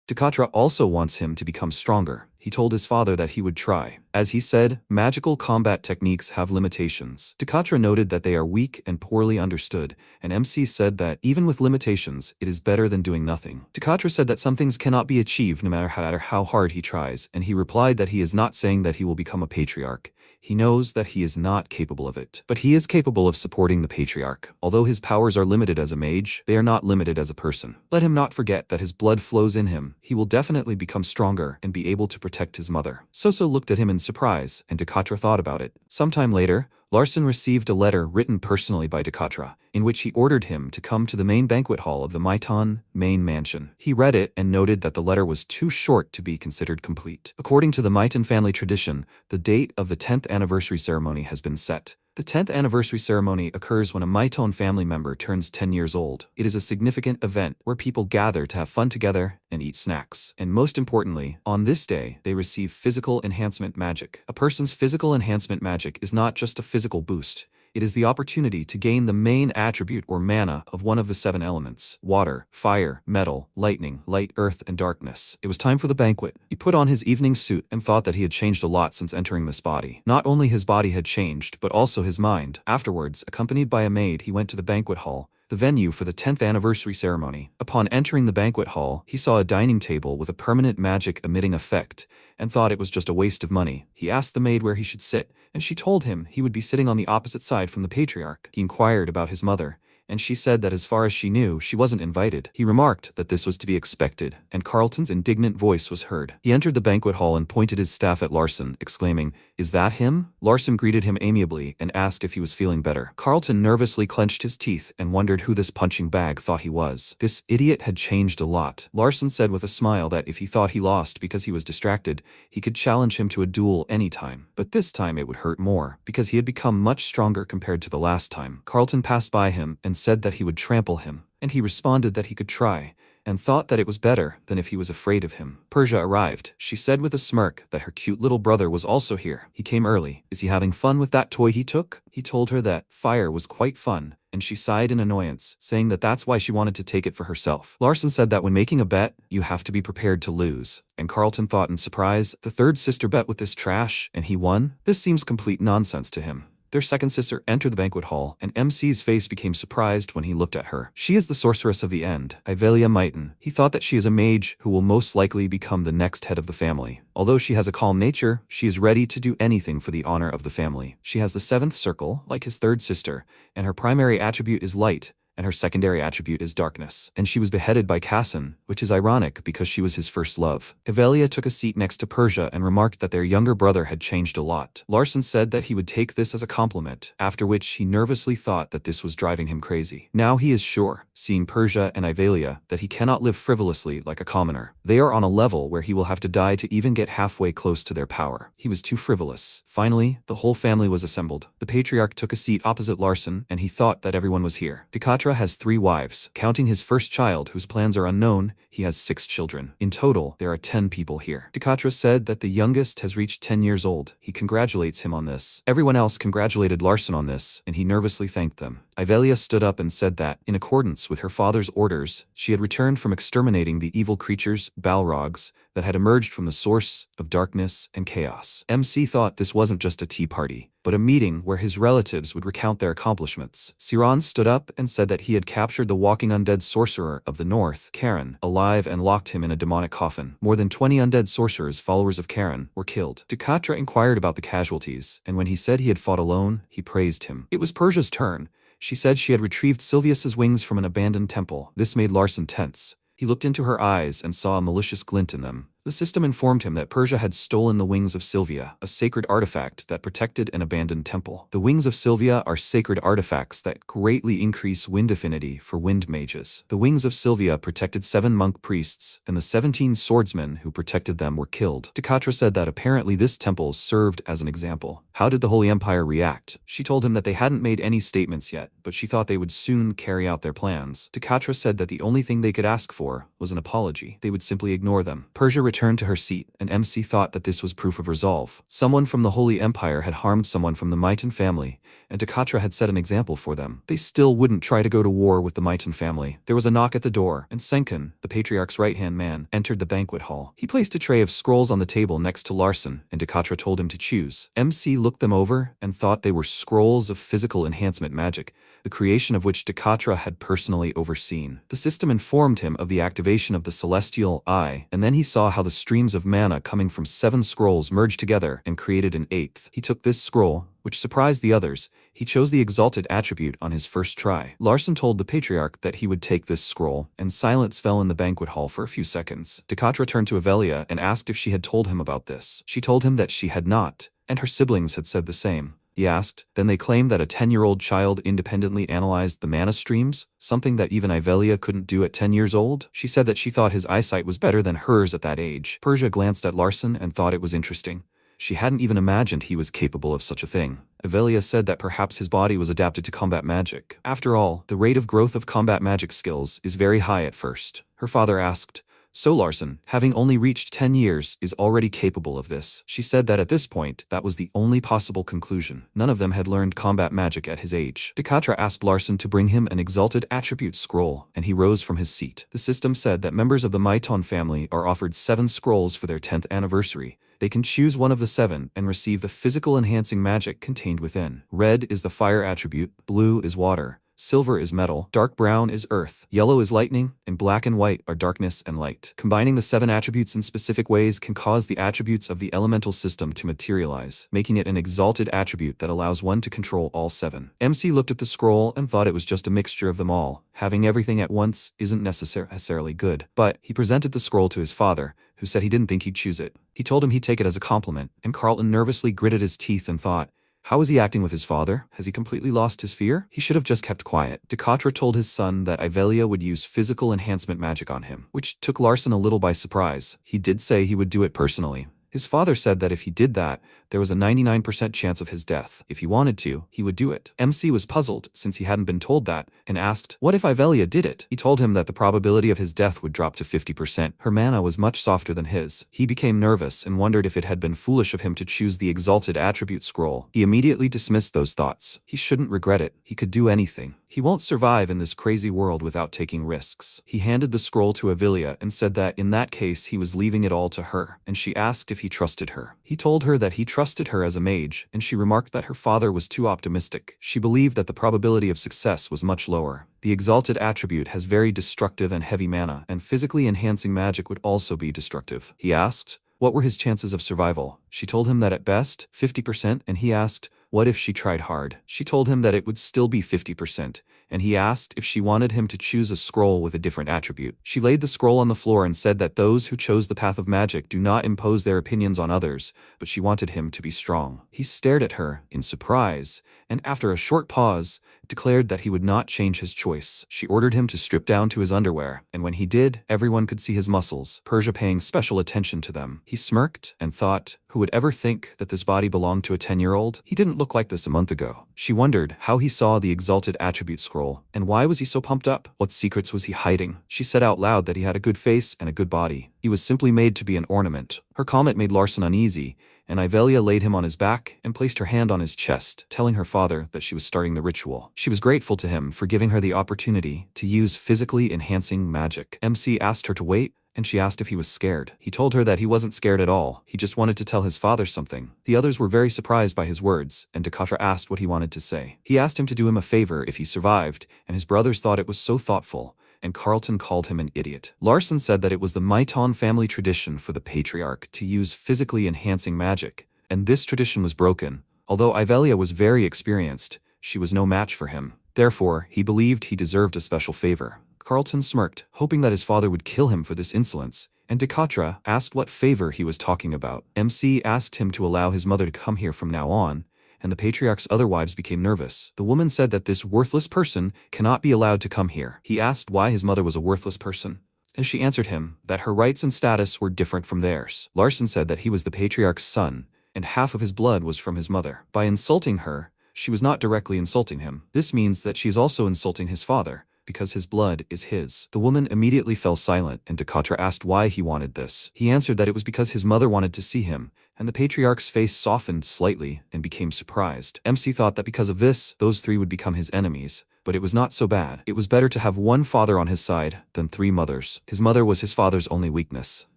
Takatra also wants him to become stronger. He told his father that he would try. As he said, magical combat techniques have limitations. Takatra noted that they are weak and poorly understood, and MC said that even with limitations, it is better than doing nothing. Takatra said that some things cannot be achieved no matter how hard he tries, and he replied that he is not saying that he will become a patriarch. He knows that he is not capable of it, but he is capable of supporting the patriarch. Although his powers are limited as a mage, they are not limited as a person. Let him not forget that his blood flows in him. He will definitely become stronger and be able to protect his mother. Soso looked at him in surprise, and Takatra thought about it. Sometime later, Larson received a letter written personally by Takatra, in which he ordered him to come to the main banquet hall of the Maiton main mansion. He read it and noted that the letter was too short to be considered complete. According to the Maiton family tradition, the date of the 10th anniversary ceremony has been set. The 10th anniversary ceremony occurs when a Maiton family member turns 10 years old. It is a significant event where people gather to have fun together and eat snacks. And most importantly, on this day, they receive physical enhancement magic. A person's physical enhancement magic is not just a physical boost. It is the opportunity to gain the main attribute or mana of one of the 7 elements: water, fire, metal, lightning, light, earth, and darkness. It was time for the banquet. He put on his evening suit and thought that he had changed a lot since entering this body. Not only his body had changed, but also his mind. Afterwards, accompanied by a maid, he went to the banquet hall, the venue for the 10th anniversary ceremony. Upon entering the banquet hall, he saw a dining table with a permanent magic emitting effect, and thought it was just a waste of money. He asked the maid where he should sit, and she told him he would be sitting on the opposite side from the patriarch. He inquired about his mother, and she said that as far as she knew, she wasn't invited. He remarked that this was to be expected, and Carlton's indignant voice was heard. He entered the banquet hall and pointed his staff at Larson, exclaiming, "Is that him?" Larson greeted him amiably and asked if he was feeling better. Carlton nervously clenched his teeth and wondered who this punching bag thought he was. This idiot had changed a lot. Larson said with a smile that if he thought he lost because he was distracted, he could challenge him to a duel anytime. But this time it would hurt more, because he had become much stronger compared to the last time. Carlton passed by him and said that he would trample him, and he responded that he could try, and thought that it was better than if he was afraid of him. Persia arrived. She said with a smirk that her cute little brother was also here. He came early. Is he having fun with that toy he took? He told her that fire was quite fun, and she sighed in annoyance, saying that that's why she wanted to take it for herself. Larson said that when making a bet, you have to be prepared to lose, and Carlton thought in surprise, the third sister bet with this trash, and he won? This seems complete nonsense to him. Their second sister entered the banquet hall, and MC's face became surprised when he looked at her. She is the sorceress of the end, Yahello. He thought that she is a mage who will most likely become the next head of the family. Although she has a calm nature, she is ready to do anything for the honor of the family. She has the seventh circle, like his third sister, and her primary attribute is light, and her secondary attribute is darkness. And she was beheaded by Kassan, which is ironic because she was his first love. Yahello took a seat next to Persia and remarked that their younger brother had changed a lot. Larson said that he would take this as a compliment, after which he nervously thought that this was driving him crazy. Now he is sure, seeing Persia and Yahello, that he cannot live frivolously like a commoner. They are on a level where he will have to die to even get halfway close to their power. He was too frivolous. Finally, the whole family was assembled. The patriarch took a seat opposite Larson, and he thought that everyone was here. Decatra has 3 wives. Counting his first child, whose plans are unknown, he has 6 children. In total, there are 10 people here. Decatra said that the youngest has reached 10 years old. He congratulates him on this. Everyone else congratulated Larson on this, and he nervously thanked them. Yahello stood up and said that, in accordance with her father's orders, she had returned from exterminating the evil creatures, Balrogs, that had emerged from the source of darkness and chaos. MC thought this wasn't just a tea party, but a meeting where his relatives would recount their accomplishments. Scion stood up and said that he had captured the walking undead sorcerer of the north, Karen, alive and locked him in a demonic coffin. More than 20 undead sorcerers, followers of Karen, were killed. Decatra inquired about the casualties, and when he said he had fought alone, he praised him. It was Persia's turn. She said she had retrieved Sylvius's wings from an abandoned temple. This made Larson tense. He looked into her eyes and saw a malicious glint in them. The system informed him that Persia had stolen the wings of Sylvia, a sacred artifact that protected an abandoned temple. The wings of Sylvia are sacred artifacts that greatly increase wind affinity for wind mages. The wings of Sylvia protected 7 monk priests, and the 17 swordsmen who protected them were killed. Decatra said that apparently this temple served as an example. How did the Holy Empire react? She told him that they hadn't made any statements yet, but she thought they would soon carry out their plans. Decatra said that the only thing they could ask for was an apology. They would simply ignore them. Persia returned to her seat, and MC thought that this was proof of resolve. Someone from the Holy Empire had harmed someone from the Mighton family, and Decatra had set an example for them. They still wouldn't try to go to war with the Mighton family. There was a knock at the door, and Senkin, the patriarch's right-hand man, entered the banquet hall. He placed a tray of scrolls on the table next to Larson, and Decatra told him to choose. MC looked them over and thought they were scrolls of physical enhancement magic, the creation of which Decatra had personally overseen. The system informed him of the activation of the celestial eye, and then he saw how the streams of mana coming from 7 scrolls merged together and created an 8th. He took this scroll, which surprised the others. He chose the exalted attribute on his first try. Larson told the patriarch that he would take this scroll, and silence fell in the banquet hall for a few seconds. Decatra turned to Yahello and asked if she had told him about this. She told him that she had not, and her siblings had said the same. He asked, then they claimed that a 10-year-old child independently analyzed the mana streams, something that even Yahello couldn't do at 10 years old. She said that she thought his eyesight was better than hers at that age. Persia glanced at Larson and thought it was interesting. She hadn't even imagined he was capable of such a thing. Yahello said that perhaps his body was adapted to combat magic. After all, the rate of growth of combat magic skills is very high at first. Her father asked, so Larson, having only reached 10 years, is already capable of this. She said that at this point, that was the only possible conclusion. None of them had learned combat magic at his age. Decatra asked Larson to bring him an exalted attribute scroll, and he rose from his seat. The system said that members of the Mighton family are offered 7 scrolls for their 10th anniversary. They can choose one of the 7 and receive the physical enhancing magic contained within. Red is the fire attribute, blue is water, silver is metal, dark brown is earth, yellow is lightning, and black and white are darkness and light. Combining the 7 attributes in specific ways can cause the attributes of the elemental system to materialize, making it an exalted attribute that allows one to control all 7. MC looked at the scroll and thought it was just a mixture of them all. Having everything at once isn't necessarily good. But he presented the scroll to his father, who said he didn't think he'd choose it. He told him he'd take it as a compliment, and Carlton nervously gritted his teeth and thought, how is he acting with his father? Has he completely lost his fear? He should have just kept quiet. Decatra told his son that Yahello would use physical enhancement magic on him, which took Larson a little by surprise. He did say he would do it personally. His father said that if he did that, there was a 99% chance of his death. If he wanted to, he would do it. MC was puzzled since he hadn't been told that, and asked, what if Yahello did it? He told him that the probability of his death would drop to 50%. Her mana was much softer than his. He became nervous and wondered if it had been foolish of him to choose the exalted attribute scroll. He immediately dismissed those thoughts. He shouldn't regret it. He could do anything. He won't survive in this crazy world without taking risks. He handed the scroll to Avilia and said that in that case he was leaving it all to her, and she asked if he trusted her. He told her that he trusted her as a mage, and she remarked that her father was too optimistic. She believed that the probability of success was much lower. The exalted attribute has very destructive and heavy mana, and physically enhancing magic would also be destructive. He asked what were his chances of survival. She told him that at best, 50%, and he asked, what if she tried hard? She told him that it would still be 50%, and he asked if she wanted him to choose a scroll with a different attribute. She laid the scroll on the floor and said that those who chose the path of magic do not impose their opinions on others, but she wanted him to be strong. He stared at her in surprise, and after a short pause, declared that he would not change his choice. She ordered him to strip down to his underwear, and when he did, everyone could see his muscles, Persia paying special attention to them. He smirked and thought, who would ever think that this body belonged to a 10-year-old? He didn't look like this a month ago. She wondered how he saw the exalted attribute scroll, and why was he so pumped up? What secrets was he hiding? She said out loud that he had a good face and a good body. He was simply made to be an ornament. Her comment made Larson uneasy, and Ivelia laid him on his back and placed her hand on his chest, telling her father that she was starting the ritual. She was grateful to him for giving her the opportunity to use physically enhancing magic. MC asked her to wait, and she asked if he was scared. He told her that he wasn't scared at all. He just wanted to tell his father something. The others were very surprised by his words, and Decatra asked what he wanted to say. He asked him to do him a favor if he survived, and his brothers thought it was so thoughtful, and Carlton called him an idiot. Larson said that it was the Maiton family tradition for the patriarch to use physically enhancing magic, and this tradition was broken. Although Ivelia was very experienced, she was no match for him. Therefore, he believed he deserved a special favor. Carlton smirked, hoping that his father would kill him for this insolence, and Decatra asked what favor he was talking about. MC asked him to allow his mother to come here from now on, and the patriarch's other wives became nervous. The woman said that this worthless person cannot be allowed to come here. He asked why his mother was a worthless person, and she answered him that her rights and status were different from theirs. Larson said that he was the patriarch's son, and half of his blood was from his mother. By insulting her, she was not directly insulting him. This means that she is also insulting his father, because his blood is his. The woman immediately fell silent, and Decatra asked why he wanted this. He answered that it was because his mother wanted to see him, and the patriarch's face softened slightly and became surprised. MC thought that because of this, those three would become his enemies, but it was not so bad. It was better to have one father on his side than three mothers. His mother was his father's only weakness.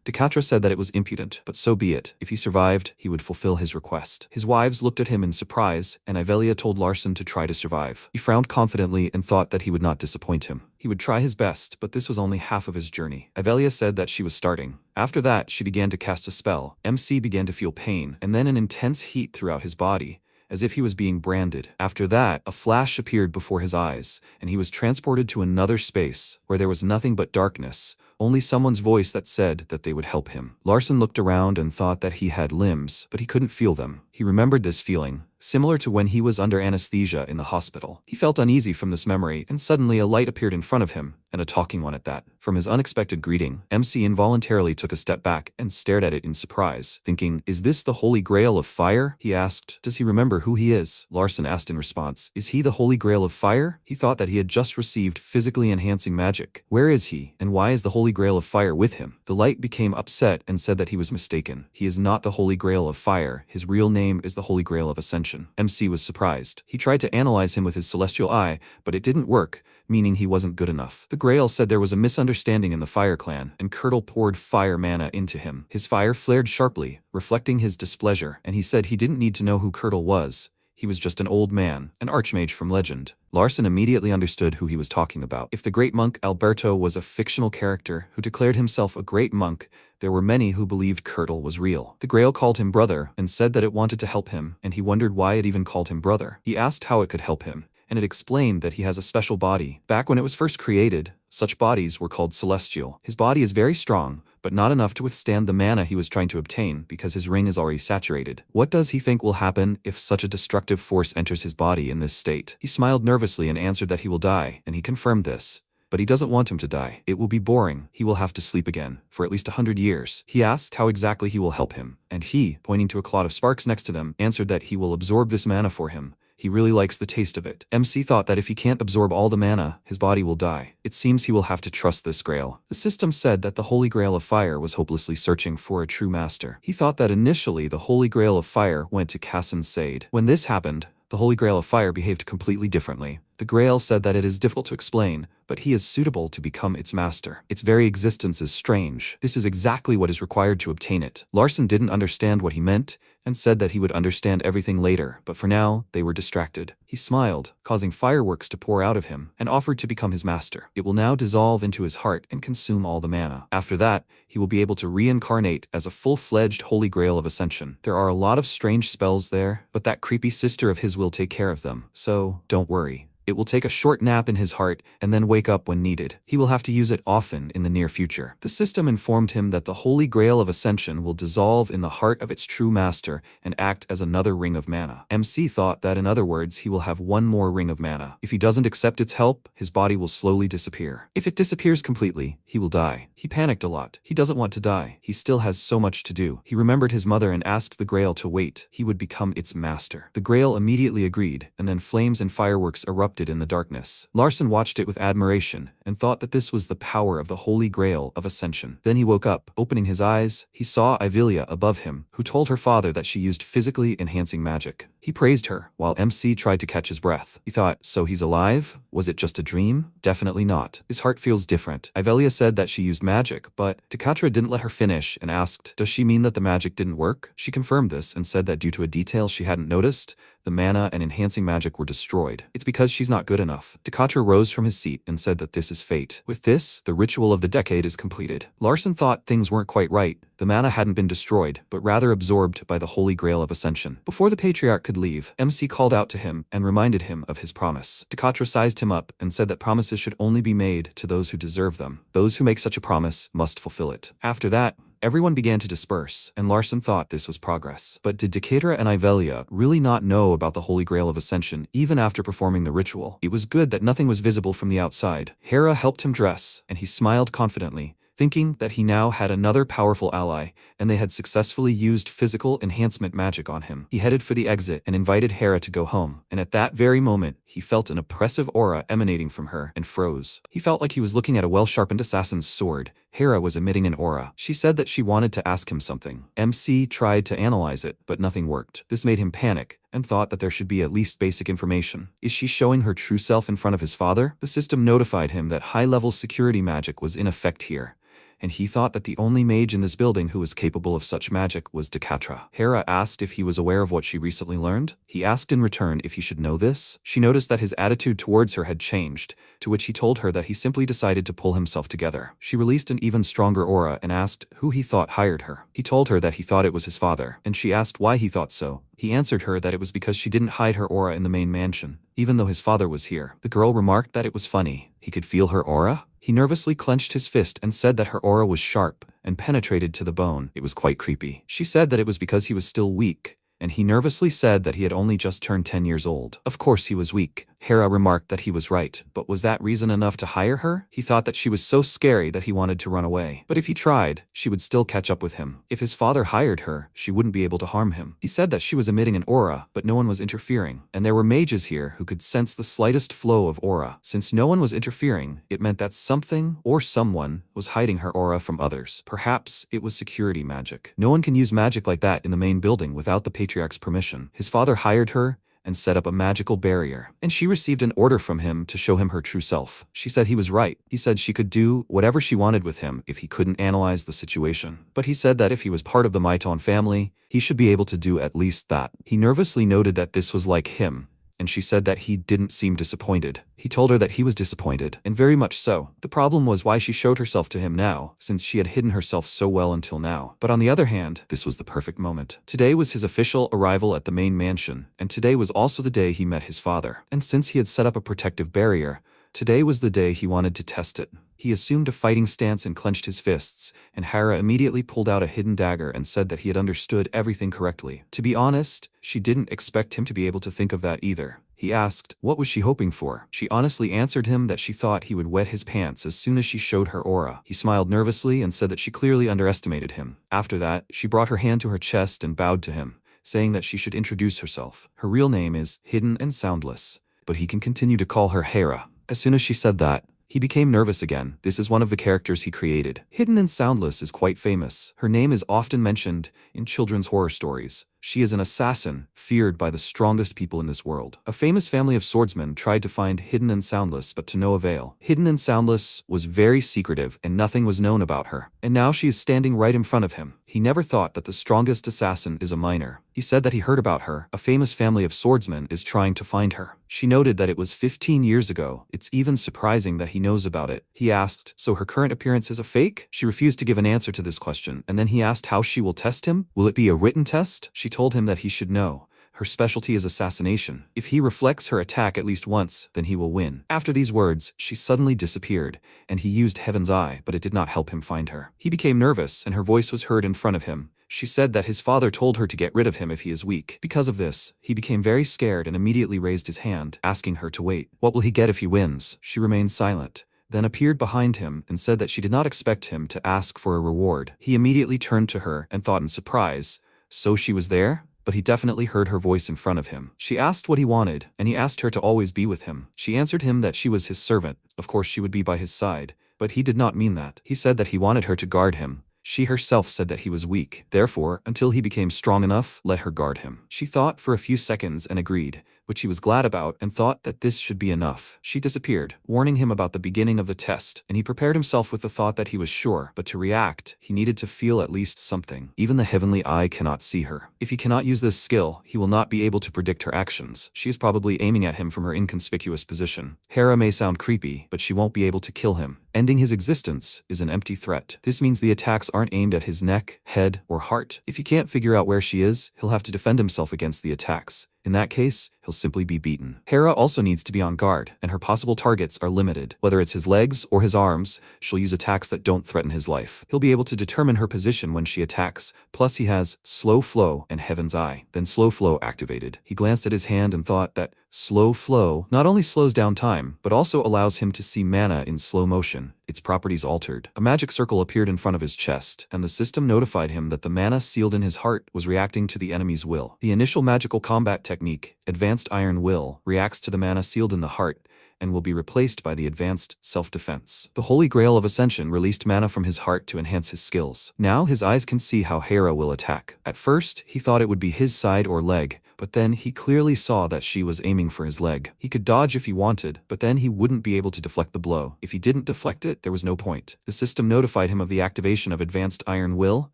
Decatra said that it was impudent, but so be it. If he survived, he would fulfill his request. His wives looked at him in surprise, and Ivelia told Larson to try to survive. He frowned confidently and thought that he would not disappoint him. He would try his best, but this was only half of his journey. Ivelia said that she was starting. After that, she began to cast a spell. MC began to feel pain, and then an intense heat throughout his body, as if he was being branded. After that, a flash appeared before his eyes, and he was transported to another space, where there was nothing but darkness, only someone's voice that said that they would help him. Larson looked around and thought that he had limbs, but he couldn't feel them. He remembered this feeling, similar to when he was under anesthesia in the hospital. He felt uneasy from this memory, and suddenly a light appeared in front of him, and a talking one at that. From his unexpected greeting, MC involuntarily took a step back and stared at it in surprise, thinking, is this the Holy Grail of Fire? He asked, does he remember who he is? Larson asked in response, is he the Holy Grail of Fire? He thought that he had just received physically enhancing magic. Where is he, and why is the Holy Grail of Fire with him? The light became upset and said that he was mistaken. He is not the Holy Grail of Fire. His real name is the Holy Grail of Ascension. MC was surprised. He tried to analyze him with his celestial eye, but it didn't work, meaning he wasn't good enough. The Grail said there was a misunderstanding in the Fire Clan, and Curdle poured fire mana into him. His fire flared sharply, reflecting his displeasure, and he said he didn't need to know who Curdle was. He was just an old man, an archmage from legend. Larson immediately understood who he was talking about. If the great monk Alberto was a fictional character who declared himself a great monk, there were many who believed Curdle was real. The Grail called him brother and said that it wanted to help him, and he wondered why it even called him brother. He asked how it could help him, and it explained that he has a special body. Back when it was first created, such bodies were called celestial. His body is very strong, but not enough to withstand the mana he was trying to obtain because his ring is already saturated. What does he think will happen if such a destructive force enters his body in this state? He smiled nervously and answered that he will die, and he confirmed this. But he doesn't want him to die. It will be boring. He will have to sleep again, for at least 100 years. He asked how exactly he will help him, and he, pointing to a cloud of sparks next to them, answered that he will absorb this mana for him. He really likes the taste of it. MC thought that if he can't absorb all the mana, his body will die. It seems he will have to trust this Grail. The system said that the Holy Grail of Fire was hopelessly searching for a true master. He thought that initially the Holy Grail of Fire went to Kassan Sade. When this happened, The Holy Grail of Fire behaved completely differently. The Grail said that it is difficult to explain, but he is suitable to become its master. Its very existence is strange. This is exactly what is required to obtain it. Larson didn't understand what he meant, and said that he would understand everything later, but for now, they were distracted. He smiled, causing fireworks to pour out of him, and offered to become his master. It will now dissolve into his heart and consume all the mana. After that, he will be able to reincarnate as a full-fledged Holy Grail of Ascension. There are a lot of strange spells there, but that creepy sister of his will take care of them, so don't worry. It will take a short nap in his heart and then wake up when needed. He will have to use it often in the near future. The system informed him that the Holy Grail of Ascension will dissolve in the heart of its true master and act as another ring of mana. MC thought that in other words he will have one more ring of mana. If he doesn't accept its help, his body will slowly disappear. If it disappears completely, he will die. He panicked a lot. He doesn't want to die. He still has so much to do. He remembered his mother and asked the Grail to wait. He would become its master. The Grail immediately agreed, and then flames and fireworks erupted in the darkness. Larson watched it with admiration and thought that this was the power of the Holy Grail of Ascension. Then he woke up. Opening his eyes, he saw Ivelia above him, who told her father that she used physically enhancing magic. He praised her, while MC tried to catch his breath. He thought, so he's alive? Was it just a dream? Definitely not. His heart feels different. Ivelia said that she used magic, but Takatra didn't let her finish and asked, does she mean that the magic didn't work? She confirmed this and said that due to a detail she hadn't noticed, the mana and enhancing magic were destroyed. It's because she's not good enough. Takatra rose from his seat and said that this is fate. With this, the ritual of the decade is completed. Larson thought things weren't quite right. The mana hadn't been destroyed, but rather absorbed by the Holy Grail of Ascension. Before the Patriarch could leave, MC called out to him and reminded him of his promise. Takatra sized him up and said that promises should only be made to those who deserve them. Those who make such a promise must fulfill it. After that, everyone began to disperse, and Larson thought this was progress. But did Decatur and Ivelia really not know about the Holy Grail of Ascension even after performing the ritual? It was good that nothing was visible from the outside. Hera helped him dress, and he smiled confidently, thinking that he now had another powerful ally, and they had successfully used physical enhancement magic on him. He headed for the exit and invited Hera to go home, and at that very moment, he felt an oppressive aura emanating from her and froze. He felt like he was looking at a well-sharpened assassin's sword. Hera was emitting an aura. She said that she wanted to ask him something. MC tried to analyze it, but nothing worked. This made him panic and thought that there should be at least basic information. Is she showing her true self in front of his father? The system notified him that high-level security magic was in effect here, and he thought that the only mage in this building who was capable of such magic was Decatra. Hera asked if he was aware of what she recently learned. He asked in return if he should know this. She noticed that his attitude towards her had changed, to which he told her that he simply decided to pull himself together. She released an even stronger aura and asked who he thought hired her. He told her that he thought it was his father, and she asked why he thought so. He answered her that it was because she didn't hide her aura in the main mansion, even though his father was here. The girl remarked that it was funny. He could feel her aura? He nervously clenched his fist and said that her aura was sharp and penetrated to the bone. It was quite creepy. She said that it was because he was still weak, and he nervously said that he had only just turned 10 years old. Of course he was weak. Hera remarked that he was right, but was that reason enough to hire her? He thought that she was so scary that he wanted to run away. But if he tried, she would still catch up with him. If his father hired her, she wouldn't be able to harm him. He said that she was emitting an aura, but no one was interfering, and there were mages here who could sense the slightest flow of aura. Since no one was interfering, it meant that something or someone was hiding her aura from others. Perhaps it was security magic. No one can use magic like that in the main building without the Patriarch's permission. His father hired her and set up a magical barrier, and she received an order from him to show him her true self. She said he was right. He said she could do whatever she wanted with him if he couldn't analyze the situation. But he said that if he was part of the Maiton family, he should be able to do at least that. He nervously noted that this was like him, and she said that he didn't seem disappointed. He told her that he was disappointed, and very much so. The problem was why she showed herself to him now, since she had hidden herself so well until now. But on the other hand, this was the perfect moment. Today was his official arrival at the main mansion, and today was also the day he met his father. And since he had set up a protective barrier, today was the day he wanted to test it. He assumed a fighting stance and clenched his fists, and Hera immediately pulled out a hidden dagger and said that he had understood everything correctly. To be honest, she didn't expect him to be able to think of that either. He asked, what was she hoping for? She honestly answered him that she thought he would wet his pants as soon as she showed her aura. He smiled nervously and said that she clearly underestimated him. After that, she brought her hand to her chest and bowed to him, saying that she should introduce herself. Her real name is Hidden and Soundless, but he can continue to call her Hera. As soon as she said that, he became nervous again. This is one of the characters he created. Hidden and Soundless is quite famous. Her name is often mentioned in children's horror stories. She is an assassin, feared by the strongest people in this world. A famous family of swordsmen tried to find Hidden and Soundless, but to no avail. Hidden and Soundless was very secretive and nothing was known about her. And now she is standing right in front of him. He never thought that the strongest assassin is a minor. He said that he heard about her. A famous family of swordsmen is trying to find her. She noted that it was 15 years ago. It's even surprising that he knows about it. He asked, so her current appearance is a fake? She refused to give an answer to this question, and then he asked how she will test him. Will it be a written test? She told him that he should know. Her specialty is assassination. If he reflects her attack at least once, then he will win. After these words, she suddenly disappeared, and he used Heaven's Eye, but it did not help him find her. He became nervous, and her voice was heard in front of him. She said that his father told her to get rid of him if he is weak. Because of this, he became very scared and immediately raised his hand, asking her to wait. What will he get if he wins? She remained silent, then appeared behind him and said that she did not expect him to ask for a reward. He immediately turned to her and thought in surprise, so she was there? But he definitely heard her voice in front of him. She asked what he wanted, and he asked her to always be with him. She answered him that she was his servant. Of course she would be by his side, but he did not mean that. He said that he wanted her to guard him. She herself said that he was weak. Therefore, until he became strong enough, let her guard him. She thought for a few seconds and agreed, which he was glad about and thought that this should be enough. She disappeared, warning him about the beginning of the test, and he prepared himself with the thought that he was sure, but to react, he needed to feel at least something. Even the heavenly eye cannot see her. If he cannot use this skill, he will not be able to predict her actions. She is probably aiming at him from her inconspicuous position. Hera may sound creepy, but she won't be able to kill him. Ending his existence is an empty threat. This means the attacks aren't aimed at his neck, head, or heart. If he can't figure out where she is, he'll have to defend himself against the attacks. In that case, he'll simply be beaten. Hera also needs to be on guard, and her possible targets are limited. Whether it's his legs or his arms, she'll use attacks that don't threaten his life. He'll be able to determine her position when she attacks, plus he has Slow Flow and Heaven's Eye. Then Slow Flow activated. He glanced at his hand and thought that Slow Flow not only slows down time, but also allows him to see mana in slow motion. Its properties altered. A magic circle appeared in front of his chest, and the system notified him that the mana sealed in his heart was reacting to the enemy's will. The initial magical combat technique, Advanced Iron Will, reacts to the mana sealed in the heart, and will be replaced by the Advanced Self-Defense. The Holy Grail of Ascension released mana from his heart to enhance his skills. Now his eyes can see how Hera will attack. At first, he thought it would be his side or leg, but then he clearly saw that she was aiming for his leg. He could dodge if he wanted, but then he wouldn't be able to deflect the blow. If he didn't deflect it, there was no point. The system notified him of the activation of Advanced Iron Will,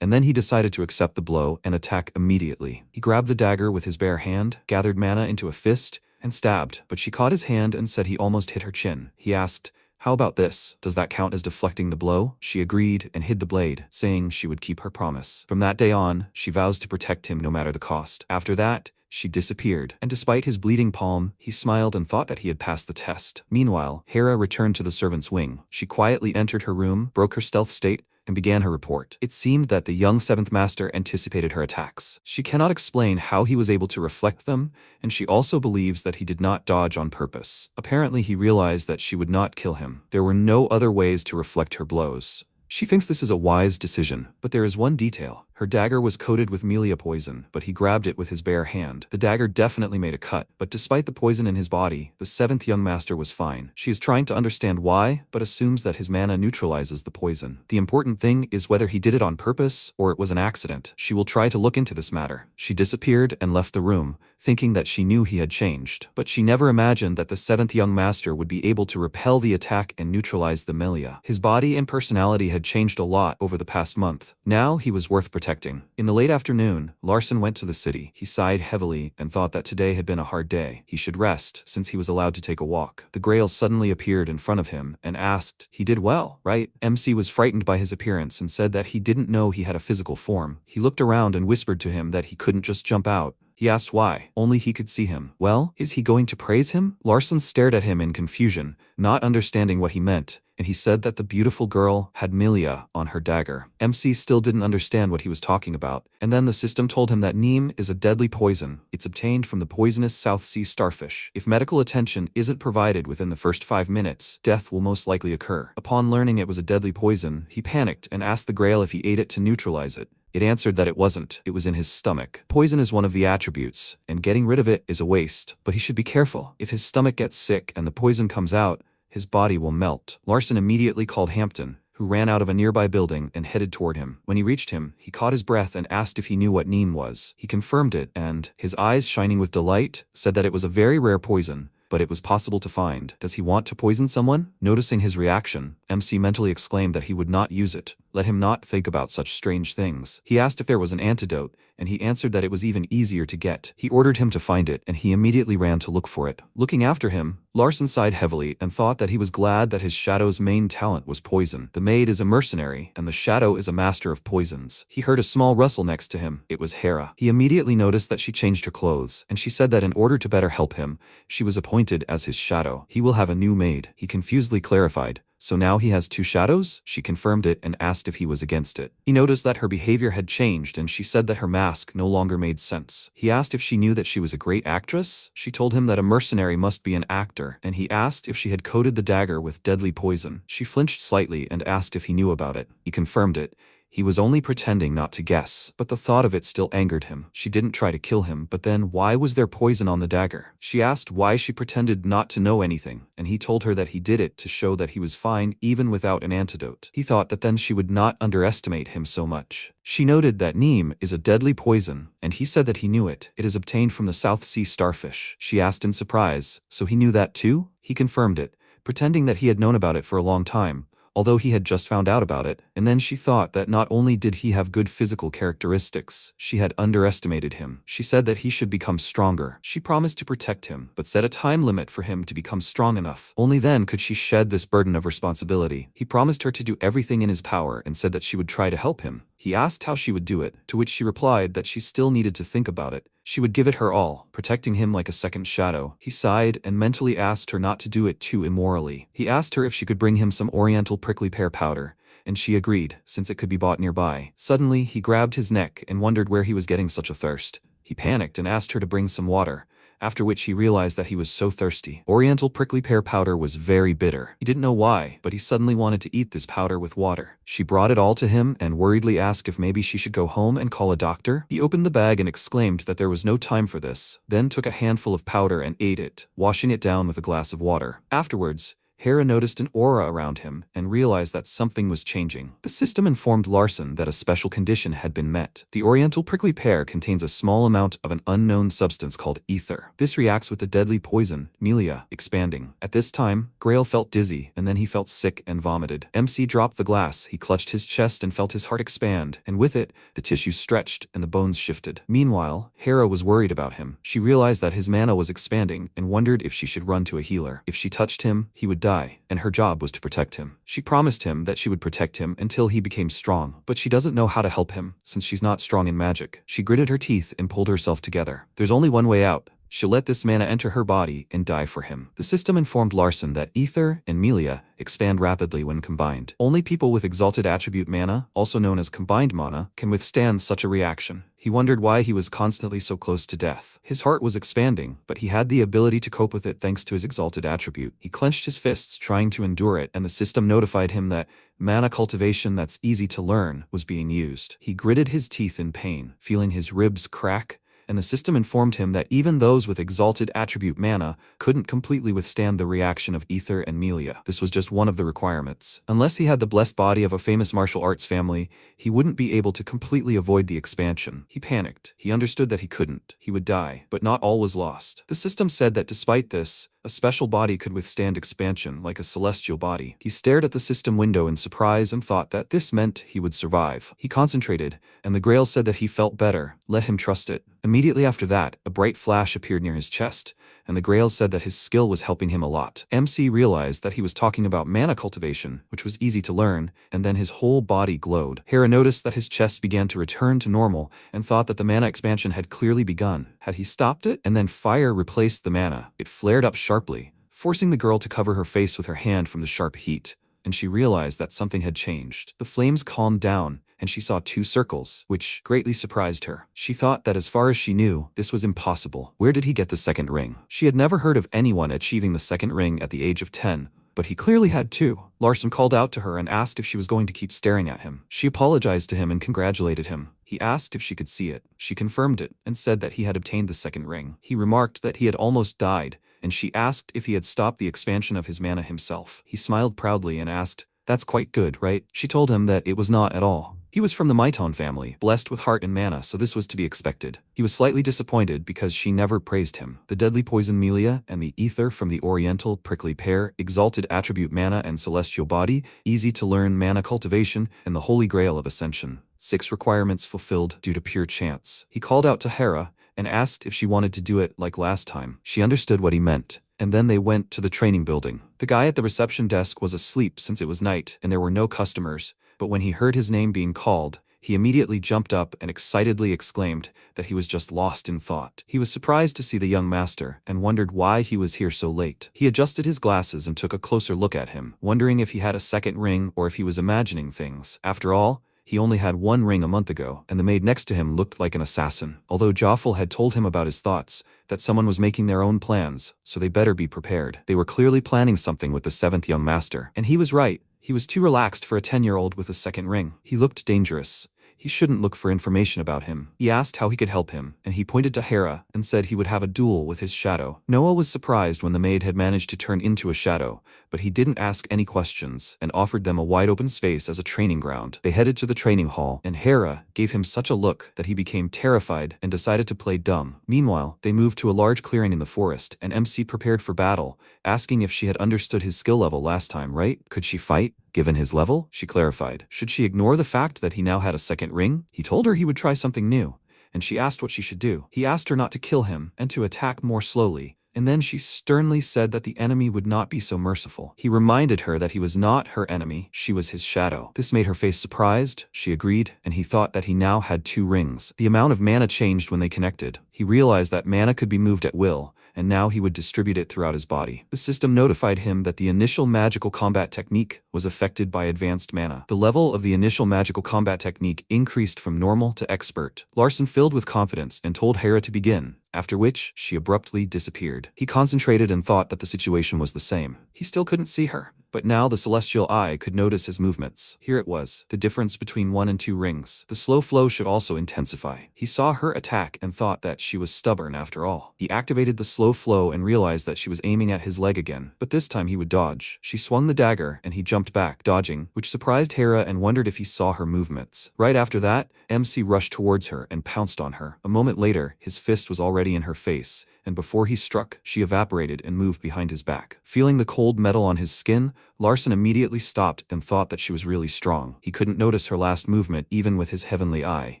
and then he decided to accept the blow and attack immediately. He grabbed the dagger with his bare hand, gathered mana into a fist, and stabbed, but she caught his hand and said he almost hit her chin. He asked, "How about this? Does that count as deflecting the blow?" She agreed and hid the blade, saying she would keep her promise. From that day on, she vows to protect him no matter the cost. After that, she disappeared, and despite his bleeding palm, he smiled and thought that he had passed the test. Meanwhile, Hera returned to the servant's wing. She quietly entered her room, broke her stealth state, and began her report. It seemed that the young 7th Master anticipated her attacks. She cannot explain how he was able to reflect them, and she also believes that he did not dodge on purpose. Apparently he realized that she would not kill him. There were no other ways to reflect her blows. She thinks this is a wise decision, but there is one detail. Her dagger was coated with Melia poison, but he grabbed it with his bare hand. The dagger definitely made a cut, but despite the poison in his body, the 7th young master was fine. She is trying to understand why, but assumes that his mana neutralizes the poison. The important thing is whether he did it on purpose or it was an accident. She will try to look into this matter. She disappeared and left the room, thinking that she knew he had changed, but she never imagined that the 7th young master would be able to repel the attack and neutralize the Melia. His body and personality had changed a lot over the past month. Now he was worth protecting. In the late afternoon, Larson went to the city. He sighed heavily and thought that today had been a hard day. He should rest, since he was allowed to take a walk. The Grail suddenly appeared in front of him and asked, "He did well, right?" MC was frightened by his appearance and said that he didn't know he had a physical form. He looked around and whispered to him that he couldn't just jump out. He asked why. Only he could see him. Well, is he going to praise him? Larson stared at him in confusion, not understanding what he meant, and he said that the beautiful girl had Melia on her dagger. MC still didn't understand what he was talking about, and then the system told him that neem is a deadly poison. It's obtained from the poisonous South Sea starfish. If medical attention isn't provided within the first 5 minutes, death will most likely occur. Upon learning it was a deadly poison, he panicked and asked the Grail if he ate it to neutralize it. It answered that it wasn't. It was in his stomach. Poison is one of the attributes, and getting rid of it is a waste. But he should be careful. If his stomach gets sick and the poison comes out, his body will melt. Larson immediately called Hampton, who ran out of a nearby building and headed toward him. When he reached him, he caught his breath and asked if he knew what neem was. He confirmed it and, his eyes shining with delight, said that it was a very rare poison, but it was possible to find. Does he want to poison someone? Noticing his reaction, MC mentally exclaimed that he would not use it. Let him not think about such strange things. He asked if there was an antidote, and he answered that it was even easier to get. He ordered him to find it, and he immediately ran to look for it. Looking after him, Larson sighed heavily and thought that he was glad that his shadow's main talent was poison. The maid is a mercenary, and the shadow is a master of poisons. He heard a small rustle next to him. It was Hera. He immediately noticed that she changed her clothes, and she said that in order to better help him, she was appointed as his shadow. He will have a new maid. He confusedly clarified. So now he has two shadows? She confirmed it and asked if he was against it. He noticed that her behavior had changed and she said that her mask no longer made sense. He asked if she knew that she was a great actress. She told him that a mercenary must be an actor, and he asked if she had coated the dagger with deadly poison. She flinched slightly and asked if he knew about it. He confirmed it. He was only pretending not to guess, but the thought of it still angered him. She didn't try to kill him, but then why was there poison on the dagger? She asked why she pretended not to know anything, and he told her that he did it to show that he was fine even without an antidote. He thought that then she would not underestimate him so much. She noted that neem is a deadly poison, and he said that he knew it. It is obtained from the South Sea starfish. She asked in surprise, so he knew that too? He confirmed it, pretending that he had known about it for a long time, although he had just found out about it, and then she thought that not only did he have good physical characteristics, she had underestimated him. She said that he should become stronger. She promised to protect him, but set a time limit for him to become strong enough. Only then could she shed this burden of responsibility. He promised her to do everything in his power and said that she would try to help him. He asked how she would do it, to which she replied that she still needed to think about it. She would give it her all, protecting him like a second shadow. He sighed and mentally asked her not to do it too immorally. He asked her if she could bring him some oriental prickly pear powder, and she agreed, since it could be bought nearby. Suddenly, he grabbed his neck and wondered where he was getting such a thirst. He panicked and asked her to bring some water, after which he realized that he was so thirsty. Oriental prickly pear powder was very bitter. He didn't know why, but he suddenly wanted to eat this powder with water. She brought it all to him and worriedly asked if maybe she should go home and call a doctor. He opened the bag and exclaimed that there was no time for this, then took a handful of powder and ate it, washing it down with a glass of water. Afterwards, Hera noticed an aura around him and realized that something was changing. The system informed Larson that a special condition had been met. The Oriental prickly pear contains a small amount of an unknown substance called ether. This reacts with the deadly poison, Melia, expanding. At this time, Grail felt dizzy, and then he felt sick and vomited. MC dropped the glass, he clutched his chest and felt his heart expand, and with it, the tissues stretched and the bones shifted. Meanwhile, Hera was worried about him. She realized that his mana was expanding and wondered if she should run to a healer. If she touched him, he would die, and her job was to protect him. She promised him that she would protect him until he became strong, but she doesn't know how to help him, since she's not strong in magic. She gritted her teeth and pulled herself together. There's only one way out. She'll let this mana enter her body and die for him. The system informed Larson that ether and Melia expand rapidly when combined. Only people with exalted attribute mana, also known as combined mana, can withstand such a reaction. He wondered why he was constantly so close to death. His heart was expanding, but he had the ability to cope with it thanks to his exalted attribute. He clenched his fists trying to endure it, and the system notified him that mana cultivation that's easy to learn was being used. He gritted his teeth in pain, feeling his ribs crack, and the system informed him that even those with exalted attribute mana couldn't completely withstand the reaction of ether and Melia. This was just one of the requirements. Unless he had the blessed body of a famous martial arts family, he wouldn't be able to completely avoid the expansion. He panicked. He understood that he couldn't. He would die, but not all was lost. The system said that despite this, a special body could withstand expansion like a celestial body. He stared at the system window in surprise and thought that this meant he would survive. He concentrated, and the Grail said that he felt better. Let him trust it. Immediately after that, a bright flash appeared near his chest, and the Grail said that his skill was helping him a lot. MC realized that he was talking about mana cultivation, which was easy to learn, and then his whole body glowed. Hera noticed that his chest began to return to normal and thought that the mana expansion had clearly begun. Had he stopped it? And then fire replaced the mana. It flared up sharply, forcing the girl to cover her face with her hand from the sharp heat, and she realized that something had changed. The flames calmed down, and she saw two circles, which greatly surprised her. She thought that as far as she knew, this was impossible. Where did he get the second ring? She had never heard of anyone achieving the second ring at the age of 10, but he clearly had two. Larson called out to her and asked if she was going to keep staring at him. She apologized to him and congratulated him. He asked if she could see it. She confirmed it and said that he had obtained the second ring. He remarked that he had almost died, and she asked if he had stopped the expansion of his mana himself. He smiled proudly and asked, That's quite good, right? She told him that it was not at all. He was from the Miton family, blessed with heart and mana, so this was to be expected. He was slightly disappointed because she never praised him. The deadly poison Melia and the ether from the oriental prickly pear, exalted attribute mana and celestial body, easy to learn mana cultivation, and the holy grail of ascension. 6 requirements fulfilled due to pure chance. He called out to Hera and asked if she wanted to do it like last time. She understood what he meant, and then they went to the training building. The guy at the reception desk was asleep since it was night and there were no customers, but when he heard his name being called, he immediately jumped up and excitedly exclaimed that he was just lost in thought. He was surprised to see the young master and wondered why he was here so late. He adjusted his glasses and took a closer look at him, wondering if he had a second ring or if he was imagining things. After all, he only had 1 ring a month ago, and the maid next to him looked like an assassin. Although Joffel had told him about his thoughts, that someone was making their own plans, so they better be prepared. They were clearly planning something with the 7th young master. And he was right. He was too relaxed for a 10-year-old with a second ring. He looked dangerous. He shouldn't look for information about him. He asked how he could help him, and he pointed to Hera and said he would have a duel with his shadow. Noah was surprised when the maid had managed to turn into a shadow, but he didn't ask any questions and offered them a wide-open space as a training ground. They headed to the training hall, and Hera gave him such a look that he became terrified and decided to play dumb. Meanwhile, they moved to a large clearing in the forest, and MC prepared for battle, asking if she had understood his skill level last time, right? Could she fight? Given his level, she clarified. Should she ignore the fact that he now had a second ring? He told her he would try something new, and she asked what she should do. He asked her not to kill him and to attack more slowly, and then she sternly said that the enemy would not be so merciful. He reminded her that he was not her enemy, she was his shadow. This made her face surprised. She agreed, and he thought that he now had 2 rings. The amount of mana changed when they connected. He realized that mana could be moved at will, and now he would distribute it throughout his body. The system notified him that the initial magical combat technique was affected by advanced mana. The level of the initial magical combat technique increased from normal to expert. Larson filled with confidence and told Hera to begin, after which she abruptly disappeared. He concentrated and thought that the situation was the same. He still couldn't see her, but now the celestial eye could notice his movements. Here it was, the difference between 1 and 2 rings. The slow flow should also intensify. He saw her attack and thought that she was stubborn after all. He activated the slow flow and realized that she was aiming at his leg again, but this time he would dodge. She swung the dagger and he jumped back, dodging, which surprised Hera and wondered if he saw her movements. Right after that, MC rushed towards her and pounced on her. A moment later, his fist was already in her face, and before he struck, she evaporated and moved behind his back. Feeling the cold metal on his skin, Larson immediately stopped and thought that she was really strong. He couldn't notice her last movement even with his heavenly eye.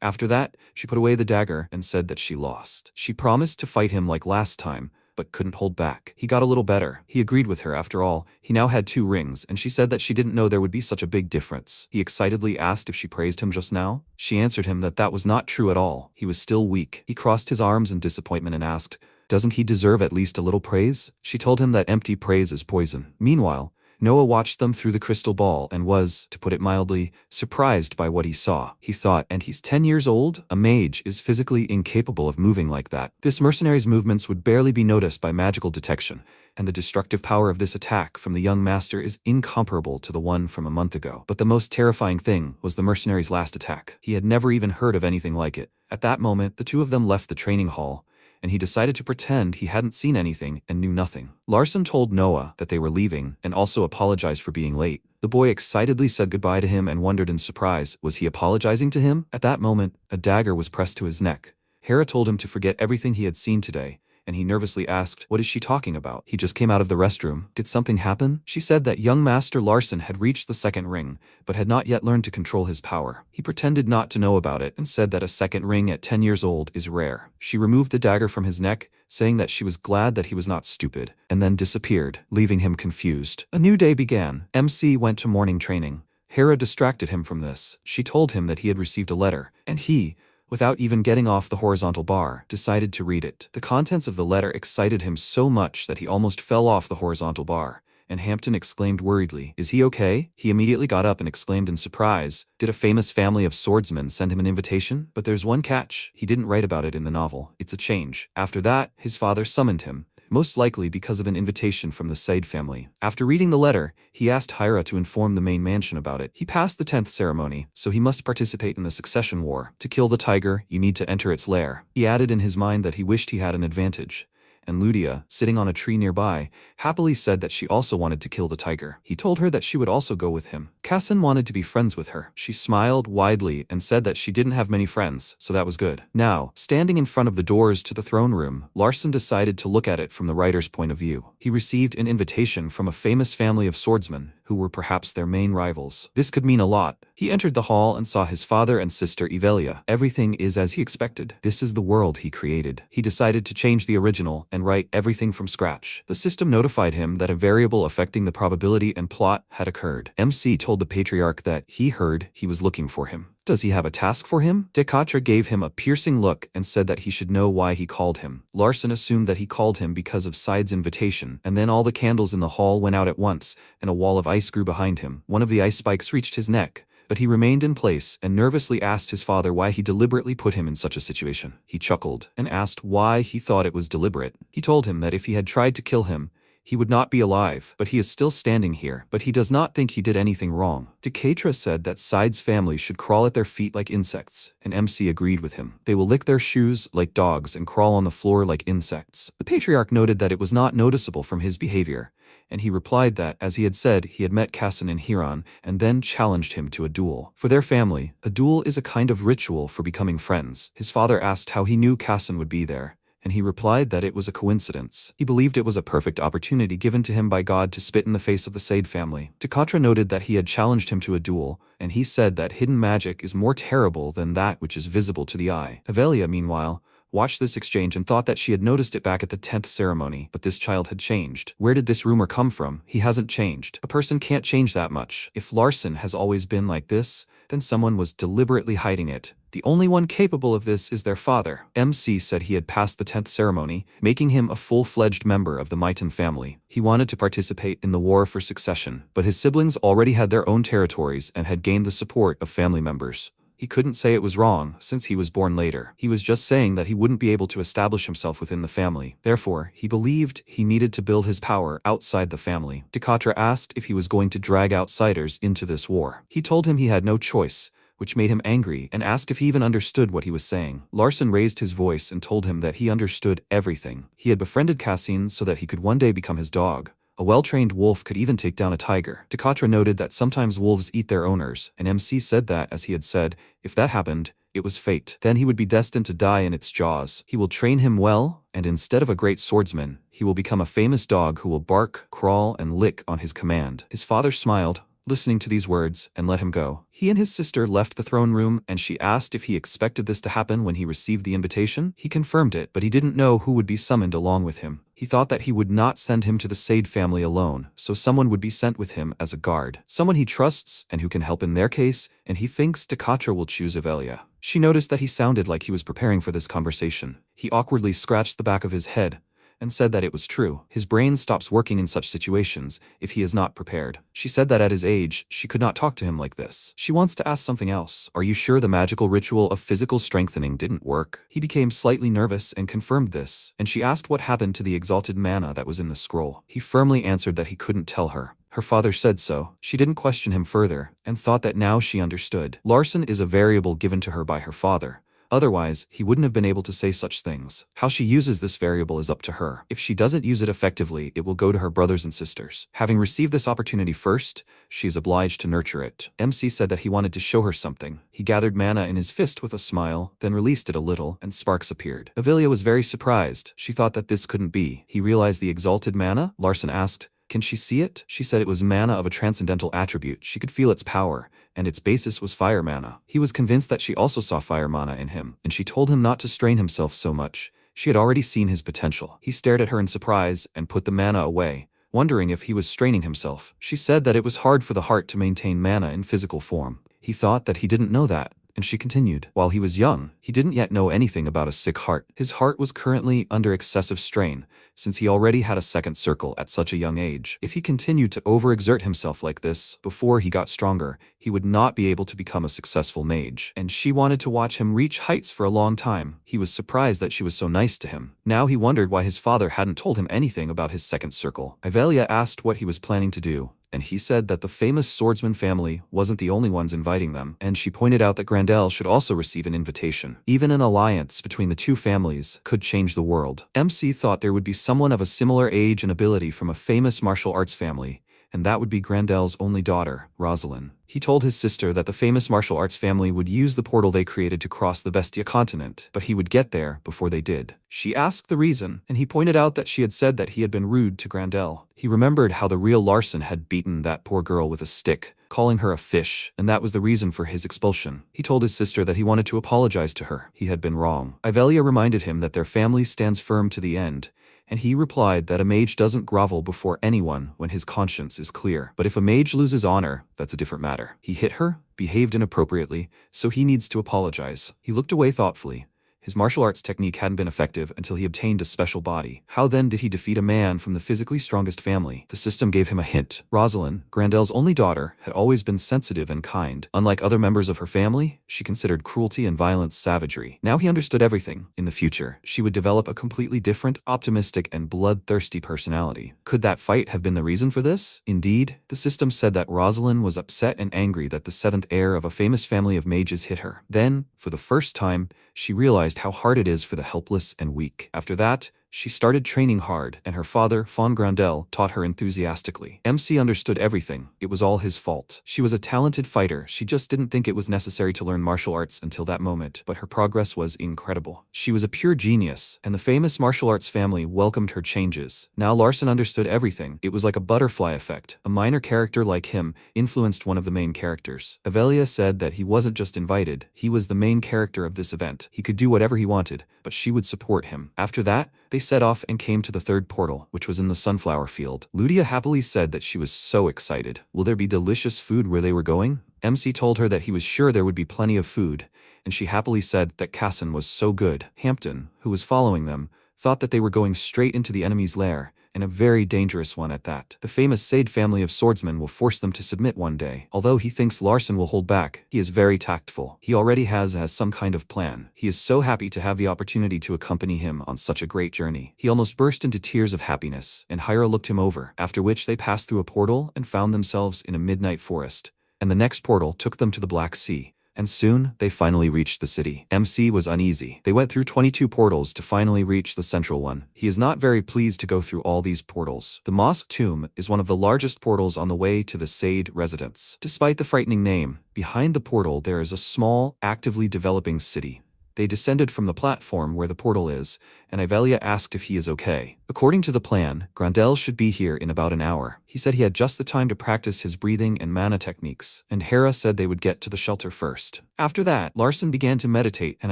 After that, she put away the dagger and said that she lost. She promised to fight him like last time, but couldn't hold back. He got a little better. He agreed with her after all. He now had 2 rings, and she said that she didn't know there would be such a big difference. He excitedly asked if she praised him just now. She answered him that that was not true at all. He was still weak. He crossed his arms in disappointment and asked, "Doesn't he deserve at least a little praise?" She told him that empty praise is poison. Meanwhile, Noah watched them through the crystal ball and was, to put it mildly, surprised by what he saw. He thought, and he's 10 years old? A mage is physically incapable of moving like that. This mercenary's movements would barely be noticed by magical detection, and the destructive power of this attack from the young master is incomparable to the one from a month ago. But the most terrifying thing was the mercenary's last attack. He had never even heard of anything like it. At that moment, the 2 of them left the training hall, and he decided to pretend he hadn't seen anything and knew nothing. Larson told Noah that they were leaving and also apologized for being late. The boy excitedly said goodbye to him and wondered in surprise, was he apologizing to him? At that moment, a dagger was pressed to his neck. Hera told him to forget everything he had seen today, and he nervously asked, "What is she talking about?" "He just came out of the restroom. Did something happen?" She said that young Master Larson had reached the second ring, but had not yet learned to control his power. He pretended not to know about it and said that a second ring at 10 years old is rare. She removed the dagger from his neck, saying that she was glad that he was not stupid, and then disappeared, leaving him confused. A new day began. MC went to morning training. Hera distracted him from this. She told him that he had received a letter, and he, without even getting off the horizontal bar, decided to read it. The contents of the letter excited him so much that he almost fell off the horizontal bar, and Hampton exclaimed worriedly, "Is he okay?" He immediately got up and exclaimed in surprise, "Did a famous family of swordsmen send him an invitation? But there's one catch. He didn't write about it in the novel. It's a change." After that, his father summoned him, most likely because of an invitation from the Said family. After reading the letter, he asked Hira to inform the main mansion about it. He passed the 10th ceremony, so he must participate in the succession war. To kill the tiger, you need to enter its lair. He added in his mind that he wished he had an advantage, and Ludia, sitting on a tree nearby, happily said that she also wanted to kill the tiger. He told her that she would also go with him. Cassin wanted to be friends with her. She smiled widely and said that she didn't have many friends, so that was good. Now, standing in front of the doors to the throne room, Larson decided to look at it from the writer's point of view. He received an invitation from a famous family of swordsmen, who were perhaps their main rivals. This could mean a lot. He entered the hall and saw his father and sister Evelia. Everything is as he expected. This is the world he created. He decided to change the original and write everything from scratch. The system notified him that a variable affecting the probability and plot had occurred. MC told the patriarch that he heard he was looking for him. Does he have a task for him? Decatra gave him a piercing look and said that he should know why he called him. Larson assumed that he called him because of Side's invitation, and then all the candles in the hall went out at once, and a wall of ice grew behind him. One of the ice spikes reached his neck, but he remained in place and nervously asked his father why he deliberately put him in such a situation. He chuckled and asked why he thought it was deliberate. He told him that if he had tried to kill him, he would not be alive, but he is still standing here, but he does not think he did anything wrong. Decatra said that Side's family should crawl at their feet like insects, and MC agreed with him. They will lick their shoes like dogs and crawl on the floor like insects. The patriarch noted that it was not noticeable from his behavior, and he replied that, as he had said, he had met Cassin in Huron and then challenged him to a duel. For their family, a duel is a kind of ritual for becoming friends. His father asked how he knew Cassin would be there, and he replied that it was a coincidence. He believed it was a perfect opportunity given to him by God to spit in the face of the Sade family. Decatra noted that he had challenged him to a duel, and he said that hidden magic is more terrible than that which is visible to the eye. Avelia, meanwhile, watched this exchange and thought that she had noticed it back at the 10th ceremony, but this child had changed. Where did this rumor come from? He hasn't changed. A person can't change that much. If Larson has always been like this, then someone was deliberately hiding it. The only one capable of this is their father. MC said he had passed the 10th ceremony, making him a full-fledged member of the Maitan family. He wanted to participate in the war for succession, but his siblings already had their own territories and had gained the support of family members. He couldn't say it was wrong, since he was born later. He was just saying that he wouldn't be able to establish himself within the family. Therefore, he believed he needed to build his power outside the family. Decatra asked if he was going to drag outsiders into this war. He told him he had no choice, which made him angry, and asked if he even understood what he was saying. Larson raised his voice and told him that he understood everything. He had befriended Cassin so that he could one day become his dog. A well-trained wolf could even take down a tiger. Decatra noted that sometimes wolves eat their owners, and MC said that, as he had said, if that happened, it was fate. Then he would be destined to die in its jaws. He will train him well, and instead of a great swordsman, he will become a famous dog who will bark, crawl, and lick on his command. His father smiled, listening to these words, and let him go. He and his sister left the throne room, and she asked if he expected this to happen when he received the invitation. He confirmed it, but he didn't know who would be summoned along with him. He thought that he would not send him to the Sade family alone, so someone would be sent with him as a guard. Someone he trusts and who can help in their case, and he thinks Decatra will choose Avelia. She noticed that he sounded like he was preparing for this conversation. He awkwardly scratched the back of his head and said that it was true. His brain stops working in such situations if he is not prepared. She said that at his age, she could not talk to him like this. She wants to ask something else. Are you sure the magical ritual of physical strengthening didn't work? He became slightly nervous and confirmed this, and she asked what happened to the exalted mana that was in the scroll. He firmly answered that he couldn't tell her. Her father said so. She didn't question him further, and thought that now she understood. Larson is a variable given to her by her father. Otherwise, he wouldn't have been able to say such things. How she uses this variable is up to her. If she doesn't use it effectively, it will go to her brothers and sisters. Having received this opportunity first, she is obliged to nurture it. MC said that he wanted to show her something. He gathered mana in his fist with a smile, then released it a little, and sparks appeared. Avelia was very surprised. She thought that this couldn't be. He realized the exalted mana? Larson asked, can she see it? She said it was mana of a transcendental attribute. She could feel its power, and its basis was fire mana. He was convinced that she also saw fire mana in him, and she told him not to strain himself so much. She had already seen his potential. He stared at her in surprise and put the mana away, wondering if he was straining himself. She said that it was hard for the heart to maintain mana in physical form. He thought that he didn't know that. And she continued, while he was young, he didn't yet know anything about a sick heart. His heart was currently under excessive strain, since he already had a second circle at such a young age. If he continued to overexert himself like this, before he got stronger, he would not be able to become a successful mage. And she wanted to watch him reach heights for a long time. He was surprised that she was so nice to him. Now he wondered why his father hadn't told him anything about his second circle. Avelia asked what he was planning to do. and he said that the famous swordsman family wasn't the only ones inviting them, and she pointed out that Grandel should also receive an invitation. Even an alliance between the two families could change the world. MC thought there would be someone of a similar age and ability from a famous martial arts family, and that would be Grandel's only daughter, Rosalind. He told his sister that the famous martial arts family would use the portal they created to cross the Vestia continent, but he would get there before they did. She asked the reason, and he pointed out that she had said that he had been rude to Grandel. He remembered how the real Larson had beaten that poor girl with a stick, calling her a fish, and that was the reason for his expulsion. He told his sister that he wanted to apologize to her. He had been wrong. Yahello reminded him that their family stands firm to the end, and he replied that a mage doesn't grovel before anyone when his conscience is clear. But if a mage loses honor, that's a different matter. He hit her, behaved inappropriately, so he needs to apologize. He looked away thoughtfully. His martial arts technique hadn't been effective until he obtained a special body. How then did he defeat a man from the physically strongest family? The system gave him a hint. Rosalind, Grandel's only daughter, had always been sensitive and kind. Unlike other members of her family, she considered cruelty and violence savagery. Now he understood everything. In the future, she would develop a completely different, optimistic, and bloodthirsty personality. Could that fight have been the reason for this? Indeed, the system said that Rosalind was upset and angry that the seventh heir of a famous family of mages hit her. Then, for the first time, she realized how hard it is for the helpless and weak. After that, she started training hard, and her father, Von Grandel, taught her enthusiastically. MC understood everything. It was all his fault. She was a talented fighter. She just didn't think it was necessary to learn martial arts until that moment, but her progress was incredible. She was a pure genius, and the famous martial arts family welcomed her changes. Now Larson understood everything. It was like a butterfly effect. A minor character like him influenced one of the main characters. Yahello said that he wasn't just invited, he was the main character of this event. He could do whatever he wanted, but she would support him. After that, they set off and came to the third portal, which was in the sunflower field. Ludia happily said that she was so excited. Will there be delicious food where they were going? MC told her that he was sure there would be plenty of food, and she happily said that Casson was so good. Hampton, who was following them, thought that they were going straight into the enemy's lair, and a very dangerous one at that. The famous Sade family of swordsmen will force them to submit one day. Although he thinks Larson will hold back, he is very tactful. He already has some kind of plan. He is so happy to have the opportunity to accompany him on such a great journey. He almost burst into tears of happiness, and Hira looked him over, after which they passed through a portal and found themselves in a midnight forest, and the next portal took them to the Black Sea. And soon, they finally reached the city. MC was uneasy. They went through 22 portals to finally reach the central one. He is not very pleased to go through all these portals. The Mosque Tomb is one of the largest portals on the way to the Sade residence. Despite the frightening name, behind the portal there is a small, actively developing city. They descended from the platform where the portal is, and Yahello asked if he is okay. According to the plan, Grandel should be here in about an hour. He said he had just the time to practice his breathing and mana techniques, and Hera said they would get to the shelter first. After that, Larson began to meditate, and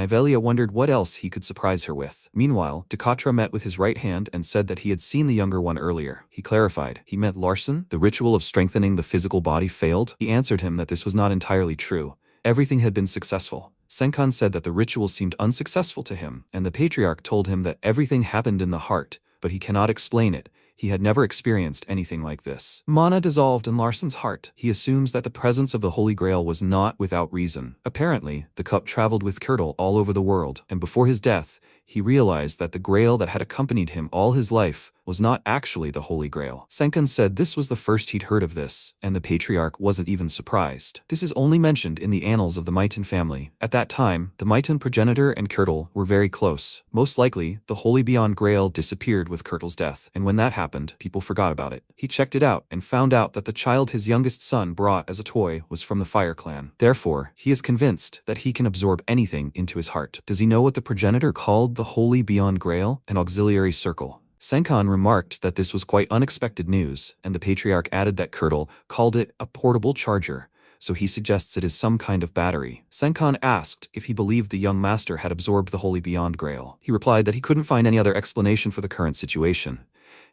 Yahello wondered what else he could surprise her with. Meanwhile, Decatra met with his right hand and said that he had seen the younger one earlier. He clarified. He meant Larson? The ritual of strengthening the physical body failed? He answered him that this was not entirely true. Everything had been successful. Senkan said that the ritual seemed unsuccessful to him, and the Patriarch told him that everything happened in the heart, but he cannot explain it. He had never experienced anything like this. Mana dissolved in Larson's heart. He assumes that the presence of the Holy Grail was not without reason. Apparently, the cup traveled with Kirtle all over the world, and before his death, he realized that the Grail that had accompanied him all his life was not actually the Holy Grail. Senkan said this was the first he'd heard of this, and the Patriarch wasn't even surprised. This is only mentioned in the annals of the Mighton family. At that time, the Mighton progenitor and Kirtle were very close. Most likely, the Holy Beyond Grail disappeared with Kirtle's death, and when that happened, people forgot about it. He checked it out and found out that the child his youngest son brought as a toy was from the Fire Clan. Therefore, he is convinced that he can absorb anything into his heart. Does he know what the progenitor called the Holy Beyond Grail? An auxiliary circle. Senkan remarked that this was quite unexpected news, and the Patriarch added that Kirtle called it a portable charger, so he suggests it is some kind of battery. Senkan asked if he believed the young master had absorbed the Holy Beyond Grail. He replied that he couldn't find any other explanation for the current situation,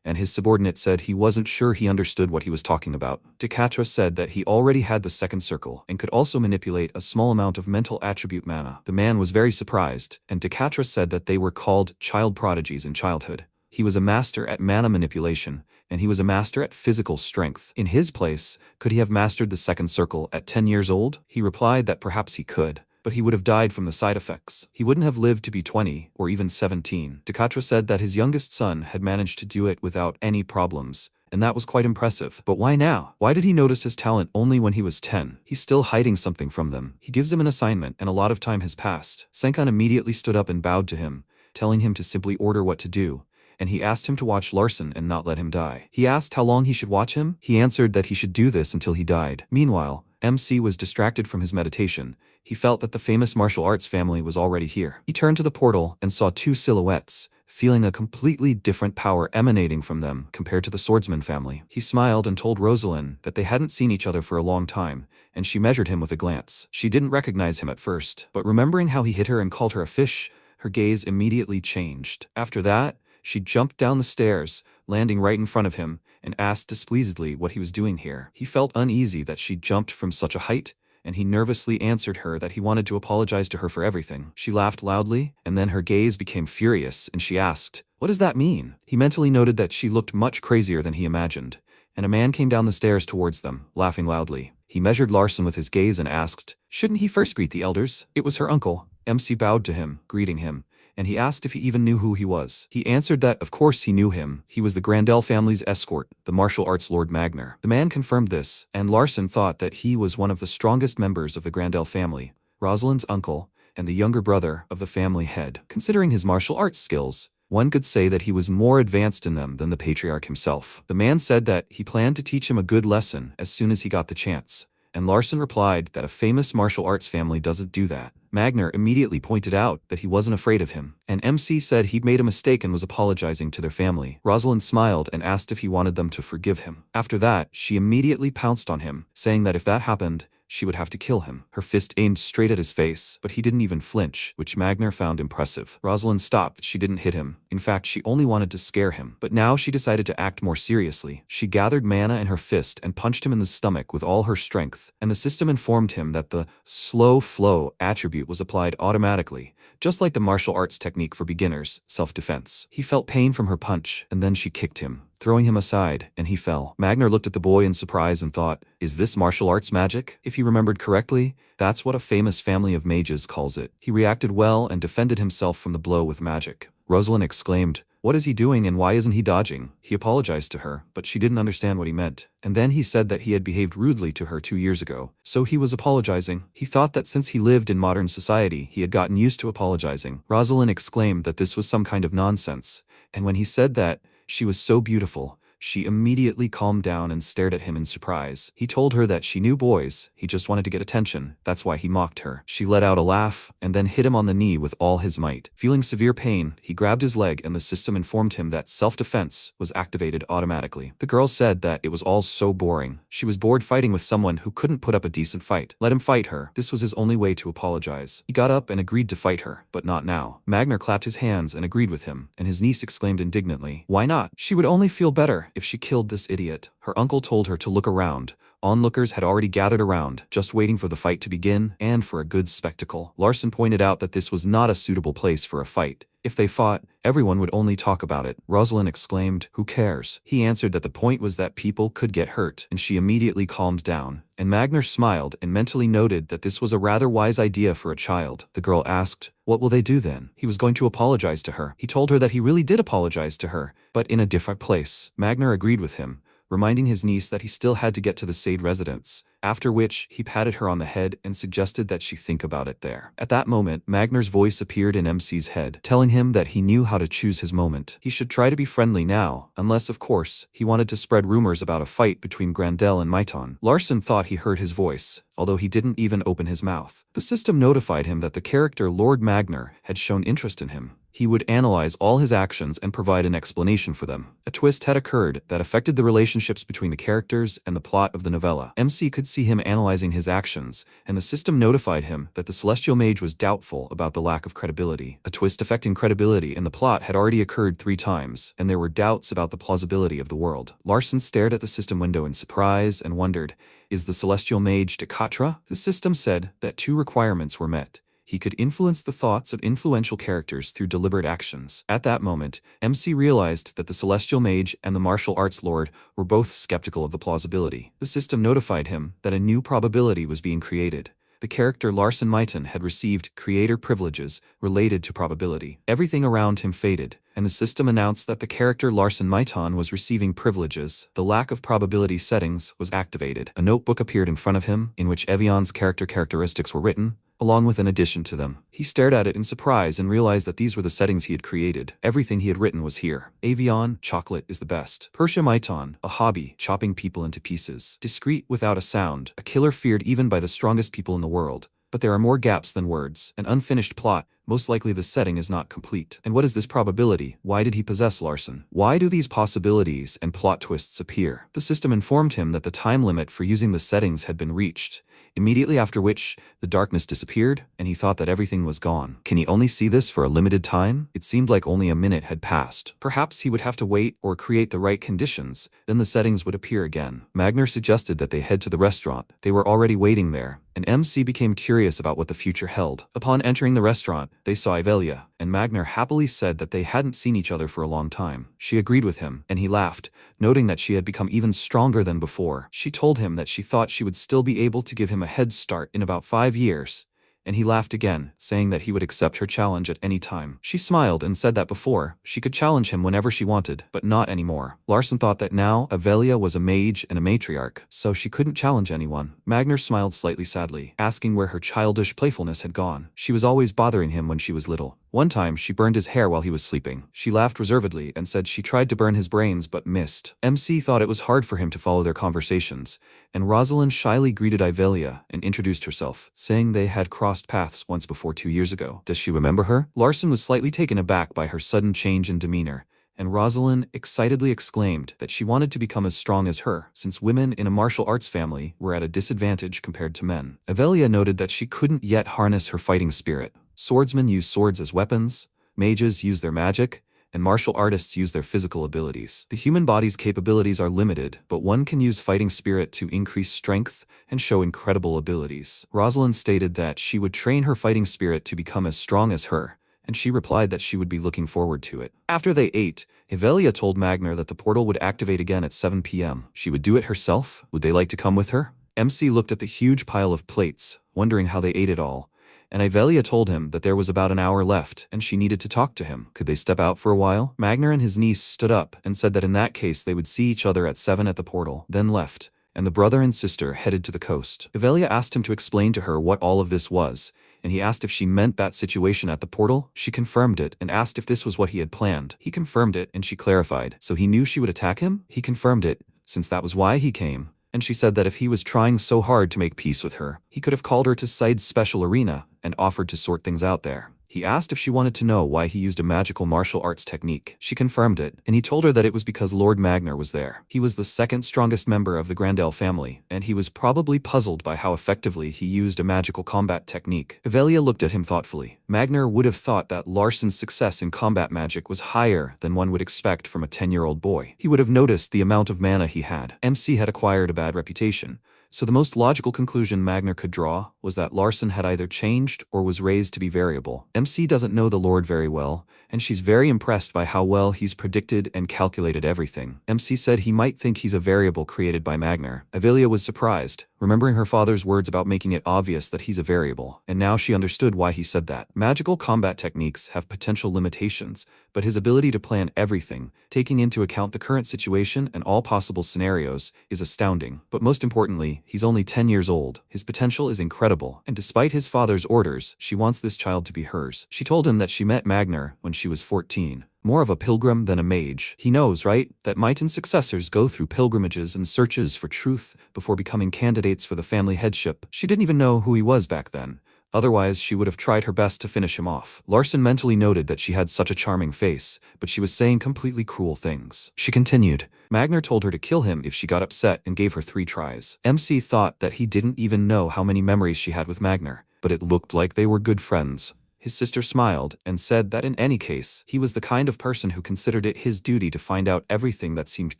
and his subordinate said he wasn't sure he understood what he was talking about. Decatra said that he already had the second circle and could also manipulate a small amount of mental attribute mana. The man was very surprised, and Decatra said that they were called child prodigies in childhood. He was a master at mana manipulation, and he was a master at physical strength. In his place, could he have mastered the second circle at 10 years old? He replied that perhaps he could, but he would have died from the side effects. He wouldn't have lived to be 20 or even 17. Decatra said that his youngest son had managed to do it without any problems, and that was quite impressive. But why now? Why did he notice his talent only when he was 10? He's still hiding something from them. He gives him an assignment, and a lot of time has passed. Senkan immediately stood up and bowed to him, telling him to simply order what to do, and he asked him to watch Larson and not let him die. He asked how long he should watch him. He answered that he should do this until he died. Meanwhile, MC was distracted from his meditation. He felt that the famous martial arts family was already here. He turned to the portal and saw two silhouettes, feeling a completely different power emanating from them compared to the swordsman family. He smiled and told Rosalind that they hadn't seen each other for a long time, and she measured him with a glance. She didn't recognize him at first, but remembering how he hit her and called her a fish, her gaze immediately changed. After that, she jumped down the stairs, landing right in front of him, and asked displeasedly what he was doing here. He felt uneasy that she jumped from such a height, and he nervously answered her that he wanted to apologize to her for everything. She laughed loudly, and then her gaze became furious, and she asked, "What does that mean?" He mentally noted that she looked much crazier than he imagined, and a man came down the stairs towards them, laughing loudly. He measured Larson with his gaze and asked, "Shouldn't he first greet the elders?" It was her uncle. MC bowed to him, greeting him, and he asked if he even knew who he was. He answered that, of course he knew him. He was the Grandel family's escort, the martial arts Lord Magner. The man confirmed this, and Larson thought that he was one of the strongest members of the Grandel family, Rosalind's uncle, and the younger brother of the family head. Considering his martial arts skills, one could say that he was more advanced in them than the patriarch himself. The man said that he planned to teach him a good lesson as soon as he got the chance, and Larson replied that a famous martial arts family doesn't do that. Magner immediately pointed out that he wasn't afraid of him, and MC said he'd made a mistake and was apologizing to their family. Rosalind smiled and asked if he wanted them to forgive him. After that, she immediately pounced on him, saying that if that happened, she would have to kill him. Her fist aimed straight at his face, but he didn't even flinch, which Magner found impressive. Rosalind stopped. She didn't hit him. In fact, she only wanted to scare him. But now she decided to act more seriously. She gathered mana in her fist and punched him in the stomach with all her strength, and the system informed him that the slow flow attribute was applied automatically, just like the martial arts technique for beginners, self-defense. He felt pain from her punch, and then she kicked him, throwing him aside, and he fell. Magner looked at the boy in surprise and thought, is this martial arts magic? If he remembered correctly, that's what a famous family of mages calls it. He reacted well and defended himself from the blow with magic. Rosalind exclaimed, "What is he doing and why isn't he dodging?" He apologized to her, but she didn't understand what he meant. And then he said that he had behaved rudely to her 2 years ago, so he was apologizing. He thought that since he lived in modern society, he had gotten used to apologizing. Rosalind exclaimed that this was some kind of nonsense, and when he said that she was so beautiful, she immediately calmed down and stared at him in surprise. He told her that she knew boys, he just wanted to get attention, that's why he mocked her. She let out a laugh, and then hit him on the knee with all his might. Feeling severe pain, he grabbed his leg and the system informed him that self-defense was activated automatically. The girl said that it was all so boring. She was bored fighting with someone who couldn't put up a decent fight. Let him fight her. This was his only way to apologize. He got up and agreed to fight her, but not now. Magner clapped his hands and agreed with him, and his niece exclaimed indignantly, "Why not? She would only feel better if she killed this idiot." Her uncle told her to look around. Onlookers had already gathered around, just waiting for the fight to begin and for a good spectacle. Larson pointed out that this was not a suitable place for a fight. If they fought, everyone would only talk about it. Rosalind exclaimed, "Who cares?" He answered that the point was that people could get hurt, and she immediately calmed down. And Magner smiled and mentally noted that this was a rather wise idea for a child. The girl asked, "What will they do then?" He was going to apologize to her. He told her that he really did apologize to her, but in a different place. Magner agreed with him, reminding his niece that he still had to get to the Sade residence, after which he patted her on the head and suggested that she think about it there. At that moment, Magner's voice appeared in MC's head, telling him that he knew how to choose his moment. He should try to be friendly now, unless, of course, he wanted to spread rumors about a fight between Grandel and Maiton. Larson thought he heard his voice, although he didn't even open his mouth. The system notified him that the character Lord Magner had shown interest in him. He would analyze all his actions and provide an explanation for them. A twist had occurred that affected the relationships between the characters and the plot of the novella. MC could see him analyzing his actions, and the system notified him that the Celestial Mage was doubtful about the lack of credibility. A twist affecting credibility in the plot had already occurred 3 times, and there were doubts about the plausibility of the world. Larson stared at the system window in surprise and wondered, is the Celestial Mage Dekatra? The system said that 2 requirements were met. He could influence the thoughts of influential characters through deliberate actions. At that moment, MC realized that the Celestial Mage and the Martial Arts Lord were both skeptical of the plausibility. The system notified him that a new probability was being created. The character Larsen Myton had received creator privileges related to probability. Everything around him faded, and the system announced that the character Larsen Myton was receiving privileges. The lack of probability settings was activated. A notebook appeared in front of him, in which Evion's characteristics were written, along with an addition to them. He stared at it in surprise and realized that these were the settings he had created. Everything he had written was here. Avion, chocolate is the best. Persia Myton, a hobby, chopping people into pieces. Discreet without a sound, a killer feared even by the strongest people in the world. But there are more gaps than words. An unfinished plot, most likely the setting is not complete. And what is this probability? Why did he possess Larsen? Why do these possibilities and plot twists appear? The system informed him that the time limit for using the settings had been reached, immediately after which the darkness disappeared, and he thought that everything was gone. Can he only see this for a limited time? It seemed like only a minute had passed. Perhaps he would have to wait or create the right conditions, then the settings would appear again. Magner suggested that they head to the restaurant. They were already waiting there, and MC became curious about what the future held. Upon entering the restaurant, they saw Yahello, and Magner happily said that they hadn't seen each other for a long time. She agreed with him, and he laughed, noting that she had become even stronger than before. She told him that she thought she would still be able to give him a head start in about 5 years. And he laughed again, saying that he would accept her challenge at any time. She smiled and said that before, she could challenge him whenever she wanted, but not anymore. Larsen thought that now, Yahello was a mage and a matriarch, so she couldn't challenge anyone. Magner smiled slightly sadly, asking where her childish playfulness had gone. She was always bothering him when she was little. One time, she burned his hair while he was sleeping. She laughed reservedly and said she tried to burn his brains but missed. MC thought it was hard for him to follow their conversations, and Rosalind shyly greeted Yahello and introduced herself, saying they had crossed paths once before 2 years ago. Does she remember her? Larsen was slightly taken aback by her sudden change in demeanor, and Rosalind excitedly exclaimed that she wanted to become as strong as her, since women in a martial arts family were at a disadvantage compared to men. Yahello noted that she couldn't yet harness her fighting spirit. Swordsmen use swords as weapons, mages use their magic, and martial artists use their physical abilities. The human body's capabilities are limited, but one can use fighting spirit to increase strength and show incredible abilities. Rosalind stated that she would train her fighting spirit to become as strong as her, and she replied that she would be looking forward to it. After they ate, Yahello told Magner that the portal would activate again at 7 p.m. She would do it herself. Would they like to come with her? MC looked at the huge pile of plates, wondering how they ate it all, and Yahello told him that there was about an hour left and she needed to talk to him. Could they step out for a while? Magner and his niece stood up and said that in that case they would see each other at 7 at the portal, then left, and the brother and sister headed to the coast. Yahello asked him to explain to her what all of this was, and he asked if she meant that situation at the portal. She confirmed it and asked if this was what he had planned. He confirmed it and she clarified. So he knew she would attack him? He confirmed it, since that was why he came. And she said that if he was trying so hard to make peace with her, he could have called her to Side's special arena and offered to sort things out there. He asked if she wanted to know why he used a magical martial arts technique. She confirmed it, and he told her that it was because Lord Magner was there. He was the second strongest member of the Grandel family, and he was probably puzzled by how effectively he used a magical combat technique. Yahello looked at him thoughtfully. Magner would have thought that Larsen's success in combat magic was higher than one would expect from a 10-year-old boy. He would have noticed the amount of mana he had. MC had acquired a bad reputation, so the most logical conclusion Magner could draw was that Larsen had either changed or was raised to be variable. MC doesn't know the Lord very well, and she's very impressed by how well he's predicted and calculated everything. MC said he might think he's a variable created by Magner. Yahello was surprised, remembering her father's words about making it obvious that he's a variable, and now she understood why he said that. Magical combat techniques have potential limitations, but his ability to plan everything, taking into account the current situation and all possible scenarios, is astounding. But most importantly, he's only 10 years old. His potential is incredible, and despite his father's orders, she wants this child to be hers. She told him that she met Magner when she was 14. More of a pilgrim than a mage. He knows, right, that Myton's successors go through pilgrimages and searches for truth before becoming candidates for the family headship. She didn't even know who he was back then. Otherwise, she would have tried her best to finish him off. Larsen mentally noted that she had such a charming face, but she was saying completely cruel things. She continued. Magner told her to kill him if she got upset and gave her 3 tries. MC thought that he didn't even know how many memories she had with Magner, but it looked like they were good friends. His sister smiled and said that in any case, he was the kind of person who considered it his duty to find out everything that seemed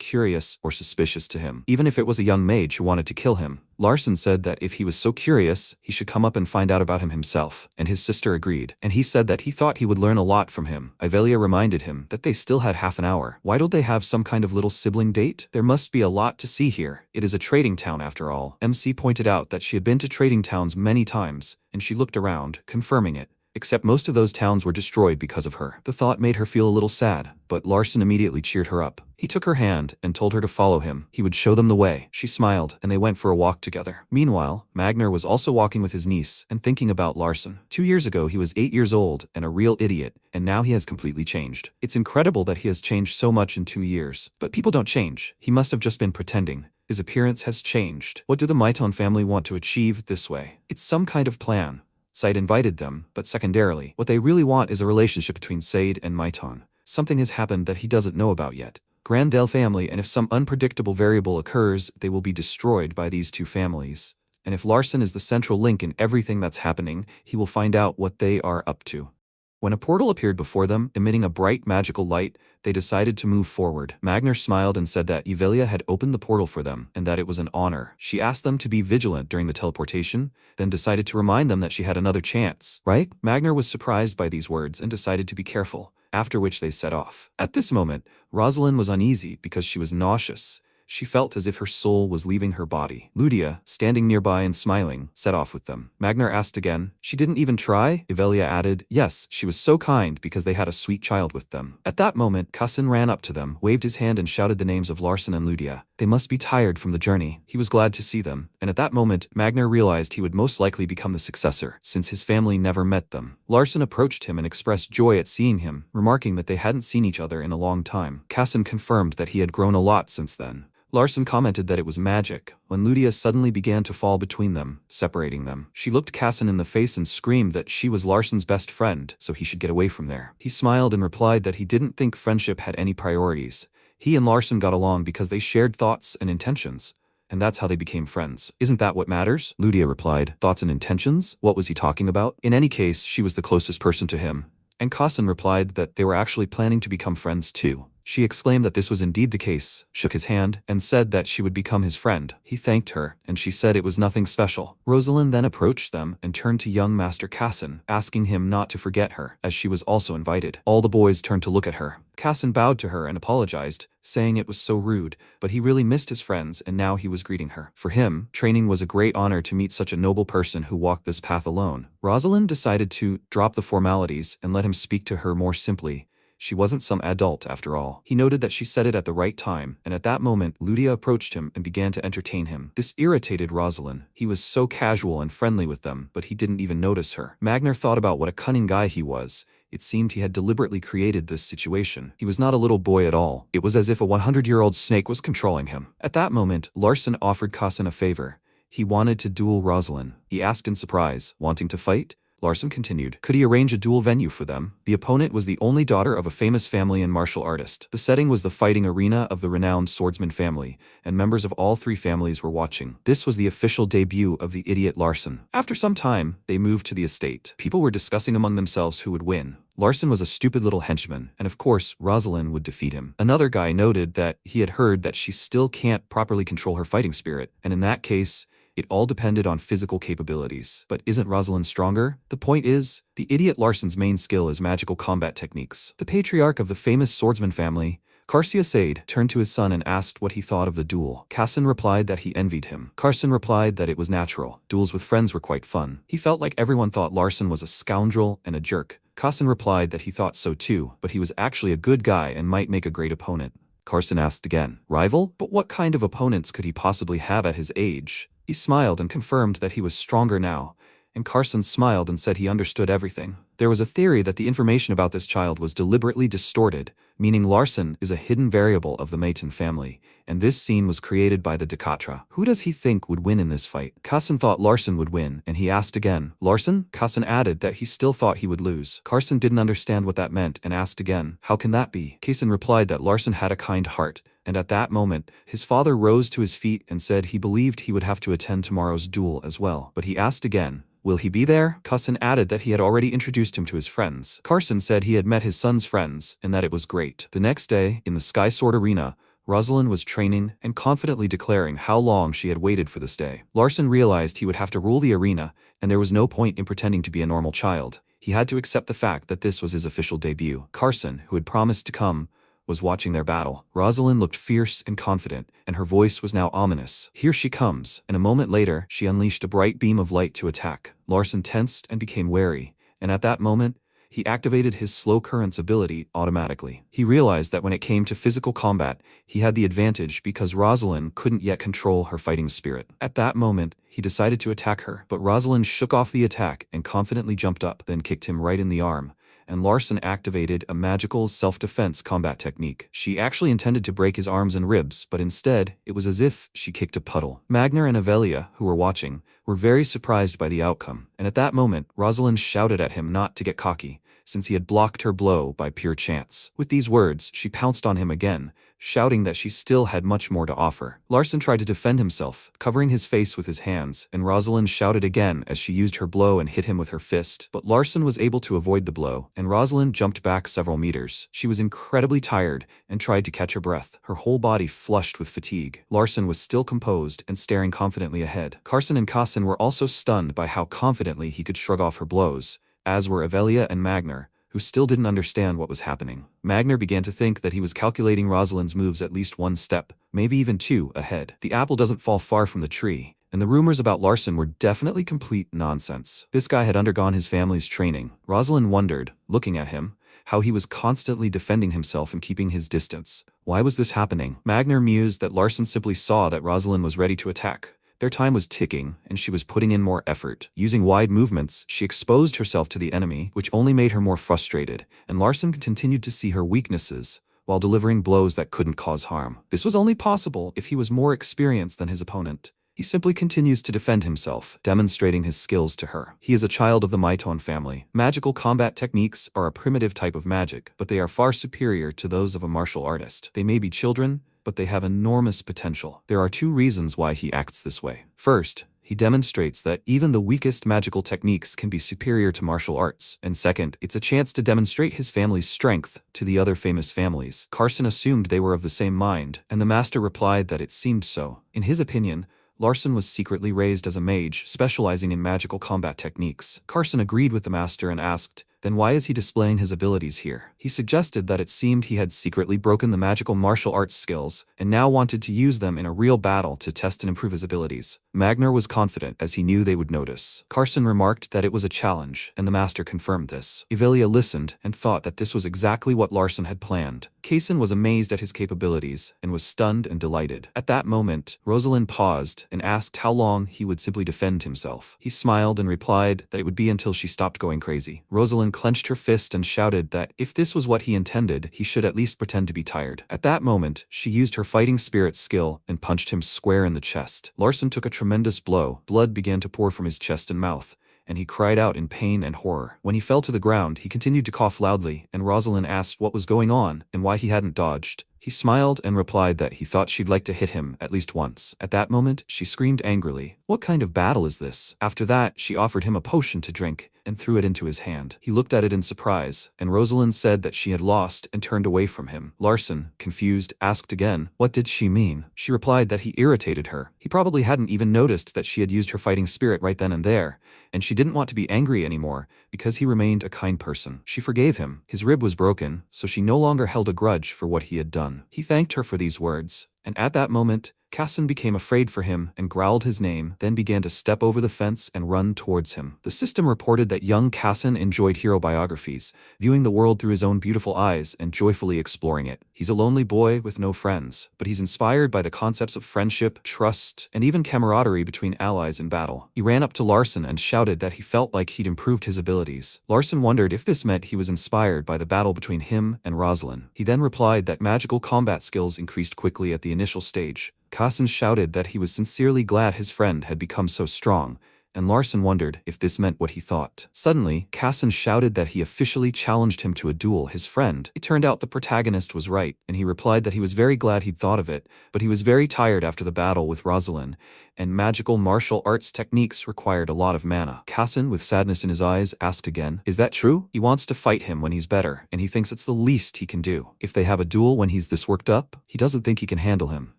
curious or suspicious to him, even if it was a young mage who wanted to kill him. Larson said that if he was so curious, he should come up and find out about him himself, and his sister agreed, and he said that he thought he would learn a lot from him. Yahello reminded him that they still had half an hour. Why don't they have some kind of little sibling date? There must be a lot to see here. It is a trading town after all. MC pointed out that she had been to trading towns many times, and she looked around, confirming it. Except most of those towns were destroyed because of her. The thought made her feel a little sad, but Larson immediately cheered her up. He took her hand and told her to follow him. He would show them the way. She smiled, and they went for a walk together. Meanwhile, Magner was also walking with his niece and thinking about Larson. 2 years ago, he was 8 years old and a real idiot, and now he has completely changed. It's incredible that he has changed so much in 2 years. But people don't change. He must have just been pretending. His appearance has changed. What do the Maiton family want to achieve this way? It's some kind of plan. Said invited them, but secondarily, what they really want is a relationship between Said and Maiton. Something has happened that he doesn't know about yet. Grandel family, and if some unpredictable variable occurs, they will be destroyed by these two families. And if Larson is the central link in everything that's happening, he will find out what they are up to. When a portal appeared before them, emitting a bright magical light, they decided to move forward. Magner smiled and said that Yahello had opened the portal for them, and that it was an honor. She asked them to be vigilant during the teleportation, then decided to remind them that she had another chance. Right? Magner was surprised by these words and decided to be careful, after which they set off. At this moment, Rosalind was uneasy because she was nauseous. She felt as if her soul was leaving her body. Ludia, standing nearby and smiling, set off with them. Magner asked again. She didn't even try? Yahello added. Yes, she was so kind because they had a sweet child with them. At that moment, Kassin ran up to them, waved his hand and shouted the names of Larson and Ludia. They must be tired from the journey. He was glad to see them, and at that moment, Magner realized he would most likely become the successor, since his family never met them. Larson approached him and expressed joy at seeing him, remarking that they hadn't seen each other in a long time. Kassin confirmed that he had grown a lot since then. Larson commented that it was magic, when Ludia suddenly began to fall between them, separating them. She looked Kassin in the face and screamed that she was Larson's best friend, so he should get away from there. He smiled and replied that he didn't think friendship had any priorities. He and Larson got along because they shared thoughts and intentions, and that's how they became friends. Isn't that what matters? Ludia replied. Thoughts and intentions? What was he talking about? In any case, she was the closest person to him, and Kassin replied that they were actually planning to become friends too. She exclaimed that this was indeed the case, shook his hand, and said that she would become his friend. He thanked her, and she said it was nothing special. Rosalind then approached them and turned to young Master Kassin, asking him not to forget her, as she was also invited. All the boys turned to look at her. Kassin bowed to her and apologized, saying it was so rude, but he really missed his friends and now he was greeting her. For him, training was a great honor to meet such a noble person who walked this path alone. Rosalind decided to drop the formalities and let him speak to her more simply. She wasn't some adult after all. He noted that she said it at the right time, and at that moment, Ludia approached him and began to entertain him. This irritated Rosalind. He was so casual and friendly with them, but he didn't even notice her. Magner thought about what a cunning guy he was. It seemed he had deliberately created this situation. He was not a little boy at all. It was as if a 100-year-old snake was controlling him. At that moment, Larson offered Kassin a favor. He wanted to duel Rosalind. He asked in surprise, wanting to fight? Larson continued. Could he arrange a duel venue for them? The opponent was the only daughter of a famous family and martial artist. The setting was the fighting arena of the renowned swordsman family, and members of all three families were watching. This was the official debut of the idiot Larson. After some time, they moved to the estate. People were discussing among themselves who would win. Larson was a stupid little henchman, and of course, Rosalind would defeat him. Another guy noted that he had heard that she still can't properly control her fighting spirit, and in that case, it all depended on physical capabilities. But isn't Rosalind stronger? The point is, the idiot Larson's main skill is magical combat techniques. The patriarch of the famous swordsman family, Karsia Said, turned to his son and asked what he thought of the duel. Kassin replied that he envied him. Carson replied that it was natural. Duels with friends were quite fun. He felt like everyone thought Larson was a scoundrel and a jerk. Kassin replied that he thought so too, but he was actually a good guy and might make a great opponent. Carson asked again, rival? But what kind of opponents could he possibly have at his age? He smiled and confirmed that he was stronger now, and Carson smiled and said he understood everything. There was a theory that the information about this child was deliberately distorted, meaning Larson is a hidden variable of the Maiton family, and this scene was created by the Decatra. Who does he think would win in this fight? Carson thought Larson would win, and he asked again, Larson? Carson added that he still thought he would lose. Carson didn't understand what that meant and asked again, how can that be? Carson replied that Larson had a kind heart, and at that moment, his father rose to his feet and said he believed he would have to attend tomorrow's duel as well. But he asked again, Will he be there? Carson added that he had already introduced him to his friends. Carson said he had met his son's friends and that it was great. The next day, in the Sky Sword Arena, Rosalind was training and confidently declaring how long she had waited for this day. Larson realized he would have to rule the arena, and there was no point in pretending to be a normal child. He had to accept the fact that this was his official debut. Carson, who had promised to come, was watching their battle. Rosalind looked fierce and confident, and her voice was now ominous. Here she comes, and a moment later, she unleashed a bright beam of light to attack. Larson tensed and became wary, and at that moment, he activated his slow currents ability automatically. He realized that when it came to physical combat, he had the advantage because Rosalind couldn't yet control her fighting spirit. At that moment, he decided to attack her, but Rosalind shook off the attack and confidently jumped up, then kicked him right in the arm, and Larson activated a magical self-defense combat technique. She actually intended to break his arms and ribs, but instead, it was as if she kicked a puddle. Magner and Avelia, who were watching, were very surprised by the outcome, and at that moment, Rosalind shouted at him not to get cocky, since he had blocked her blow by pure chance. With these words, she pounced on him again, shouting that she still had much more to offer. Larson tried to defend himself, covering his face with his hands, and Rosalind shouted again as she used her blow and hit him with her fist. But Larson was able to avoid the blow, and Rosalind jumped back several meters. She was incredibly tired and tried to catch her breath, her whole body flushed with fatigue. Larson was still composed and staring confidently ahead. Carson and Kassin were also stunned by how confidently he could shrug off her blows, as were Avelia and Magner, who still didn't understand what was happening. Magner began to think that he was calculating Rosalind's moves at least one step, maybe even two, ahead. The apple doesn't fall far from the tree, and the rumors about Larson were definitely complete nonsense. This guy had undergone his family's training. Rosalind wondered, looking at him, how he was constantly defending himself and keeping his distance. Why was this happening? Magner mused that Larson simply saw that Rosalind was ready to attack. Their time was ticking, and she was putting in more effort. Using wide movements, she exposed herself to the enemy, which only made her more frustrated, and Larson continued to see her weaknesses, while delivering blows that couldn't cause harm. This was only possible if he was more experienced than his opponent. He simply continues to defend himself, demonstrating his skills to her. He is a child of the Maiton family. Magical combat techniques are a primitive type of magic, but they are far superior to those of a martial artist. They may be children, but they have enormous potential. There are two reasons why he acts this way. First, he demonstrates that even the weakest magical techniques can be superior to martial arts. And second, it's a chance to demonstrate his family's strength to the other famous families. Carson assumed they were of the same mind, and the master replied that it seemed so. In his opinion, Larson was secretly raised as a mage, specializing in magical combat techniques. Carson agreed with the master and asked, then why is he displaying his abilities here? He suggested that it seemed he had secretly broken the magical martial arts skills, and now wanted to use them in a real battle to test and improve his abilities. Magner was confident, as he knew they would notice. Carson remarked that it was a challenge, and the master confirmed this. Avelia listened, and thought that this was exactly what Larson had planned. Kaysen was amazed at his capabilities, and was stunned and delighted. At that moment, Rosalind paused, and asked how long he would simply defend himself. He smiled and replied that it would be until she stopped going crazy. Rosalind clenched her fist and shouted that if this was what he intended, he should at least pretend to be tired. At that moment, she used her fighting spirit skill and punched him square in the chest. Larson took a tremendous blow. Blood began to pour from his chest and mouth, and he cried out in pain and horror. When he fell to the ground, he continued to cough loudly, and Rosalind asked what was going on and why he hadn't dodged. He smiled and replied that he thought she'd like to hit him at least once. At that moment, she screamed angrily, "What kind of battle is this?" After that, she offered him a potion to drink and threw it into his hand. He looked at it in surprise, and Rosalind said that she had lost and turned away from him. Larson, confused, asked again, what did she mean? She replied that he irritated her. He probably hadn't even noticed that she had used her fighting spirit right then and there, and she didn't want to be angry anymore because he remained a kind person. She forgave him. His rib was broken, so she no longer held a grudge for what he had done. He thanked her for these words, and at that moment, Kassin became afraid for him and growled his name, then began to step over the fence and run towards him. The system reported that young Kassin enjoyed hero biographies, viewing the world through his own beautiful eyes and joyfully exploring it. He's a lonely boy with no friends, but he's inspired by the concepts of friendship, trust, and even camaraderie between allies in battle. He ran up to Larson and shouted that he felt like he'd improved his abilities. Larson wondered if this meant he was inspired by the battle between him and Rosalind. He then replied that magical combat skills increased quickly at the initial stage. Kassin shouted that he was sincerely glad his friend had become so strong, and Larson wondered if this meant what he thought. Suddenly, Kassan shouted that he officially challenged him to a duel. His friend. It turned out the protagonist was right, and he replied that he was very glad he'd thought of it, but he was very tired after the battle with Rosalind, and magical martial arts techniques required a lot of mana. Kassan, with sadness in his eyes, asked again, "Is that true? He wants to fight him when he's better, and he thinks it's the least he can do. If they have a duel when he's this worked up, he doesn't think he can handle him."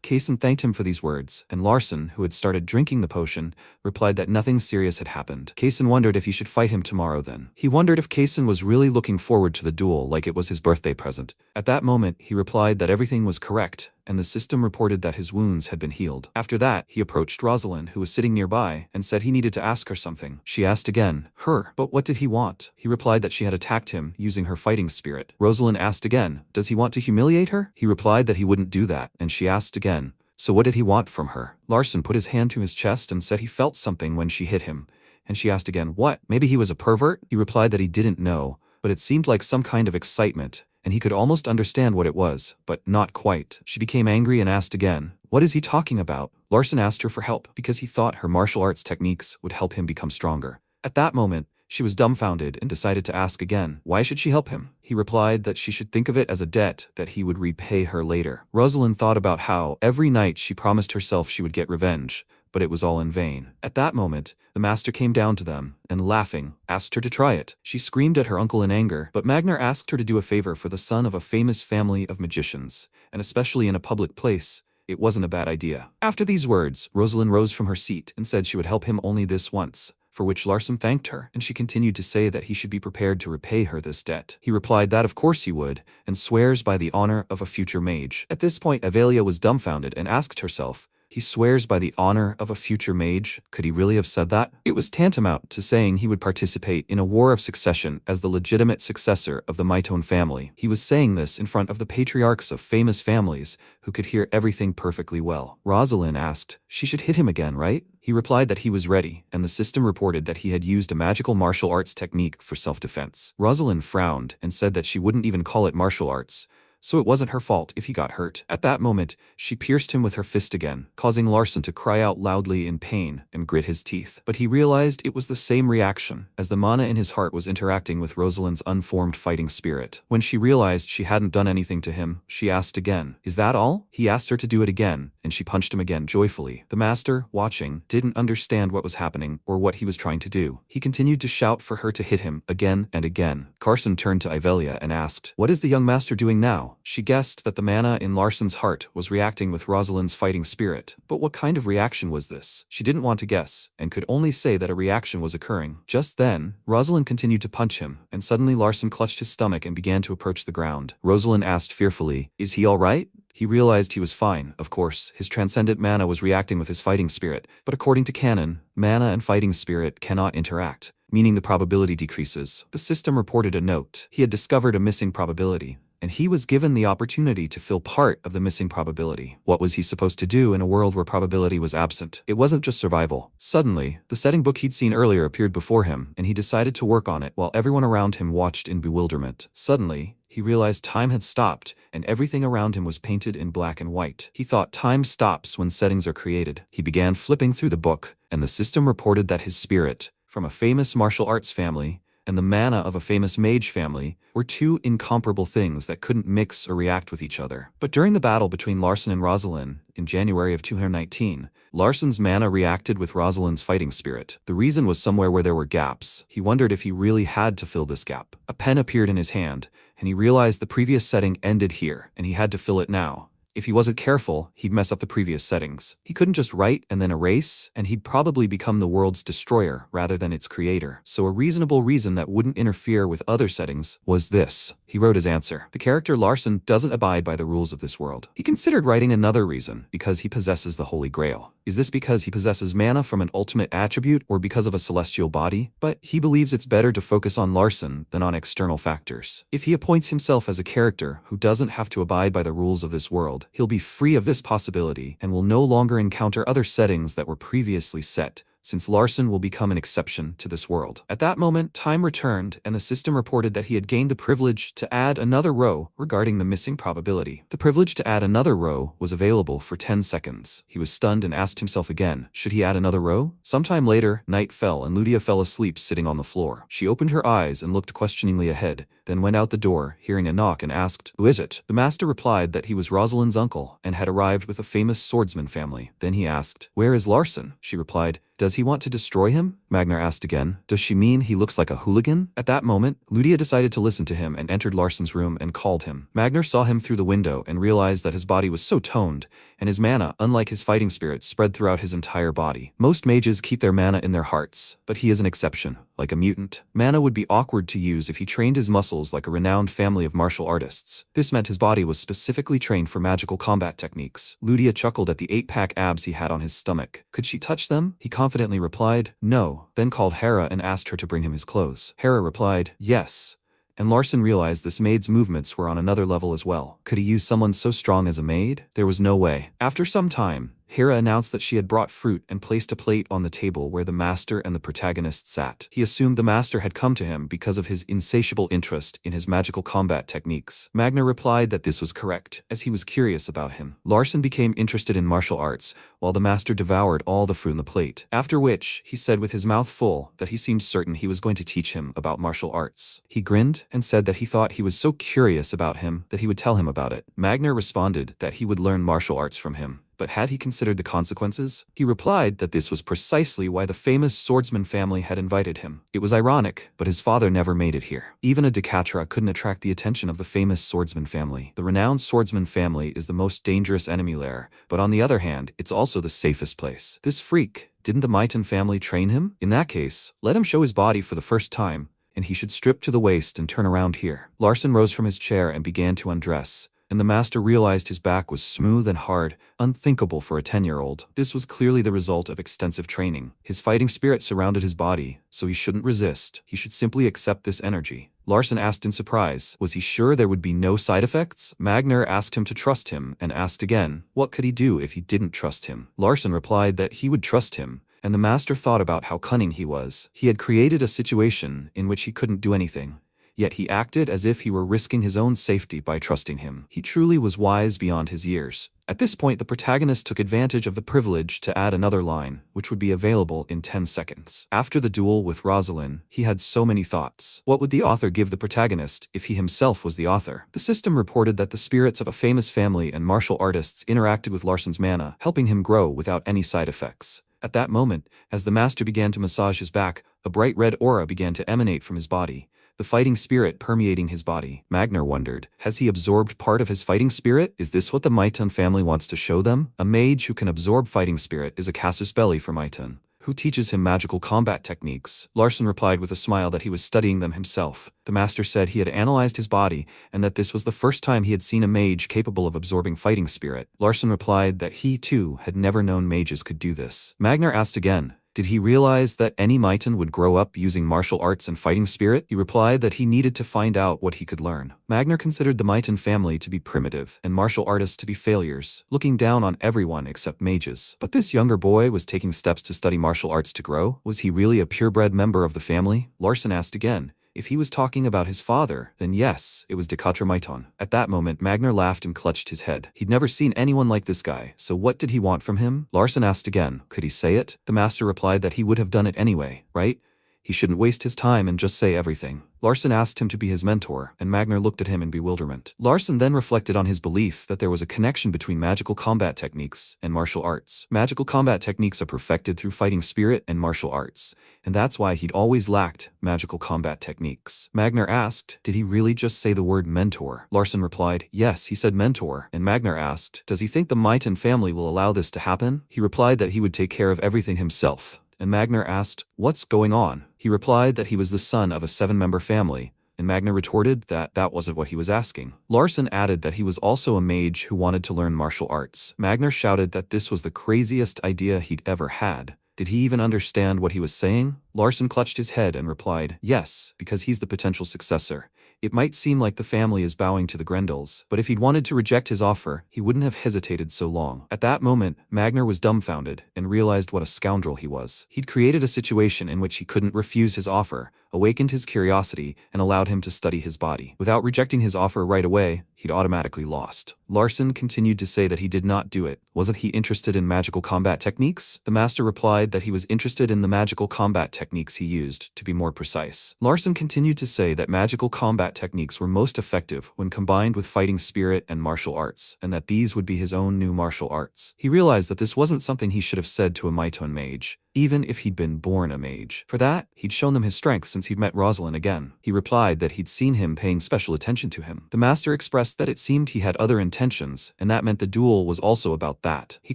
Kassan thanked him for these words, and Larson, who had started drinking the potion, replied that nothing serious had happened. Kassan wondered if he should fight him tomorrow then. He wondered if Kassan was really looking forward to the duel like it was his birthday present. At that moment, he replied that everything was correct, and the system reported that his wounds had been healed. After that, he approached Rosalind, who was sitting nearby, and said he needed to ask her something. She asked again, her, but what did he want? He replied that she had attacked him using her fighting spirit. Rosalind asked again, does he want to humiliate her? He replied that he wouldn't do that, and she asked again, so what did he want from her? Larson put his hand to his chest and said he felt something when she hit him, and she asked again, what? Maybe he was a pervert? He replied that he didn't know, but it seemed like some kind of excitement, and he could almost understand what it was, but not quite. She became angry and asked again, what is he talking about? Larson asked her for help because he thought her martial arts techniques would help him become stronger. At that moment, she was dumbfounded and decided to ask again, why should she help him? He replied that she should think of it as a debt that he would repay her later. Rosalind thought about how every night she promised herself she would get revenge, but it was all in vain. At that moment, the master came down to them, and laughing, asked her to try it. She screamed at her uncle in anger, but Magnar asked her to do a favor for the son of a famous family of magicians, and especially in a public place, it wasn't a bad idea. After these words, Rosalind rose from her seat and said she would help him only this once, for which Larson thanked her, and she continued to say that he should be prepared to repay her this debt. He replied that of course he would, and swears by the honor of a future mage. At this point, Avelia was dumbfounded and asked herself, he swears by the honor of a future mage? Could he really have said that? It was tantamount to saying he would participate in a war of succession as the legitimate successor of the Mitone family. He was saying this in front of the patriarchs of famous families who could hear everything perfectly well. Rosalind asked, she should hit him again, right? He replied that he was ready, and the system reported that he had used a magical martial arts technique for self-defense. Rosalind frowned and said that she wouldn't even call it martial arts, so it wasn't her fault if he got hurt. At that moment, she pierced him with her fist again, causing Larson to cry out loudly in pain and grit his teeth. But he realized it was the same reaction, as the mana in his heart was interacting with Rosalind's unformed fighting spirit. When she realized she hadn't done anything to him, she asked again, is that all? He asked her to do it again, and she punched him again joyfully. The master, watching, didn't understand what was happening or what he was trying to do. He continued to shout for her to hit him again and again. Carson turned to Ivelia and asked, what is the young master doing now? She guessed that the mana in Larson's heart was reacting with Rosalind's fighting spirit. But what kind of reaction was this? She didn't want to guess, and could only say that a reaction was occurring. Just then, Rosalind continued to punch him, and suddenly Larson clutched his stomach and began to approach the ground. Rosalind asked fearfully, is he all right? He realized he was fine. Of course, his transcendent mana was reacting with his fighting spirit, but according to canon, mana and fighting spirit cannot interact, meaning the probability decreases. The system reported a note. He had discovered a missing probability, and he was given the opportunity to fill part of the missing probability. What was he supposed to do in a world where probability was absent? It wasn't just survival. Suddenly, the setting book he'd seen earlier appeared before him, and he decided to work on it while everyone around him watched in bewilderment. Suddenly, he realized time had stopped, and everything around him was painted in black and white. He thought time stops when settings are created. He began flipping through the book, and the system reported that his spirit, from a famous martial arts family, and the mana of a famous mage family were two incomparable things that couldn't mix or react with each other. But during the battle between Larson and Rosalind in January of 219, Larson's mana reacted with Rosalind's fighting spirit. The reason was somewhere where there were gaps. He wondered if he really had to fill this gap. A pen appeared in his hand, and he realized the previous setting ended here, and he had to fill it now. If he wasn't careful, he'd mess up the previous settings. He couldn't just write and then erase, and he'd probably become the world's destroyer rather than its creator. So a reasonable reason that wouldn't interfere with other settings was this. He wrote his answer. The character Larson doesn't abide by the rules of this world. He considered writing another reason, because he possesses the Holy Grail. Is this because he possesses mana from an ultimate attribute or because of a celestial body? But he believes it's better to focus on Larson than on external factors. If he appoints himself as a character who doesn't have to abide by the rules of this world, he'll be free of this possibility and will no longer encounter other settings that were previously set, since Larson will become an exception to this world. At that moment, time returned, and the system reported that he had gained the privilege to add another row regarding the missing probability. The privilege to add another row was available for 10 seconds. He was stunned and asked himself again, should he add another row? Sometime later, night fell and Ludia fell asleep sitting on the floor. She opened her eyes and looked questioningly ahead, then went out the door, hearing a knock, and asked, "Who is it?" The master replied that he was Rosalind's uncle and had arrived with a famous swordsman family. Then he asked, "Where is Larson?" She replied, "Does he want to destroy him?" Magner asked again, "Does she mean he looks like a hooligan?" At that moment, Ludia decided to listen to him and entered Larson's room and called him. Magner saw him through the window and realized that his body was so toned, and his mana, unlike his fighting spirit, spread throughout his entire body. Most mages keep their mana in their hearts, but he is an exception. Like a mutant, mana would be awkward to use if he trained his muscles like a renowned family of martial artists. This meant his body was specifically trained for magical combat techniques. Ludia chuckled at the 8-pack abs he had on his stomach. Could she touch them? He confidently replied, "No," then called Hera and asked her to bring him his clothes. Hera replied, "Yes." And Larson realized this maid's movements were on another level as well. Could he use someone so strong as a maid? There was no way. After some time, Hera announced that she had brought fruit and placed a plate on the table where the master and the protagonist sat. He assumed the master had come to him because of his insatiable interest in his magical combat techniques. Magner replied that this was correct, as he was curious about him. Larson became interested in martial arts, while the master devoured all the fruit on the plate. After which, he said with his mouth full that he seemed certain he was going to teach him about martial arts. He grinned and said that he thought he was so curious about him that he would tell him about it. Magner responded that he would learn martial arts from him. But had he considered the consequences? He replied that this was precisely why the famous swordsman family had invited him. It was ironic, but his father never made it here. Even a Decatra couldn't attract the attention of the famous swordsman family. The renowned swordsman family is the most dangerous enemy lair, but on the other hand, it's also the safest place. This freak, didn't the Mighton family train him? In that case, let him show his body for the first time, and he should strip to the waist and turn around here. Larson rose from his chair and began to undress, and the master realized his back was smooth and hard, unthinkable for a 10-year-old. This was clearly the result of extensive training. His fighting spirit surrounded his body, so he shouldn't resist. He should simply accept this energy. Larson asked in surprise, was he sure there would be no side effects? Magner asked him to trust him, and asked again, what could he do if he didn't trust him? Larson replied that he would trust him, and the master thought about how cunning he was. He had created a situation in which he couldn't do anything, yet he acted as if he were risking his own safety by trusting him. He truly was wise beyond his years. At this point, the protagonist took advantage of the privilege to add another line, which would be available in 10 seconds. After the duel with Rosalind, he had so many thoughts. What would the author give the protagonist if he himself was the author? The system reported that the spirits of a famous family and martial artists interacted with Larson's mana, helping him grow without any side effects. At that moment, as the master began to massage his back, a bright red aura began to emanate from his body, the fighting spirit permeating his body. Magner wondered, has he absorbed part of his fighting spirit? Is this what the Mighton family wants to show them? A mage who can absorb fighting spirit is a casus belli for Mighton. Who teaches him magical combat techniques? Larson replied with a smile that he was studying them himself. The master said he had analyzed his body, and that this was the first time he had seen a mage capable of absorbing fighting spirit. Larson replied that he, too, had never known mages could do this. Magner asked again, did he realize that any Mighton would grow up using martial arts and fighting spirit? He replied that he needed to find out what he could learn. Magner considered the Mighton family to be primitive, and martial artists to be failures, looking down on everyone except mages. But this younger boy was taking steps to study martial arts to grow. Was he really a purebred member of the family? Larson asked again. If he was talking about his father, then yes, it was Decatra Mighton. At that moment, Magner laughed and clutched his head. He'd never seen anyone like this guy, so what did he want from him? Larson asked again, could he say it? The master replied that he would have done it anyway, right? He shouldn't waste his time and just say everything. Larson asked him to be his mentor, and Magner looked at him in bewilderment. Larson then reflected on his belief that there was a connection between magical combat techniques and martial arts. Magical combat techniques are perfected through fighting spirit and martial arts, and that's why he'd always lacked magical combat techniques. Magner asked, did he really just say the word mentor? Larson replied, yes, he said mentor, and Magner asked, does he think the Mighton family will allow this to happen? He replied that he would take care of everything himself. And Magner asked, what's going on? He replied that he was the son of a 7-member family, and Magner retorted that that wasn't what he was asking. Larson added that he was also a mage who wanted to learn martial arts. Magner shouted that this was the craziest idea he'd ever had. Did he even understand what he was saying? Larson clutched his head and replied, yes, because he's the potential successor, It might seem like the family is bowing to the Grendels, but if he'd wanted to reject his offer, he wouldn't have hesitated so long. At that moment, Magner was dumbfounded and realized what a scoundrel he was. He'd created a situation in which he couldn't refuse his offer, awakened his curiosity, and allowed him to study his body. Without rejecting his offer right away, he'd automatically lost. Larson continued to say that he did not do it. Wasn't he interested in magical combat techniques? The master replied that he was interested in the magical combat techniques he used, to be more precise. Larson continued to say that magical combat techniques were most effective when combined with fighting spirit and martial arts, and that these would be his own new martial arts. He realized that this wasn't something he should have said to a Maiton mage, even if he'd been born a mage. For that, he'd shown them his strength since he'd met Rosalind again. He replied that he'd seen him paying special attention to him. The master expressed that it seemed he had other intentions, and that meant the duel was also about that. He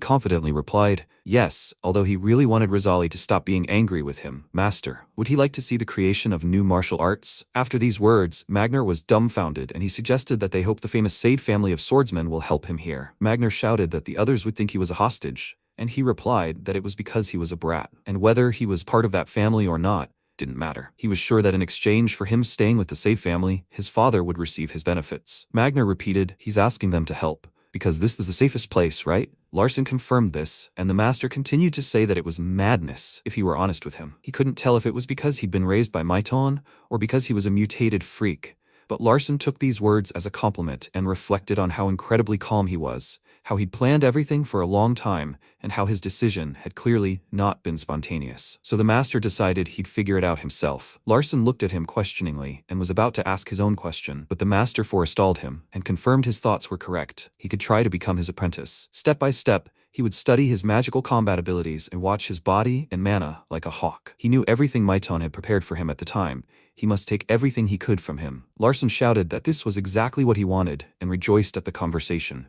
confidently replied, yes, although he really wanted Rosali to stop being angry with him. Master, would he like to see the creation of new martial arts? After these words, Magner was dumbfounded, and he suggested that they hope the famous Sade family of swordsmen will help him here. Magner shouted that the others would think he was a hostage, and he replied that it was because he was a brat, and whether he was part of that family or not didn't matter. He was sure that in exchange for him staying with the Sade family, his father would receive his benefits. Magner repeated, he's asking them to help, because this is the safest place, right? Larson confirmed this, and the master continued to say that it was madness if he were honest with him. He couldn't tell if it was because he'd been raised by Maiton, or because he was a mutated freak. But Larson took these words as a compliment and reflected on how incredibly calm he was, how he'd planned everything for a long time, and how his decision had clearly not been spontaneous. So the master decided he'd figure it out himself. Larson looked at him questioningly and was about to ask his own question, but the master forestalled him and confirmed his thoughts were correct. He could try to become his apprentice. Step by step, he would study his magical combat abilities and watch his body and mana like a hawk. He knew everything Maiton had prepared for him at the time. He must take everything he could from him. Larson shouted that this was exactly what he wanted and rejoiced at the conversation.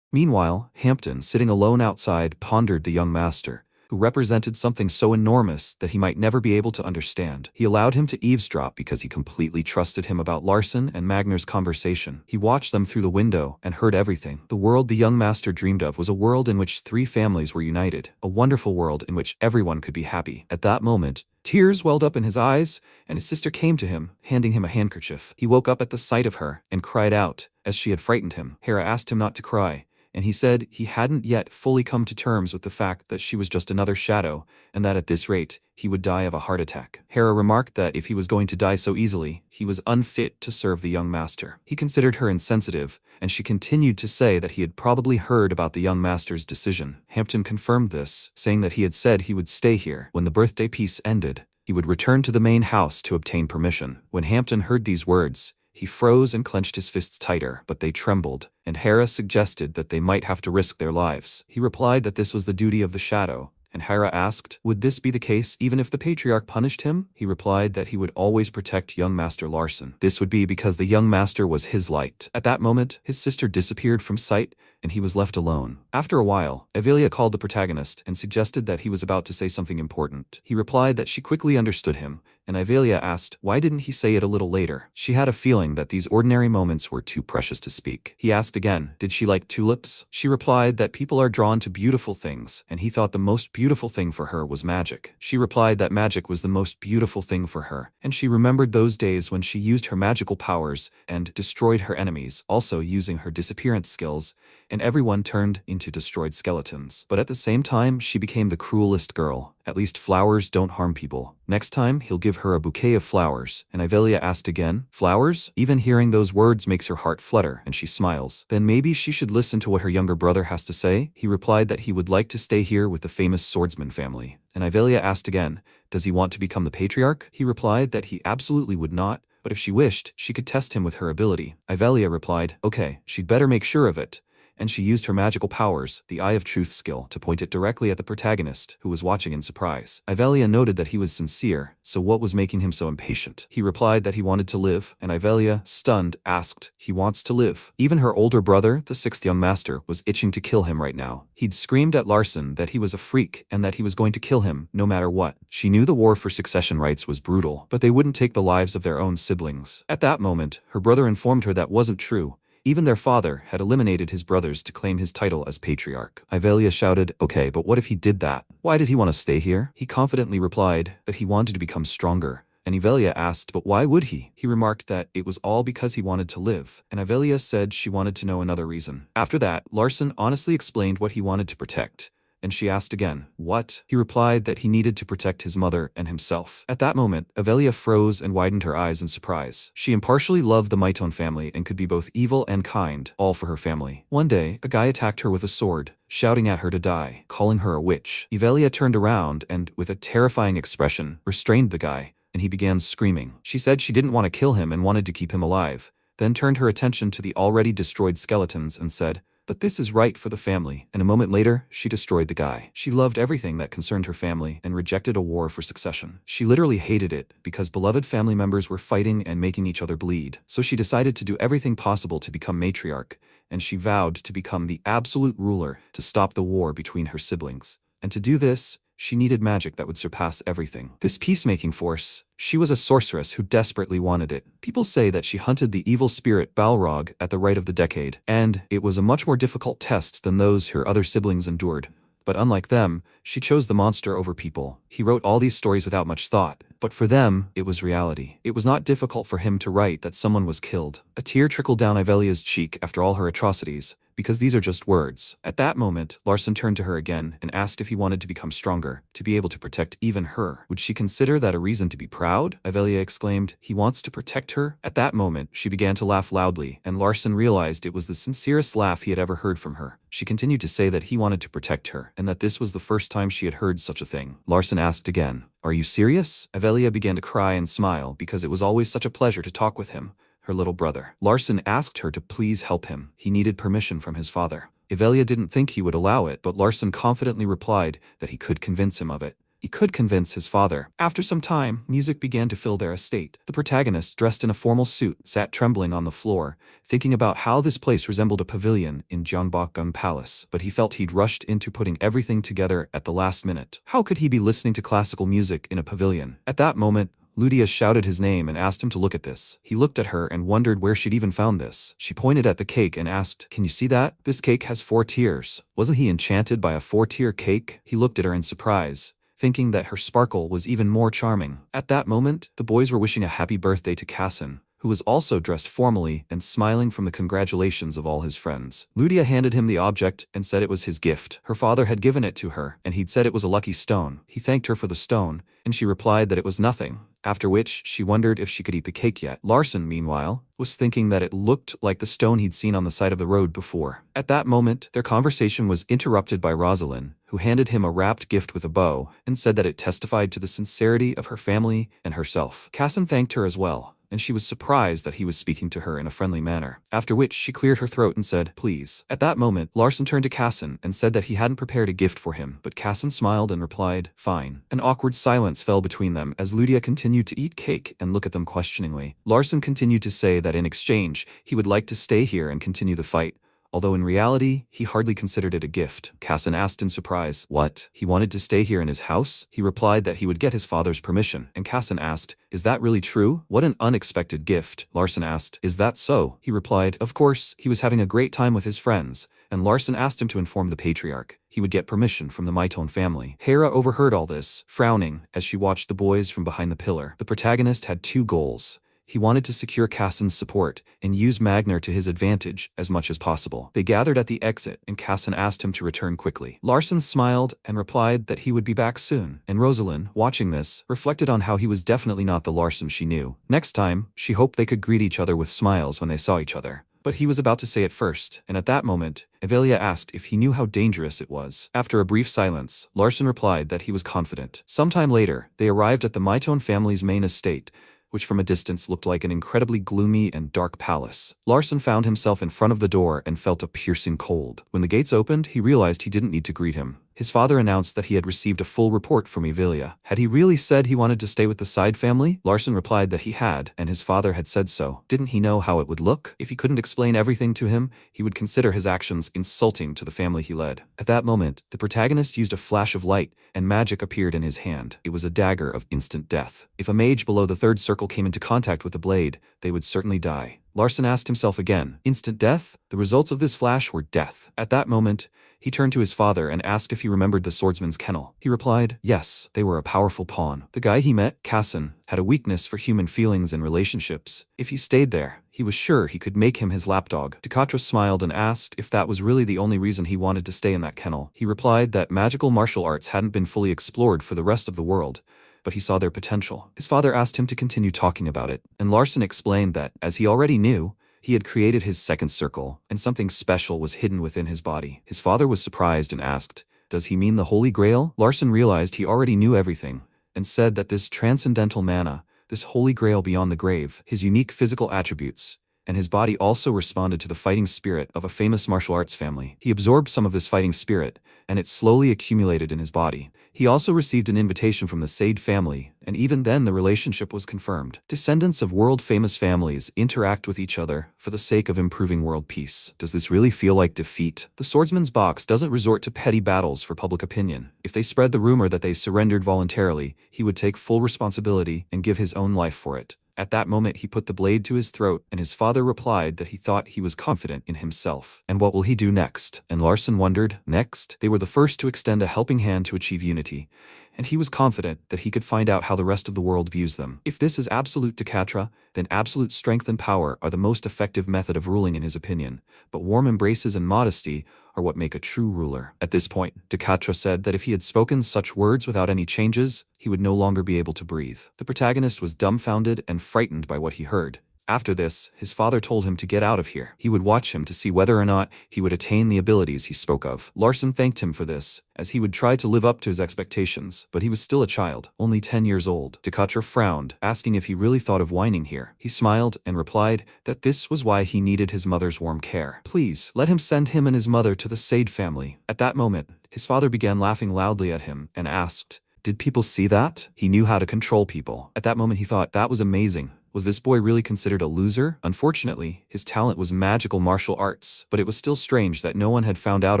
Meanwhile, Hampton, sitting alone outside, pondered the young master, who represented something so enormous that he might never be able to understand. He allowed him to eavesdrop because he completely trusted him about Larson and Magner's conversation. He watched them through the window and heard everything. The world the young master dreamed of was a world in which 3 families were united, a wonderful world in which everyone could be happy. At that moment, tears welled up in his eyes, and his sister came to him, handing him a handkerchief. He woke up at the sight of her and cried out, as she had frightened him. Hera asked him not to cry, and he said he hadn't yet fully come to terms with the fact that she was just another shadow, and that at this rate, he would die of a heart attack. Hera remarked that if he was going to die so easily, he was unfit to serve the young master. He considered her insensitive, and she continued to say that he had probably heard about the young master's decision. Hampton confirmed this, saying that he had said he would stay here. When the birthday piece ended, he would return to the main house to obtain permission. When Hampton heard these words, he froze and clenched his fists tighter, but they trembled, and Hera suggested that they might have to risk their lives. He replied that this was the duty of the shadow, and Hera asked, would this be the case even if the patriarch punished him? He replied that he would always protect young Master Larson. This would be because the young master was his light. At that moment, his sister disappeared from sight, and he was left alone. After a while, Avelia called the protagonist and suggested that he was about to say something important. He replied that she quickly understood him, and Avelia asked, why didn't he say it a little later? She had a feeling that these ordinary moments were too precious to speak. He asked again, did she like tulips? She replied that people are drawn to beautiful things, and he thought the most beautiful thing for her was magic. She replied that magic was the most beautiful thing for her, and she remembered those days when she used her magical powers and destroyed her enemies, also using her disappearance skills, and everyone turned into destroyed skeletons. But at the same time, she became the cruelest girl. At least flowers don't harm people. Next time, he'll give her a bouquet of flowers. And Avelia asked again, flowers? Even hearing those words makes her heart flutter, and she smiles. Then maybe she should listen to what her younger brother has to say? He replied that he would like to stay here with the famous swordsman family. And Avelia asked again, does he want to become the patriarch? He replied that he absolutely would not, but if she wished, she could test him with her ability. Avelia replied, okay, she'd better make sure of it. And she used her magical powers, the Eye of Truth skill, to point it directly at the protagonist, who was watching in surprise. Avelia noted that he was sincere, so what was making him so impatient? He replied that he wanted to live, and Avelia, stunned, asked, he wants to live. Even her older brother, the 6th young master, was itching to kill him right now. He'd screamed at Larson that he was a freak, and that he was going to kill him, no matter what. She knew the war for succession rights was brutal, but they wouldn't take the lives of their own siblings. At that moment, her brother informed her that wasn't true. Even their father had eliminated his brothers to claim his title as patriarch. Avelia shouted, okay, but what if he did that? Why did he want to stay here? He confidently replied that he wanted to become stronger, And Ivelia asked, but why would he? He remarked that it was all because he wanted to live, and Ivelia said she wanted to know another reason. After that, Larson honestly explained what he wanted to protect. And she asked again, what? He replied that he needed to protect his mother and himself. At that moment, Ivelia froze and widened her eyes in surprise. She impartially loved the Mitone family and could be both evil and kind, all for her family. One day, a guy attacked her with a sword, shouting at her to die, calling her a witch. Ivelia turned around and, with a terrifying expression, restrained the guy, and he began screaming. She said she didn't want to kill him and wanted to keep him alive, then turned her attention to the already destroyed skeletons and said, but this is right for the family. And a moment later, she destroyed the guy. She loved everything that concerned her family and rejected a war for succession. She literally hated it because beloved family members were fighting and making each other bleed. So she decided to do everything possible to become matriarch, and she vowed to become the absolute ruler to stop the war between her siblings. And to do this, she needed magic that would surpass everything. This peacemaking force, she was a sorceress who desperately wanted it. People say that she hunted the evil spirit Balrog at the right of the decade, and it was a much more difficult test than those her other siblings endured. But unlike them, she chose the monster over people. He wrote all these stories without much thought, but for them, it was reality. It was not difficult for him to write that someone was killed. A tear trickled down Ivelia's cheek after all her atrocities, because these are just words. At that moment, Larson turned to her again and asked if he wanted to become stronger, to be able to protect even her. Would she consider that a reason to be proud? Ivelia exclaimed. He wants to protect her? At that moment, she began to laugh loudly, and Larson realized it was the sincerest laugh he had ever heard from her. She continued to say that he wanted to protect her, and that this was the first time she had heard such a thing. Larson asked again, "Are you serious?" Ivelia began to cry and smile because it was always such a pleasure to talk with him, her little brother. Larson asked her to please help him. He needed permission from his father. Ivelia didn't think he would allow it, but Larson confidently replied that he could convince him of it. He could convince his father. After some time, music began to fill their estate. The protagonist, dressed in a formal suit, sat trembling on the floor, thinking about how this place resembled a pavilion in Jeonbokgung Palace, but he felt he'd rushed into putting everything together at the last minute. How could he be listening to classical music in a pavilion? At that moment, Ludia shouted his name and asked him to look at this. He looked at her and wondered where she'd even found this. She pointed at the cake and asked, "Can you see that? This cake has 4 tiers. Wasn't he enchanted by a 4-tier cake?" He looked at her in surprise, thinking that her sparkle was even more charming. At that moment, the boys were wishing a happy birthday to Cassin, who was also dressed formally and smiling from the congratulations of all his friends. Ludia handed him the object and said it was his gift. Her father had given it to her, and he'd said it was a lucky stone. He thanked her for the stone, and she replied that it was nothing, after which she wondered if she could eat the cake yet. Larson, meanwhile, was thinking that it looked like the stone he'd seen on the side of the road before. At that moment, their conversation was interrupted by Rosalind, who handed him a wrapped gift with a bow and said that it testified to the sincerity of her family and herself. Cassin thanked her as well, and she was surprised that he was speaking to her in a friendly manner, after which she cleared her throat and said, "Please." At that moment, Larson turned to Cassin and said that he hadn't prepared a gift for him, but Cassin smiled and replied, "Fine." An awkward silence fell between them as Ludia continued to eat cake and look at them questioningly. Larson continued to say that in exchange, he would like to stay here and continue the fight, although in reality, he hardly considered it a gift. Cassin asked in surprise, "What? He wanted to stay here in his house?" He replied that he would get his father's permission, and Cassin asked, "Is that really true? What an unexpected gift." Larson asked, "Is that so?" He replied, "Of course, he was having a great time with his friends," and Larson asked him to inform the patriarch. He would get permission from the Mitone family. Hera overheard all this, frowning as she watched the boys from behind the pillar. The protagonist had 2 goals. He wanted to secure Cassin's support and use Magnar to his advantage as much as possible. They gathered at the exit, and Cassin asked him to return quickly. Larson smiled and replied that he would be back soon, and Rosalind, watching this, reflected on how he was definitely not the Larson she knew. Next time, she hoped they could greet each other with smiles when they saw each other. But he was about to say it first, and at that moment, Ivelia asked if he knew how dangerous it was. After a brief silence, Larson replied that he was confident. Sometime later, they arrived at the Mitone family's main estate, which from a distance looked like an incredibly gloomy and dark palace. Larson found himself in front of the door and felt a piercing cold. When the gates opened, he realized he didn't need to greet him. His father announced that he had received a full report from Ivelia. Had he really said he wanted to stay with the side family? Larson replied that he had, and his father had said so. Didn't he know how it would look? If he couldn't explain everything to him, he would consider his actions insulting to the family he led. At that moment, the protagonist used a flash of light, and magic appeared in his hand. It was a dagger of instant death. If a mage below the 3rd circle came into contact with the blade, they would certainly die. Larson asked himself again. Instant death? The results of this flash were death. At that moment, he turned to his father and asked if he remembered the swordsman's kennel. He replied, yes, they were a powerful pawn. The guy he met, Kassan, had a weakness for human feelings and relationships. If he stayed there, he was sure he could make him his lapdog. Decatra smiled and asked if that was really the only reason he wanted to stay in that kennel. He replied that magical martial arts hadn't been fully explored for the rest of the world, but he saw their potential. His father asked him to continue talking about it, and Larson explained that, as he already knew, he had created his second circle, and something special was hidden within his body. His father was surprised and asked, does he mean the Holy Grail? Larson realized he already knew everything, and said that this transcendental mana, this Holy Grail beyond the grave, his unique physical attributes, and his body also responded to the fighting spirit of a famous martial arts family. He absorbed some of this fighting spirit, and it slowly accumulated in his body. He also received an invitation from the Sade family, and even then the relationship was confirmed. Descendants of world-famous families interact with each other for the sake of improving world peace. Does this really feel like defeat? The swordsman's box doesn't resort to petty battles for public opinion. If they spread the rumor that they surrendered voluntarily, he would take full responsibility and give his own life for it. At that moment he put the blade to his throat, and his father replied that he thought he was confident in himself. And what will he do next? And Larson wondered. Next, they were the first to extend a helping hand to achieve unity, and he was confident that he could find out how the rest of the world views them. If this is absolute Decatra, then absolute strength and power are the most effective method of ruling in his opinion, but warm embraces and modesty are what make a true ruler. At this point, Decatra said that if he had spoken such words without any changes, he would no longer be able to breathe. The protagonist was dumbfounded and frightened by what he heard. After this, his father told him to get out of here. He would watch him to see whether or not he would attain the abilities he spoke of. Larson thanked him for this, as he would try to live up to his expectations, but he was still a child, only 10 years old. Decatra frowned, asking if he really thought of whining here. He smiled and replied that this was why he needed his mother's warm care. Please, let him send him and his mother to the Sade family. At that moment, his father began laughing loudly at him and asked, did people see that? He knew how to control people. At that moment he thought, that was amazing. Was this boy really considered a loser? Unfortunately, his talent was magical martial arts, but it was still strange that no one had found out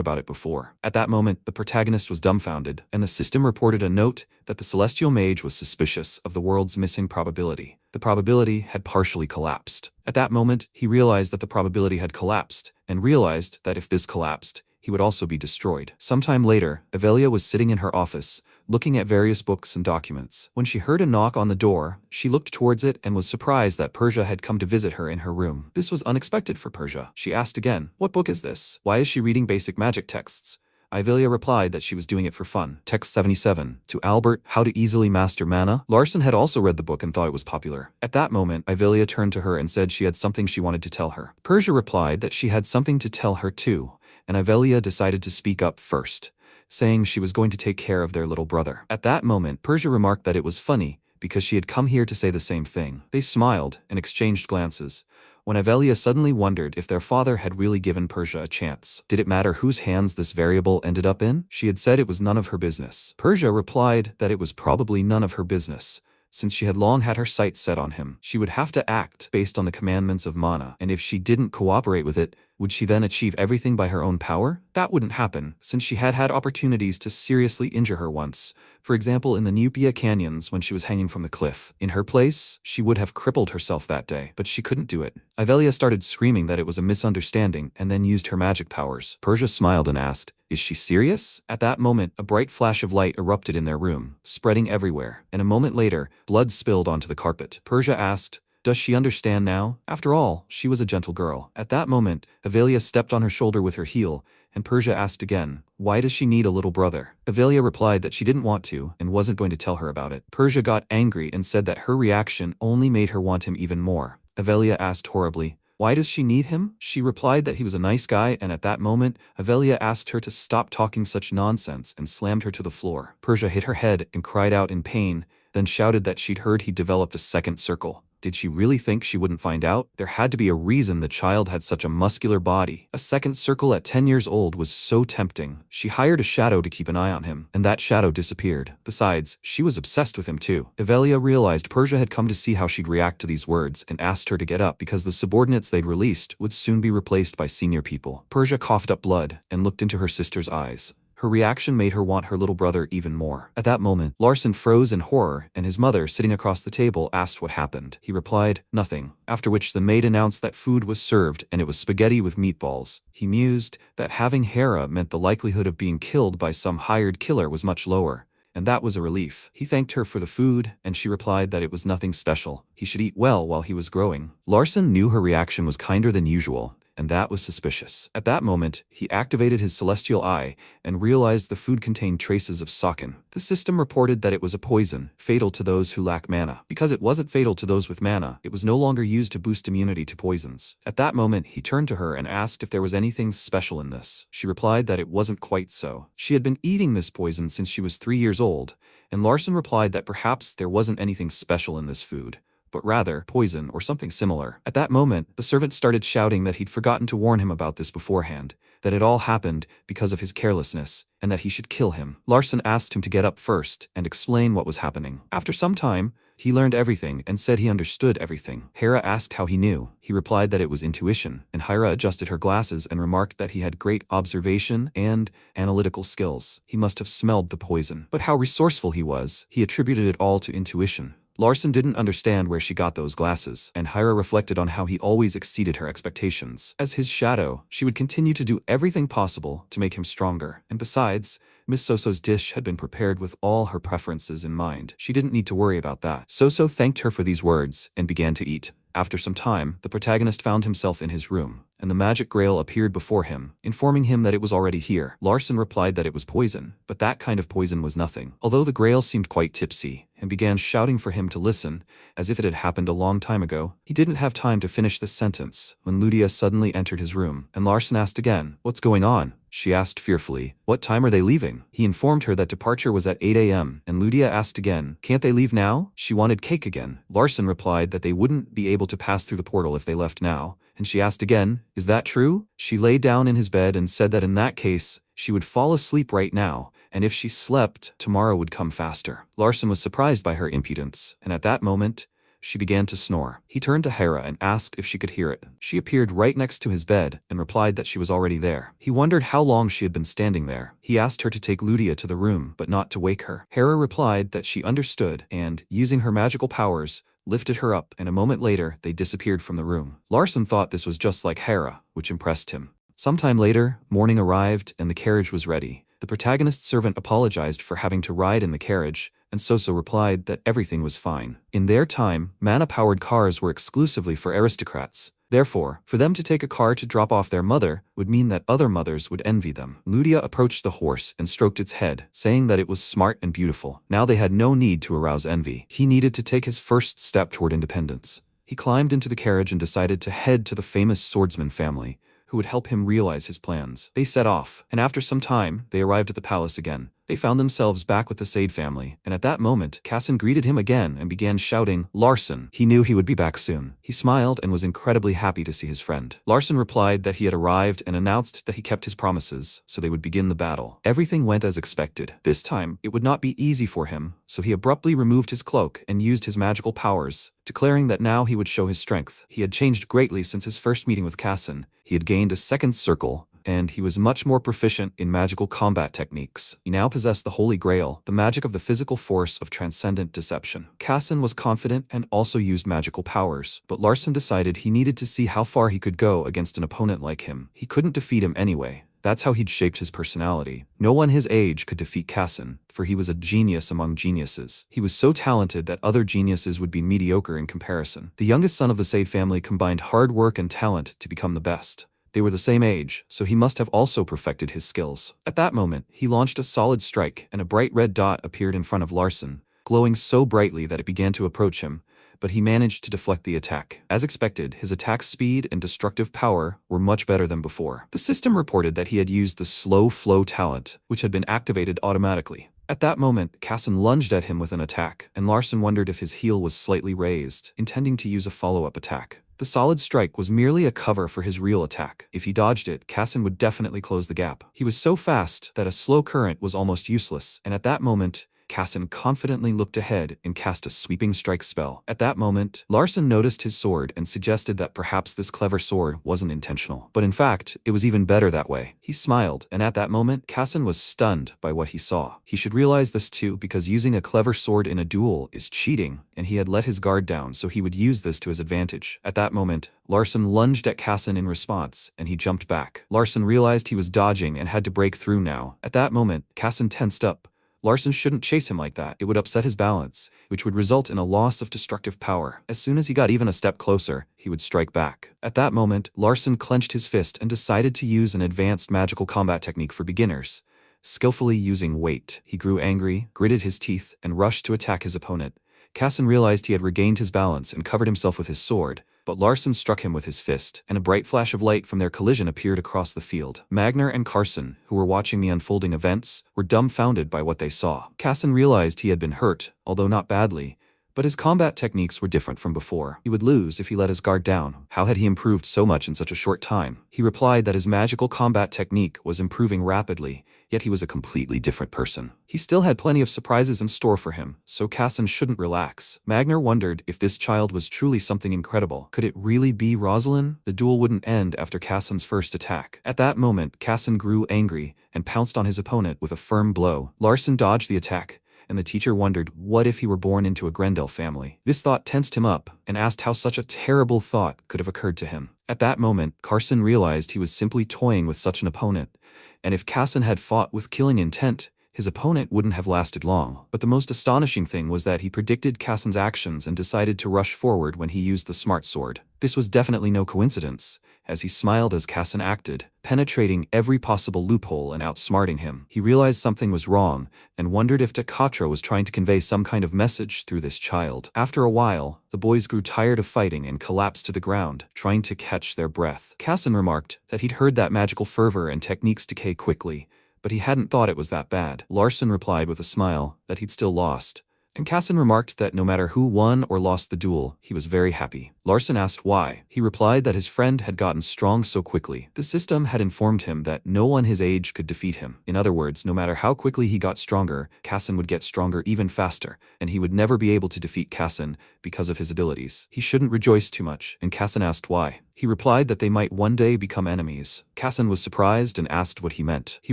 about it before. At that moment, the protagonist was dumbfounded, and the system reported a note that the celestial mage was suspicious of the world's missing probability. The probability had partially collapsed. At that moment, he realized that the probability had collapsed, and realized that if this collapsed, he would also be destroyed. Sometime later, Avelia was sitting in her office, looking at various books and documents. When she heard a knock on the door, she looked towards it and was surprised that Persia had come to visit her in her room. This was unexpected for Persia. She asked again, what book is this? Why is she reading basic magic texts? Avelia replied that she was doing it for fun. Text 77. To Albert, How to Easily Master Mana. Larson had also read the book and thought it was popular. At that moment, Avelia turned to her and said she had something she wanted to tell her. Persia replied that she had something to tell her too, and Avelia decided to speak up first, saying she was going to take care of their little brother. At that moment, Persia remarked that it was funny, because she had come here to say the same thing. They smiled and exchanged glances, when Avelia suddenly wondered if their father had really given Persia a chance. Did it matter whose hands this variable ended up in? She had said it was none of her business. Persia replied that it was probably none of her business, since she had long had her sights set on him. She would have to act based on the commandments of mana, and if she didn't cooperate with it, would she then achieve everything by her own power? That wouldn't happen, since she had had opportunities to seriously injure her once, for example in the Nupia Canyons when she was hanging from the cliff. In her place, she would have crippled herself that day, but she couldn't do it. Avelia started screaming that it was a misunderstanding and then used her magic powers. Persia smiled and asked, is she serious? At that moment, a bright flash of light erupted in their room, spreading everywhere, and a moment later, blood spilled onto the carpet. Persia asked, does she understand now? After all, she was a gentle girl. At that moment, Avelia stepped on her shoulder with her heel, and Persia asked again, why does she need a little brother? Avelia replied that she didn't want to, and wasn't going to tell her about it. Persia got angry and said that her reaction only made her want him even more. Avelia asked horribly, why does she need him? She replied that he was a nice guy, and at that moment, Avelia asked her to stop talking such nonsense and slammed her to the floor. Persia hit her head and cried out in pain, then shouted that she'd heard he developed a second circle. Did she really think she wouldn't find out? There had to be a reason the child had such a muscular body. A second circle at 10 years old was so tempting. She hired a shadow to keep an eye on him, and that shadow disappeared. Besides, she was obsessed with him too. Avelia realized Persia had come to see how she'd react to these words and asked her to get up because the subordinates they'd released would soon be replaced by senior people. Persia coughed up blood and looked into her sister's eyes. Her reaction made her want her little brother even more. At that moment, Larson froze in horror, and his mother, sitting across the table, asked what happened. He replied, "Nothing," after which the maid announced that food was served and it was spaghetti with meatballs. He mused that having Hera meant the likelihood of being killed by some hired killer was much lower, and that was a relief. He thanked her for the food, and she replied that it was nothing special. He should eat well while he was growing. Larson knew her reaction was kinder than usual, and that was suspicious. At that moment, he activated his celestial eye and realized the food contained traces of Scion. The system reported that it was a poison, fatal to those who lack mana. Because it wasn't fatal to those with mana, it was no longer used to boost immunity to poisons. At that moment, he turned to her and asked if there was anything special in this. She replied that it wasn't quite so. She had been eating this poison since she was 3 years old, and Larson replied that perhaps there wasn't anything special in this food, but rather poison or something similar. At that moment, the servant started shouting that he'd forgotten to warn him about this beforehand, that it all happened because of his carelessness, and that he should kill him. Larson asked him to get up first and explain what was happening. After some time, he learned everything and said he understood everything. Hera asked how he knew. He replied that it was intuition, and Hera adjusted her glasses and remarked that he had great observation and analytical skills. He must have smelled the poison. But how resourceful he was, he attributed it all to intuition. Larson didn't understand where she got those glasses, and Hera reflected on how he always exceeded her expectations. As his shadow, she would continue to do everything possible to make him stronger, and besides, Miss Soso's dish had been prepared with all her preferences in mind. She didn't need to worry about that. Soso thanked her for these words and began to eat. After some time, the protagonist found himself in his room, and the magic grail appeared before him, informing him that it was already here. Larson replied that it was poison, but that kind of poison was nothing. Although the grail seemed quite tipsy, and began shouting for him to listen, as if it had happened a long time ago. He didn't have time to finish this sentence when Ludia suddenly entered his room, and Larson asked again, "What's going on?" She asked fearfully, "What time are they leaving?" He informed her that departure was at 8 a.m., and Ludia asked again, "Can't they leave now?" She wanted cake again. Larson replied that they wouldn't be able to pass through the portal if they left now, and she asked again, "Is that true?" She lay down in his bed and said that in that case, she would fall asleep right now, and if she slept, tomorrow would come faster. Larson was surprised by her impudence, and at that moment, she began to snore. He turned to Hera and asked if she could hear it. She appeared right next to his bed and replied that she was already there. He wondered how long she had been standing there. He asked her to take Ludia to the room, but not to wake her. Hera replied that she understood and, using her magical powers, lifted her up, and a moment later, they disappeared from the room. Larson thought this was just like Hera, which impressed him. Sometime later, morning arrived and the carriage was ready. The protagonist's servant apologized for having to ride in the carriage, and Soso replied that everything was fine. In their time, mana-powered cars were exclusively for aristocrats. Therefore, for them to take a car to drop off their mother would mean that other mothers would envy them. Ludia approached the horse and stroked its head, saying that it was smart and beautiful. Now they had no need to arouse envy. He needed to take his first step toward independence. He climbed into the carriage and decided to head to the famous swordsman family, who would help him realize his plans. They set off, and after some time, they arrived at the palace again. They found themselves back with the Sade family, and at that moment, Casson greeted him again and began shouting, "Larson!" He knew he would be back soon. He smiled and was incredibly happy to see his friend. Larson replied that he had arrived and announced that he kept his promises, so they would begin the battle. Everything went as expected. This time, it would not be easy for him, so he abruptly removed his cloak and used his magical powers, declaring that now he would show his strength. He had changed greatly since his first meeting with Casson. He had gained a second circle, and he was much more proficient in magical combat techniques. He now possessed the Holy Grail, the magic of the physical force of transcendent deception. Casson was confident and also used magical powers, but Larson decided he needed to see how far he could go against an opponent like him. He couldn't defeat him anyway. That's how he'd shaped his personality. No one his age could defeat Casson, for he was a genius among geniuses. He was so talented that other geniuses would be mediocre in comparison. The youngest son of the Sade family combined hard work and talent to become the best. They were the same age, so he must have also perfected his skills. At that moment, he launched a solid strike, and a bright red dot appeared in front of Larson, glowing so brightly that it began to approach him, but he managed to deflect the attack. As expected, his attack speed and destructive power were much better than before. The system reported that he had used the slow flow talent, which had been activated automatically. At that moment, Casson lunged at him with an attack, and Larson wondered if his heel was slightly raised, intending to use a follow-up attack. The solid strike was merely a cover for his real attack. If he dodged it, Casson would definitely close the gap. He was so fast that a slow current was almost useless, and at that moment, Kassan confidently looked ahead and cast a sweeping strike spell. At that moment, Larson noticed his sword and suggested that perhaps this clever sword wasn't intentional. But in fact, it was even better that way. He smiled, and at that moment, Kassan was stunned by what he saw. He should realize this too, because using a clever sword in a duel is cheating, and he had let his guard down, so he would use this to his advantage. At that moment, Larson lunged at Kassan in response, and he jumped back. Larson realized he was dodging and had to break through now. At that moment, Kassan tensed up. Larson shouldn't chase him like that. It would upset his balance, which would result in a loss of destructive power. As soon as he got even a step closer, he would strike back. At that moment, Larson clenched his fist and decided to use an advanced magical combat technique for beginners. Skillfully using weight, he grew angry, gritted his teeth, and rushed to attack his opponent. Kassan realized he had regained his balance and covered himself with his sword, but Larson struck him with his fist, and a bright flash of light from their collision appeared across the field. Magner and Carson, who were watching the unfolding events, were dumbfounded by what they saw. Kassan realized he had been hurt, although not badly, but his combat techniques were different from before. He would lose if he let his guard down. How had he improved so much in such a short time? He replied that his magical combat technique was improving rapidly, yet he was a completely different person. He still had plenty of surprises in store for him, so Kassan shouldn't relax. Magner wondered if this child was truly something incredible. Could it really be Rosalind? The duel wouldn't end after Kassan's first attack. At that moment, Kassan grew angry and pounced on his opponent with a firm blow. Larson dodged the attack, and the teacher wondered what if he were born into a Grendel family. This thought tensed him up and asked how such a terrible thought could have occurred to him. At that moment, Carson realized he was simply toying with such an opponent, and if Kassan had fought with killing intent, his opponent wouldn't have lasted long. But the most astonishing thing was that he predicted Kassan's actions and decided to rush forward when he used the smart sword. This was definitely no coincidence, as he smiled as Kassan acted, penetrating every possible loophole and outsmarting him. He realized something was wrong and wondered if Takatra was trying to convey some kind of message through this child. After a while, the boys grew tired of fighting and collapsed to the ground, trying to catch their breath. Kassan remarked that he'd heard that magical fervor and techniques decay quickly, but he hadn't thought it was that bad. Larson replied with a smile that he'd still lost, and Kassan remarked that no matter who won or lost the duel, he was very happy. Larson asked why. He replied that his friend had gotten strong so quickly. The system had informed him that no one his age could defeat him. In other words, no matter how quickly he got stronger, Kassan would get stronger even faster, and he would never be able to defeat Kassan because of his abilities. He shouldn't rejoice too much, and Kassan asked why. He replied that they might one day become enemies. Kassan was surprised and asked what he meant. He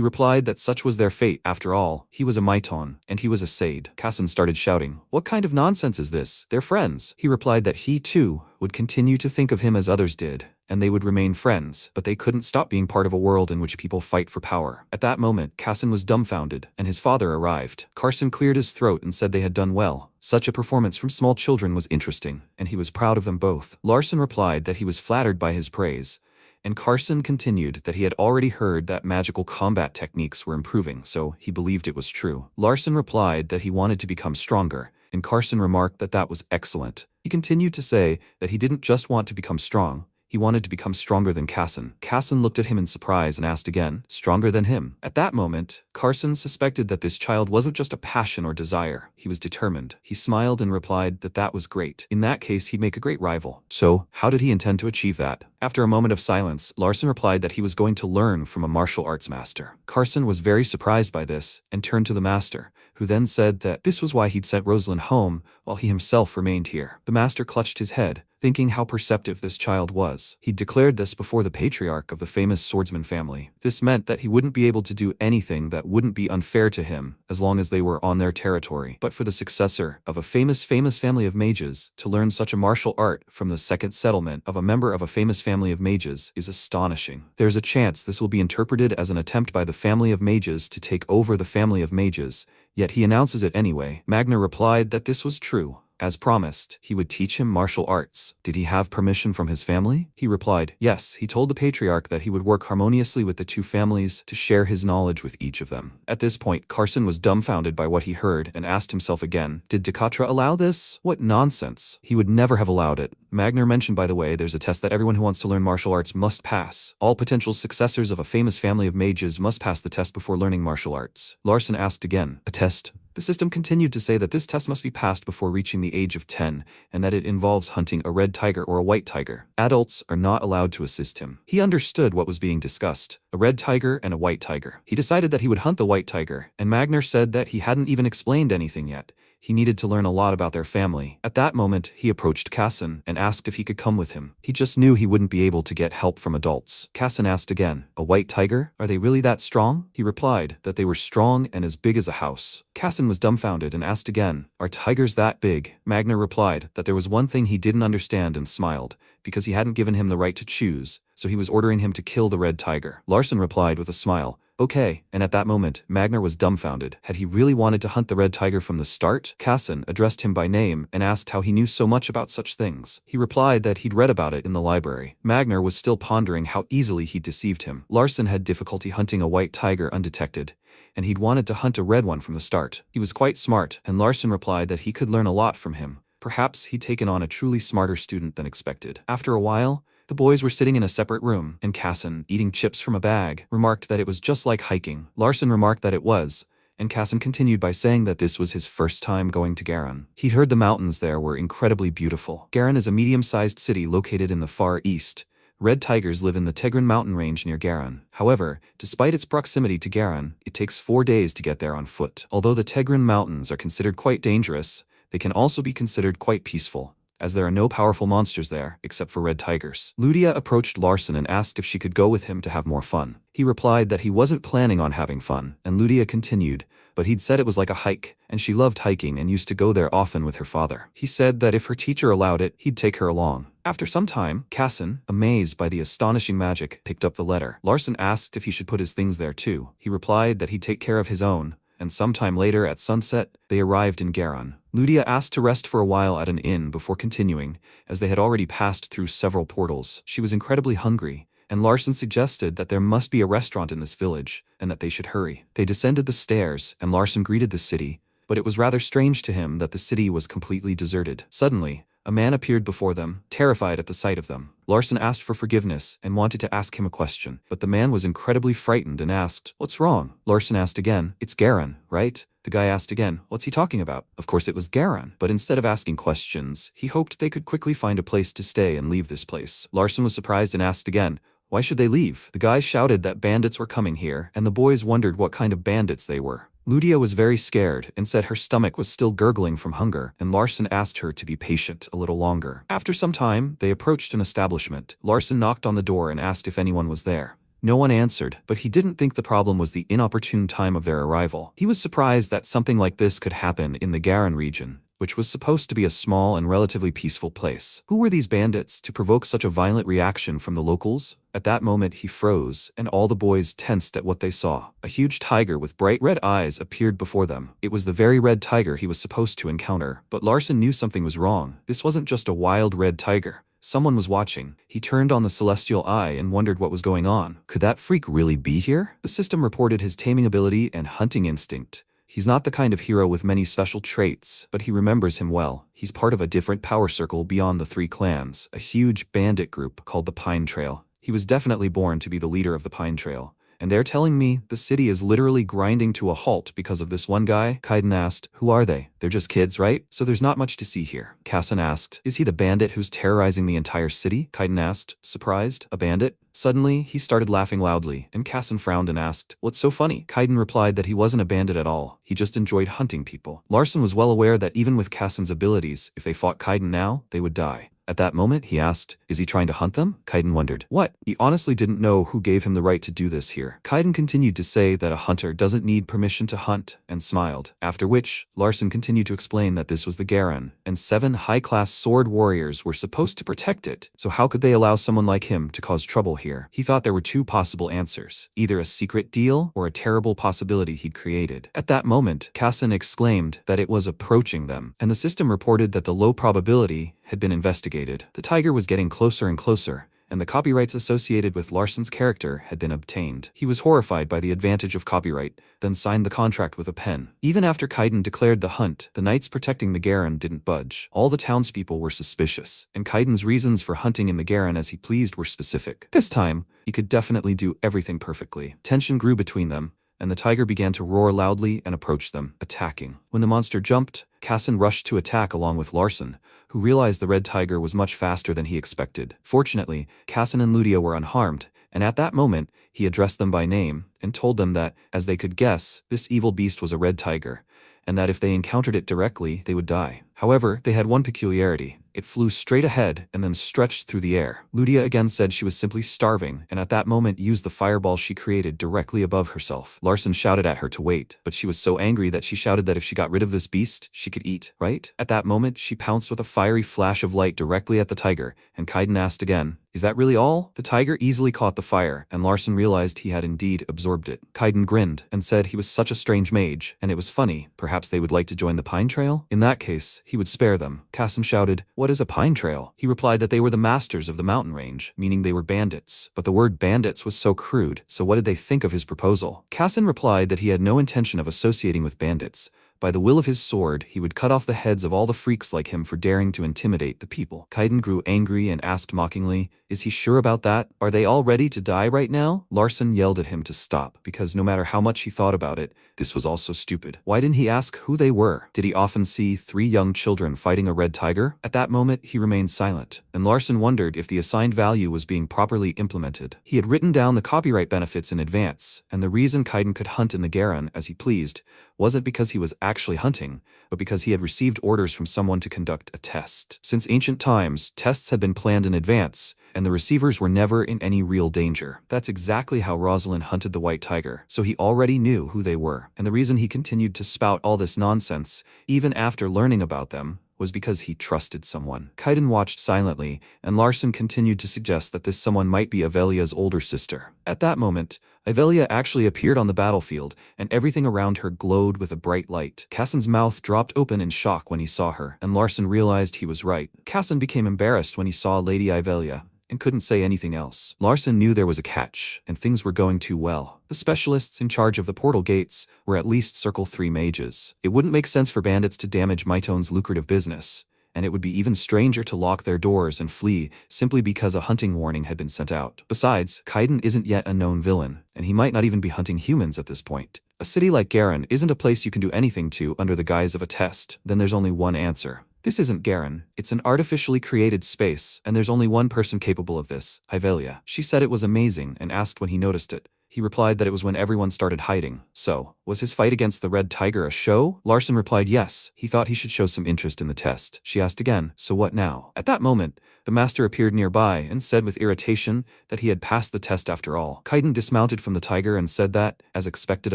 replied that such was their fate. After all, he was a Maiton, and he was a Sade. Kassan started shouting, "What kind of nonsense is this? They're friends." He replied that he, too, would continue to think of him as others did, and they would remain friends, but they couldn't stop being part of a world in which people fight for power. At that moment, Kassan was dumbfounded, and his father arrived. Carson cleared his throat and said they had done well. Such a performance from small children was interesting, and he was proud of them both. Larson replied that he was flattered by his praise, and Carson continued that he had already heard that magical combat techniques were improving, so he believed it was true. Larson replied that he wanted to become stronger, and Carson remarked that that was excellent. He continued to say that he didn't just want to become strong, he wanted to become stronger than Kassan. Kassan looked at him in surprise and asked again, "Stronger than him?" At that moment, Carson suspected that this child wasn't just a passion or desire, he was determined. He smiled and replied that that was great. In that case, he'd make a great rival. So, how did he intend to achieve that? After a moment of silence, Larson replied that he was going to learn from a martial arts master. Carson was very surprised by this and turned to the master, who then said that this was why he'd sent Rosalind home while he himself remained here. The master clutched his head, thinking how perceptive this child was. He declared this before the patriarch of the famous swordsman family. This meant that he wouldn't be able to do anything that wouldn't be unfair to him as long as they were on their territory. But for the successor of a famous family of mages to learn such a martial art from the second settlement of a member of a famous family of mages is astonishing. There's a chance this will be interpreted as an attempt by the family of mages to take over the family of mages, yet he announces it anyway. Magna replied that this was true. As promised, he would teach him martial arts. Did he have permission from his family? He replied, yes. He told the patriarch that he would work harmoniously with the two families to share his knowledge with each of them. At this point, Carson was dumbfounded by what he heard and asked himself again, did Takatra allow this? What nonsense. He would never have allowed it. Magner mentioned, by the way, there's a test that everyone who wants to learn martial arts must pass. All potential successors of a famous family of mages must pass the test before learning martial arts. Larson asked again, a test? The system continued to say that this test must be passed before reaching the age of 10, and that it involves hunting a red tiger or a white tiger. Adults are not allowed to assist him. He understood what was being discussed: a red tiger and a white tiger. He decided that he would hunt the white tiger, and Magner said that he hadn't even explained anything yet. He needed to learn a lot about their family. At that moment, he approached Kassan and asked if he could come with him. He just knew he wouldn't be able to get help from adults. Kassan asked again, "A white tiger? Are they really that strong?" He replied that they were strong and as big as a house. Kassan was dumbfounded and asked again, "Are tigers that big?" Magner replied that there was one thing he didn't understand and smiled, because he hadn't given him the right to choose, so he was ordering him to kill the red tiger. Larson replied with a smile, "Okay," and at that moment, Magner was dumbfounded. Had he really wanted to hunt the red tiger from the start? Kassan addressed him by name and asked how he knew so much about such things. He replied that he'd read about it in the library. Magner was still pondering how easily he'd deceived him. Larson had difficulty hunting a white tiger undetected, and he'd wanted to hunt a red one from the start. He was quite smart, and Larson replied that he could learn a lot from him. Perhaps he'd taken on a truly smarter student than expected. After a while, the boys were sitting in a separate room, and Kassan, eating chips from a bag, remarked that it was just like hiking. Larson remarked that it was, and Kassan continued by saying that this was his first time going to Garan. He'd heard the mountains there were incredibly beautiful. Garan is a medium-sized city located in the far east. Red tigers live in the Tegrin mountain range near Garan. However, despite its proximity to Garan, it takes 4 days to get there on foot. Although the Tegrin mountains are considered quite dangerous, they can also be considered quite peaceful, as there are no powerful monsters there, except for red tigers. Ludia approached Larson and asked if she could go with him to have more fun. He replied that he wasn't planning on having fun, and Ludia continued, but he'd said it was like a hike, and she loved hiking and used to go there often with her father. He said that if her teacher allowed it, he'd take her along. After some time, Kassan, amazed by the astonishing magic, picked up the letter. Larson asked if he should put his things there too. He replied that he'd take care of his own, and sometime later at sunset, they arrived in Garan. Ludia asked to rest for a while at an inn before continuing, as they had already passed through several portals. She was incredibly hungry, and Larson suggested that there must be a restaurant in this village, and that they should hurry. They descended the stairs, and Larson greeted the city, but it was rather strange to him that the city was completely deserted. Suddenly, a man appeared before them, terrified at the sight of them. Larson asked for forgiveness and wanted to ask him a question, but the man was incredibly frightened and asked, "What's wrong?" Larson asked again, "It's Garan, right?" The guy asked again, "What's he talking about?" Of course it was Garan, but instead of asking questions, he hoped they could quickly find a place to stay and leave this place. Larson was surprised and asked again, "Why should they leave?" The guy shouted that bandits were coming here, and the boys wondered what kind of bandits they were. Ludia was very scared and said her stomach was still gurgling from hunger, and Larson asked her to be patient a little longer. After some time, they approached an establishment. Larson knocked on the door and asked if anyone was there. No one answered, but he didn't think the problem was the inopportune time of their arrival. He was surprised that something like this could happen in the Garan region, which was supposed to be a small and relatively peaceful place. Who were these bandits to provoke such a violent reaction from the locals? At that moment he froze, and all the boys tensed at what they saw. A huge tiger with bright red eyes appeared before them. It was the very red tiger he was supposed to encounter, but Larson knew something was wrong. This wasn't just a wild red tiger. Someone was watching. He turned on the celestial eye and wondered what was going on. Could that freak really be here? The system reported his taming ability and hunting instinct. He's not the kind of hero with many special traits, but he remembers him well. He's part of a different power circle beyond the 3 clans, a huge bandit group called the Pine Trail. He was definitely born to be the leader of the Pine Trail. And they're telling me the city is literally grinding to a halt because of this one guy? Kaiden asked, "Who are they? They're just kids, right? So there's not much to see here." Kassan asked, "Is he the bandit who's terrorizing the entire city?" Kaiden asked, surprised. "A bandit?" Suddenly, he started laughing loudly, and Kassan frowned and asked, "What's so funny?" Kaiden replied that he wasn't a bandit at all. He just enjoyed hunting people. Larson was well aware that even with Kassan's abilities, if they fought Kaiden now, they would die. At that moment, he asked, "Is he trying to hunt them?" Kaiden wondered. What? He honestly didn't know who gave him the right to do this here. Kaiden continued to say that a hunter doesn't need permission to hunt, and smiled. After which, Larson continued to explain that this was the Garan, and 7 high-class sword warriors were supposed to protect it. So how could they allow someone like him to cause trouble here? He thought there were 2 possible answers, either a secret deal or a terrible possibility he'd created. At that moment, Kassan exclaimed that it was approaching them, and the system reported that the low probability had been investigated. The tiger was getting closer and closer, and the copyrights associated with Larson's character had been obtained. He was horrified by the advantage of copyright, then signed the contract with a pen. Even after Kaiden declared the hunt, the knights protecting the Garan didn't budge. All the townspeople were suspicious, and Kaiden's reasons for hunting in the Garan as he pleased were specific. This time, he could definitely do everything perfectly. Tension grew between them, and the tiger began to roar loudly and approach them, attacking. When the monster jumped, Kassan rushed to attack along with Larson, who realized the red tiger was much faster than he expected. Fortunately, Kassan and Ludia were unharmed, and at that moment, he addressed them by name and told them that, as they could guess, this evil beast was a red tiger, and that if they encountered it directly, they would die. However, they had one peculiarity. It flew straight ahead and then stretched through the air. Ludia again said she was simply starving, and at that moment used the fireball she created directly above herself. Larson shouted at her to wait, but she was so angry that she shouted that if she got rid of this beast, she could eat, right? At that moment, she pounced with a fiery flash of light directly at the tiger, and Kaiden asked again, "Is that really all?" The tiger easily caught the fire, and Larson realized he had indeed absorbed it. Kaiden grinned and said he was such a strange mage, and it was funny, perhaps they would like to join the Pine Trail? In that case, he would spare them. Kassan shouted, "What is a Pine Trail?" He replied that they were the masters of the mountain range, meaning they were bandits. But the word bandits was so crude, so what did they think of his proposal? Kassan replied that he had no intention of associating with bandits. By the will of his sword, he would cut off the heads of all the freaks like him for daring to intimidate the people. Kaiden grew angry and asked mockingly, "Is he sure about that? Are they all ready to die right now?" Larson yelled at him to stop, because no matter how much he thought about it, this was also stupid. Why didn't he ask who they were? Did he often see 3 young children fighting a red tiger? At that moment, he remained silent, and Larson wondered if the assigned value was being properly implemented. He had written down the copyright benefits in advance, and the reason Kaiden could hunt in the Garon as he pleased wasn't because he was actually hunting, but because he had received orders from someone to conduct a test. Since ancient times, tests had been planned in advance, and the receivers were never in any real danger. That's exactly how Rosalind hunted the white tiger, so he already knew who they were, and the reason he continued to spout all this nonsense, even after learning about them, was because he trusted someone. Kaiden watched silently, and Larson continued to suggest that this someone might be Avelia's older sister. At that moment, Avelia actually appeared on the battlefield, and everything around her glowed with a bright light. Kassan's mouth dropped open in shock when he saw her, and Larson realized he was right. Kassan became embarrassed when he saw Lady Avelia, and couldn't say anything else. Larson knew there was a catch, and things were going too well. The specialists in charge of the portal gates were at least Circle 3 mages. It wouldn't make sense for bandits to damage Mytone's lucrative business, and it would be even stranger to lock their doors and flee simply because a hunting warning had been sent out. Besides, Kaiden isn't yet a known villain, and he might not even be hunting humans at this point. A city like Garon isn't a place you can do anything to under the guise of a test. Then there's only one answer. This isn't Garon, it's an artificially created space, and there's only one person capable of this, Avelia. She said it was amazing and asked when he noticed it. He replied that it was when everyone started hiding. So, was his fight against the red tiger a show? Larson replied yes, he thought he should show some interest in the test. She asked again, so what now? At that moment, the master appeared nearby and said with irritation that he had passed the test after all. Kaiden dismounted from the tiger and said that, as expected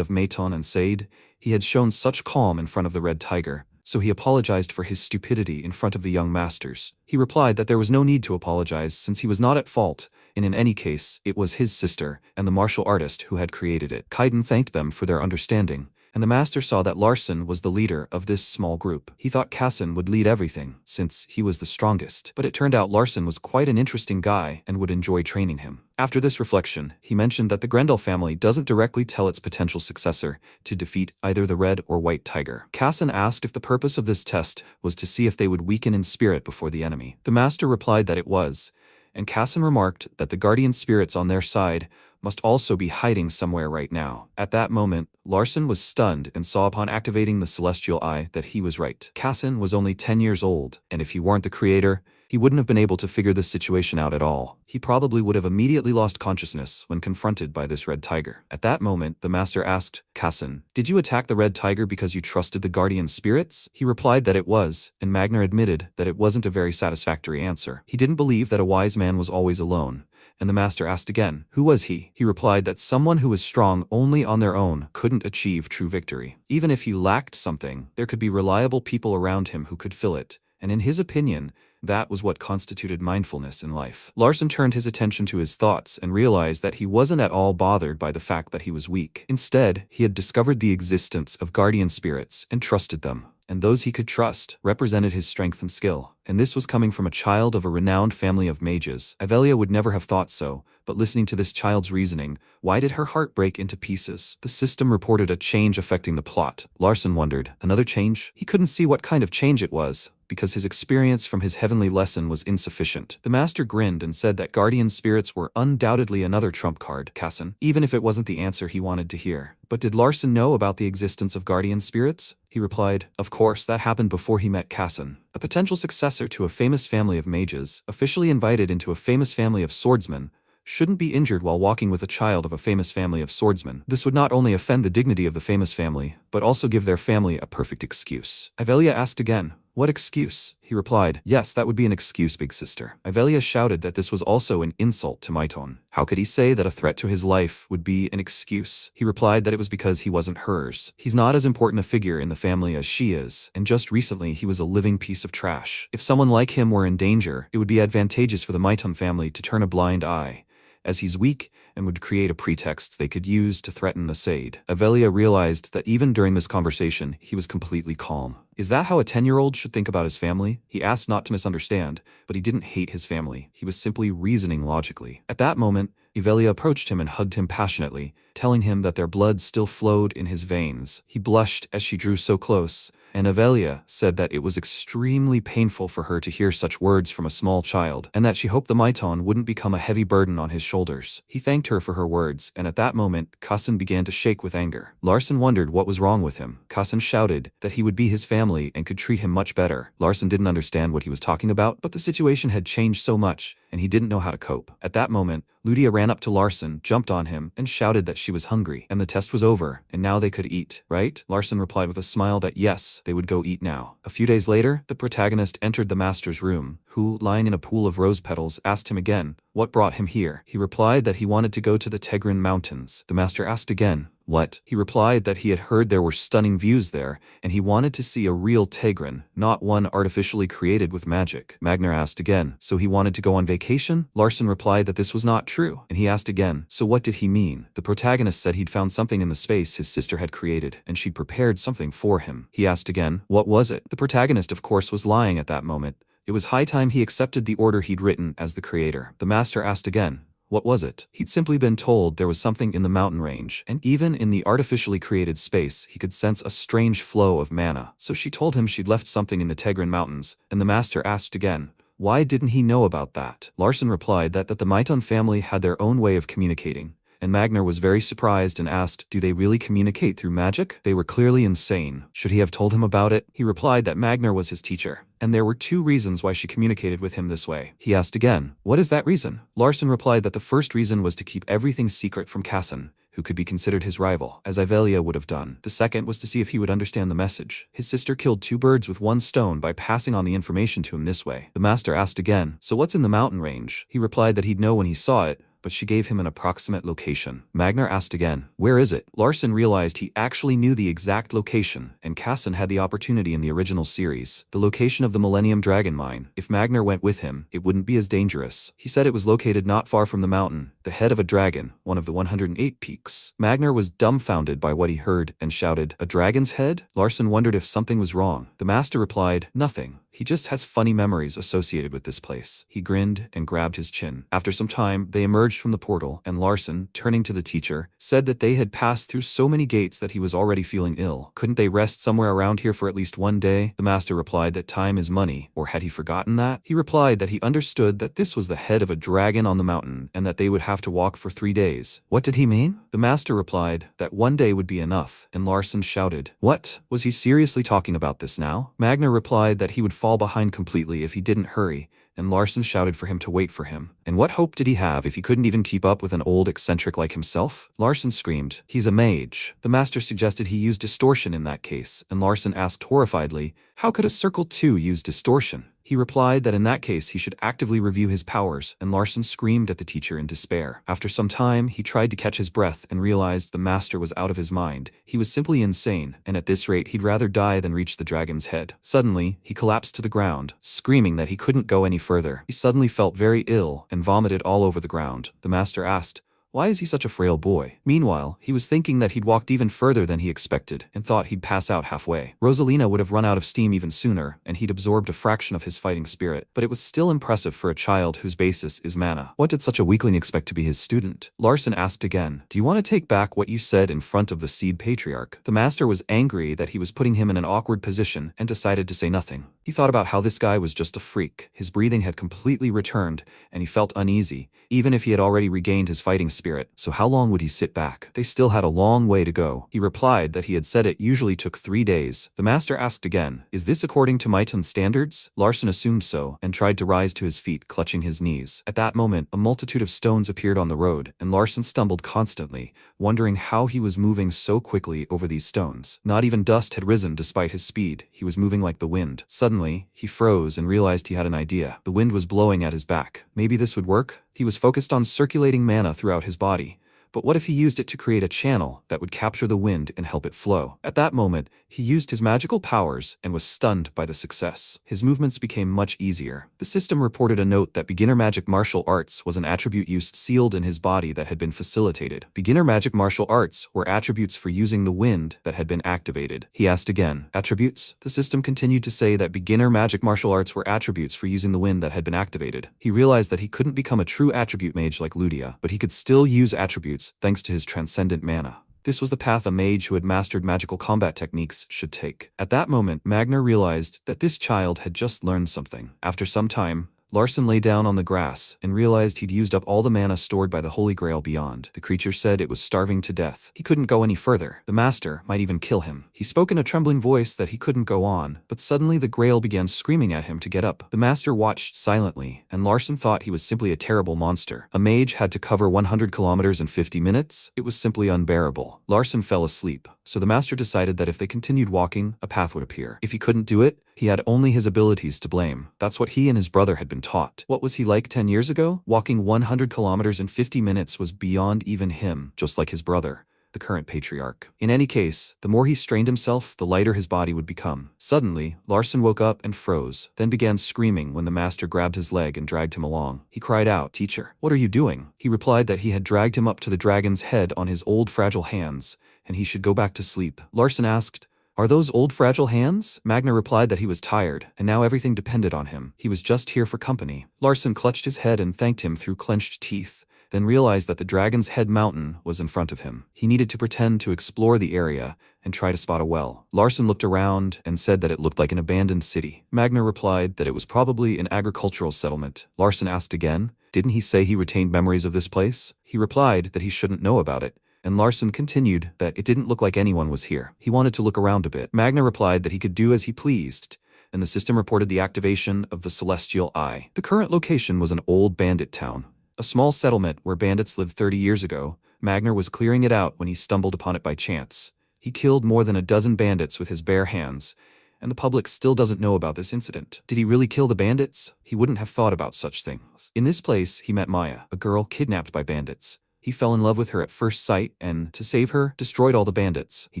of Mayton and Sade, he had shown such calm in front of the red tiger. So he apologized for his stupidity in front of the young masters. He replied that there was no need to apologize since he was not at fault, and in any case, it was his sister and the martial artist who had created it. Kaiden thanked them for their understanding, and the master saw that Larson was the leader of this small group. He thought Kassan would lead everything, since he was the strongest, but it turned out Larson was quite an interesting guy and would enjoy training him. After this reflection, he mentioned that the Grendel family doesn't directly tell its potential successor to defeat either the red or white tiger. Kassan asked if the purpose of this test was to see if they would weaken in spirit before the enemy. The master replied that it was, and Kassan remarked that the guardian spirits on their side must also be hiding somewhere right now. At that moment, Larson was stunned and saw upon activating the celestial eye that he was right. Kassan was only 10 years old, and if he weren't the creator, he wouldn't have been able to figure this situation out at all. He probably would have immediately lost consciousness when confronted by this red tiger. At that moment, the master asked, Kassan, did you attack the red tiger because you trusted the guardian spirits? He replied that it was, and Magnar admitted that it wasn't a very satisfactory answer. He didn't believe that a wise man was always alone, and the master asked again, who was he? He replied that someone who was strong only on their own couldn't achieve true victory. Even if he lacked something, there could be reliable people around him who could fill it, and in his opinion, that was what constituted mindfulness in life. Larson turned his attention to his thoughts and realized that he wasn't at all bothered by the fact that he was weak. Instead, he had discovered the existence of guardian spirits and trusted them, and those he could trust represented his strength and skill. And this was coming from a child of a renowned family of mages. Avelia would never have thought so, but listening to this child's reasoning, why did her heart break into pieces? The system reported a change affecting the plot. Larson wondered, another change? He couldn't see what kind of change it was, because his experience from his heavenly lesson was insufficient. The master grinned and said that guardian spirits were undoubtedly another trump card, Kassan, even if it wasn't the answer he wanted to hear. But did Larson know about the existence of guardian spirits? He replied, of course, that happened before he met Kassan. A potential successor to a famous family of mages, officially invited into a famous family of swordsmen, shouldn't be injured while walking with a child of a famous family of swordsmen. This would not only offend the dignity of the famous family, but also give their family a perfect excuse. Yahello asked again, what excuse? He replied, yes, that would be an excuse, big sister. Yahello shouted that this was also an insult to Maiton. How could he say that a threat to his life would be an excuse? He replied that it was because he wasn't hers. He's not as important a figure in the family as she is, and just recently he was a living piece of trash. If someone like him were in danger, it would be advantageous for the Maiton family to turn a blind eye, as he's weak and would create a pretext they could use to threaten the Sade. Yahello realized that even during this conversation, he was completely calm. Is that how a 10-year-old should think about his family? He asked not to misunderstand, but he didn't hate his family. He was simply reasoning logically. At that moment, Yahello approached him and hugged him passionately, telling him that their blood still flowed in his veins. He blushed as she drew so close, and Yahello said that it was extremely painful for her to hear such words from a small child, and that she hoped the Maiton wouldn't become a heavy burden on his shoulders. He thanked her for her words, and at that moment, Kassan began to shake with anger. Larson wondered what was wrong with him. Kassan shouted that he would be his family and could treat him much better. Larson didn't understand what he was talking about, but the situation had changed so much, and he didn't know how to cope. At that moment, Ludia ran up to Larson, jumped on him, and shouted that she was hungry, and the test was over, and now they could eat, right? Larson replied with a smile that yes, they would go eat now. A few days later, the protagonist entered the master's room, who, lying in a pool of rose petals, asked him again what brought him here. He replied that he wanted to go to the Tegrin Mountains. The master asked again, what? He replied that he had heard there were stunning views there, and he wanted to see a real Tegrin, not one artificially created with magic. Magner asked again, so he wanted to go on vacation? Larson replied that this was not true, and he asked again, so what did he mean? The protagonist said he'd found something in the space his sister had created, and she'd prepared something for him. He asked again, what was it? The protagonist, of course, was lying at that moment. It was high time he accepted the order he'd written as the creator. The master asked again, what was it? He'd simply been told there was something in the mountain range, and even in the artificially created space, he could sense a strange flow of mana. So she told him she'd left something in the Tegrin Mountains, and the master asked again, why didn't he know about that? Larson replied that the Maiton family had their own way of communicating, and Magner was very surprised and asked, do they really communicate through magic? They were clearly insane. Should he have told him about it? He replied that Magner was his teacher, and there were 2 reasons why she communicated with him this way. He asked again, what is that reason? Larson replied that the first reason was to keep everything secret from Kassan, who could be considered his rival, as Yahello would have done. The second was to see if he would understand the message. His sister killed 2 birds with 1 stone by passing on the information to him this way. The master asked again, so what's in the mountain range? He replied that he'd know when he saw it, but she gave him an approximate location. Magner asked again, where is it? Larson realized he actually knew the exact location, and Kassan had the opportunity in the original series. The location of the Millennium Dragon Mine. If Magner went with him, it wouldn't be as dangerous. He said it was located not far from the mountain, the head of a dragon, one of the 108 peaks. Magner was dumbfounded by what he heard and shouted, a dragon's head? Larson wondered if something was wrong. The master replied, nothing. He just has funny memories associated with this place. He grinned and grabbed his chin. After some time, they emerged from the portal, and Larson, turning to the teacher, said that they had passed through so many gates that he was already feeling ill. Couldn't they rest somewhere around here for at least 1 day? The master replied that time is money, or had he forgotten that? He replied that he understood that this was the head of a dragon on the mountain, and that they would have to walk for 3 days. What did he mean? The master replied that 1 day would be enough, and Larson shouted, what? Was he seriously talking about this now? Magner replied that he would fall behind completely if he didn't hurry, and Larson shouted for him to wait for him. And what hope did he have if he couldn't even keep up with an old eccentric like himself? Larson screamed, he's a mage. The master suggested he use distortion in that case, and Larson asked horrifiedly, how could a Circle 2 use distortion? He replied that in that case he should actively review his powers, and Larson screamed at the teacher in despair. After some time, he tried to catch his breath and realized the master was out of his mind. He was simply insane, and at this rate he'd rather die than reach the dragon's head. Suddenly, he collapsed to the ground, screaming that he couldn't go any further. He suddenly felt very ill and vomited all over the ground. The master asked, Why is he such a frail boy? Meanwhile, he was thinking that he'd walked even further than he expected and thought he'd pass out halfway. Rosalina would have run out of steam even sooner, and he'd absorbed a fraction of his fighting spirit, but it was still impressive for a child whose basis is mana. What did such a weakling expect to be his student? Larson asked again. Do you want to take back what you said in front of the Seed Patriarch? The master was angry that he was putting him in an awkward position and decided to say nothing. He thought about how this guy was just a freak. His breathing had completely returned, and he felt uneasy, even if he had already regained his fighting spirit. So how long would he sit back? They still had a long way to go. He replied that he had said it usually took 3 days. The master asked again, is this according to Maiton standards? Larson assumed so, and tried to rise to his feet, clutching his knees. At that moment, a multitude of stones appeared on the road, and Larson stumbled constantly, wondering how he was moving so quickly over these stones. Not even dust had risen despite his speed. He was moving like the wind. Suddenly, he froze and realized he had an idea. The wind was blowing at his back. Maybe this would work? He was focused on circulating mana throughout his body. But what if he used it to create a channel that would capture the wind and help it flow? At that moment, he used his magical powers and was stunned by the success. His movements became much easier. The system reported a note that beginner magic martial arts was an attribute used sealed in his body that had been facilitated. Beginner magic martial arts were attributes for using the wind that had been activated. He asked again, attributes? The system continued to say that beginner magic martial arts were attributes for using the wind that had been activated. He realized that he couldn't become a true attribute mage like Ludia, but he could still use attributes thanks to his transcendent mana. This was the path a mage who had mastered magical combat techniques should take. At that moment, Magner realized that this child had just learned something. After some time, Larson lay down on the grass and realized he'd used up all the mana stored by the Holy Grail beyond. The creature said it was starving to death. He couldn't go any further. The master might even kill him. He spoke in a trembling voice that he couldn't go on, but suddenly the Grail began screaming at him to get up. The master watched silently, and Larson thought he was simply a terrible monster. A mage had to cover 100 kilometers in 50 minutes? It was simply unbearable. Larson fell asleep, so the master decided that if they continued walking, a path would appear. If he couldn't do it, he had only his abilities to blame. That's what he and his brother had been taught. What was he like 10 years ago? Walking 100 kilometers in 50 minutes was beyond even him, just like his brother, the current patriarch. In any case, the more he strained himself, the lighter his body would become. Suddenly, Larson woke up and froze, then began screaming when the master grabbed his leg and dragged him along. He cried out, "Teacher, what are you doing?" He replied that he had dragged him up to the dragon's head on his old fragile hands, and he should go back to sleep. Larson asked, "Are those old fragile hands?" Magner replied that he was tired, and now everything depended on him. He was just here for company. Larson clutched his head and thanked him through clenched teeth, then realized that the Dragon's Head mountain was in front of him. He needed to pretend to explore the area and try to spot a well. Larson looked around and said that it looked like an abandoned city. Magner replied that it was probably an agricultural settlement. Larson asked again, "Didn't he say he retained memories of this place?" He replied that he shouldn't know about it. And Larson continued that it didn't look like anyone was here. He wanted to look around a bit. Magner replied that he could do as he pleased, and the system reported the activation of the Celestial Eye. The current location was an old bandit town, a small settlement where bandits lived 30 years ago. Magner was clearing it out when he stumbled upon it by chance. He killed more than a dozen bandits with his bare hands, and the public still doesn't know about this incident. Did he really kill the bandits? He wouldn't have thought about such things. In this place, he met Maya, a girl kidnapped by bandits. He fell in love with her at first sight and, to save her, destroyed all the bandits. He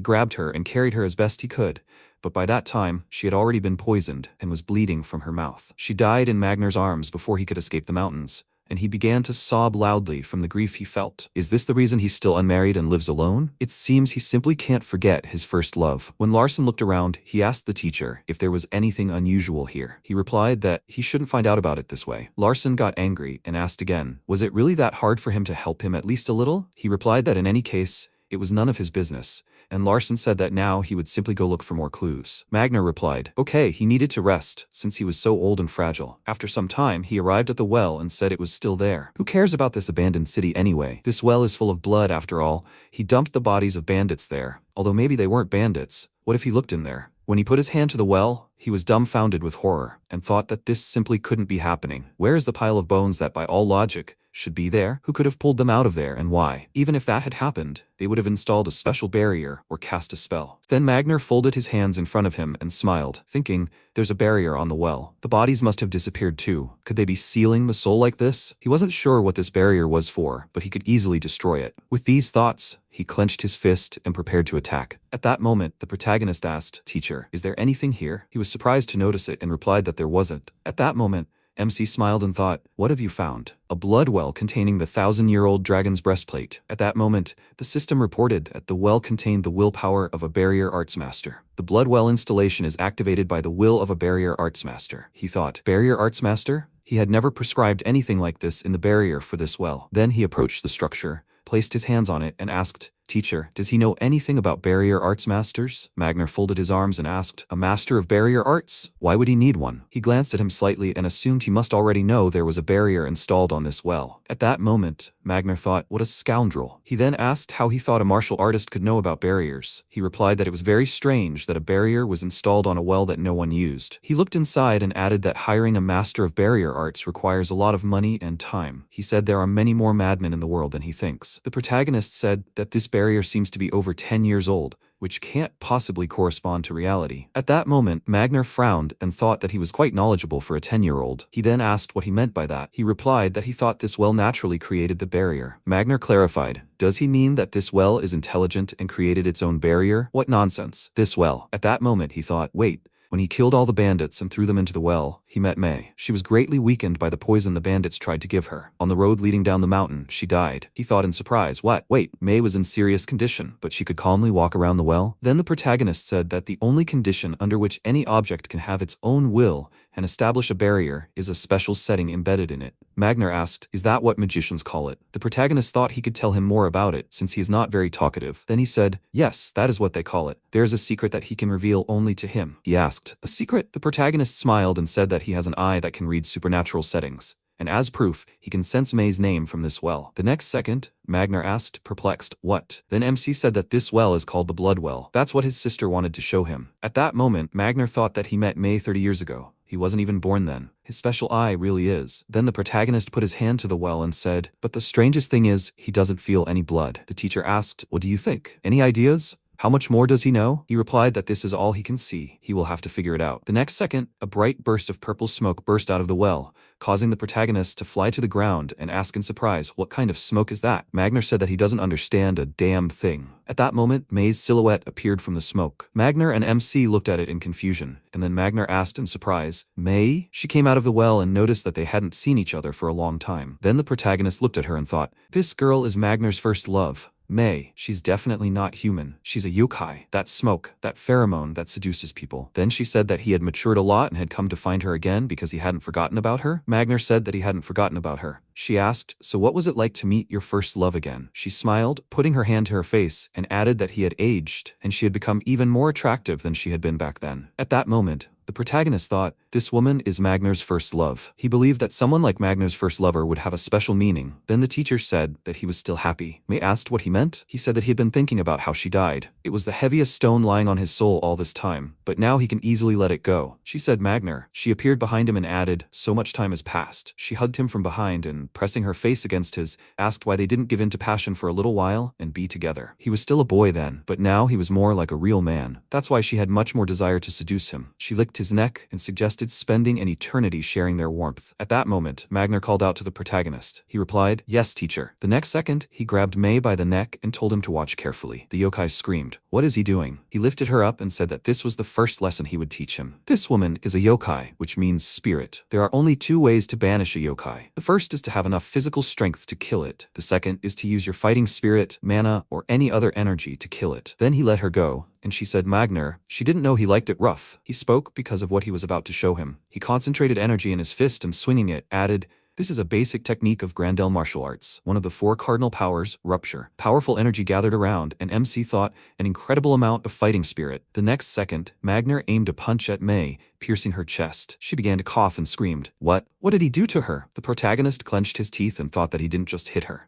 grabbed her and carried her as best he could, but by that time, she had already been poisoned and was bleeding from her mouth. She died in Magner's arms before he could escape the mountains, and he began to sob loudly from the grief he felt. Is this the reason he's still unmarried and lives alone? It seems he simply can't forget his first love. When Larson looked around, he asked the teacher if there was anything unusual here. He replied that he shouldn't find out about it this way. Larson got angry and asked again, was it really that hard for him to help him at least a little? He replied that in any case, it was none of his business, and Larson said that now he would simply go look for more clues. Magner replied, okay, he needed to rest, since he was so old and fragile. After some time, he arrived at the well and said it was still there. Who cares about this abandoned city anyway? This well is full of blood after all. He dumped the bodies of bandits there, although maybe they weren't bandits. What if he looked in there? When he put his hand to the well, he was dumbfounded with horror, and thought that this simply couldn't be happening. Where is the pile of bones that by all logic should be there? Who could have pulled them out of there and why? Even if that had happened, they would have installed a special barrier or cast a spell. Then Magner folded his hands in front of him and smiled, thinking, there's a barrier on the well. The bodies must have disappeared too. Could they be sealing the soul like this? He wasn't sure what this barrier was for, but he could easily destroy it. With these thoughts, he clenched his fist and prepared to attack. At that moment, the protagonist asked, teacher, is there anything here? He was surprised to notice it and replied that there wasn't. At that moment, MC smiled and thought, what have you found? A blood well containing the 1,000-year-old dragon's breastplate. At that moment, the system reported that the well contained the willpower of a barrier arts master. The blood well installation is activated by the will of a barrier arts master. He thought, barrier arts master? He had never prescribed anything like this in the barrier for this well. Then he approached the structure, placed his hands on it, and asked, Teacher, does he know anything about barrier arts masters? Magner folded his arms and asked, a master of barrier arts? Why would he need one? He glanced at him slightly and assumed he must already know there was a barrier installed on this well. At that moment, Magner thought, what a scoundrel. He then asked how he thought a martial artist could know about barriers. He replied that it was very strange that a barrier was installed on a well that no one used. He looked inside and added that hiring a master of barrier arts requires a lot of money and time. He said there are many more madmen in the world than he thinks. The protagonist said that this barrier seems to be over 10 years old, which can't possibly correspond to reality. At that moment, Magner frowned and thought that he was quite knowledgeable for a 10-year-old. He then asked what he meant by that. He replied that he thought this well naturally created the barrier. Magner clarified, does he mean that this well is intelligent and created its own barrier? What nonsense. This well. At that moment, he thought, wait. When he killed all the bandits and threw them into the well, he met Mei. She was greatly weakened by the poison the bandits tried to give her. On the road leading down the mountain, she died. He thought in surprise, what? Wait, Mei was in serious condition, but she could calmly walk around the well? Then the protagonist said that the only condition under which any object can have its own will and establish a barrier is a special setting embedded in it. Magner asked, is that what magicians call it? The protagonist thought he could tell him more about it, since he is not very talkative. Then he said, yes, that is what they call it. There is a secret that he can reveal only to him. He asked, a secret? The protagonist smiled and said that he has an eye that can read supernatural settings. And as proof, he can sense Mei's name from this well. The next second, Magner asked, perplexed, what? Then MC said that this well is called the Blood Well. That's what his sister wanted to show him. At that moment, Magner thought that he met Mei 30 years ago. He wasn't even born then. His special eye really is. Then the protagonist put his hand to the well and said, but the strangest thing is, he doesn't feel any blood. The teacher asked, what do you think? Any ideas? How much more does he know? He replied that this is all he can see. He will have to figure it out. The next second, a bright burst of purple smoke burst out of the well, causing the protagonist to fly to the ground and ask in surprise, what kind of smoke is that? Magner said that he doesn't understand a damn thing. At that moment, Mei's silhouette appeared from the smoke. Magner and MC looked at it in confusion, and then Magner asked in surprise, Mei? She came out of the well and noticed that they hadn't seen each other for a long time. Then the protagonist looked at her and thought, this girl is Magner's first love. Mei, she's definitely not human. She's a yokai. That smoke, that pheromone that seduces people. Then she said that he had matured a lot and had come to find her again because he hadn't forgotten about her. Magner said that he hadn't forgotten about her. She asked, so what was it like to meet your first love again? She smiled, putting her hand to her face, and added that he had aged, and she had become even more attractive than she had been back then. At that moment, the protagonist thought, this woman is Magner's first love. He believed that someone like Magner's first lover would have a special meaning. Then the teacher said that he was still happy. Mei asked what he meant. He said that he had been thinking about how she died. It was the heaviest stone lying on his soul all this time, but now he can easily let it go. She said Magner. She appeared behind him and added, so much time has passed. She hugged him from behind and, pressing her face against his, asked why they didn't give in to passion for a little while and be together. He was still a boy then, but now he was more like a real man. That's why she had much more desire to seduce him. She licked his neck and suggested spending an eternity sharing their warmth. At that moment, Magner called out to the protagonist. He replied, yes, teacher. The next second, he grabbed Mei by the neck and told him to watch carefully. The yokai screamed, what is he doing? He lifted her up and said that this was the first lesson he would teach him. This woman is a yokai, which means spirit. There are only two ways to banish a yokai. The first is to have enough physical strength to kill it. The second is to use your fighting spirit, mana, or any other energy to kill it. Then he let her go, and she said Magner. She didn't know he liked it rough. He spoke because of what he was about to show him. He concentrated energy in his fist and swinging it, added, this is a basic technique of Grandel martial arts. One of the 4 cardinal powers, rupture. Powerful energy gathered around, and MC thought an incredible amount of fighting spirit. The next second, Magner aimed a punch at Mei, piercing her chest. She began to cough and screamed. What? What did he do to her? The protagonist clenched his teeth and thought that he didn't just hit her.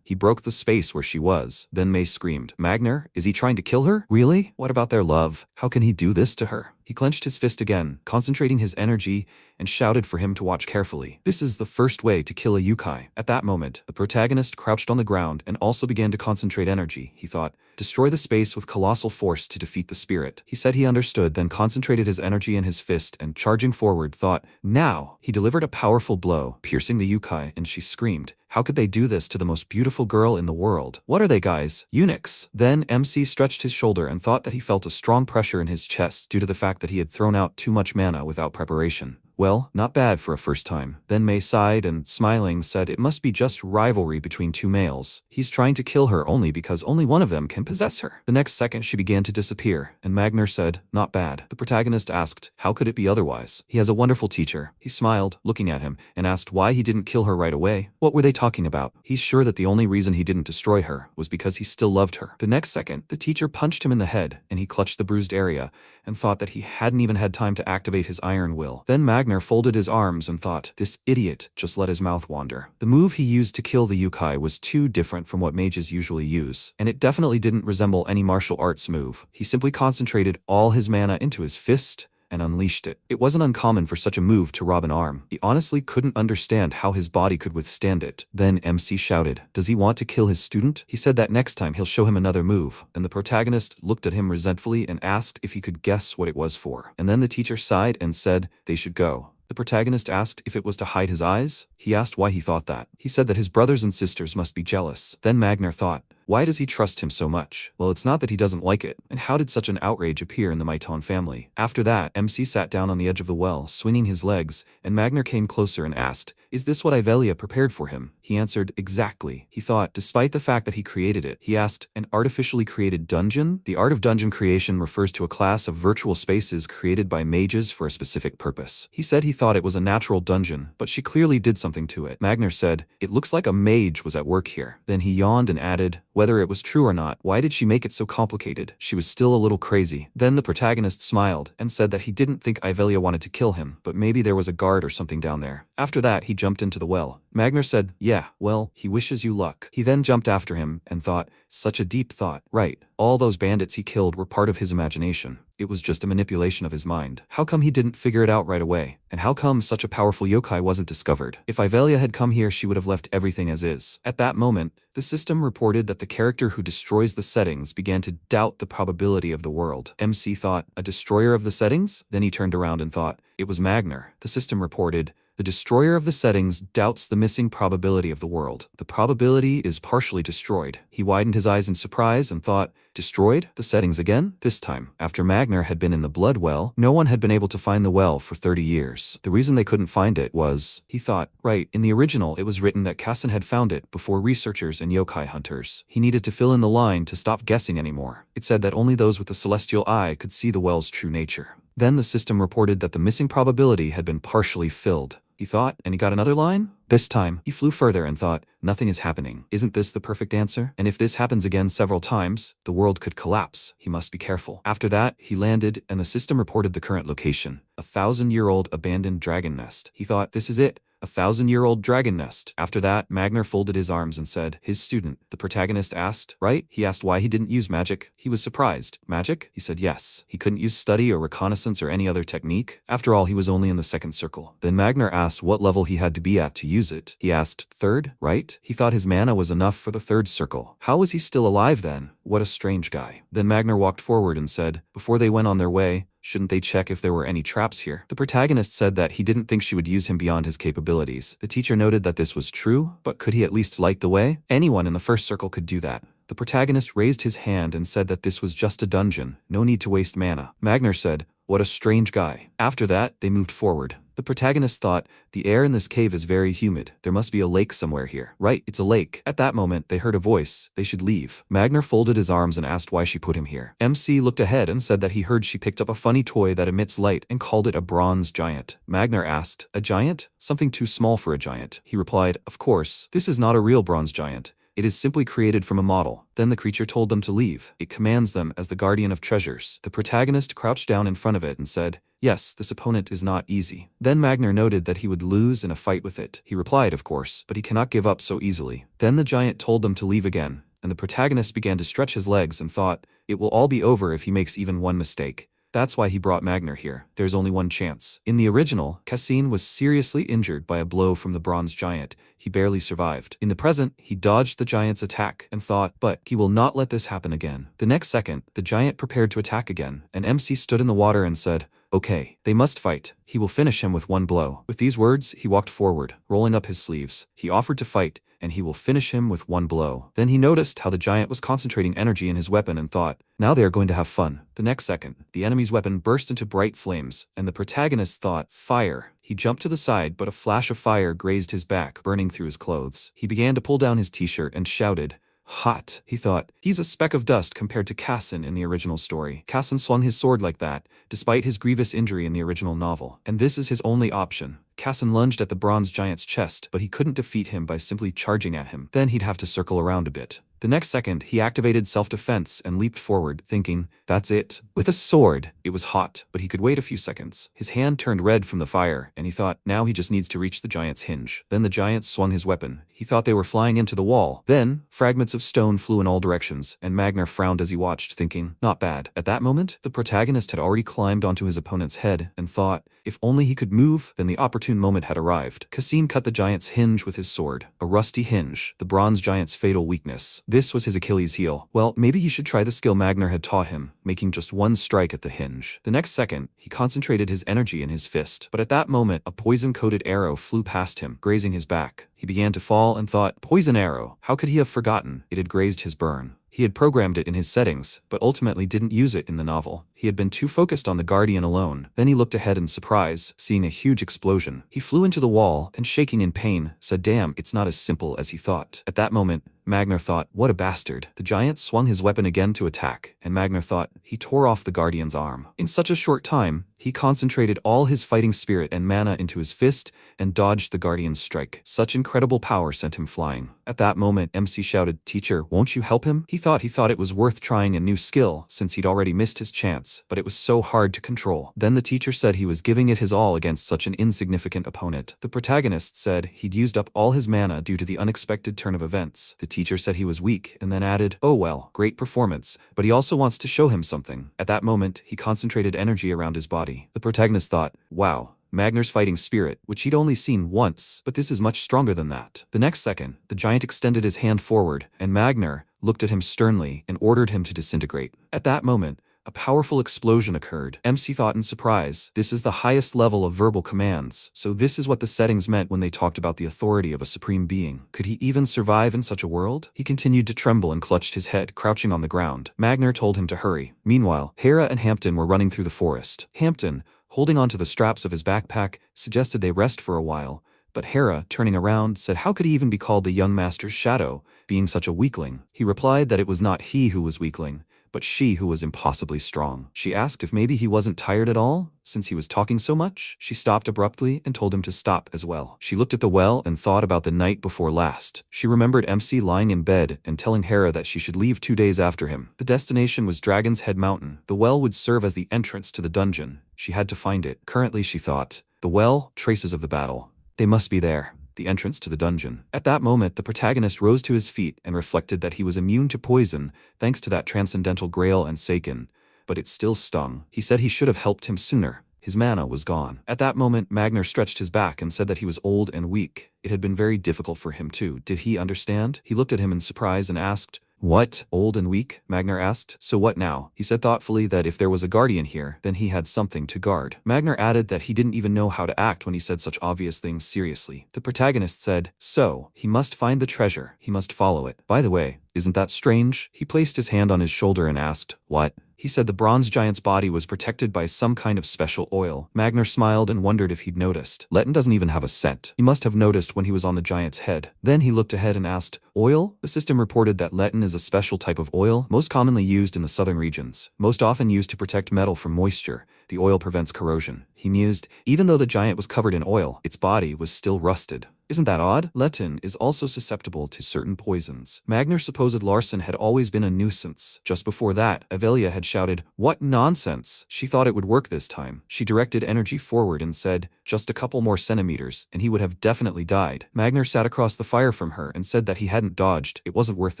He broke the space where she was. Then Mei screamed, Magner, is he trying to kill her? Really? What about their love? How can he do this to her? He clenched his fist again, concentrating his energy, and shouted for him to watch carefully. This is the first way to kill a yokai. At that moment, the protagonist crouched on the ground and also began to concentrate energy. He thought, destroy the space with colossal force to defeat the spirit. He said he understood, then concentrated his energy in his fist and charging forward thought, now! He delivered a powerful blow, piercing the yokai, and she screamed. How could they do this to the most beautiful girl in the world? What are they, guys? Eunuchs. Then MC stretched his shoulder and thought that he felt a strong pressure in his chest due to the fact that he had thrown out too much mana without preparation. Well, not bad for a first time. Then Mei sighed and, smiling, said it must be just rivalry between two males. He's trying to kill her only because only one of them can possess her. The next second she began to disappear, and Magner said, not bad. The protagonist asked, how could it be otherwise? He has a wonderful teacher. He smiled, looking at him, and asked why he didn't kill her right away. What were they talking about? He's sure that the only reason he didn't destroy her was because he still loved her. The next second, the teacher punched him in the head, and he clutched the bruised area, and thought that he hadn't even had time to activate his iron will. Then Magner folded his arms and thought, this idiot just let his mouth wander. The move he used to kill the yokai was too different from what mages usually use, and it definitely didn't resemble any martial arts move. He simply concentrated all his mana into his fist and unleashed it. It wasn't uncommon for such a move to rob an arm. He honestly couldn't understand how his body could withstand it. Then MC shouted, does he want to kill his student? He said that next time he'll show him another move, and the protagonist looked at him resentfully and asked if he could guess what it was for. And then the teacher sighed and said they should go. The protagonist asked if it was to hide his eyes. He asked why he thought that. He said that his brothers and sisters must be jealous. Then Magner thought, why does he trust him so much? Well, it's not that he doesn't like it. And how did such an outrage appear in the Maiton family? After that, MC sat down on the edge of the well, swinging his legs, and Magner came closer and asked, is this what Yahello prepared for him? He answered, exactly. He thought, despite the fact that he created it. He asked, an artificially created dungeon? The art of dungeon creation refers to a class of virtual spaces created by mages for a specific purpose. He said he thought it was a natural dungeon, but she clearly did something to it. Magner said, it looks like a mage was at work here. Then he yawned and added, whether it was true or not, why did she make it so complicated? She was still a little crazy. Then the protagonist smiled and said that he didn't think Yahello wanted to kill him, but maybe there was a guard or something down there. After that, he jumped into the well. Magner said, yeah, well, he wishes you luck. He then jumped after him and thought, such a deep thought. Right, all those bandits he killed were part of his imagination. It was just a manipulation of his mind. How come he didn't figure it out right away? And how come such a powerful yokai wasn't discovered? If Yahello had come here, she would have left everything as is. At that moment, the system reported that the character who destroys the settings began to doubt the probability of the world. MC thought, a destroyer of the settings? Then he turned around and thought, it was Magner. The system reported, the destroyer of the settings doubts the missing probability of the world. The probability is partially destroyed. He widened his eyes in surprise and thought, destroyed? The settings again? This time, after Magner had been in the blood well, no one had been able to find the well for 30 years. The reason they couldn't find it was, he thought, right, in the original it was written that Kassen had found it before researchers and yokai hunters. He needed to fill in the line to stop guessing anymore. It said that only those with the celestial eye could see the well's true nature. Then the system reported that the missing probability had been partially filled. He thought, and he got another line? This time, he flew further and thought, nothing is happening. Isn't this the perfect answer? And if this happens again several times, the world could collapse. He must be careful. After that, he landed, and the system reported the current location. A 1,000-year-old abandoned dragon nest. He thought, this is it. A 1,000-year-old dragon nest. After that, Magner folded his arms and said, his student. The protagonist asked, right? He asked why he didn't use magic. He was surprised. Magic? He said yes. He couldn't use study or reconnaissance or any other technique. After all, he was only in the second circle. Then Magner asked what level he had to be at to use it. He asked, third, right? He thought his mana was enough for the third circle. How was he still alive then? What a strange guy. Then Magner walked forward and said, before they went on their way, shouldn't they check if there were any traps here? The protagonist said that he didn't think she would use him beyond his capabilities. The teacher noted that this was true, but could he at least light the way? Anyone in the first circle could do that. The protagonist raised his hand and said that this was just a dungeon, no need to waste mana. Magner said, what a strange guy. After that, they moved forward. The protagonist thought, the air in this cave is very humid. There must be a lake somewhere here. Right, it's a lake. At that moment, they heard a voice. They should leave. Magner folded his arms and asked why she put him here. MC looked ahead and said that he heard she picked up a funny toy that emits light and called it a bronze giant. Magner asked, a giant? Something too small for a giant. He replied, of course, this is not a real bronze giant. It is simply created from a model. Then the creature told them to leave. It commands them as the guardian of treasures. The protagonist crouched down in front of it and said, yes, this opponent is not easy. Then Magner noted that he would lose in a fight with it. He replied, of course, but he cannot give up so easily. Then the giant told them to leave again, and the protagonist began to stretch his legs and thought, it will all be over if he makes even one mistake. That's why he brought Magner here. There's only one chance. In the original, Cassine was seriously injured by a blow from the bronze giant. He barely survived. In the present, he dodged the giant's attack and thought, but he will not let this happen again. The next second, the giant prepared to attack again, and MC stood in the water and said, Okay, they must fight. He will finish him with one blow. With these words, he walked forward, rolling up his sleeves. He offered to fight, and he will finish him with one blow. Then he noticed how the giant was concentrating energy in his weapon and thought, now they are going to have fun. The next second, the enemy's weapon burst into bright flames, and the protagonist thought, fire. He jumped to the side, but a flash of fire grazed his back, burning through his clothes. He began to pull down his t-shirt and shouted, hot. He thought, he's a speck of dust compared to Casson in the original story. Casson swung his sword like that, despite his grievous injury in the original novel. And this is his only option. Casson lunged at the bronze giant's chest, but he couldn't defeat him by simply charging at him. Then he'd have to circle around a bit. The next second, he activated self-defense and leaped forward, thinking, that's it. With a sword, it was hot, but he could wait a few seconds. His hand turned red from the fire, and he thought, now he just needs to reach the giant's hinge. Then the giant swung his weapon. He thought they were flying into the wall. Then, fragments of stone flew in all directions, and Magner frowned as he watched, thinking, not bad. At that moment, the protagonist had already climbed onto his opponent's head, and thought, if only he could move, then the opportune moment had arrived. Cassim cut the giant's hinge with his sword. A rusty hinge, the bronze giant's fatal weakness. This was his Achilles heel. Well, maybe he should try the skill Magner had taught him, making just one strike at the hinge. The next second, he concentrated his energy in his fist. But at that moment, a poison-coated arrow flew past him, grazing his back. He began to fall and thought, poison arrow. How could he have forgotten? It had grazed his burn. He had programmed it in his settings, but ultimately didn't use it in the novel. He had been too focused on the Guardian alone. Then he looked ahead in surprise, seeing a huge explosion. He flew into the wall, and shaking in pain, said, damn, it's not as simple as he thought. At that moment, Magner thought, what a bastard. The giant swung his weapon again to attack, and Magner thought, he tore off the Guardian's arm. In such a short time, he concentrated all his fighting spirit and mana into his fist and dodged the Guardian's strike. Such incredible power sent him flying. At that moment, MC shouted, teacher, won't you help him? He thought it was worth trying a new skill since he'd already missed his chance, but it was so hard to control. Then the teacher said he was giving it his all against such an insignificant opponent. The protagonist said he'd used up all his mana due to the unexpected turn of events. The teacher said he was weak and then added, oh well, great performance, but he also wants to show him something. At that moment, he concentrated energy around his body. The protagonist thought, wow, Magner's fighting spirit, which he'd only seen once, but this is much stronger than that. The next second, the giant extended his hand forward, and Magner looked at him sternly and ordered him to disintegrate. At that moment, a powerful explosion occurred. MC thought in surprise, this is the highest level of verbal commands, so this is what the settings meant when they talked about the authority of a supreme being. Could he even survive in such a world? He continued to tremble and clutched his head, crouching on the ground. Magner told him to hurry. Meanwhile, Hera and Hampton were running through the forest. Hampton, holding onto the straps of his backpack, suggested they rest for a while, but Hera, turning around, said how could he even be called the young master's shadow, being such a weakling? He replied that it was not he who was weakling, but she who was impossibly strong. She asked if maybe he wasn't tired at all, since he was talking so much. She stopped abruptly and told him to stop as well. She looked at the well and thought about the night before last. She remembered MC lying in bed and telling Hera that she should leave 2 days after him. The destination was Dragon's Head Mountain. The well would serve as the entrance to the dungeon. She had to find it. Currently, she thought, the well, traces of the battle. They must be there. The entrance to the dungeon. At that moment, the protagonist rose to his feet and reflected that he was immune to poison thanks to that transcendental grail and Seiken, but it still stung. He said he should have helped him sooner. His mana was gone. At that moment, Magner stretched his back and said that he was old and weak. It had been very difficult for him too. Did he understand? He looked at him in surprise and asked, what? Old and weak? Magner asked. So what now? He said thoughtfully that if there was a guardian here, then he had something to guard. Magner added that he didn't even know how to act when he said such obvious things seriously. The protagonist said, so, he must find the treasure. He must follow it. By the way, isn't that strange? He placed his hand on his shoulder and asked, what? He said the bronze giant's body was protected by some kind of special oil. Magner smiled and wondered if he'd noticed. Letton doesn't even have a scent. He must have noticed when he was on the giant's head. Then he looked ahead and asked, oil? The system reported that Letton is a special type of oil, most commonly used in the southern regions. Most often used to protect metal from moisture. The oil prevents corrosion. He mused, even though the giant was covered in oil, its body was still rusted. Isn't that odd? Letton is also susceptible to certain poisons. Magner supposed Larson had always been a nuisance. Just before that, Avelia had shouted, what nonsense! She thought it would work this time. She directed energy forward and said, just a couple more centimeters, and he would have definitely died. Magner sat across the fire from her and said that he hadn't dodged. It wasn't worth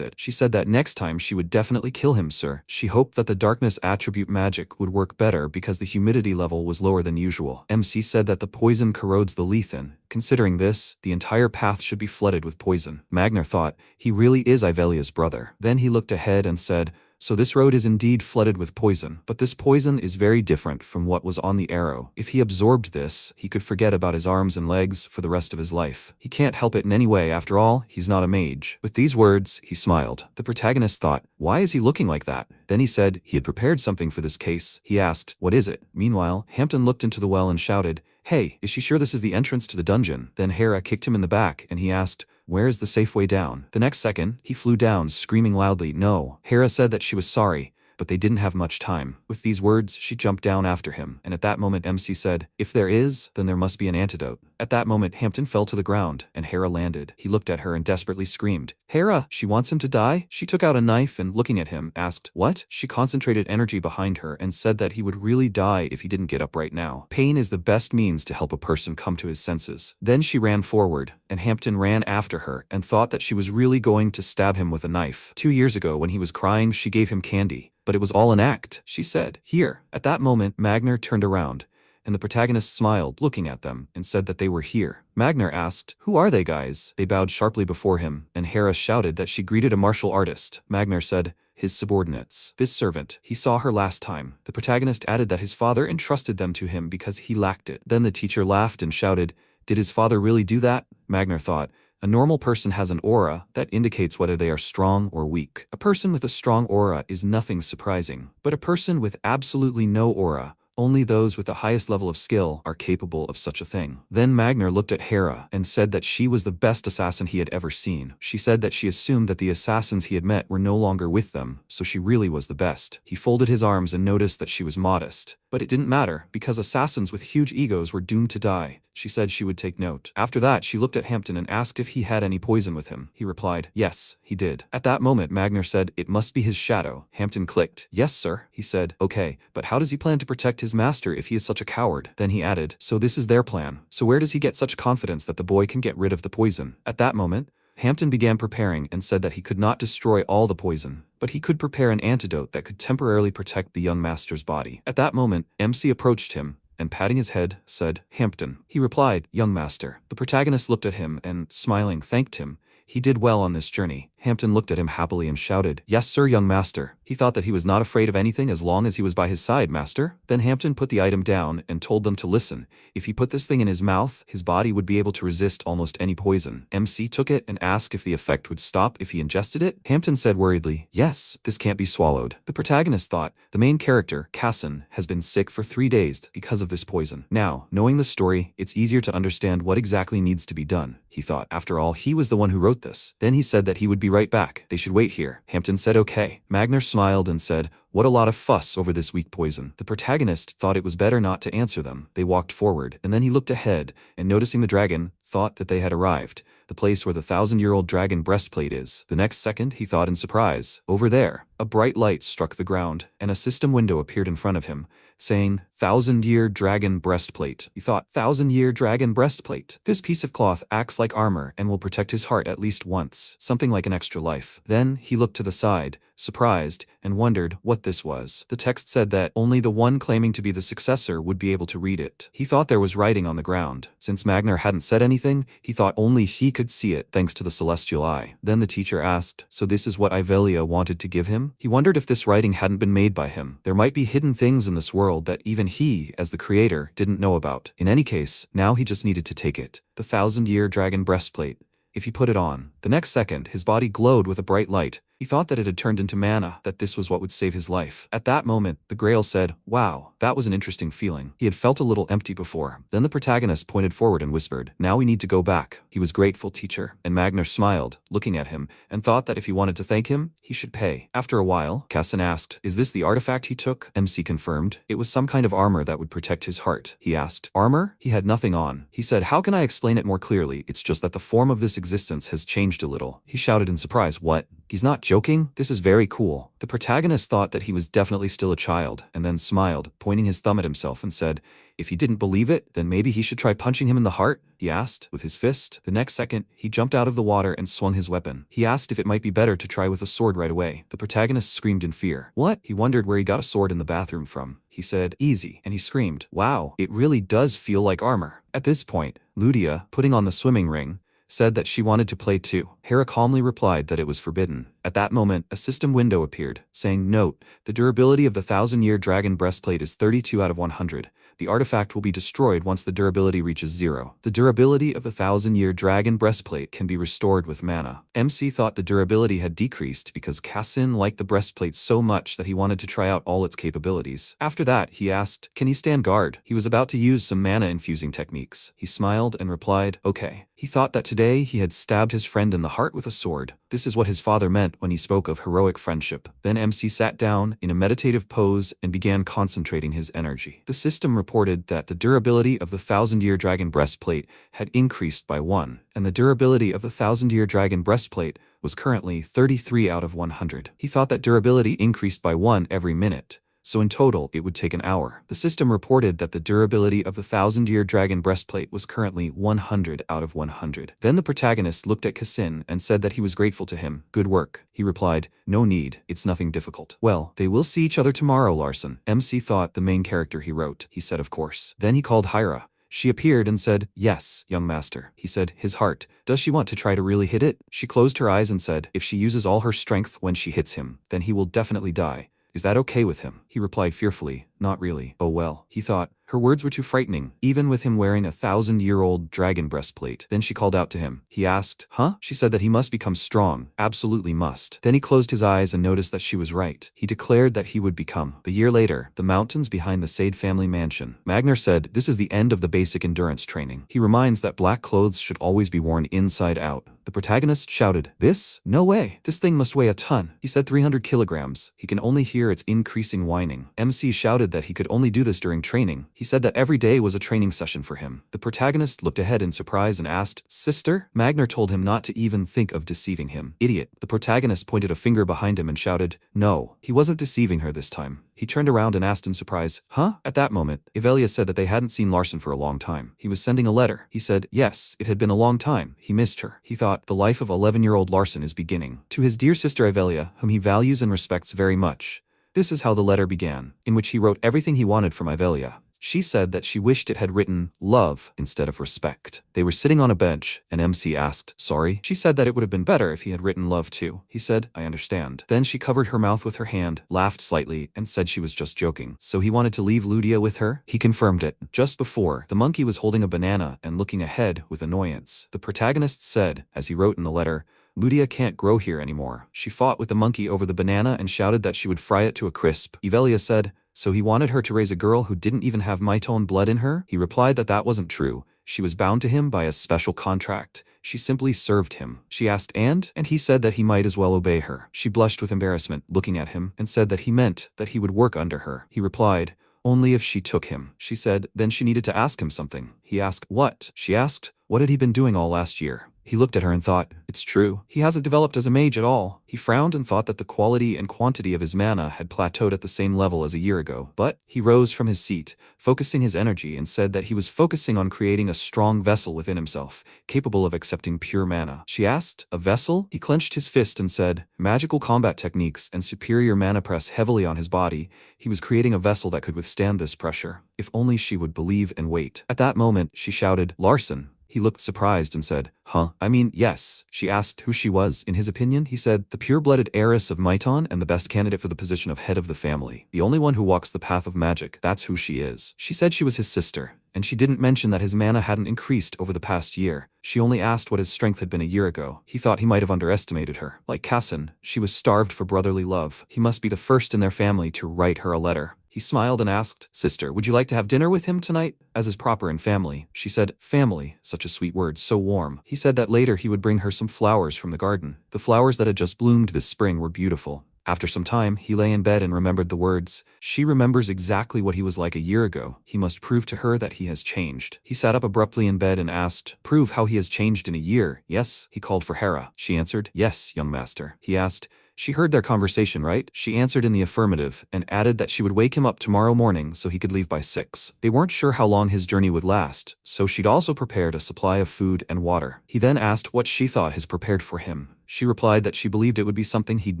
it. She said that next time she would definitely kill him, sir. She hoped that the darkness attribute magic would work better because the humidity level was lower than usual. MC said that the poison corrodes the lethan. Considering this, the entire path should be flooded with poison. Magner thought, he really is Ivelia's brother. Then he looked ahead and said, So this road is indeed flooded with poison, but this poison is very different from what was on the arrow. If he absorbed this, he could forget about his arms and legs for the rest of his life. He can't help it in any way, after all, he's not a mage. With these words, he smiled. The protagonist thought, why is he looking like that? Then he said he had prepared something for this case. He asked, what is it? Meanwhile, Hampton looked into the well and shouted, hey, is she sure this is the entrance to the dungeon? Then Hera kicked him in the back and he asked, where is the safe way down? The next second, he flew down, screaming loudly, no. Hera said that she was sorry, but they didn't have much time. With these words, she jumped down after him, and at that moment MC said, if there is, then there must be an antidote. At that moment, Hampton fell to the ground, and Hera landed. He looked at her and desperately screamed, Hera, she wants him to die? She took out a knife and, looking at him, asked, what? She concentrated energy behind her and said that he would really die if he didn't get up right now. Pain is the best means to help a person come to his senses. Then she ran forward, and Hampton ran after her and thought that she was really going to stab him with a knife. 2 years ago, when he was crying, she gave him candy. But it was all an act, she said. Here. At that moment, Magner turned around, and the protagonist smiled, looking at them, and said that they were here. Magner asked, who are they guys? They bowed sharply before him, and Hera shouted that she greeted a martial artist. Magner said, his subordinates. This servant, he saw her last time. The protagonist added that his father entrusted them to him because he lacked it. Then the teacher laughed and shouted, did his father really do that? Magner thought, a normal person has an aura that indicates whether they are strong or weak. A person with a strong aura is nothing surprising, but a person with absolutely no aura, only those with the highest level of skill are capable of such a thing. Then Magner looked at Hera and said that she was the best assassin he had ever seen. She said that she assumed that the assassins he had met were no longer with them, so she really was the best. He folded his arms and noticed that she was modest. But it didn't matter, because assassins with huge egos were doomed to die. She said she would take note. After that, she looked at Hampton and asked if he had any poison with him. He replied, yes, he did. At that moment, Magner said, it must be his shadow. Hampton clicked. Yes, sir, he said. Okay, but how does he plan to protect his master if he is such a coward? Then he added, so this is their plan. So where does he get such confidence that the boy can get rid of the poison? At that moment, Hampton began preparing and said that he could not destroy all the poison, but he could prepare an antidote that could temporarily protect the young master's body. At that moment, MC approached him and, patting his head, said, Hampton. He replied, young master. The protagonist looked at him and, smiling, thanked him. He did well on this journey. Hampton looked at him happily and shouted, yes, sir, young master. He thought that he was not afraid of anything as long as he was by his side, master. Then Hampton put the item down and told them to listen. If he put this thing in his mouth, his body would be able to resist almost any poison. MC took it and asked if the effect would stop if he ingested it. Hampton said worriedly, yes, this can't be swallowed. The protagonist thought, the main character, Casson, has been sick for 3 days because of this poison. Now, knowing the story, it's easier to understand what exactly needs to be done, he thought. After all, he was the one who wrote this. Then he said that he would be right back. They should wait here. Hampton said okay. Magner smiled and said, what a lot of fuss over this weak poison. The protagonist thought it was better not to answer them. They walked forward, and then he looked ahead, and noticing the dragon, thought that they had arrived, the place where the 1,000-year-old dragon breastplate is. The next second, he thought in surprise, over there, a bright light struck the ground, and a system window appeared in front of him, saying, 1,000-year dragon breastplate. He thought, 1,000-year dragon breastplate. This piece of cloth acts like armor and will protect his heart at least once, something like an extra life. Then he looked to the side, surprised, and wondered what this was. The text said that only the one claiming to be the successor would be able to read it. He thought there was writing on the ground. Since Magner hadn't said anything, he thought only he could see it thanks to the celestial eye. Then the teacher asked, so this is what Yahello wanted to give him? He wondered if this writing hadn't been made by him. There might be hidden things in this world that even he, as the creator, didn't know about. In any case, now he just needed to take it. The 1,000-year dragon breastplate. If he put it on, the next second, his body glowed with a bright light. He thought that it had turned into mana, that this was what would save his life. At that moment, the Grail said, wow, that was an interesting feeling. He had felt a little empty before. Then the protagonist pointed forward and whispered, now we need to go back. He was grateful, teacher. And Magner smiled, looking at him, and thought that if he wanted to thank him, he should pay. After a while, Casson asked, is this the artifact he took? MC confirmed. It was some kind of armor that would protect his heart. He asked, armor? He had nothing on. He said, how can I explain it more clearly? It's just that the form of this existence has changed a little. He shouted in surprise, what? He's not joking? This is very cool. The protagonist thought that he was definitely still a child, and then smiled, pointing his thumb at himself and said, if he didn't believe it, then maybe he should try punching him in the heart, he asked, with his fist. The next second, he jumped out of the water and swung his weapon. He asked if it might be better to try with a sword right away. The protagonist screamed in fear. What? He wondered where he got a sword in the bathroom from. He said, easy, and he screamed, wow, it really does feel like armor. At this point, Ludia, putting on the swimming ring, said that she wanted to play too. Hera calmly replied that it was forbidden. At that moment, a system window appeared, saying, "Note, the durability of the 1000-year dragon breastplate is 32 out of 100. The artifact will be destroyed once the durability reaches 0. The durability of the 1000-year dragon breastplate can be restored with mana." MC thought the durability had decreased because Cassin liked the breastplate so much that he wanted to try out all its capabilities. After that, he asked, "Can he stand guard?" He was about to use some mana-infusing techniques. He smiled and replied, "Okay." He thought that today he had stabbed his friend in the heart with a sword. This is what his father meant when he spoke of heroic friendship. Then MC sat down in a meditative pose and began concentrating his energy. The system reported that the durability of the 1000-year dragon breastplate had increased by 1, and the durability of the 1000-year dragon breastplate was currently 33 out of 100. He thought that durability increased by 1 every minute, so in total it would take an hour. The system reported that the durability of the 1000-year dragon breastplate was currently 100 out of 100. Then the protagonist looked at Cassin and said that he was grateful to him. "Good work." He replied, "No need, it's nothing difficult." "Well, they will see each other tomorrow, Larson." MC thought the main character he wrote. He said, "Of course." Then he called Hira. She appeared and said, "Yes, young master." He said, "His heart. Does she want to try to really hit it?" She closed her eyes and said, "If she uses all her strength when she hits him, then he will definitely die. Is that okay with him?" He replied fearfully, "Not really." "Oh well." He thought, her words were too frightening, even with him wearing a 1000-year-old dragon breastplate. Then she called out to him. He asked, "Huh?" She said that he must become strong, absolutely must. Then he closed his eyes and noticed that she was right. He declared that he would become. A year later, the mountains behind the Sade family mansion. Magner said, "This is the end of the basic endurance training." He reminds that black clothes should always be worn inside out. The protagonist shouted, "This? No way. This thing must weigh a ton." He said 300 kilograms. He can only hear its increasing whining. MC shouted that he could only do this during training. He said that every day was a training session for him. The protagonist looked ahead in surprise and asked, "Sister?" Magner told him not to even think of deceiving him. "Idiot." The protagonist pointed a finger behind him and shouted, "No." He wasn't deceiving her this time. He turned around and asked in surprise, "Huh?" At that moment, Yahello said that they hadn't seen Larson for a long time. He was sending a letter. He said, yes, it had been a long time. He missed her. He thought, the life of 11-year-old Larson is beginning. To his dear sister Yahello, whom he values and respects very much. This is how the letter began, in which he wrote everything he wanted from Yahello. She said that she wished it had written love instead of respect. They were sitting on a bench, and MC asked, "Sorry?" She said that it would have been better if he had written love too. He said, "I understand." Then she covered her mouth with her hand, laughed slightly, and said she was just joking. So he wanted to leave Ludia with her? He confirmed it. Just before, the monkey was holding a banana and looking ahead with annoyance. The protagonist said, as he wrote in the letter, "Ludia can't grow here anymore." She fought with the monkey over the banana and shouted that she would fry it to a crisp. Yahello said, "So he wanted her to raise a girl who didn't even have Mytone blood in her?" He replied that that wasn't true. She was bound to him by a special contract. She simply served him. She asked, and he said that he might as well obey her. She blushed with embarrassment, looking at him, and said that he meant that he would work under her. He replied, "Only if she took him." She said, then she needed to ask him something. He asked, "What?" She asked, "What had he been doing all last year?" He looked at her and thought, it's true. He hasn't developed as a mage at all. He frowned and thought that the quality and quantity of his mana had plateaued at the same level as a year ago. But he rose from his seat, focusing his energy, and said that he was focusing on creating a strong vessel within himself, capable of accepting pure mana. She asked, "A vessel?" He clenched his fist and said, magical combat techniques and superior mana press heavily on his body. He was creating a vessel that could withstand this pressure. If only she would believe and wait. At that moment, she shouted, "Larson." He looked surprised and said, "Huh? I mean, yes." She asked who she was. In his opinion, he said, the pure-blooded heiress of Myton and the best candidate for the position of head of the family. The only one who walks the path of magic. That's who she is. She said she was his sister, and she didn't mention that his mana hadn't increased over the past year. She only asked what his strength had been a year ago. He thought he might have underestimated her. Like Cassin, she was starved for brotherly love. He must be the first in their family to write her a letter. He smiled and asked, "Sister, would you like to have dinner with him tonight?" As is proper in family. She said, "Family," such a sweet word, so warm. He said that later he would bring her some flowers from the garden. The flowers that had just bloomed this spring were beautiful. After some time, he lay in bed and remembered the words. She remembers exactly what he was like a year ago. He must prove to her that he has changed. He sat up abruptly in bed and asked, "Prove how he has changed in a year?" "Yes." He called for Hera. She answered, "Yes, young master." He asked, "She heard their conversation, right?" She answered in the affirmative, and added that she would wake him up tomorrow morning so he could leave by 6. They weren't sure how long his journey would last, so she'd also prepared a supply of food and water. He then asked what she thought his prepared for him. She replied that she believed it would be something he'd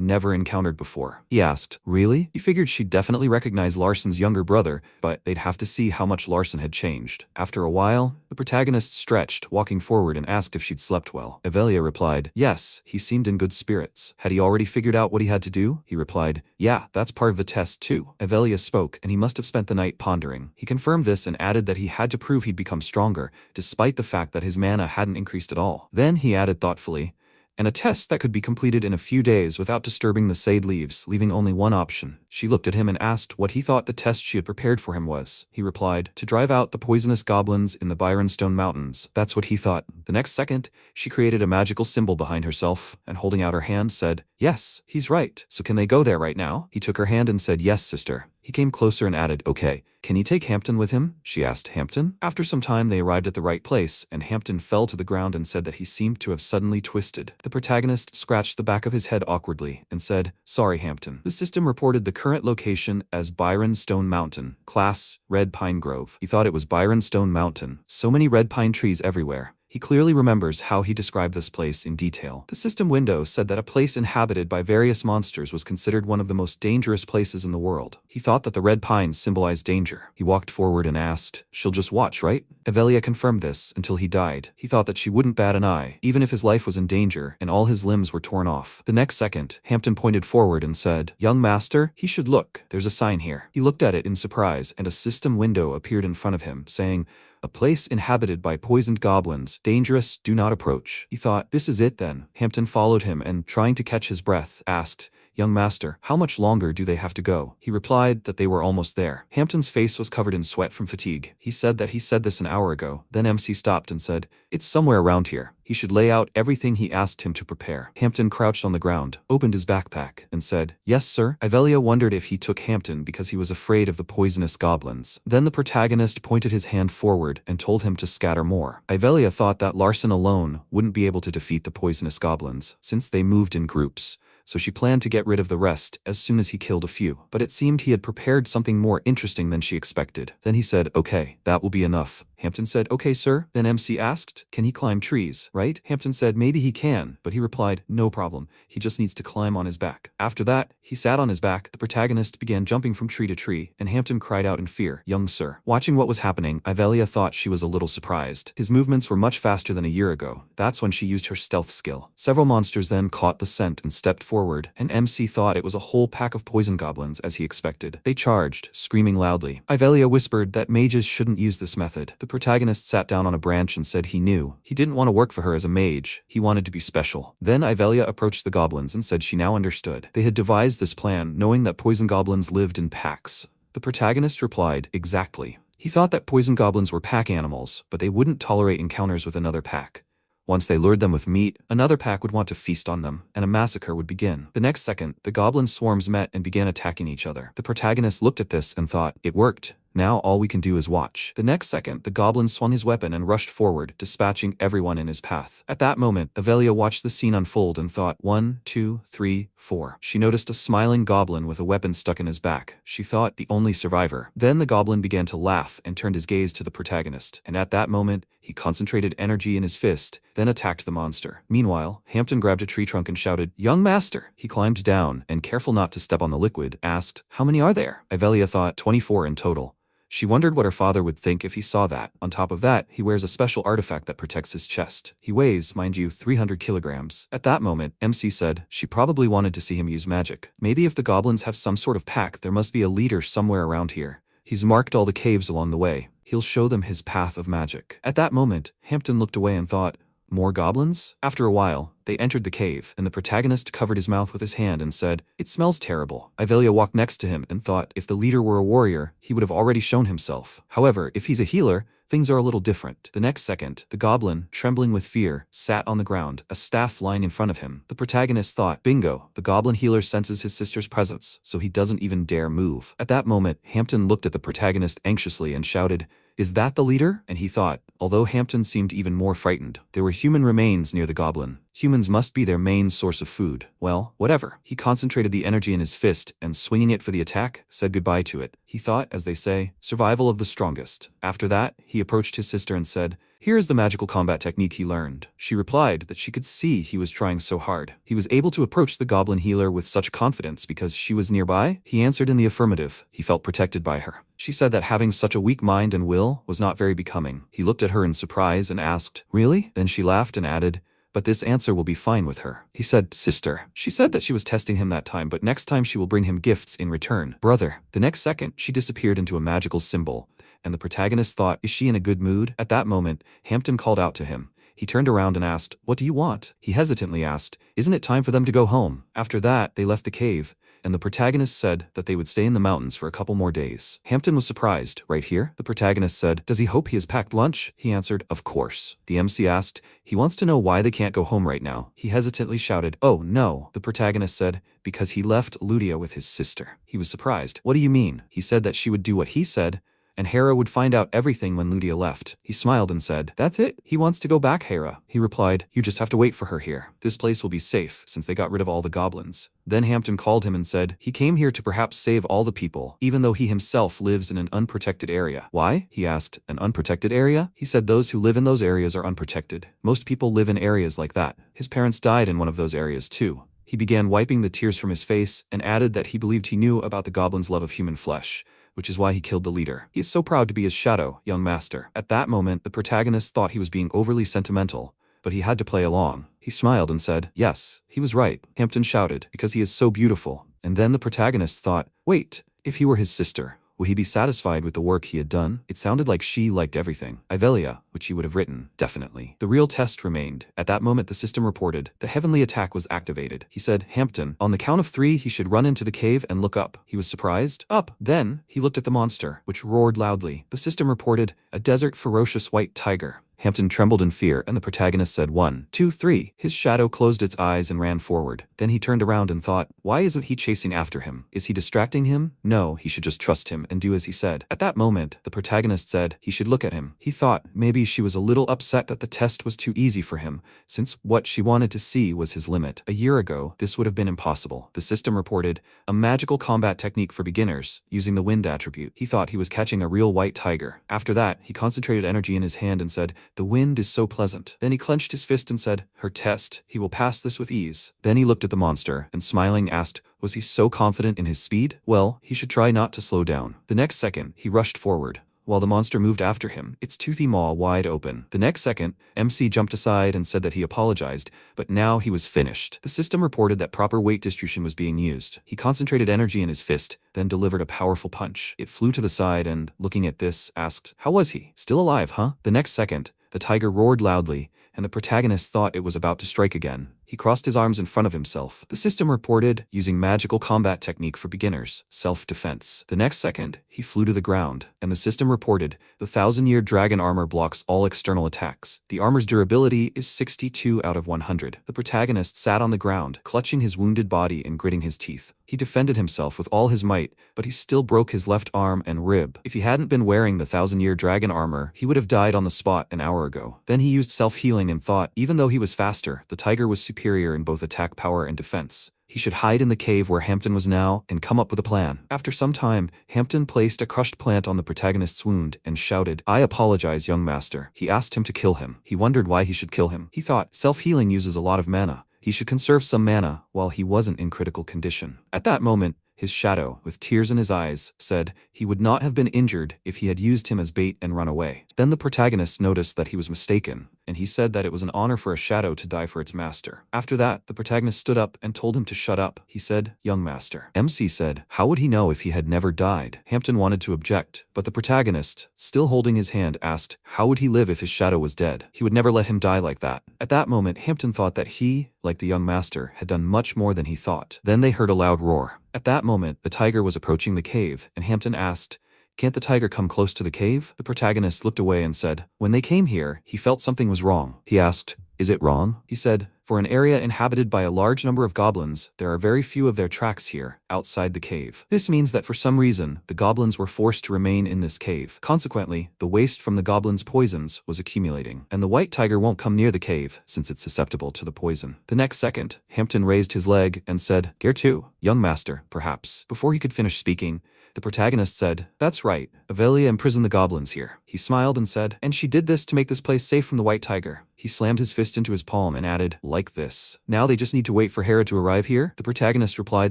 never encountered before. He asked, really? He figured she'd definitely recognize Larson's younger brother, but they'd have to see how much Larson had changed. After a while, the protagonist stretched, walking forward, and asked if she'd slept well. Yahello replied, yes, he seemed in good spirits. Had he already figured out what he had to do? He replied, yeah, that's part of the test too. Yahello spoke, and he must have spent the night pondering. He confirmed this and added that he had to prove he'd become stronger, despite the fact that his mana hadn't increased at all. Then he added thoughtfully, and a test that could be completed in a few days without disturbing the sade leaves, leaving only one option. She looked at him and asked what he thought the test she had prepared for him was. He replied, to drive out the poisonous goblins in the Byronstone Mountains. That's what he thought. The next second, she created a magical symbol behind herself, and holding out her hand said, yes, he's right. So can they go there right now? He took her hand and said, yes, sister. He came closer and added, okay, can he take Hampton with him? She asked. Hampton? After some time they arrived at the right place, and Hampton fell to the ground and said that he seemed to have suddenly twisted. The protagonist scratched the back of his head awkwardly and said, sorry Hampton. The system reported the current location as Byronstone Mountain. Class, Red Pine Grove. He thought it was Byronstone Mountain. So many red pine trees everywhere. He clearly remembers how he described this place in detail. The system window said that a place inhabited by various monsters was considered one of the most dangerous places in the world. He thought that the red pines symbolized danger. He walked forward and asked, she'll just watch, right? Yahello confirmed this until he died. He thought that she wouldn't bat an eye, even if his life was in danger and all his limbs were torn off. The next second, Hampton pointed forward and said, young master, he should look. There's a sign here. He looked at it in surprise, and a system window appeared in front of him, saying, a place inhabited by poisoned goblins. Dangerous, do not approach. He thought, this is it then. Hampton followed him and, trying to catch his breath, asked, young master, how much longer do they have to go? He replied that they were almost there. Hampton's face was covered in sweat from fatigue. He said that he said this an hour ago. Then MC stopped and said, it's somewhere around here. He should lay out everything he asked him to prepare. Hampton crouched on the ground, opened his backpack, and said, yes, sir. Yahello wondered if he took Hampton because he was afraid of the poisonous goblins. Then the protagonist pointed his hand forward and told him to scatter more. Yahello thought that Larson alone wouldn't be able to defeat the poisonous goblins, since they moved in groups. So she planned to get rid of the rest as soon as he killed a few. But it seemed he had prepared something more interesting than she expected. Then he said, okay, that will be enough. Hampton said, okay, sir. Then MC asked, can he climb trees, right? Hampton said, maybe he can, but he replied, no problem. He just needs to climb on his back. After that, he sat on his back. The protagonist began jumping from tree to tree, and Hampton cried out in fear, young sir. Watching what was happening, Yahello thought she was a little surprised. His movements were much faster than a year ago. That's when she used her stealth skill. Several monsters then caught the scent and stepped forward, and MC thought it was a whole pack of poison goblins as he expected. They charged, screaming loudly. Yahello whispered that mages shouldn't use this method. The protagonist sat down on a branch and said he knew. He didn't want to work for her as a mage. He wanted to be special. Then Yahello approached the goblins and said she now understood. They had devised this plan knowing that poison goblins lived in packs. The protagonist replied, exactly. He thought that poison goblins were pack animals, but they wouldn't tolerate encounters with another pack. Once they lured them with meat, another pack would want to feast on them, and a massacre would begin. The next second, the goblin swarms met and began attacking each other. The protagonist looked at this and thought, it worked. Now all we can do is watch. The next second, the goblin swung his weapon and rushed forward, dispatching everyone in his path. At that moment, Yahello watched the scene unfold and thought, 1, 2, 3, 4. She noticed a smiling goblin with a weapon stuck in his back. She thought the only survivor. Then the goblin began to laugh and turned his gaze to the protagonist. And at that moment, he concentrated energy in his fist, then attacked the monster. Meanwhile, Hampton grabbed a tree trunk and shouted, young master! He climbed down, and careful not to step on the liquid, asked, how many are there? Yahello thought 24 in total. She wondered what her father would think if he saw that. On top of that, he wears a special artifact that protects his chest. He weighs, mind you, 300 kilograms. At that moment, MC said she probably wanted to see him use magic. Maybe if the goblins have some sort of pack, there must be a leader somewhere around here. He's marked all the caves along the way. He'll show them his path of magic. At that moment, Hampton looked away and thought, more goblins? After a while, they entered the cave, and the protagonist covered his mouth with his hand and said, it smells terrible. Yahello walked next to him and thought if the leader were a warrior, he would have already shown himself. However, if he's a healer, things are a little different. The next second, the goblin, trembling with fear, sat on the ground, a staff lying in front of him. The protagonist thought, bingo, the goblin healer senses his sister's presence, so he doesn't even dare move. At that moment, Hampton looked at the protagonist anxiously and shouted, is that the leader? And he thought, although Hampton seemed even more frightened, there were human remains near the goblin. Humans must be their main source of food. Well, whatever. He concentrated the energy in his fist and swinging it for the attack, said goodbye to it. He thought, as they say, survival of the strongest. After that, he approached his sister and said, "Here is the magical combat technique he learned." She replied that she could see he was trying so hard. He was able to approach the goblin healer with such confidence because she was nearby. He answered in the affirmative. He felt protected by her. She said that having such a weak mind and will was not very becoming. He looked at her in surprise and asked, "Really?" Then she laughed and added, "But this answer will be fine with her." He said, "Sister." She said that she was testing him that time, but next time she will bring him gifts in return. "Brother." The next second, she disappeared into a magical symbol, and the protagonist thought, is she in a good mood? At that moment, Hampton called out to him. He turned around and asked, "What do you want?" He hesitantly asked, "Isn't it time for them to go home?" After that, they left the cave, and the protagonist said that they would stay in the mountains for a couple more days. Hampton was surprised. "Right here?" The protagonist said. "Does he hope he has packed lunch?" He answered, "Of course." The MC asked, he wants to know why they can't go home right now. He hesitantly shouted, "Oh, no." The protagonist said, "Because he left Ludia with his sister." He was surprised. "What do you mean?" He said that she would do what he said, and Hera would find out everything when Ludia left. He smiled and said, "That's it? He wants to go back, Hera." He replied, "You just have to wait for her here. This place will be safe, since they got rid of all the goblins." Then Hampton called him and said, he came here to perhaps save all the people, even though he himself lives in an unprotected area. "Why?" he asked. "An unprotected area?" He said those who live in those areas are unprotected. Most people live in areas like that. His parents died in one of those areas too. He began wiping the tears from his face and added that he believed he knew about the goblin's love of human flesh, which is why he killed the leader. He is so proud to be his shadow, young master. At that moment, the protagonist thought he was being overly sentimental, but he had to play along. He smiled and said, "Yes, he was right." Hampton shouted, "Because he is so beautiful." And then the protagonist thought, wait, if he were his sister, would he be satisfied with the work he had done? It sounded like she liked everything. Ivelia, which he would have written, definitely. The real test remained. At that moment the system reported, the heavenly attack was activated. He said, "Hampton, on the count of 3 he should run into the cave and look up." He was surprised. Up! Then, he looked at the monster, which roared loudly. The system reported, a desert ferocious white tiger. Hampton trembled in fear, and the protagonist said 1, 2, 3. His shadow closed its eyes and ran forward. Then he turned around and thought, why isn't he chasing after him? Is he distracting him? No, he should just trust him and do as he said. At that moment, the protagonist said he should look at him. He thought maybe she was a little upset that the test was too easy for him, since what she wanted to see was his limit. A year ago, this would have been impossible. The system reported, a magical combat technique for beginners, using the wind attribute. He thought he was catching a real white tiger. After that, he concentrated energy in his hand and said, the wind is so pleasant. Then he clenched his fist and said, her test, he will pass this with ease. Then he looked at the monster and smiling asked, was he so confident in his speed? Well, he should try not to slow down. The next second, he rushed forward, while the monster moved after him, its toothy maw wide open. The next second, MC jumped aside and said that he apologized, but now he was finished. The system reported that proper weight distribution was being used. He concentrated energy in his fist, then delivered a powerful punch. It flew to the side and, looking at this, asked, how was he? Still alive, huh? The next second, the tiger roared loudly, and the protagonist thought it was about to strike again. He crossed his arms in front of himself. The system reported, using magical combat technique for beginners, self-defense. The next second, he flew to the ground, and the system reported, the 1,000-year dragon armor blocks all external attacks. The armor's durability is 62 out of 100. The protagonist sat on the ground, clutching his wounded body and gritting his teeth. He defended himself with all his might, but he still broke his left arm and rib. If he hadn't been wearing the 1,000-year dragon armor, he would have died on the spot an hour ago. Then he used self-healing and thought, even though he was faster, the tiger was superior in both attack power and defense. He should hide in the cave where Hampton was now and come up with a plan. After some time, Hampton placed a crushed plant on the protagonist's wound and shouted, I apologize, young master. He asked him to kill him. He wondered why he should kill him. He thought, self-healing uses a lot of mana. He should conserve some mana while he wasn't in critical condition. At that moment, his shadow, with tears in his eyes, said he would not have been injured if he had used him as bait and run away. Then the protagonist noticed that he was mistaken, and he said that it was an honor for a shadow to die for its master. After that, the protagonist stood up and told him to shut up. He said, young master. MC said, how would he know if he had never died? Hampton wanted to object, but the protagonist, still holding his hand, asked, how would he live if his shadow was dead? He would never let him die like that. At that moment, Hampton thought that he, like the young master, had done much more than he thought. Then they heard a loud roar. At that moment, the tiger was approaching the cave, and Hampton asked, can't the tiger come close to the cave? The protagonist looked away and said, when they came here, he felt something was wrong. He asked, is it wrong? He said, For an area inhabited by a large number of goblins, there are very few of their tracks here, outside the cave. This means that for some reason, the goblins were forced to remain in this cave. Consequently, the waste from the goblins' poisons was accumulating, and the white tiger won't come near the cave since it's susceptible to the poison. The next second, Hampton raised his leg and said, "Gear 2, young master, perhaps." Before he could finish speaking, the protagonist said, "That's right, Avelia imprisoned the goblins here." He smiled and said, "And she did this to make this place safe from the white tiger." He slammed his fist into his palm and added, "Like this. Now they just need to wait for Hera to arrive here?" The protagonist replied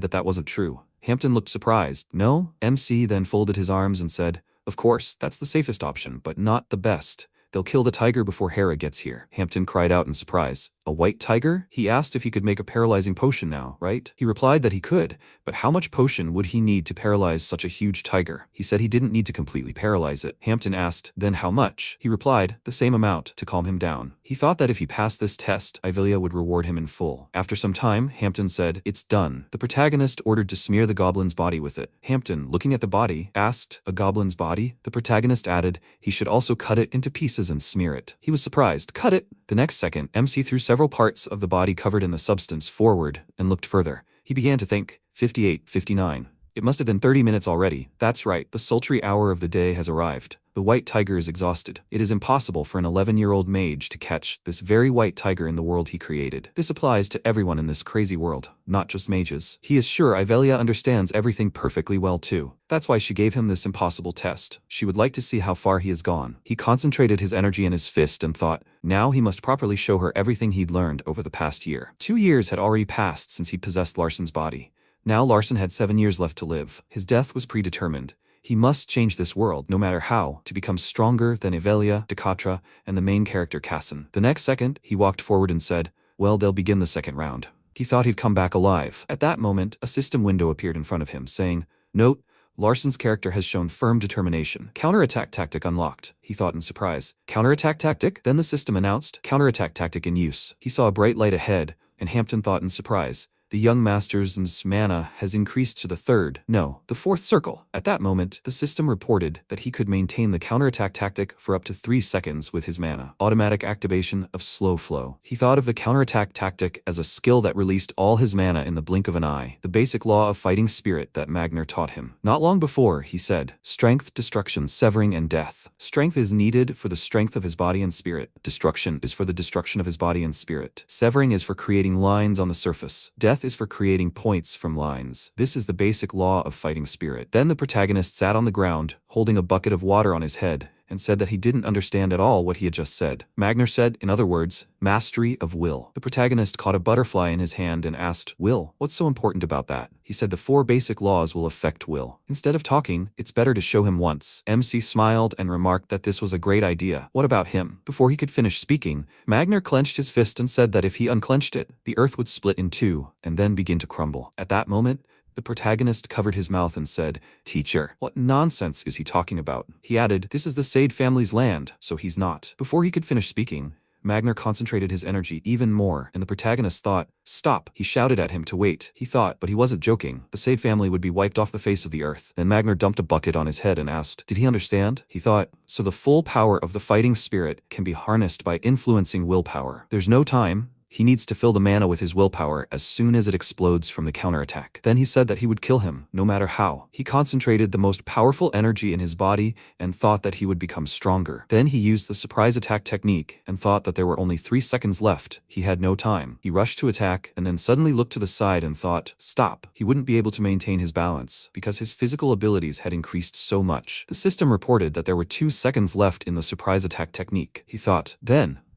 that wasn't true. Hampton looked surprised. "No?" MC then folded his arms and said, "Of course, that's the safest option, but not the best. They'll kill the tiger before Hera gets here." Hampton cried out in surprise. "A white tiger?" He asked if he could make a paralyzing potion now, right? He replied that he could, but how much potion would he need to paralyze such a huge tiger? He said he didn't need to completely paralyze it. Hampton asked, "Then how much?" He replied, "The same amount, to calm him down." He thought that if he passed this test, Avelia would reward him in full. After some time, Hampton said, "It's done." The protagonist ordered to smear the goblin's body with it. Hampton, looking at the body, asked, "A goblin's body?" The protagonist added, he should also cut it into pieces and smear it. He was surprised. "Cut it?" The next second, MC threw several parts of the body covered in the substance forward and looked further. He began to think, 58, 59. It must have been 30 minutes already. That's right, the sultry hour of the day has arrived. The white tiger is exhausted. It is impossible for an 11-year-old mage to catch this very white tiger in the world he created. This applies to everyone in this crazy world, not just mages. He is sure Avelia understands everything perfectly well too. That's why she gave him this impossible test. She would like to see how far he has gone. He concentrated his energy in his fist and thought, now he must properly show her everything he'd learned over the past year. 2 years had already passed since he possessed Larson's body. Now Larson had 7 years left to live. His death was predetermined. He must change this world, no matter how, to become stronger than Avelia, Decatra, and the main character Casson. The next second, he walked forward and said, "Well, they'll begin the second round." He thought he'd come back alive. At that moment, a system window appeared in front of him, saying, "Note, Larson's character has shown firm determination. Counterattack tactic unlocked," he thought in surprise. Counterattack tactic? Then the system announced, "Counterattack tactic in use." He saw a bright light ahead, and Hampton thought in surprise, "The young master's mana has increased to the the fourth circle." At that moment, the system reported that he could maintain the counterattack tactic for up to 3 seconds with his mana. Automatic activation of slow flow. He thought of the counterattack tactic as a skill that released all his mana in the blink of an eye, the basic law of fighting spirit that Magner taught him. Not long before, he said, "Strength, destruction, severing, and death." Strength is needed for the strength of his body and spirit. Destruction is for the destruction of his body and spirit. Severing is for creating lines on the surface. Death is for creating points from lines. This is the basic law of fighting spirit. Then the protagonist sat on the ground, holding a bucket of water on his head, and said that he didn't understand at all what he had just said. Magner said, in other words, mastery of will. The protagonist caught a butterfly in his hand and asked, "Will, what's so important about that?" He said the 4 basic laws will affect will. Instead of talking, it's better to show him once. MC smiled and remarked that this was a great idea. What about him? Before he could finish speaking, Magner clenched his fist and said that if he unclenched it, the earth would split in 2 and then begin to crumble. At that moment, the protagonist covered his mouth and said, "Teacher, what nonsense is he talking about?" He added, "This is the Sade family's land, so he's not." Before he could finish speaking, Magner concentrated his energy even more, and the protagonist thought, "Stop." He shouted at him to wait. He thought, but he wasn't joking, the Sade family would be wiped off the face of the earth. Then Magner dumped a bucket on his head and asked, did he understand? He thought, so the full power of the fighting spirit can be harnessed by influencing willpower. There's no time. He needs to fill the mana with his willpower as soon as it explodes from the counterattack. Then he said that he would kill him, no matter how. He concentrated the most powerful energy in his body and thought that he would become stronger. Then he used the surprise attack technique and thought that there were only 3 seconds left. He had no time. He rushed to attack and then suddenly looked to the side and thought, stop. He wouldn't be able to maintain his balance because his physical abilities had increased so much. The system reported that there were 2 seconds left in the surprise attack technique. He thought,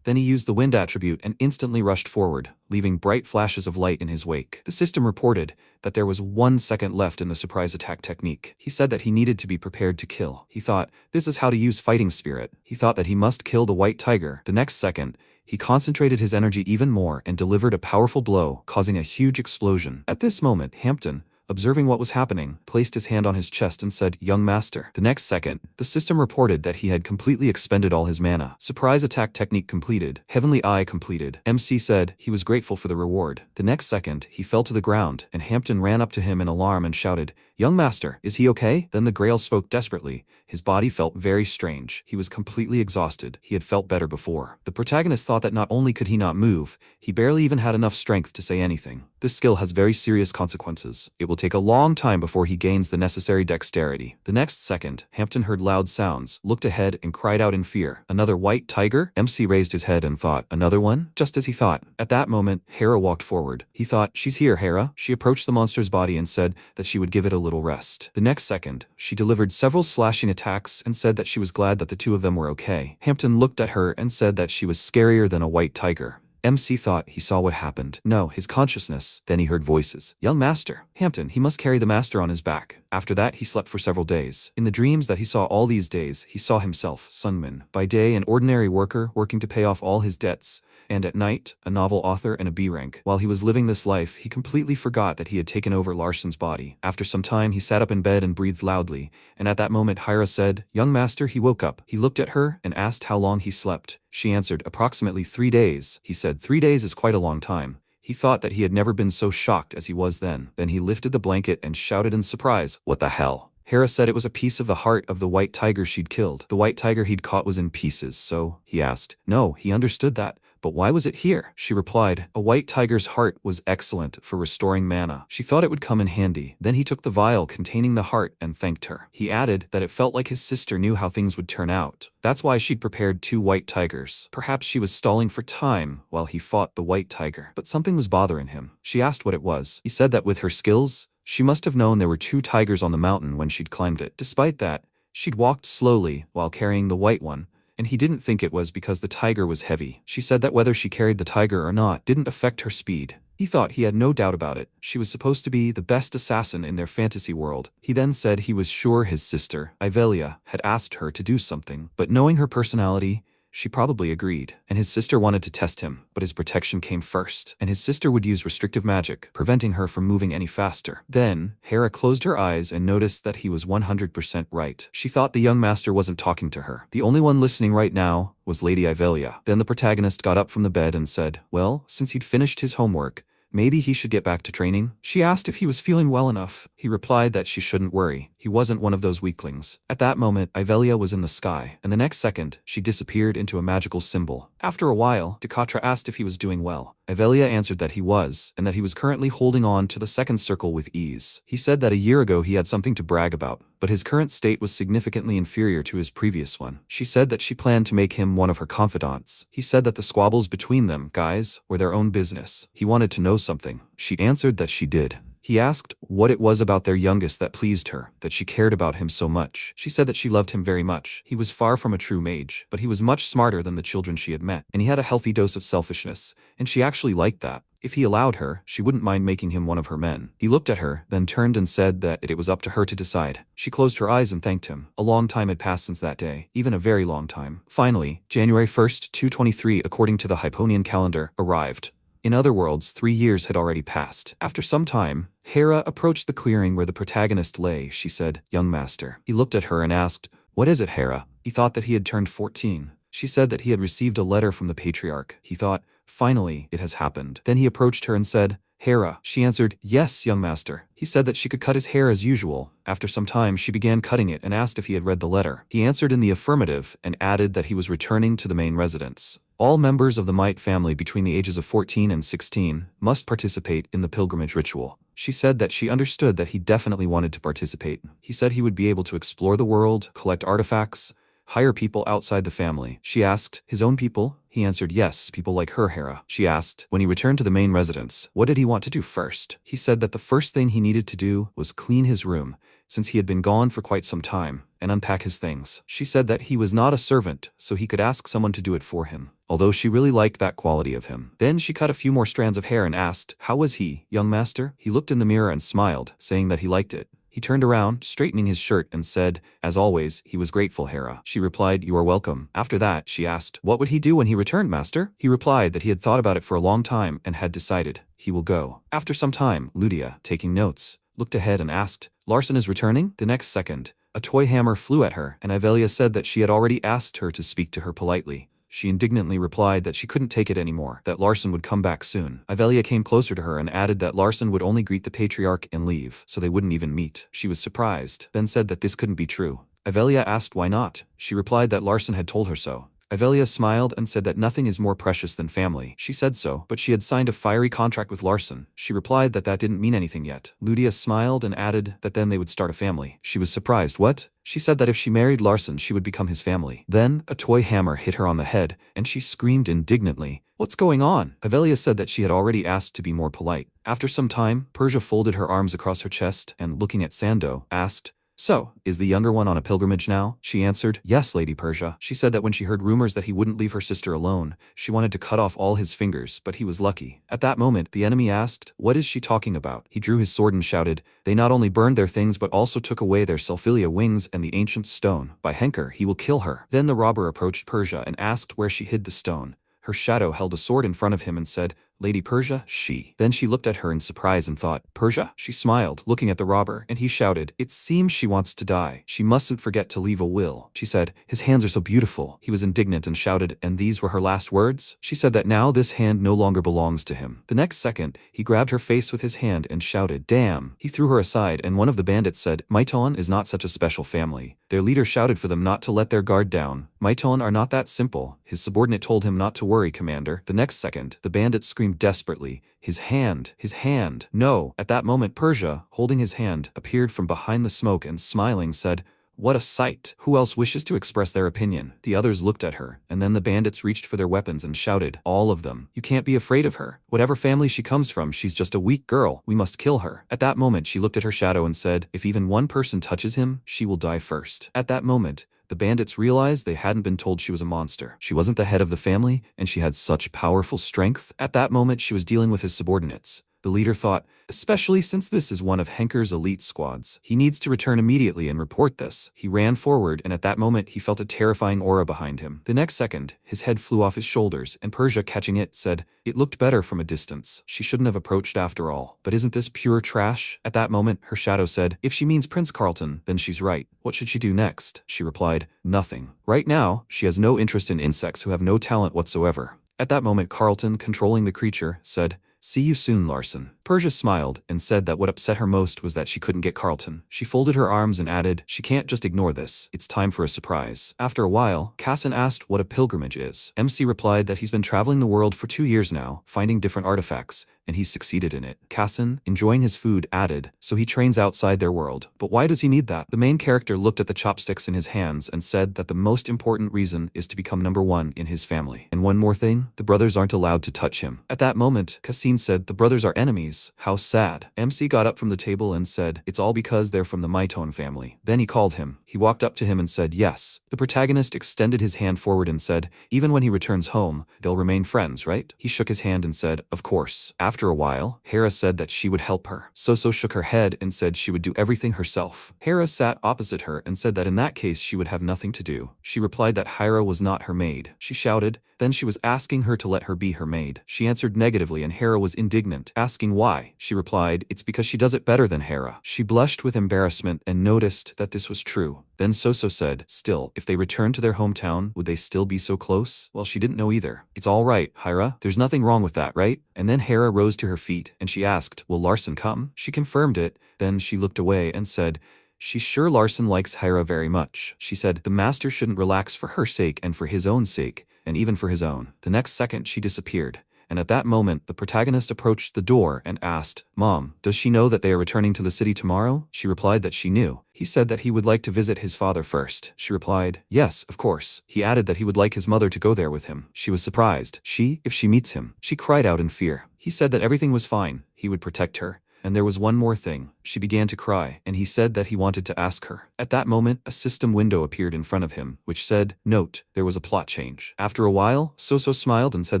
Then he used the wind attribute and instantly rushed forward, leaving bright flashes of light in his wake. The system reported that there was 1 second left in the surprise attack technique. He said that he needed to be prepared to kill. He thought, this is how to use fighting spirit. He thought that he must kill the white tiger. The next second, he concentrated his energy even more and delivered a powerful blow, causing a huge explosion. At this moment, Hampton, observing what was happening, placed his hand on his chest and said, "Young master." The next second, the system reported that he had completely expended all his mana. Surprise attack technique completed. Heavenly Eye completed. MC said he was grateful for the reward. The next second, he fell to the ground, and Hampton ran up to him in alarm and shouted, "Young master, is he okay?" Then the Grail spoke desperately. His body felt very strange. He was completely exhausted. He had felt better before. The protagonist thought that not only could he not move, he barely even had enough strength to say anything. This skill has very serious consequences. It will take a long time before he gains the necessary dexterity. The next second, Hampton heard loud sounds, looked ahead, and cried out in fear. Another white tiger? MC raised his head and thought, another one? Just as he thought. At that moment, Hera walked forward. He thought, she's here, Hera. She approached the monster's body and said that she would give it a little rest. The next second, she delivered several slashing attacks and said that she was glad that the two of them were okay. Hampton looked at her and said that she was scarier than a white tiger. MC thought he saw what happened. No, his consciousness. Then he heard voices. Young master. Hampton, he must carry the master on his back. After that, he slept for several days. In the dreams that he saw all these days, he saw himself, Sunmin. By day, an ordinary worker working to pay off all his debts. And at night, a novel author and a B rank. While he was living this life, he completely forgot that he had taken over Larson's body. After some time, he sat up in bed and breathed loudly. And at that moment, Hera said, Young master, he woke up. He looked at her and asked how long he slept. She answered, approximately 3 days. He said, 3 days is quite a long time. He thought that he had never been so shocked as he was then. Then he lifted the blanket and shouted in surprise, what the hell? Hera said it was a piece of the heart of the white tiger she'd killed. The white tiger he'd caught was in pieces, so, he asked. No, he understood that. But why was it here? She replied, a white tiger's heart was excellent for restoring mana. She thought it would come in handy. Then he took the vial containing the heart and thanked her. He added that it felt like his sister knew how things would turn out. That's why she'd prepared 2 white tigers. Perhaps she was stalling for time while he fought the white tiger. But something was bothering him. She asked what it was. He said that with her skills, she must have known there were 2 tigers on the mountain when she'd climbed it. Despite that, she'd walked slowly while carrying the white one, and he didn't think it was because the tiger was heavy. She said that whether she carried the tiger or not didn't affect her speed. He thought he had no doubt about it. She was supposed to be the best assassin in their fantasy world. He then said he was sure his sister, Ivelia, had asked her to do something, but knowing her personality, she probably agreed, and his sister wanted to test him, but his protection came first, and his sister would use restrictive magic, preventing her from moving any faster. Then, Hera closed her eyes and noticed that he was 100% right. She thought the young master wasn't talking to her. The only one listening right now was Lady Ivelia. Then the protagonist got up from the bed and said, well, since he'd finished his homework, maybe he should get back to training. She asked if he was feeling well enough. He replied that she shouldn't worry. He wasn't one of those weaklings. At that moment, Ivelia was in the sky, and the next second, she disappeared into a magical symbol. After a while, Decatra asked if he was doing well. Ivelia answered that he was, and that he was currently holding on to the second circle with ease. He said that a year ago he had something to brag about, but his current state was significantly inferior to his previous one. She said that she planned to make him one of her confidants. He said that the squabbles between them, guys, were their own business. He wanted to know something. She answered that she did. He asked what it was about their youngest that pleased her, that she cared about him so much. She said that she loved him very much. He was far from a true mage, but he was much smarter than the children she had met, and he had a healthy dose of selfishness, and she actually liked that. If he allowed her, she wouldn't mind making him one of her men. He looked at her, then turned and said that it was up to her to decide. She closed her eyes and thanked him. A long time had passed since that day, even a very long time. Finally, January 1st, 223, according to the Hyponian calendar, arrived. In other worlds, 3 years had already passed. After some time, Hera approached the clearing where the protagonist lay. She said, young master. He looked at her and asked, what is it, Hera? He thought that he had turned 14. She said that he had received a letter from the patriarch. He thought, finally, it has happened. Then he approached her and said, Hera. She answered, yes, young master. He said that she could cut his hair as usual. After some time, she began cutting it and asked if he had read the letter. He answered in the affirmative and added that he was returning to the main residence. All members of the Might family between the ages of 14 and 16 must participate in the pilgrimage ritual. She said that she understood that he definitely wanted to participate. He said he would be able to explore the world, collect artifacts, hire people outside the family. She asked, his own people? He answered yes, people like her, Hera. She asked, when he returned to the main residence, what did he want to do first? He said that the first thing he needed to do was clean his room, since he had been gone for quite some time, and unpack his things. She said that he was not a servant, so he could ask someone to do it for him, although she really liked that quality of him. Then she cut a few more strands of hair and asked, how was he, young master? He looked in the mirror and smiled, saying that he liked it. He turned around, straightening his shirt, and said, as always, he was grateful, Hera. She replied, you are welcome. After that, she asked, what would he do when he returned, master? He replied that he had thought about it for a long time and had decided, he will go. After some time, Ludia, taking notes, looked ahead and asked, Larson is returning? The next second, a toy hammer flew at her, and Ivelia said that she had already asked her to speak to her politely. She indignantly replied that she couldn't take it anymore, that Larson would come back soon. Yahello came closer to her and added that Larson would only greet the patriarch and leave, so they wouldn't even meet. She was surprised, then said that this couldn't be true. Yahello asked why not. She replied that Larson had told her so. Yahello smiled and said that nothing is more precious than family. She said so, but she had signed a fiery contract with Larson. She replied that that didn't mean anything yet. Ludia smiled and added that then they would start a family. She was surprised. What? She said that if she married Larson, she would become his family. Then, a toy hammer hit her on the head, and she screamed indignantly. What's going on? Yahello said that she had already asked to be more polite. After some time, Persia folded her arms across her chest and, looking at Sando, asked, "So, is the younger one on a pilgrimage now?" She answered, "Yes, Lady Persia." She said that when she heard rumors that he wouldn't leave her sister alone, she wanted to cut off all his fingers, but he was lucky. At that moment, the enemy asked, "What is she talking about?" He drew his sword and shouted, "They not only burned their things but also took away their Selphilia wings and the ancient stone. By Henker, he will kill her." Then the robber approached Persia and asked where she hid the stone. Her shadow held a sword in front of him and said, "Lady Persia, she." Then she looked at her in surprise and thought, "Persia?" She smiled, looking at the robber, and he shouted, "It seems she wants to die. She mustn't forget to leave a will." She said, "His hands are so beautiful." He was indignant and shouted, "And these were her last words?" She said that now this hand no longer belongs to him. The next second, he grabbed her face with his hand and shouted, "Damn." He threw her aside, and one of the bandits said, "Maiton is not such a special family." Their leader shouted for them not to let their guard down. "Maiton are not that simple." His subordinate told him not to worry, Commander. The next second, the bandit screamed desperately, "His hand! His hand! No!" At that moment, Persia, holding his hand, appeared from behind the smoke and smiling said, "What a sight! Who else wishes to express their opinion?" The others looked at her, and then the bandits reached for their weapons and shouted, "All of them! You can't be afraid of her. Whatever family she comes from, she's just a weak girl. We must kill her." At that moment, she looked at her shadow and said, "If even one person touches him, she will die first." At that moment, the bandits realized they hadn't been told she was a monster. She wasn't the head of the family, and she had such powerful strength. At that moment, she was dealing with his subordinates. The leader thought, especially since this is one of Henker's elite squads, he needs to return immediately and report this. He ran forward, and at that moment he felt a terrifying aura behind him. The next second, his head flew off his shoulders, and Persia, catching it, said, "It looked better from a distance. She shouldn't have approached after all. But isn't this pure trash?" At that moment, her shadow said, "If she means Prince Carlton, then she's right. What should she do next?" She replied, "Nothing. Right now, she has no interest in insects who have no talent whatsoever." At that moment, Carlton, controlling the creature, said, "See you soon, Larson." Persia smiled and said that what upset her most was that she couldn't get Carlton. She folded her arms and added, "She can't just ignore this. It's time for a surprise." After a while, Casson asked what a pilgrimage is. MC replied that he's been traveling the world for 2 years now, finding different artifacts, and he's succeeded in it. Casson, enjoying his food, added, "So he trains outside their world. But why does he need that?" The main character looked at the chopsticks in his hands and said that the most important reason is to become #1 in his family. And one more thing, the brothers aren't allowed to touch him. At that moment, Cassin said, "The brothers are enemies. How sad." MC got up from the table and said, "It's all because they're from the Maiton family." Then he called him. He walked up to him and said, "Yes." The protagonist extended his hand forward and said, "Even when he returns home, they'll remain friends, right?" He shook his hand and said, "Of course." After a while, Hera said that she would help her. Soso shook her head and said she would do everything herself. Hera sat opposite her and said that in that case she would have nothing to do. She replied that Hera was not her maid. She shouted, then she was asking her to let her be her maid. She answered negatively and Hera was indignant, asking why. She replied, "It's because she does it better than Hera." She blushed with embarrassment and noticed that this was true. Then Soso said, "Still, if they return to their hometown, would they still be so close?" Well, she didn't know either. "It's all right, Hera. There's nothing wrong with that, right?" And then Hera rose to her feet, and she asked, "Will Larson come?" She confirmed it. Then she looked away and said, "She's sure Larson likes Hera very much." She said, "The master shouldn't relax for her sake and for his own sake, and even for his own." The next second, she disappeared. And at that moment, the protagonist approached the door and asked, "Mom, does she know that they are returning to the city tomorrow?" She replied that she knew. He said that he would like to visit his father first. She replied, "Yes, of course." He added that he would like his mother to go there with him. She was surprised. If she meets him. She cried out in fear. He said that everything was fine. He would protect her. And there was one more thing. She began to cry, and he said that he wanted to ask her. At that moment, a system window appeared in front of him, which said, "Note, there was a plot change." After a while, Soso smiled and said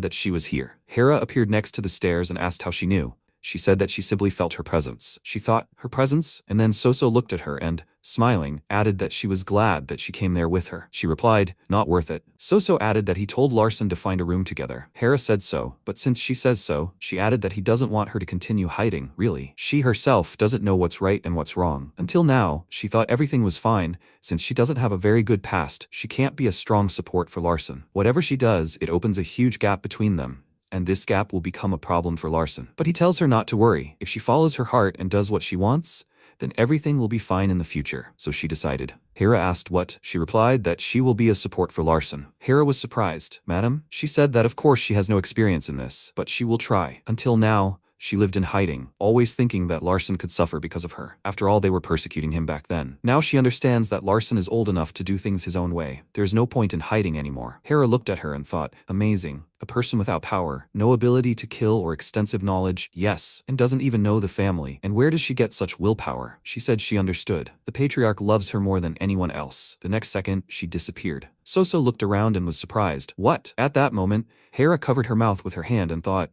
that she was here. Hera appeared next to the stairs and asked how she knew. She said that she simply felt her presence. She thought, her presence? And then Soso looked at her and, smiling, added that she was glad that she came there with her. She replied, not worth it. Soso added that he told Larson to find a room together. Hera said so, but since she says so, she added that he doesn't want her to continue hiding, really. She herself doesn't know what's right and what's wrong. Until now, she thought everything was fine. Since she doesn't have a very good past, she can't be a strong support for Larson. Whatever she does, it opens a huge gap between them, and this gap will become a problem for Larson. But he tells her not to worry. If she follows her heart and does what she wants, then everything will be fine in the future. So she decided. Hera asked what. She replied that she will be a support for Larson. Hera was surprised. Madam? She said that of course she has no experience in this, but she will try. Until now, she lived in hiding, always thinking that Larson could suffer because of her. After all, they were persecuting him back then. Now she understands that Larson is old enough to do things his own way. There's no point in hiding anymore. Hera looked at her and thought, amazing. A person without power, no ability to kill or extensive knowledge, yes, and doesn't even know the family. And where does she get such willpower? She said she understood. The patriarch loves her more than anyone else. The next second, she disappeared. Soso looked around and was surprised. What? At that moment, Hera covered her mouth with her hand and thought,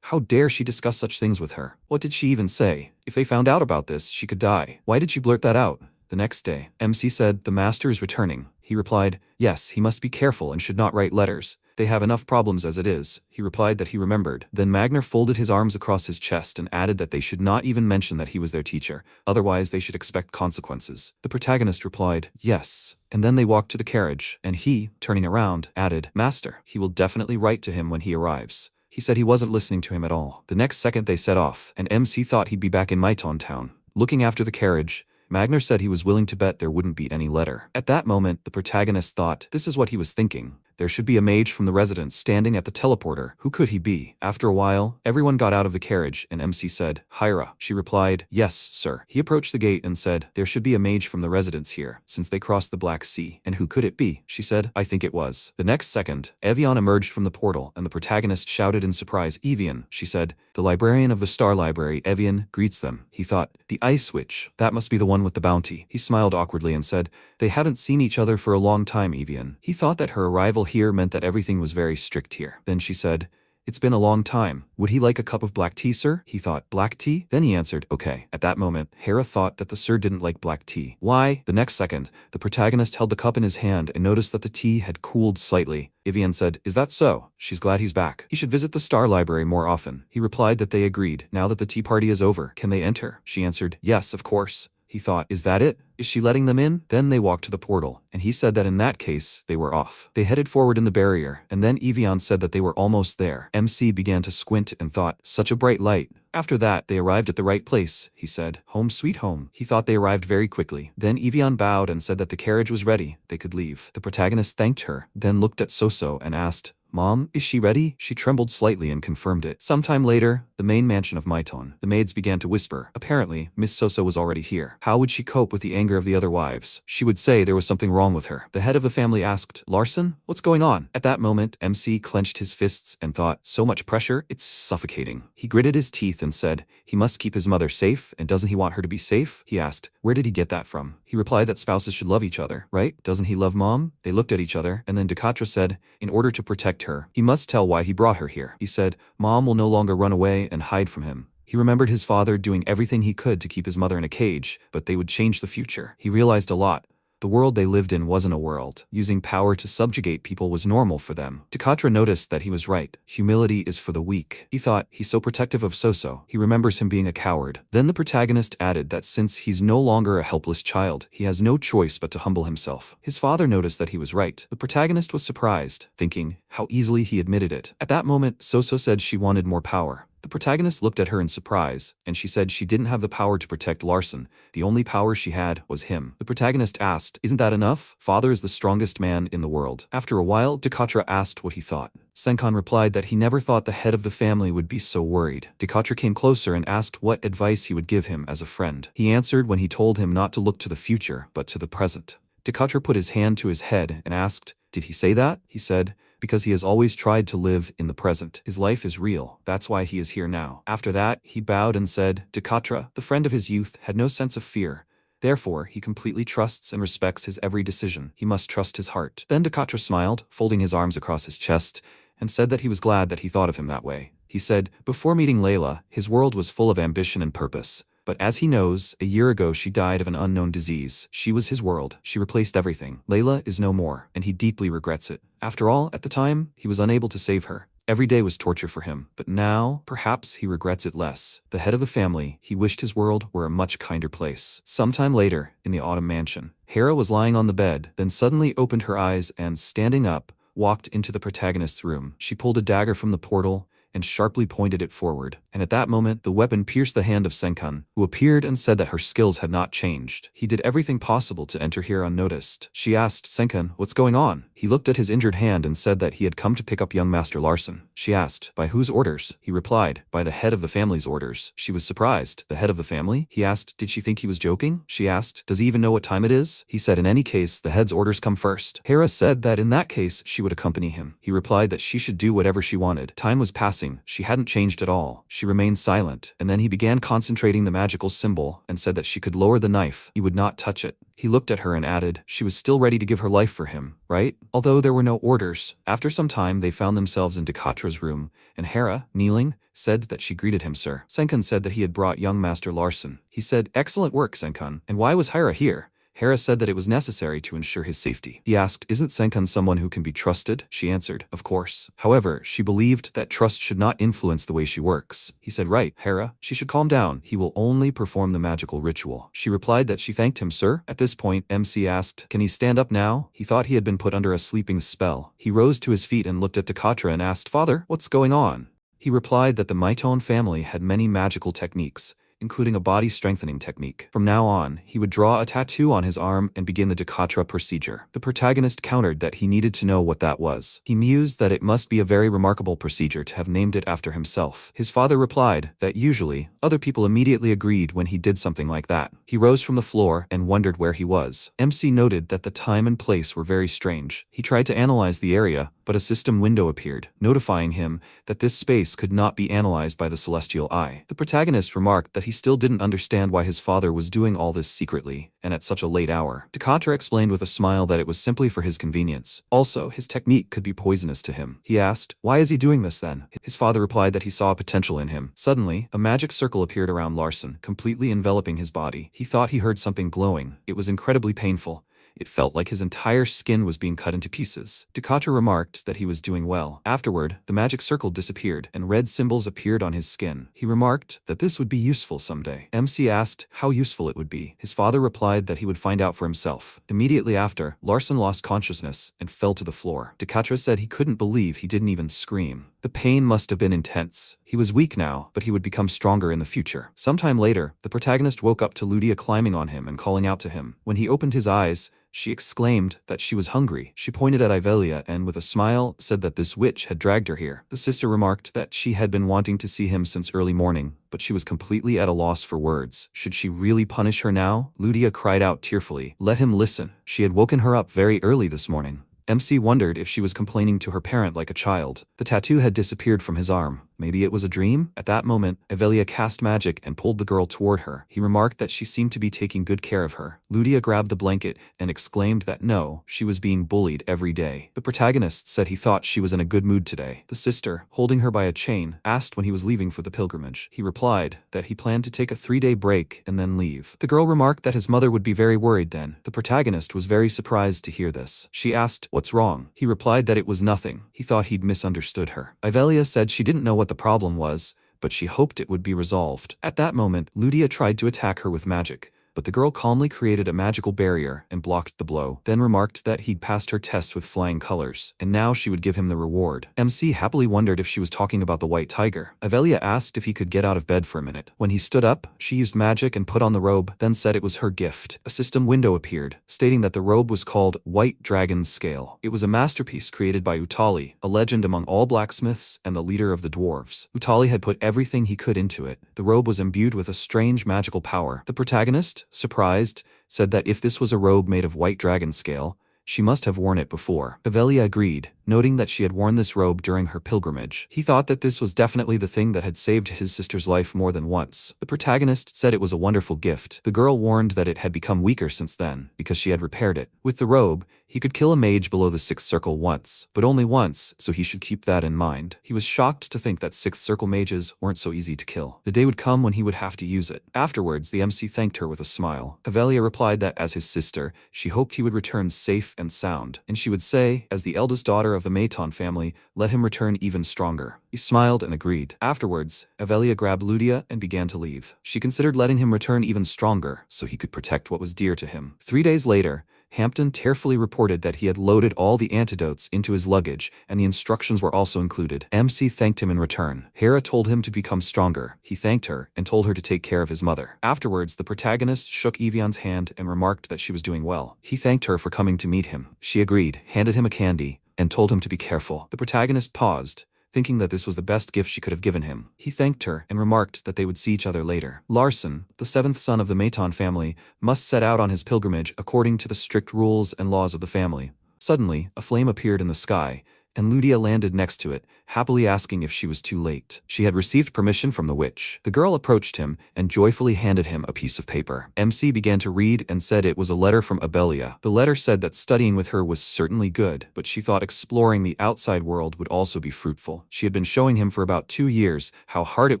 how dare she discuss such things with her? What did she even say? If they found out about this, she could die. Why did she blurt that out? The next day, MC said, the master is returning. He replied, yes, he must be careful and should not write letters. They have enough problems as it is. He replied that he remembered. Then Magner folded his arms across his chest and added that they should not even mention that he was their teacher, otherwise they should expect consequences. The protagonist replied, yes. And then they walked to the carriage, and he, turning around, added, master, he will definitely write to him when he arrives. He said he wasn't listening to him at all. The next second they set off, and MC thought he'd be back in Maiton town. Looking after the carriage, Magner said he was willing to bet there wouldn't be any letter. At that moment, the protagonist thought, this is what he was thinking. There should be a mage from the residence standing at the teleporter. Who could he be? After a while, everyone got out of the carriage and MC said, Hira. She replied, yes, sir. He approached the gate and said, there should be a mage from the residence here, since they crossed the Black Sea. And who could it be? She said, I think it was. The next second, Evian emerged from the portal and the protagonist shouted in surprise, Evian. She said, the librarian of the Star Library, Evian, greets them. He thought, the Ice Witch. That must be the one with the bounty. He smiled awkwardly and said, they haven't seen each other for a long time, Evian. He thought that her arrival here meant that everything was very strict here. Then she said, it's been a long time. Would he like a cup of black tea, sir? He thought, black tea? Then he answered, okay. At that moment, Hera thought that the sir didn't like black tea. Why? The next second, the protagonist held the cup in his hand and noticed that the tea had cooled slightly. Evian said, is that so? She's glad he's back. He should visit the Star Library more often. He replied that they agreed. Now that the tea party is over, can they enter? She answered, yes, of course. He thought, is that it? Is she letting them in? Then they walked to the portal, and he said that in that case, they were off. They headed forward in the barrier, and then Evian said that they were almost there. MC began to squint and thought, such a bright light. After that, they arrived at the right place, he said. Home sweet home. He thought they arrived very quickly. Then Evian bowed and said that the carriage was ready. They could leave. The protagonist thanked her, then looked at Soso and asked, Mom, is she ready? She trembled slightly and confirmed it. Sometime later, the main mansion of Maiton, the maids began to whisper. Apparently, Miss Soso was already here. How would she cope with the anger of the other wives? She would say there was something wrong with her. The head of the family asked, Larson, what's going on? At that moment, MC clenched his fists and thought, so much pressure, it's suffocating. He gritted his teeth and said, he must keep his mother safe, and doesn't he want her to be safe? He asked, where did he get that from? He replied that spouses should love each other, right? Doesn't he love Mom? They looked at each other, and then Decatra said, in order to protect her, he must tell why he brought her here. He said, Mom will no longer run away and hide from him. He remembered his father doing everything he could to keep his mother in a cage, but they would change the future. He realized a lot. The world they lived in wasn't a world. Using power to subjugate people was normal for them. Decatra noticed that he was right. Humility is for the weak. He thought, he's so protective of Soso. He remembers him being a coward. Then the protagonist added that since he's no longer a helpless child, he has no choice but to humble himself. His father noticed that he was right. The protagonist was surprised, thinking how easily he admitted it. At that moment, Soso said she wanted more power. The protagonist looked at her in surprise, and she said she didn't have the power to protect Larson. The only power she had was him. The protagonist asked, isn't that enough? Father is the strongest man in the world. After a while, Decatra asked what he thought. Senkan replied that he never thought the head of the family would be so worried. Decatra came closer and asked what advice he would give him as a friend. He answered when he told him not to look to the future, but to the present. Decatra put his hand to his head and asked, did he say that? He said, because he has always tried to live in the present. His life is real. That's why he is here now. After that, he bowed and said, Decatra, the friend of his youth, had no sense of fear. Therefore, he completely trusts and respects his every decision. He must trust his heart. Then Decatra smiled, folding his arms across his chest, and said that he was glad that he thought of him that way. He said, before meeting Layla, his world was full of ambition and purpose. But as he knows, a year ago she died of an unknown disease. She was his world. She replaced everything. Layla is no more, and he deeply regrets it. After all, at the time, he was unable to save her. Every day was torture for him, but now, perhaps he regrets it less. The head of the family, he wished his world were a much kinder place. Sometime later, in the autumn mansion, Hera was lying on the bed, then suddenly opened her eyes and, standing up, walked into the protagonist's room. She pulled a dagger from the portal and sharply pointed it forward. And at that moment, the weapon pierced the hand of Senkan, who appeared and said that her skills had not changed. He did everything possible to enter here unnoticed. She asked Senkan, "What's going on?" He looked at his injured hand and said that he had come to pick up young Master Larson. She asked, "By whose orders?" He replied, "By the head of the family's orders." She was surprised. "The head of the family?" He asked, "Did she think he was joking?" She asked, "Does he even know what time it is?" He said, "In any case, the head's orders come first." Hera said that in that case, she would accompany him. He replied that she should do whatever she wanted. Time was passing. She hadn't changed at all. She remained silent, and then he began concentrating the magical symbol and said that she could lower the knife. He would not touch it. He looked at her and added, she was still ready to give her life for him, right? Although there were no orders. After some time, they found themselves in Dekatra's room, and Hera, kneeling, said that she greeted him, sir. Senkan said that he had brought young Master Larson. He said, "Excellent work, Senkan. And why was Hera here?" Hera said that it was necessary to ensure his safety. He asked, "Isn't Senkan someone who can be trusted?" She answered, "Of course." However, she believed that trust should not influence the way she works. He said, "Right, Hera. She should calm down. He will only perform the magical ritual." She replied that she thanked him, sir. At this point, MC asked, "Can he stand up now?" He thought he had been put under a sleeping spell. He rose to his feet and looked at Dekatra and asked, "Father, what's going on?" He replied that the Maiton family had many magical techniques, including a body-strengthening technique. From now on, he would draw a tattoo on his arm and begin the Dekatra procedure. The protagonist countered that he needed to know what that was. He mused that it must be a very remarkable procedure to have named it after himself. His father replied that usually, other people immediately agreed when he did something like that. He rose from the floor and wondered where he was. MC noted that the time and place were very strange. He tried to analyze the area, but a system window appeared, notifying him that this space could not be analyzed by the celestial eye. The protagonist remarked that he still didn't understand why his father was doing all this secretly, and at such a late hour. Dekatra explained with a smile that it was simply for his convenience. Also, his technique could be poisonous to him. He asked, "Why is he doing this then?" His father replied that he saw potential in him. Suddenly, a magic circle appeared around Larson, completely enveloping his body. He thought he heard something glowing. It was incredibly painful. It felt like his entire skin was being cut into pieces. Dekatra remarked that he was doing well. Afterward, the magic circle disappeared, and red symbols appeared on his skin. He remarked that this would be useful someday. MC asked how useful it would be. His father replied that he would find out for himself. Immediately after, Larson lost consciousness and fell to the floor. Dekatra said he couldn't believe he didn't even scream. The pain must have been intense. He was weak now, but he would become stronger in the future. Sometime later, the protagonist woke up to Ludia climbing on him and calling out to him. When he opened his eyes, she exclaimed that she was hungry. She pointed at Ivelia and, with a smile, said that this witch had dragged her here. The sister remarked that she had been wanting to see him since early morning, but she was completely at a loss for words. Should she really punish her now? Ludia cried out tearfully, "Let him listen. She had woken her up very early this morning." MC wondered if she was complaining to her parent like a child. The tattoo had disappeared from his arm. Maybe it was a dream? At that moment, Ivelia cast magic and pulled the girl toward her. He remarked that she seemed to be taking good care of her. Ludia grabbed the blanket and exclaimed that no, she was being bullied every day. The protagonist said he thought she was in a good mood today. The sister, holding her by a chain, asked when he was leaving for the pilgrimage. He replied that he planned to take a 3-day break and then leave. The girl remarked that his mother would be very worried then. The protagonist was very surprised to hear this. She asked, "What's wrong?" He replied that it was nothing. He thought he'd misunderstood her. Ivelia said she didn't know what the problem was, but she hoped it would be resolved. At that moment, Ludia tried to attack her with magic, but the girl calmly created a magical barrier and blocked the blow, then remarked that he'd passed her test with flying colors, and now she would give him the reward. MC happily wondered if she was talking about the white tiger. Ivelia asked if he could get out of bed for a minute. When he stood up, she used magic and put on the robe, then said it was her gift. A system window appeared, stating that the robe was called White Dragon's Scale. It was a masterpiece created by Utali, a legend among all blacksmiths and the leader of the dwarves. Utali had put everything he could into it. The robe was imbued with a strange magical power. The protagonist, surprised, said that if this was a robe made of white dragon scale, she must have worn it before. Ivelia agreed, noting that she had worn this robe during her pilgrimage. He thought that this was definitely the thing that had saved his sister's life more than once. The protagonist said it was a wonderful gift. The girl warned that it had become weaker since then, because she had repaired it. With the robe, he could kill a mage below the 6th circle once, but only once, so he should keep that in mind. He was shocked to think that 6th circle mages weren't so easy to kill. The day would come when he would have to use it. Afterwards, the MC thanked her with a smile. Yahello replied that as his sister, she hoped he would return safe and sound, and she would say, as the eldest daughter of the Maton family, let him return even stronger. He smiled and agreed. Afterwards, Yahello grabbed Ludia and began to leave. She considered letting him return even stronger, so he could protect what was dear to him. 3 days later, Hampton tearfully reported that he had loaded all the antidotes into his luggage, and the instructions were also included. MC thanked him in return. Hera told him to become stronger. He thanked her, and told her to take care of his mother. Afterwards, the protagonist shook Evian's hand and remarked that she was doing well. He thanked her for coming to meet him. She agreed, handed him a candy, and told him to be careful. The protagonist paused, thinking that this was the best gift she could have given him. He thanked her and remarked that they would see each other later. Larson, the 7th son of the Maton family, must set out on his pilgrimage according to the strict rules and laws of the family. Suddenly, a flame appeared in the sky, and Ludia landed next to it, happily asking if she was too late. She had received permission from the witch. The girl approached him and joyfully handed him a piece of paper. MC began to read and said it was a letter from Abelia. The letter said that studying with her was certainly good, but she thought exploring the outside world would also be fruitful. She had been showing him for about 2 years how hard it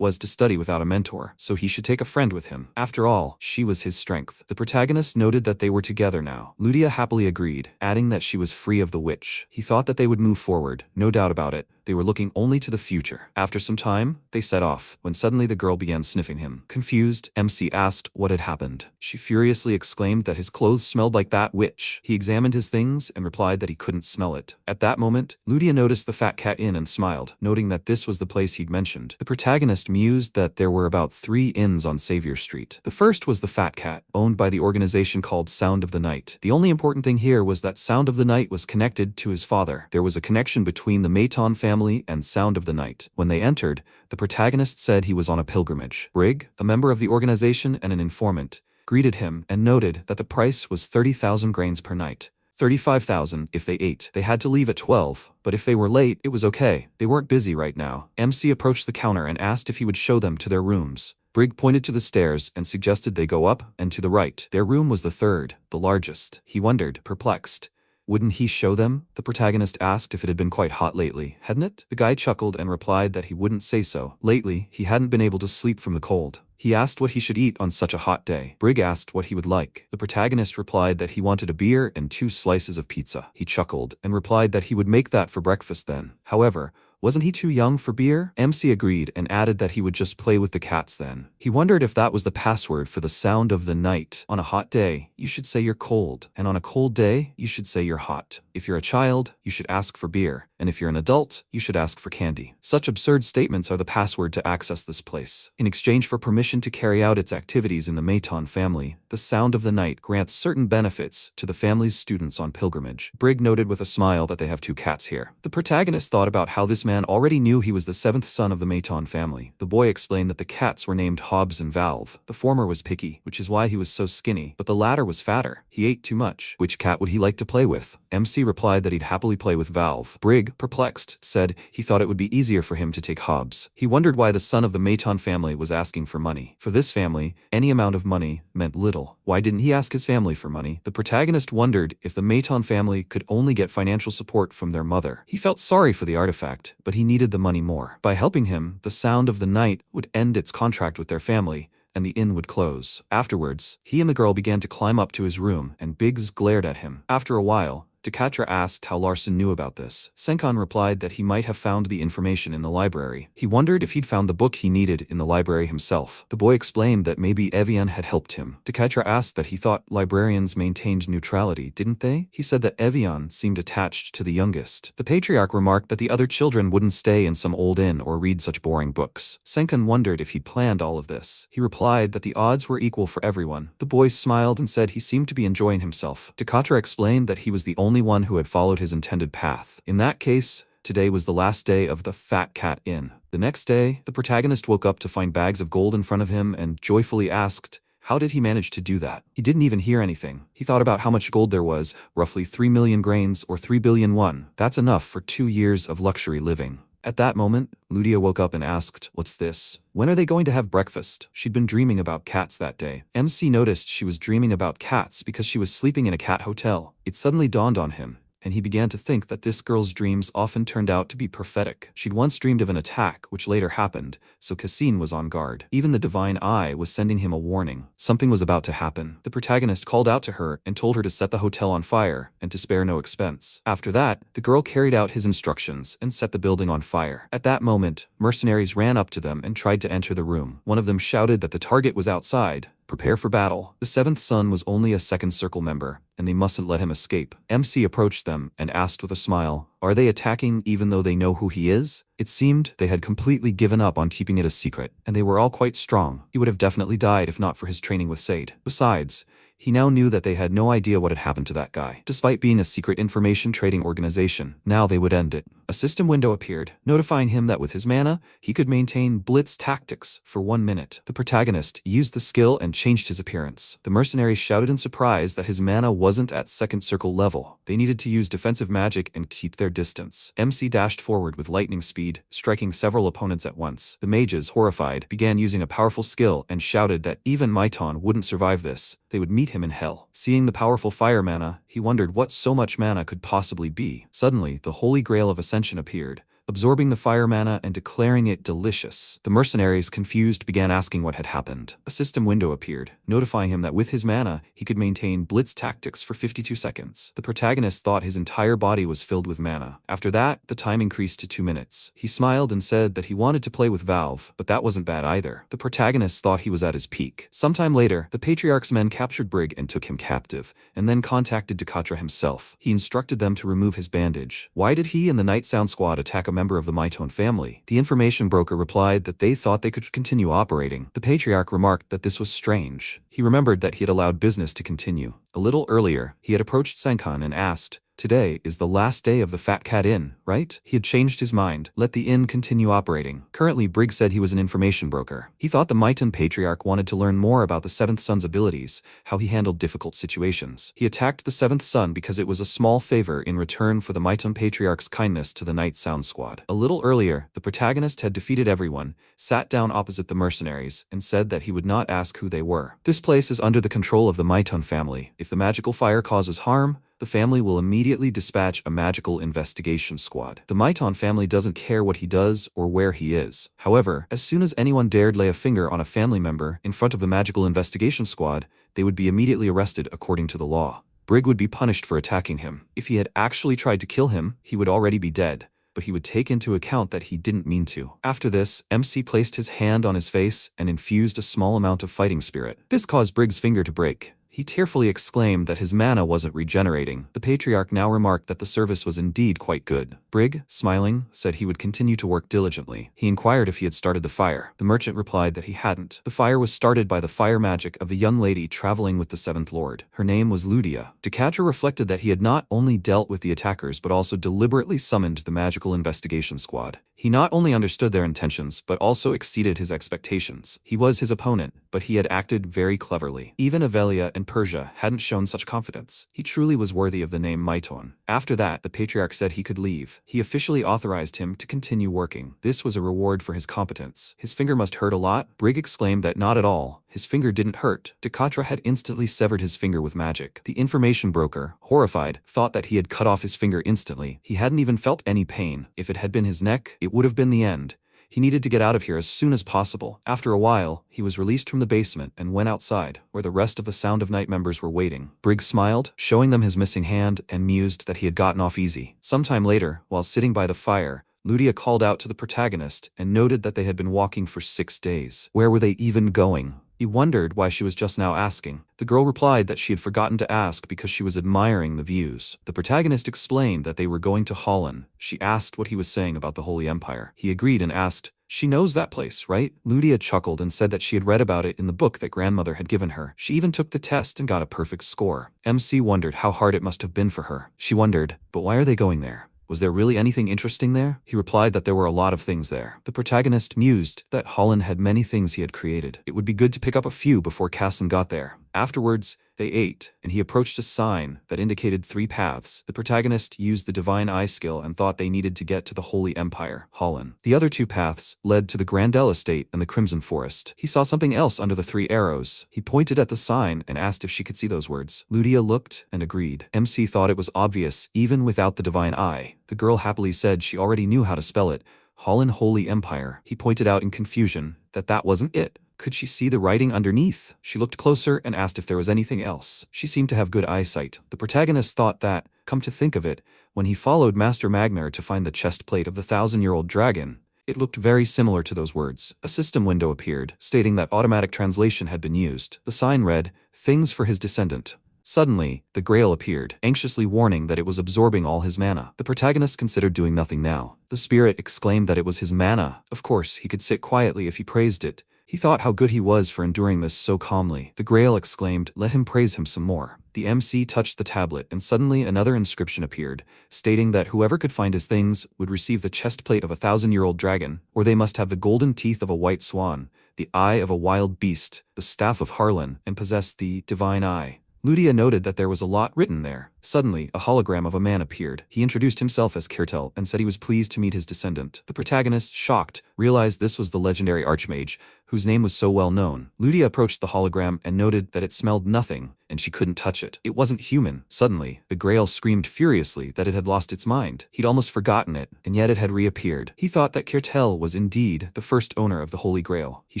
was to study without a mentor, so he should take a friend with him. After all, she was his strength. The protagonist noted that they were together now. Ludia happily agreed, adding that she was free of the witch. He thought that they would move forward, no doubt about it. They were looking only to the future. After some time, they set off, when suddenly the girl began sniffing him. Confused, MC asked what had happened. She furiously exclaimed that his clothes smelled like that witch. He examined his things and replied that he couldn't smell it. At that moment, Ludia noticed the Fat Cat Inn and smiled, noting that this was the place he'd mentioned. The protagonist mused that there were about 3 inns on Savior Street. The first was the Fat Cat, owned by the organization called Sound of the Night. The only important thing here was that Sound of the Night was connected to his father. There was a connection between the Maton family and Sound of the Night. When they entered, the protagonist said he was on a pilgrimage. Brig, a member of the organization and an informant, greeted him and noted that the price was 30,000 grains per night. 35,000 if they ate. They had to leave at 12, but if they were late, it was okay. They weren't busy right now. MC approached the counter and asked if he would show them to their rooms. Brig pointed to the stairs and suggested they go up and to the right. Their room was the 3rd, the largest. He wondered, perplexed. Wouldn't he show them? The protagonist asked if it had been quite hot lately, hadn't it? The guy chuckled and replied that he wouldn't say so. Lately, he hadn't been able to sleep from the cold. He asked what he should eat on such a hot day. Brig asked what he would like. The protagonist replied that he wanted a beer and 2 slices of pizza. He chuckled and replied that he would make that for breakfast then. However, wasn't he too young for beer? MC agreed and added that he would just play with the cats then. He wondered if that was the password for the Sound of the Night. On a hot day, you should say you're cold, and on a cold day, you should say you're hot. If you're a child, you should ask for beer, and if you're an adult, you should ask for candy. Such absurd statements are the password to access this place. In exchange for permission to carry out its activities in the Maton family, the Sound of the Night grants certain benefits to the family's students on pilgrimage. Brig noted with a smile that they have 2 cats here. The protagonist thought about how this man already knew he was the 7th son of the Maton family. The boy explained that the cats were named Hobbs and Valve. The former was picky, which is why he was so skinny, but the latter was fatter. He ate too much. Which cat would he like to play with? MC replied that he'd happily play with Valve. Brig, perplexed, said he thought it would be easier for him to take Hobbs. He wondered why the son of the Maton family was asking for money. For this family, any amount of money meant little. Why didn't he ask his family for money? The protagonist wondered if the Maton family could only get financial support from their mother. He felt sorry for the artifact, but he needed the money more. By helping him, the Sound of the Night would end its contract with their family, and the inn would close. Afterwards, he and the girl began to climb up to his room, and Biggs glared at him. After a while, Dekatra asked how Larson knew about this. Senkan replied that he might have found the information in the library. He wondered if he'd found the book he needed in the library himself. The boy explained that maybe Evian had helped him. Dekatra asked that he thought librarians maintained neutrality, didn't they? He said that Evian seemed attached to the youngest. The patriarch remarked that the other children wouldn't stay in some old inn or read such boring books. Senkan wondered if he'd planned all of this. He replied that the odds were equal for everyone. The boy smiled and said he seemed to be enjoying himself. Dekatra explained that he was the only one who had followed his intended path. In that case, today was the last day of the Fat Cat Inn. The next day, the protagonist woke up to find bags of gold in front of him and joyfully asked How did he manage to do that? He didn't even hear anything. He thought about how much gold there was, roughly 3 million grains or 3 billion won. That's enough for 2 years of luxury living. At that moment, Ludia woke up and asked, "What's this? When are they going to have breakfast?" She'd been dreaming about cats that day. MC noticed she was dreaming about cats because she was sleeping in a cat hotel. It suddenly dawned on him, and he began to think that this girl's dreams often turned out to be prophetic. She'd once dreamed of an attack, which later happened, so Cassine was on guard. Even the Divine Eye was sending him a warning. Something was about to happen. The protagonist called out to her and told her to set the hotel on fire and to spare no expense. After that, the girl carried out his instructions and set the building on fire. At that moment, mercenaries ran up to them and tried to enter the room. One of them shouted that the target was outside. Prepare for battle. The seventh son was only a second circle member, and they mustn't let him escape. MC approached them and asked with a smile, "Are they attacking even though they know who he is?" It seemed they had completely given up on keeping it a secret, and they were all quite strong. He would have definitely died if not for his training with Sade. Besides, he now knew that they had no idea what had happened to that guy. Despite being a secret information trading organization, now they would end it. A system window appeared, notifying him that with his mana, he could maintain blitz tactics for 1 minute. The protagonist used the skill and changed his appearance. The mercenaries shouted in surprise that his mana wasn't at second circle level. They needed to use defensive magic and keep their distance. MC dashed forward with lightning speed, striking several opponents at once. The mages, horrified, began using a powerful skill and shouted that even Maiton wouldn't survive this. They would meet him in hell. Seeing the powerful fire mana, he wondered what so much mana could possibly be. Suddenly, the Holy Grail of Ascension appeared, absorbing the fire mana and declaring it delicious. The mercenaries, confused, began asking what had happened. A system window appeared, notifying him that with his mana, he could maintain blitz tactics for 52 seconds. The protagonist thought his entire body was filled with mana. After that, the time increased to 2 minutes. He smiled and said that he wanted to play with Valve, but that wasn't bad either. The protagonist thought he was at his peak. Sometime later, the Patriarch's men captured Brig and took him captive, and then contacted Decatra himself. He instructed them to remove his bandage. Why did he and the Night Sound Squad attack a member of the Maiton family? The information broker replied that they thought they could continue operating. The Patriarch remarked that this was strange. He remembered that he had allowed business to continue. A little earlier, he had approached Senkan and asked, "Today is the last day of the Fat Cat Inn, right?" He had changed his mind. Let the inn continue operating. Currently, Brig said he was an information broker. He thought the Maiton Patriarch wanted to learn more about the seventh son's abilities, how he handled difficult situations. He attacked the seventh son because it was a small favor in return for the Maiton Patriarch's kindness to the Night Sound Squad. A little earlier, the protagonist had defeated everyone, sat down opposite the mercenaries, and said that he would not ask who they were. This place is under the control of the Maiton family. If the magical fire causes harm, the family will immediately dispatch a magical investigation squad. The Maiton family doesn't care what he does or where he is. However, as soon as anyone dared lay a finger on a family member in front of the magical investigation squad, they would be immediately arrested according to the law. Brig would be punished for attacking him. If he had actually tried to kill him, he would already be dead, but he would take into account that he didn't mean to. After this, MC placed his hand on his face and infused a small amount of fighting spirit. This caused Brig's finger to break. He tearfully exclaimed that his mana wasn't regenerating. The Patriarch now remarked that the service was indeed quite good. Brig, smiling, said he would continue to work diligently. He inquired if he had started the fire. The merchant replied that he hadn't. The fire was started by the fire magic of the young lady traveling with the Seventh Lord. Her name was Ludia. Decatra reflected that he had not only dealt with the attackers but also deliberately summoned the magical investigation squad. He not only understood their intentions, but also exceeded his expectations. He was his opponent, but he had acted very cleverly. Even Avelia and Persia hadn't shown such confidence. He truly was worthy of the name Maiton. After that, the Patriarch said he could leave. He officially authorized him to continue working. This was a reward for his competence. His finger must hurt a lot? Brig exclaimed that not at all. His finger didn't hurt. Decatra had instantly severed his finger with magic. The information broker, horrified, thought that he had cut off his finger instantly. He hadn't even felt any pain. If it had been his neck, it would have been the end. He needed to get out of here as soon as possible. After a while, he was released from the basement and went outside, where the rest of the Sound of Night members were waiting. Brig smiled, showing them his missing hand, and mused that he had gotten off easy. Sometime later, while sitting by the fire, Ludia called out to the protagonist and noted that they had been walking for 6 days. Where were they even going? He wondered why she was just now asking. The girl replied that she had forgotten to ask because she was admiring the views. The protagonist explained that they were going to Holland. She asked what he was saying about the Holy Empire. He agreed and asked, "She knows that place, right?" Ludia chuckled and said that she had read about it in the book that grandmother had given her. She even took the test and got a perfect score. MC wondered how hard it must have been for her. She wondered, but why are they going there? Was there really anything interesting there? He replied that there were a lot of things there. The protagonist mused that Holland had many things he had created. It would be good to pick up a few before Casson got there. Afterwards, they ate, and he approached a sign that indicated 3 paths. The protagonist used the Divine Eye skill and thought they needed to get to the Holy Empire, Holland. The other 2 paths led to the Grandel Estate and the Crimson Forest. He saw something else under the 3 arrows. He pointed at the sign and asked if she could see those words. Ludia looked and agreed. MC thought it was obvious, even without the Divine Eye. The girl happily said she already knew how to spell it. Holland Holy Empire. He pointed out in confusion that that wasn't it. Could she see the writing underneath? She looked closer and asked if there was anything else. She seemed to have good eyesight. The protagonist thought that, come to think of it, when he followed Master Magnar to find the chest plate of the 1,000-year-old dragon, it looked very similar to those words. A system window appeared, stating that automatic translation had been used. The sign read, "Things for his descendant." Suddenly, the Grail appeared, anxiously warning that it was absorbing all his mana. The protagonist considered doing nothing now. The spirit exclaimed that it was his mana. Of course, he could sit quietly if he praised it. He thought how good he was for enduring this so calmly. The Grail exclaimed, "Let him praise him some more." The MC touched the tablet and suddenly another inscription appeared, stating that whoever could find his things would receive the chest plate of a 1,000-year-old dragon, or they must have the golden teeth of a white swan, the eye of a wild beast, the staff of Harlan, and possess the Divine Eye. Ludia noted that there was a lot written there. Suddenly, a hologram of a man appeared. He introduced himself as Kirtel and said he was pleased to meet his descendant. The protagonist, shocked, realized this was the legendary Archmage, whose name was so well known. Ludia approached the hologram and noted that it smelled nothing, and she couldn't touch it. It wasn't human. Suddenly, the Grail screamed furiously that it had lost its mind. He'd almost forgotten it, and yet it had reappeared. He thought that Kirtel was indeed the first owner of the Holy Grail. He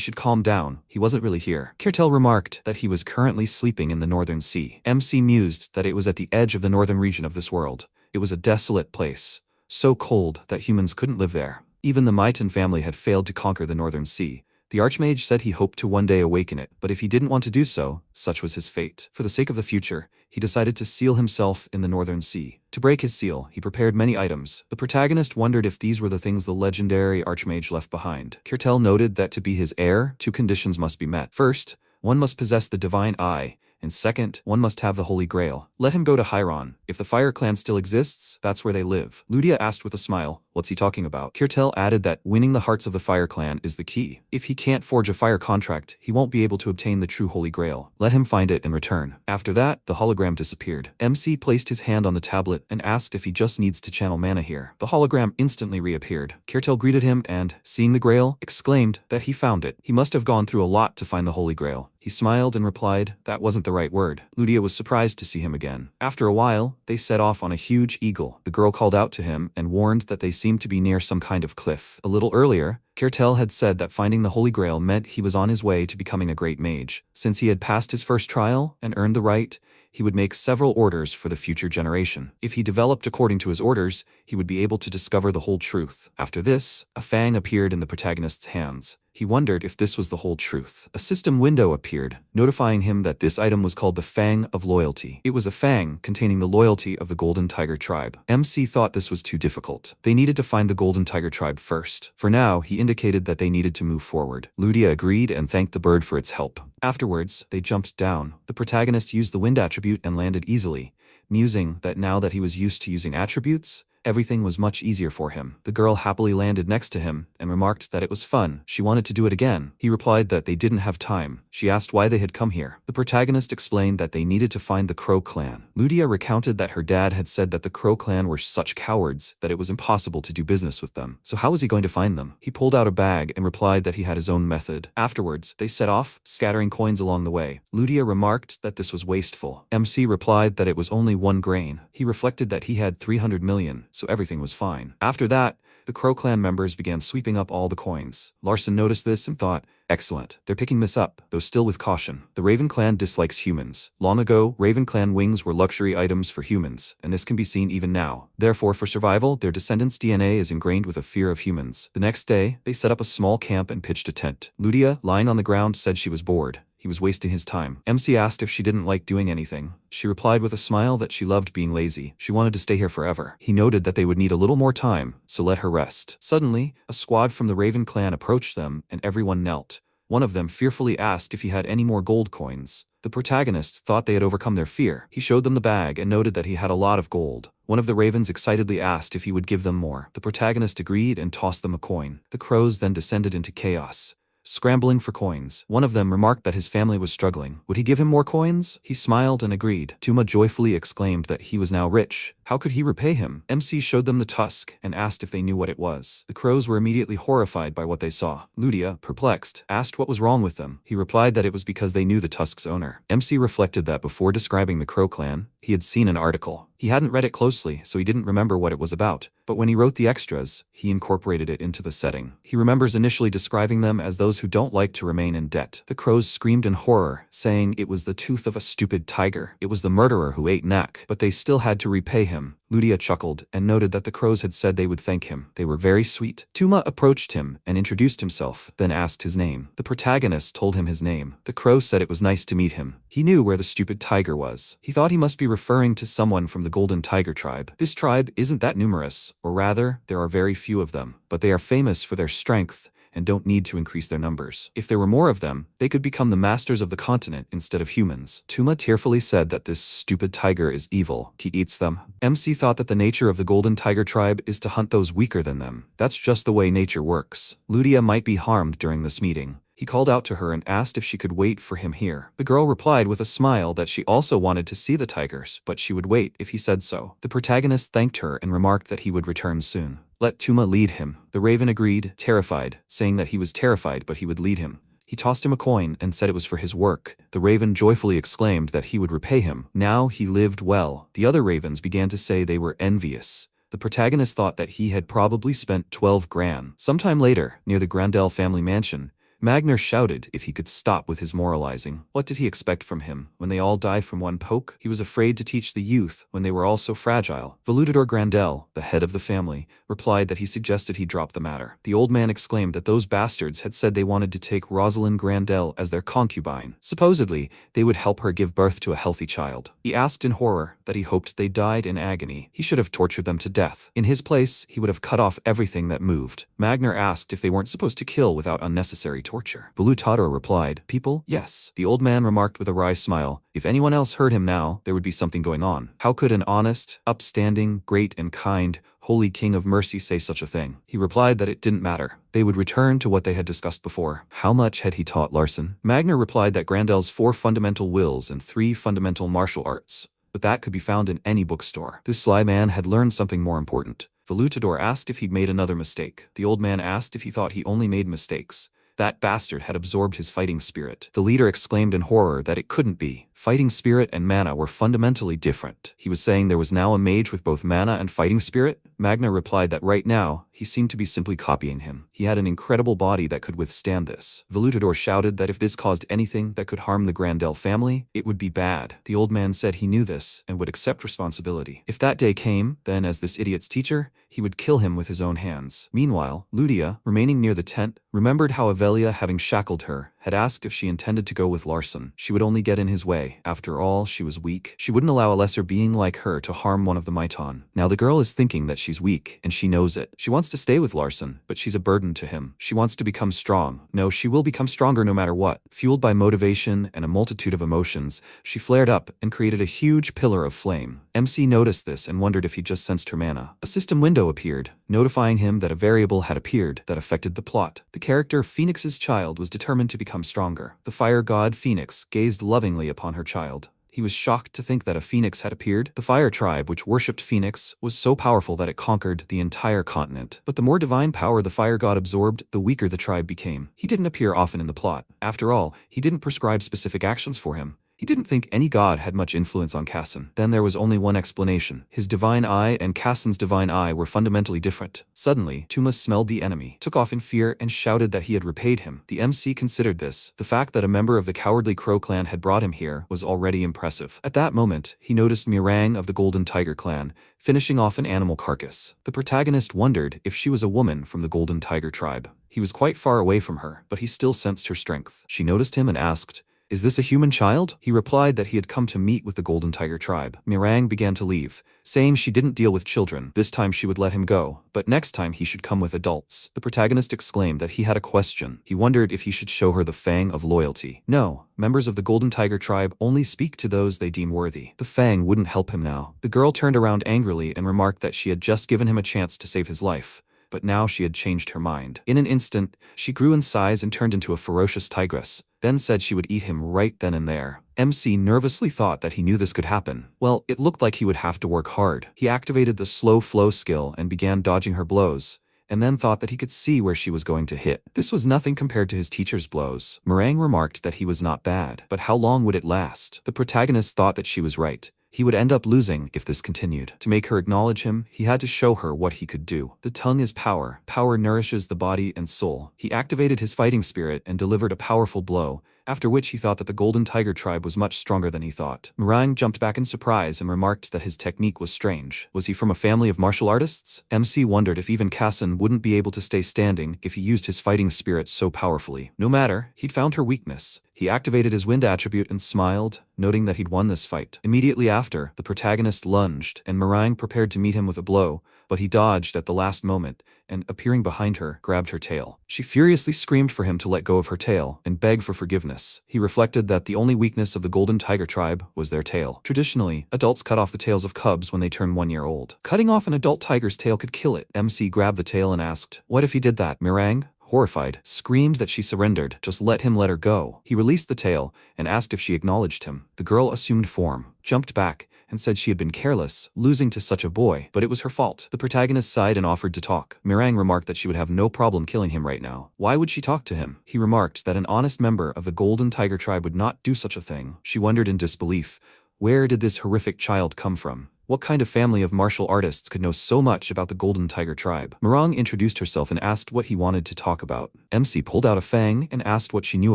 should calm down. He wasn't really here. Kirtel remarked that he was currently sleeping in the Northern Sea. MC mused that it was at the edge of the northern region of this world. It was a desolate place, so cold that humans couldn't live there. Even the Maitan family had failed to conquer the Northern Sea. The Archmage said he hoped to one day awaken it, but if he didn't want to do so, such was his fate. For the sake of the future, he decided to seal himself in the Northern Sea. To break his seal, he prepared many items. The protagonist wondered if these were the things the legendary Archmage left behind. Kirtel noted that to be his heir, 2 conditions must be met. First, one must possess the Divine Eye, and second, one must have the Holy Grail. Let him go to Hyron. If the Fire Clan still exists, that's where they live. Ludia asked with a smile, what's he talking about? Kirtel added that winning the hearts of the Fire Clan is the key. If he can't forge a fire contract, he won't be able to obtain the true Holy Grail. Let him find it and return. After that, the hologram disappeared. MC placed his hand on the tablet and asked if he just needs to channel mana here. The hologram instantly reappeared. Kirtel greeted him and, seeing the Grail, exclaimed that he found it. He must have gone through a lot to find the Holy Grail. He smiled and replied that wasn't the right word. Ludia was surprised to see him again. After a while, they set off on a huge eagle. The girl called out to him and warned that they seemed to be near some kind of cliff. A little earlier, Kirtel had said that finding the Holy Grail meant he was on his way to becoming a great mage. Since he had passed his first trial and earned the right, he would make several orders for the future generation. If he developed according to his orders, he would be able to discover the whole truth. After this, a fang appeared in the protagonist's hands. He wondered if this was the whole truth. A system window appeared, notifying him that this item was called the Fang of Loyalty. It was a fang containing the loyalty of the Golden Tiger tribe. MC thought this was too difficult. They needed to find the Golden Tiger tribe first. For now, he indicated that they needed to move forward. Ludia agreed and thanked the bird for its help. Afterwards, they jumped down. The protagonist used the wind attribute and landed easily, musing that now that he was used to using attributes, everything was much easier for him. The girl happily landed next to him and remarked that it was fun. She wanted to do it again. He replied that they didn't have time. She asked why they had come here. The protagonist explained that they needed to find the Crow clan. Ludia recounted that her dad had said that the Crow clan were such cowards that it was impossible to do business with them. So how was he going to find them? He pulled out a bag and replied that he had his own method. Afterwards, they set off, scattering coins along the way. Ludia remarked that this was wasteful. MC replied that it was only 1 grain. He reflected that he had 300 million. So everything was fine. After that, the Crow clan members began sweeping up all the coins. Larson noticed this and thought, excellent, they're picking this up, though still with caution. The Raven clan dislikes humans. Long ago, Raven clan wings were luxury items for humans, and this can be seen even now. Therefore, for survival, their descendants' DNA is ingrained with a fear of humans. The next day, they set up a small camp and pitched a tent. Ludia, lying on the ground, said she was bored. He was wasting his time. MC asked if she didn't like doing anything. She replied with a smile that she loved being lazy. She wanted to stay here forever. He noted that they would need a little more time, so let her rest. Suddenly, a squad from the Raven clan approached them, and everyone knelt. One of them fearfully asked if he had any more gold coins. The protagonist thought they had overcome their fear. He showed them the bag and noted that he had a lot of gold. One of the ravens excitedly asked if he would give them more. The protagonist agreed and tossed them a coin. The crows then descended into chaos, scrambling for coins. One of them remarked that his family was struggling. Would he give him more coins? He smiled and agreed. Tuma joyfully exclaimed that he was now rich. How could he repay him? MC showed them the tusk and asked if they knew what it was. The crows were immediately horrified by what they saw. Ludia, perplexed, asked what was wrong with them. He replied that it was because they knew the tusk's owner. MC reflected that before describing the Crow clan, he had seen an article. He hadn't read it closely, so he didn't remember what it was about. But when he wrote the extras, he incorporated it into the setting. He remembers initially describing them as those who don't like to remain in debt. The crows screamed in horror, saying it was the tooth of a stupid tiger. It was the murderer who ate Nak, but they still had to repay him. Ludia chuckled and noted that the crows had said they would thank him. They were very sweet. Tuma approached him and introduced himself, then asked his name. The protagonist told him his name. The crow said it was nice to meet him. He knew where the stupid tiger was. He thought he must be referring to someone from the Golden Tiger tribe. This tribe isn't that numerous, or rather, there are very few of them, but they are famous for their strength and don't need to increase their numbers. If there were more of them, they could become the masters of the continent instead of humans. Tuma tearfully said that this stupid tiger is evil. He eats them. MC thought that the nature of the Golden Tiger tribe is to hunt those weaker than them. That's just the way nature works. Ludia might be harmed during this meeting. He called out to her and asked if she could wait for him here. The girl replied with a smile that she also wanted to see the tigers, but she would wait if he said so. The protagonist thanked her and remarked that he would return soon. Let Tuma lead him. The raven agreed, terrified, saying that he was terrified but he would lead him. He tossed him a coin and said it was for his work. The raven joyfully exclaimed that he would repay him. Now he lived well. The other ravens began to say they were envious. The protagonist thought that he had probably spent 12 grand. Sometime later, near the Grandel family mansion, Magner shouted if he could stop with his moralizing. What did he expect from him? When they all die from one poke? He was afraid to teach the youth when they were all so fragile. Velutador Grandel, the head of the family, replied that he suggested he drop the matter. The old man exclaimed that those bastards had said they wanted to take Rosalind Grandel as their concubine. Supposedly, they would help her give birth to a healthy child. He asked in horror that he hoped they died in agony. He should have tortured them to death. In his place, he would have cut off everything that moved. Magner asked if they weren't supposed to kill without unnecessary torture. Velutador replied, "People? Yes." The old man remarked with a wry smile, if anyone else heard him now, there would be something going on. How could an honest, upstanding, great and kind, holy king of mercy say such a thing? He replied that it didn't matter. They would return to what they had discussed before. How much had he taught Larson? Magner replied that Grandel's 4 fundamental wills and 3 fundamental martial arts, but that could be found in any bookstore. This sly man had learned something more important. Velutador asked if he'd made another mistake. The old man asked if he thought he only made mistakes. That bastard had absorbed his fighting spirit. The leader exclaimed in horror that it couldn't be. Fighting spirit and mana were fundamentally different. He was saying there was now a mage with both mana and fighting spirit? Magna replied that right now, he seemed to be simply copying him. He had an incredible body that could withstand this. Velutador shouted that if this caused anything that could harm the Grandel family, it would be bad. The old man said he knew this and would accept responsibility. If that day came, then as this idiot's teacher, he would kill him with his own hands. Meanwhile, Ludia, remaining near the tent, remembered how Avelia, having shackled her, had asked if she intended to go with Larson. She would only get in his way. After all, she was weak. She wouldn't allow a lesser being like her to harm one of the Maiton. Now the girl is thinking that she's weak, and she knows it. She wants to stay with Larson, but she's a burden to him. She wants to become strong. No, she will become stronger no matter what. Fueled by motivation and a multitude of emotions, she flared up and created a huge pillar of flame. MC noticed this and wondered if he just sensed her mana. A system window appeared, notifying him that a variable had appeared that affected the plot. The character Phoenix's child was determined to become stronger. The fire god Phoenix gazed lovingly upon her child. He was shocked to think that a phoenix had appeared. The fire tribe, which worshipped Phoenix, was so powerful that it conquered the entire continent. But the more divine power the fire god absorbed, the weaker the tribe became. He didn't appear often in the plot. After all, he didn't prescribe specific actions for him. He didn't think any god had much influence on Casson. Then there was only one explanation. His divine eye and Casson's divine eye were fundamentally different. Suddenly, Tuma smelled the enemy, took off in fear, and shouted that he had repaid him. The MC considered this. The fact that a member of the cowardly Crow clan had brought him here was already impressive. At that moment, he noticed Mirang of the Golden Tiger clan, finishing off an animal carcass. The protagonist wondered if she was a woman from the Golden Tiger tribe. He was quite far away from her, but he still sensed her strength. She noticed him and asked, "Is this a human child?" He replied that he had come to meet with the Golden Tiger tribe. Mirang began to leave, saying she didn't deal with children. This time she would let him go, but next time he should come with adults. The protagonist exclaimed that he had a question. He wondered if he should show her the fang of loyalty. No, members of the Golden Tiger tribe only speak to those they deem worthy. The fang wouldn't help him now. The girl turned around angrily and remarked that she had just given him a chance to save his life, but now she had changed her mind. In an instant, she grew in size and turned into a ferocious tigress, then said she would eat him right then and there. MC nervously thought that he knew this could happen. Well, it looked like he would have to work hard. He activated the slow flow skill and began dodging her blows, and then thought that he could see where she was going to hit. This was nothing compared to his teacher's blows. Mirang remarked that he was not bad, but how long would it last? The protagonist thought that she was right. He would end up losing if this continued. To make her acknowledge him, he had to show her what he could do. The tongue is power. Power nourishes the body and soul. He activated his fighting spirit and delivered a powerful blow, after which he thought that the Golden Tiger tribe was much stronger than he thought. Mirang jumped back in surprise and remarked that his technique was strange. Was he from a family of martial artists? MC wondered if even Kassan wouldn't be able to stay standing if he used his fighting spirit so powerfully. No matter, he'd found her weakness. He activated his wind attribute and smiled, noting that he'd won this fight. Immediately after, the protagonist lunged, and Mirang prepared to meet him with a blow, but he dodged at the last moment, and, appearing behind her, grabbed her tail. She furiously screamed for him to let go of her tail, and begged for forgiveness. He reflected that the only weakness of the Golden Tiger tribe was their tail. Traditionally, adults cut off the tails of cubs when they turn 1 year old. Cutting off an adult tiger's tail could kill it. MC grabbed the tail and asked, "What if he did that?" Mirang, horrified, screamed that she surrendered. Just let him let her go. He released the tail and asked if she acknowledged him. The girl assumed form, jumped back, and said she had been careless, losing to such a boy, but it was her fault. The protagonist sighed and offered to talk. Mirang remarked that she would have no problem killing him right now. Why would she talk to him? He remarked that an honest member of the Golden Tiger tribe would not do such a thing. She wondered in disbelief, where did this horrific child come from? What kind of family of martial artists could know so much about the Golden Tiger tribe? Mirang introduced herself and asked what he wanted to talk about. MC pulled out a fang and asked what she knew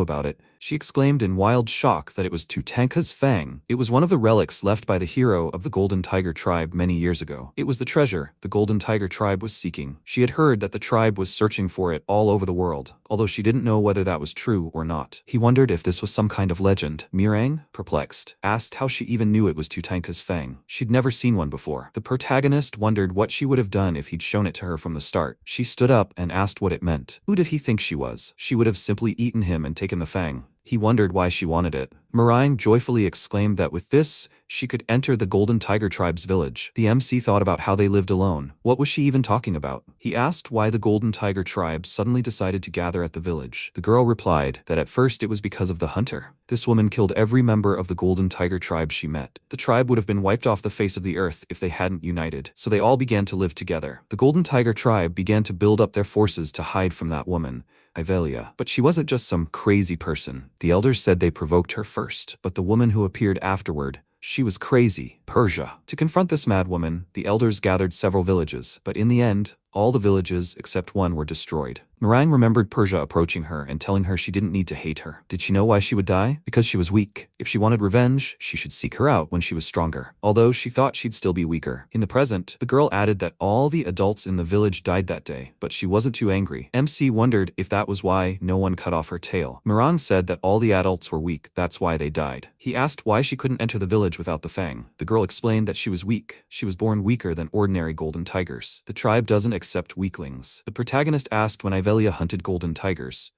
about it. She exclaimed in wild shock that it was Tutanka's fang. It was one of the relics left by the hero of the Golden Tiger tribe many years ago. It was the treasure the Golden Tiger tribe was seeking. She had heard that the tribe was searching for it all over the world, although she didn't know whether that was true or not. He wondered if this was some kind of legend. Mirang, perplexed, asked how she even knew it was Tutanka's fang. She'd never seen one before. The protagonist wondered what she would have done if he'd shown it to her from the start. She stood up and asked what it meant. Who did he think she was? She would have simply eaten him and taken the fang. He wondered why she wanted it. Mirang joyfully exclaimed that with this, she could enter the Golden Tiger tribe's village. The MC thought about how they lived alone. What was she even talking about? He asked why the Golden Tiger tribe suddenly decided to gather at the village. The girl replied that at first it was because of the hunter. This woman killed every member of the Golden Tiger tribe she met. The tribe would have been wiped off the face of the earth if they hadn't united, so they all began to live together. The Golden Tiger tribe began to build up their forces to hide from that woman, Yahello. But she wasn't just some crazy person. The elders said they provoked her first, but the woman who appeared afterward, she was crazy. Persia. To confront this mad woman, the elders gathered several villages, but in the end, all the villages except one were destroyed. Mirang remembered Persia approaching her and telling her she didn't need to hate her. Did she know why she would die? Because she was weak. If she wanted revenge, she should seek her out when she was stronger, although she thought she'd still be weaker. In the present, the girl added that all the adults in the village died that day, but she wasn't too angry. MC wondered if that was why no one cut off her tail. Mirang said that all the adults were weak, that's why they died. He asked why she couldn't enter the village without the fang. The girl explained that she was weak. She was born weaker than ordinary golden tigers. The tribe doesn't accept weaklings. The protagonist asked when Yahello hunted golden tigers.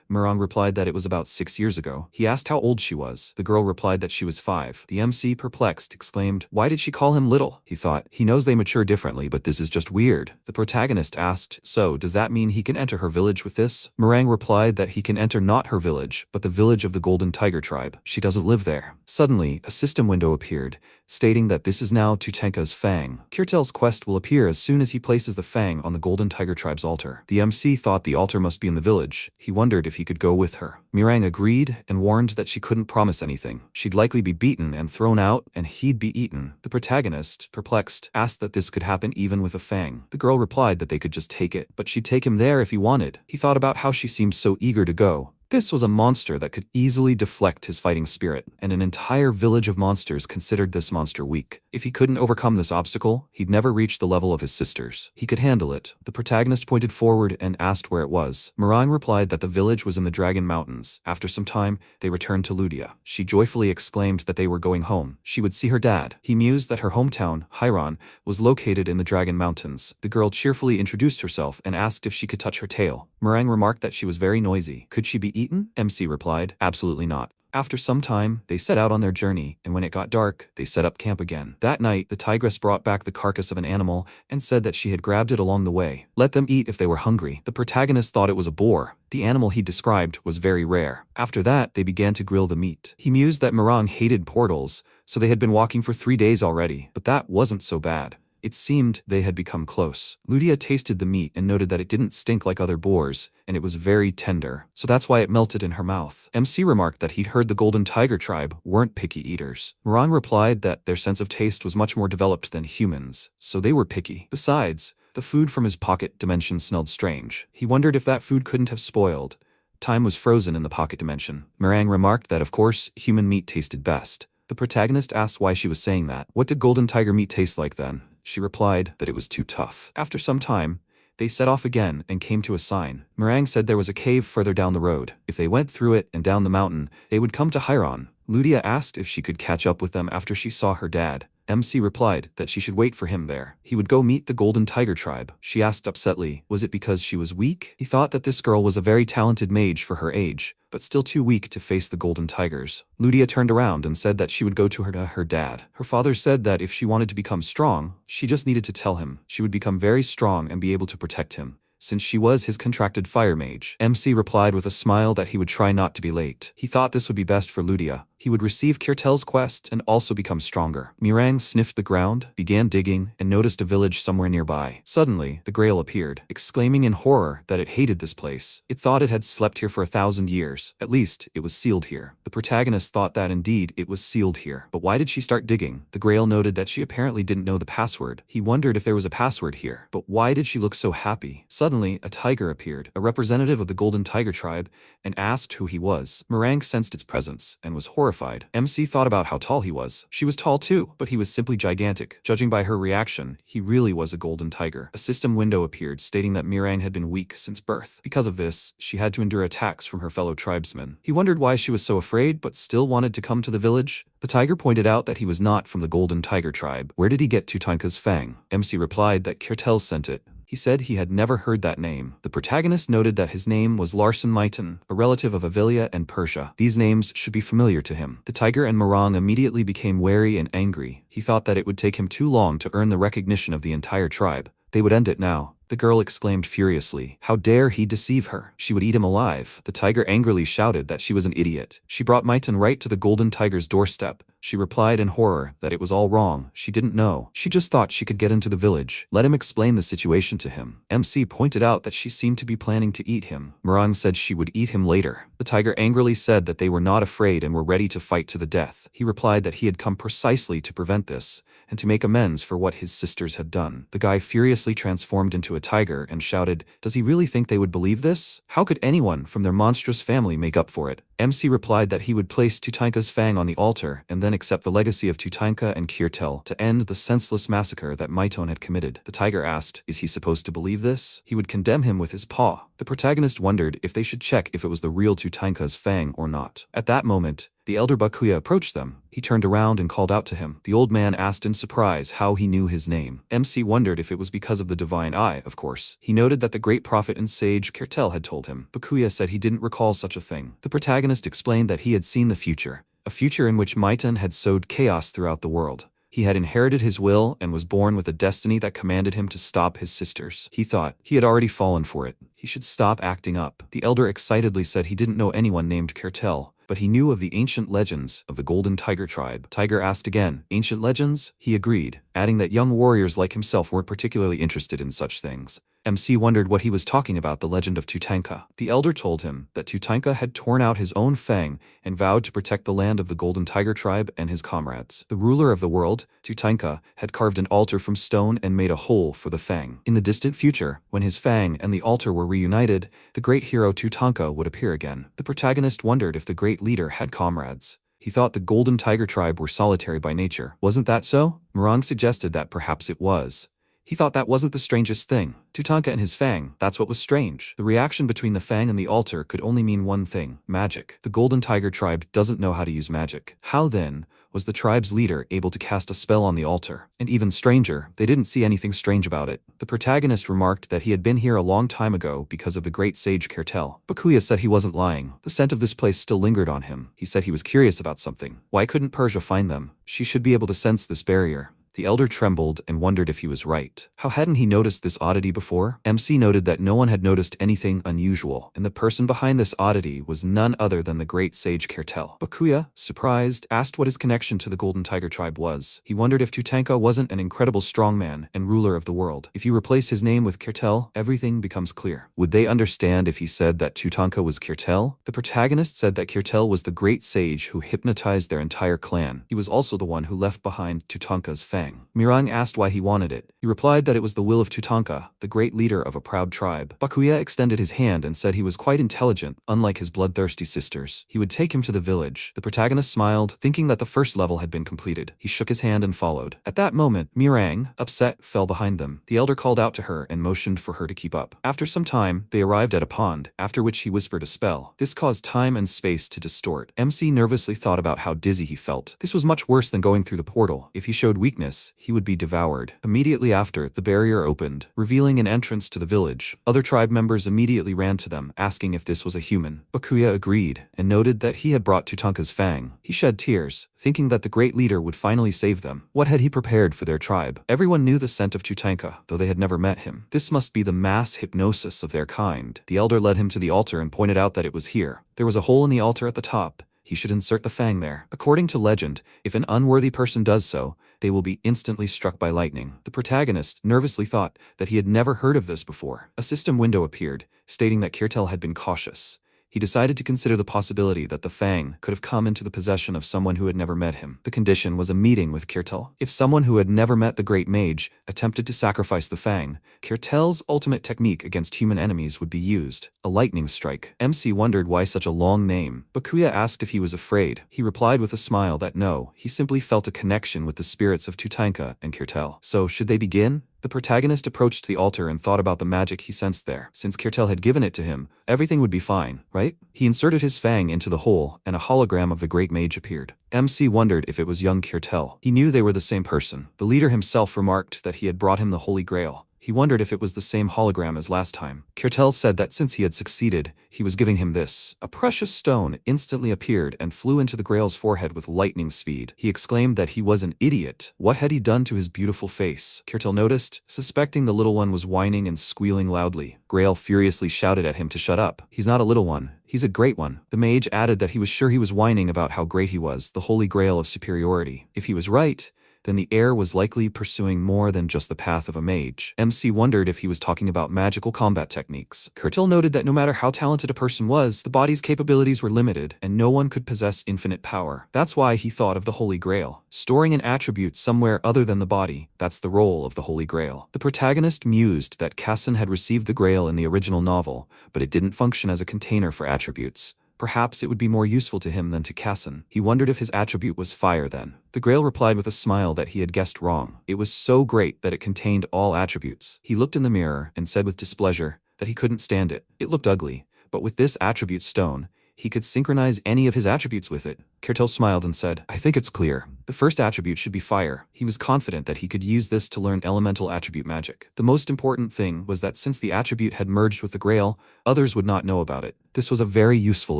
Mirang replied that it was about 6 years ago. He asked how old she was. The girl replied that she was 5. The MC, perplexed, exclaimed, "Why did she call him little?" He thought, he knows they mature differently, but this is just weird. The protagonist asked, so does that mean he can enter her village with this? Mirang replied that he can enter not her village, but the village of the Golden Tiger tribe. She doesn't live there. Suddenly, a system window appeared, stating that this is now Tutanka's fang. Kirtel's quest will appear as soon as he places the fang on the Golden Tiger tribe's altar. The MC thought the altar must be in the village. He wondered if he could go with her. Mirang agreed and warned that she couldn't promise anything. She'd likely be beaten and thrown out, and he'd be eaten. The protagonist, perplexed, asked that this could happen even with a fang. The girl replied that they could just take it, but she'd take him there if he wanted. He thought about how she seemed so eager to go. This was a monster that could easily deflect his fighting spirit, and an entire village of monsters considered this monster weak. If he couldn't overcome this obstacle, he'd never reach the level of his sisters. He could handle it. The protagonist pointed forward and asked where it was. Meringue replied that the village was in the Dragon Mountains. After some time, they returned to Ludia. She joyfully exclaimed that they were going home. She would see her dad. He mused that her hometown, Hiron, was located in the Dragon Mountains. The girl cheerfully introduced herself and asked if she could touch her tail. Meringue remarked that she was very noisy. Could she be eaten? MC replied, absolutely not. After some time, they set out on their journey, and when it got dark, they set up camp again. That night, the tigress brought back the carcass of an animal and said that she had grabbed it along the way. Let them eat if they were hungry. The protagonist thought it was a boar. The animal he described was very rare. After that, they began to grill the meat. He mused that Meringue hated portals, so they had been walking for 3 days already, but that wasn't so bad. It seemed they had become close. Ludia tasted the meat and noted that it didn't stink like other boars, and it was very tender, so that's why it melted in her mouth. MC remarked that he'd heard the Golden Tiger tribe weren't picky eaters. Meringue replied that their sense of taste was much more developed than humans, so they were picky. Besides, the food from his pocket dimension smelled strange. He wondered if that food couldn't have spoiled. Time was frozen in the pocket dimension. Meringue remarked that of course, human meat tasted best. The protagonist asked why she was saying that. What did Golden Tiger meat taste like then? She replied that it was too tough. After some time, they set off again and came to a sign. Meringue said there was a cave further down the road. If they went through it and down the mountain, they would come to Hiron. Ludia asked if she could catch up with them after she saw her dad. MC replied that she should wait for him there. He would go meet the Golden Tiger tribe. She asked upsetly, was it because she was weak? He thought that this girl was a very talented mage for her age, but still too weak to face the Golden Tigers. Ludia turned around and said that she would go to her dad. Her father said that if she wanted to become strong, she just needed to tell him. She would become very strong and be able to protect him, since she was his contracted fire mage. MC replied with a smile that he would try not to be late. He thought this would be best for Ludia. He would receive Kirtel's quest and also become stronger. Meringue sniffed the ground, began digging, and noticed a village somewhere nearby. Suddenly, the Grail appeared, exclaiming in horror that it hated this place. It thought it had slept here for 1,000 years. At least, it was sealed here. The protagonist thought that indeed it was sealed here. But why did she start digging? The Grail noted that she apparently didn't know the password. He wondered if there was a password here. But why did she look so happy? Suddenly, a tiger appeared, a representative of the Golden Tiger tribe, and asked who he was. Meringue sensed its presence and was horrified. MC thought about how tall he was. She was tall too, but he was simply gigantic. Judging by her reaction, he really was a golden tiger. A system window appeared stating that Meringue had been weak since birth. Because of this, she had to endure attacks from her fellow tribesmen. He wondered why she was so afraid but still wanted to come to the village. The tiger pointed out that he was not from the Golden Tiger tribe. Where did he get Tutanka's fang? MC replied that Kirtel sent it. He said he had never heard that name. The protagonist noted that his name was Larsen Maitan, a relative of Avilia and Persia. These names should be familiar to him. The tiger and Meringue immediately became wary and angry. He thought that it would take him too long to earn the recognition of the entire tribe. They would end it now. The girl exclaimed furiously. How dare he deceive her? She would eat him alive. The tiger angrily shouted that she was an idiot. She brought Maitan right to the Golden Tiger's doorstep. She replied in horror that it was all wrong. She didn't know. She just thought she could get into the village. Let him explain the situation to him. MC pointed out that she seemed to be planning to eat him. Meringue said she would eat him later. The tiger angrily said that they were not afraid and were ready to fight to the death. He replied that he had come precisely to prevent this and to make amends for what his sisters had done. The guy furiously transformed into a tiger and shouted, does he really think they would believe this? How could anyone from their monstrous family make up for it? MC replied that he would place Tutanka's fang on the altar and then accept the legacy of Tutanka and Kirtel to end the senseless massacre that Maiton had committed. The tiger asked, is he supposed to believe this? He would condemn him with his paw. The protagonist wondered if they should check if it was the real Tutanka's fang or not. At that moment, the elder Bakuya approached them. He turned around and called out to him. The old man asked in surprise how he knew his name. MC wondered if it was because of the divine eye, of course. He noted that the great prophet and sage Kirtel had told him. Bakuya said he didn't recall such a thing. The protagonist explained that he had seen the future, a future in which Maitan had sowed chaos throughout the world. He had inherited his will and was born with a destiny that commanded him to stop his sisters. He thought he had already fallen for it. He should stop acting up. The elder excitedly said he didn't know anyone named Kirtel, but he knew of the ancient legends of the Golden Tiger tribe. Tiger asked again, ancient legends? He agreed, adding that young warriors like himself weren't particularly interested in such things. MC wondered what he was talking about, the legend of Tutanka. The elder told him that Tutanka had torn out his own fang and vowed to protect the land of the Golden Tiger tribe and his comrades. The ruler of the world, Tutanka, had carved an altar from stone and made a hole for the fang. In the distant future, when his fang and the altar were reunited, the great hero Tutanka would appear again. The protagonist wondered if the great leader had comrades. He thought the Golden Tiger tribe were solitary by nature. Wasn't that so? Murang suggested that perhaps it was. He thought that wasn't the strangest thing. Tutanka and his fang, that's what was strange. The reaction between the fang and the altar could only mean one thing: magic. The Golden Tiger tribe doesn't know how to use magic. How then was the tribe's leader able to cast a spell on the altar? And even stranger, they didn't see anything strange about it. The protagonist remarked that he had been here a long time ago because of the great sage Kertel. Bakuya said he wasn't lying. The scent of this place still lingered on him. He said he was curious about something. Why couldn't Persia find them? She should be able to sense this barrier. The elder trembled and wondered if he was right. How hadn't he noticed this oddity before? MC noted that no one had noticed anything unusual, and the person behind this oddity was none other than the great sage Kertel. Bakuya, surprised, asked what his connection to the Golden Tiger tribe was. He wondered if Tutanka wasn't an incredible strongman and ruler of the world. If you replace his name with Kertel, everything becomes clear. Would they understand if he said that Tutanka was Kertel? The protagonist said that Kertel was the great sage who hypnotized their entire clan. He was also the one who left behind Tutanka's fang. Murang asked why he wanted it. He replied that it was the will of Tutanka, the great leader of a proud tribe. Bakuya extended his hand and said he was quite intelligent, unlike his bloodthirsty sisters. He would take him to the village. The protagonist smiled, thinking that the first level had been completed. He shook his hand and followed. At that moment, Murang, upset, fell behind them. The elder called out to her and motioned for her to keep up. After some time, they arrived at a pond, after which he whispered a spell. This caused time and space to distort. MC nervously thought about how dizzy he felt. This was much worse than going through the portal. If he showed weakness, he would be devoured. Immediately after, the barrier opened, revealing an entrance to the village. Other tribe members immediately ran to them, asking if this was a human. Bakuya agreed, and noted that he had brought Tutanka's fang. He shed tears, thinking that the great leader would finally save them. What had he prepared for their tribe? Everyone knew the scent of Tutanka, though they had never met him. This must be the mass hypnosis of their kind. The elder led him to the altar and pointed out that it was here. There was a hole in the altar at the top. He should insert the fang there. According to legend, if an unworthy person does so, they will be instantly struck by lightning. The protagonist nervously thought that he had never heard of this before. A system window appeared, stating that Kertel had been cautious. He decided to consider the possibility that the fang could have come into the possession of someone who had never met him. The condition was a meeting with Kertel. If someone who had never met the great mage attempted to sacrifice the fang, Kertel's ultimate technique against human enemies would be used: a lightning strike. MC wondered why such a long name. Bakuya asked if he was afraid. He replied with a smile that no, he simply felt a connection with the spirits of Tutanka and Kertel. So, should they begin? The protagonist approached the altar and thought about the magic he sensed there. Since Kertel had given it to him, everything would be fine, right? He inserted his fang into the hole, and a hologram of the great mage appeared. MC wondered if it was young Kertel. He knew they were the same person. The leader himself remarked that he had brought him the Holy Grail. He wondered if it was the same hologram as last time. Kertel said that since he had succeeded, he was giving him this. A precious stone instantly appeared and flew into the Grail's forehead with lightning speed. He exclaimed that he was an idiot. What had he done to his beautiful face? Kertel noticed, suspecting the little one was whining and squealing loudly. Grail furiously shouted at him to shut up. He's not a little one. He's a great one. The mage added that he was sure he was whining about how great he was, the Holy Grail of superiority. If he was right, then the heir was likely pursuing more than just the path of a mage. MC wondered if he was talking about magical combat techniques. Kertel noted that no matter how talented a person was, the body's capabilities were limited, and no one could possess infinite power. That's why he thought of the Holy Grail. Storing an attribute somewhere other than the body, that's the role of the Holy Grail. The protagonist mused that Kassan had received the Grail in the original novel, but it didn't function as a container for attributes. Perhaps it would be more useful to him than to Kassan. He wondered if his attribute was fire then. The Grail replied with a smile that he had guessed wrong. It was so great that it contained all attributes. He looked in the mirror and said with displeasure that he couldn't stand it. It looked ugly, but with this attribute stone, he could synchronize any of his attributes with it. Kertel smiled and said, I think it's clear. The first attribute should be fire. He was confident that he could use this to learn elemental attribute magic. The most important thing was that since the attribute had merged with the Grail, others would not know about it. This was a very useful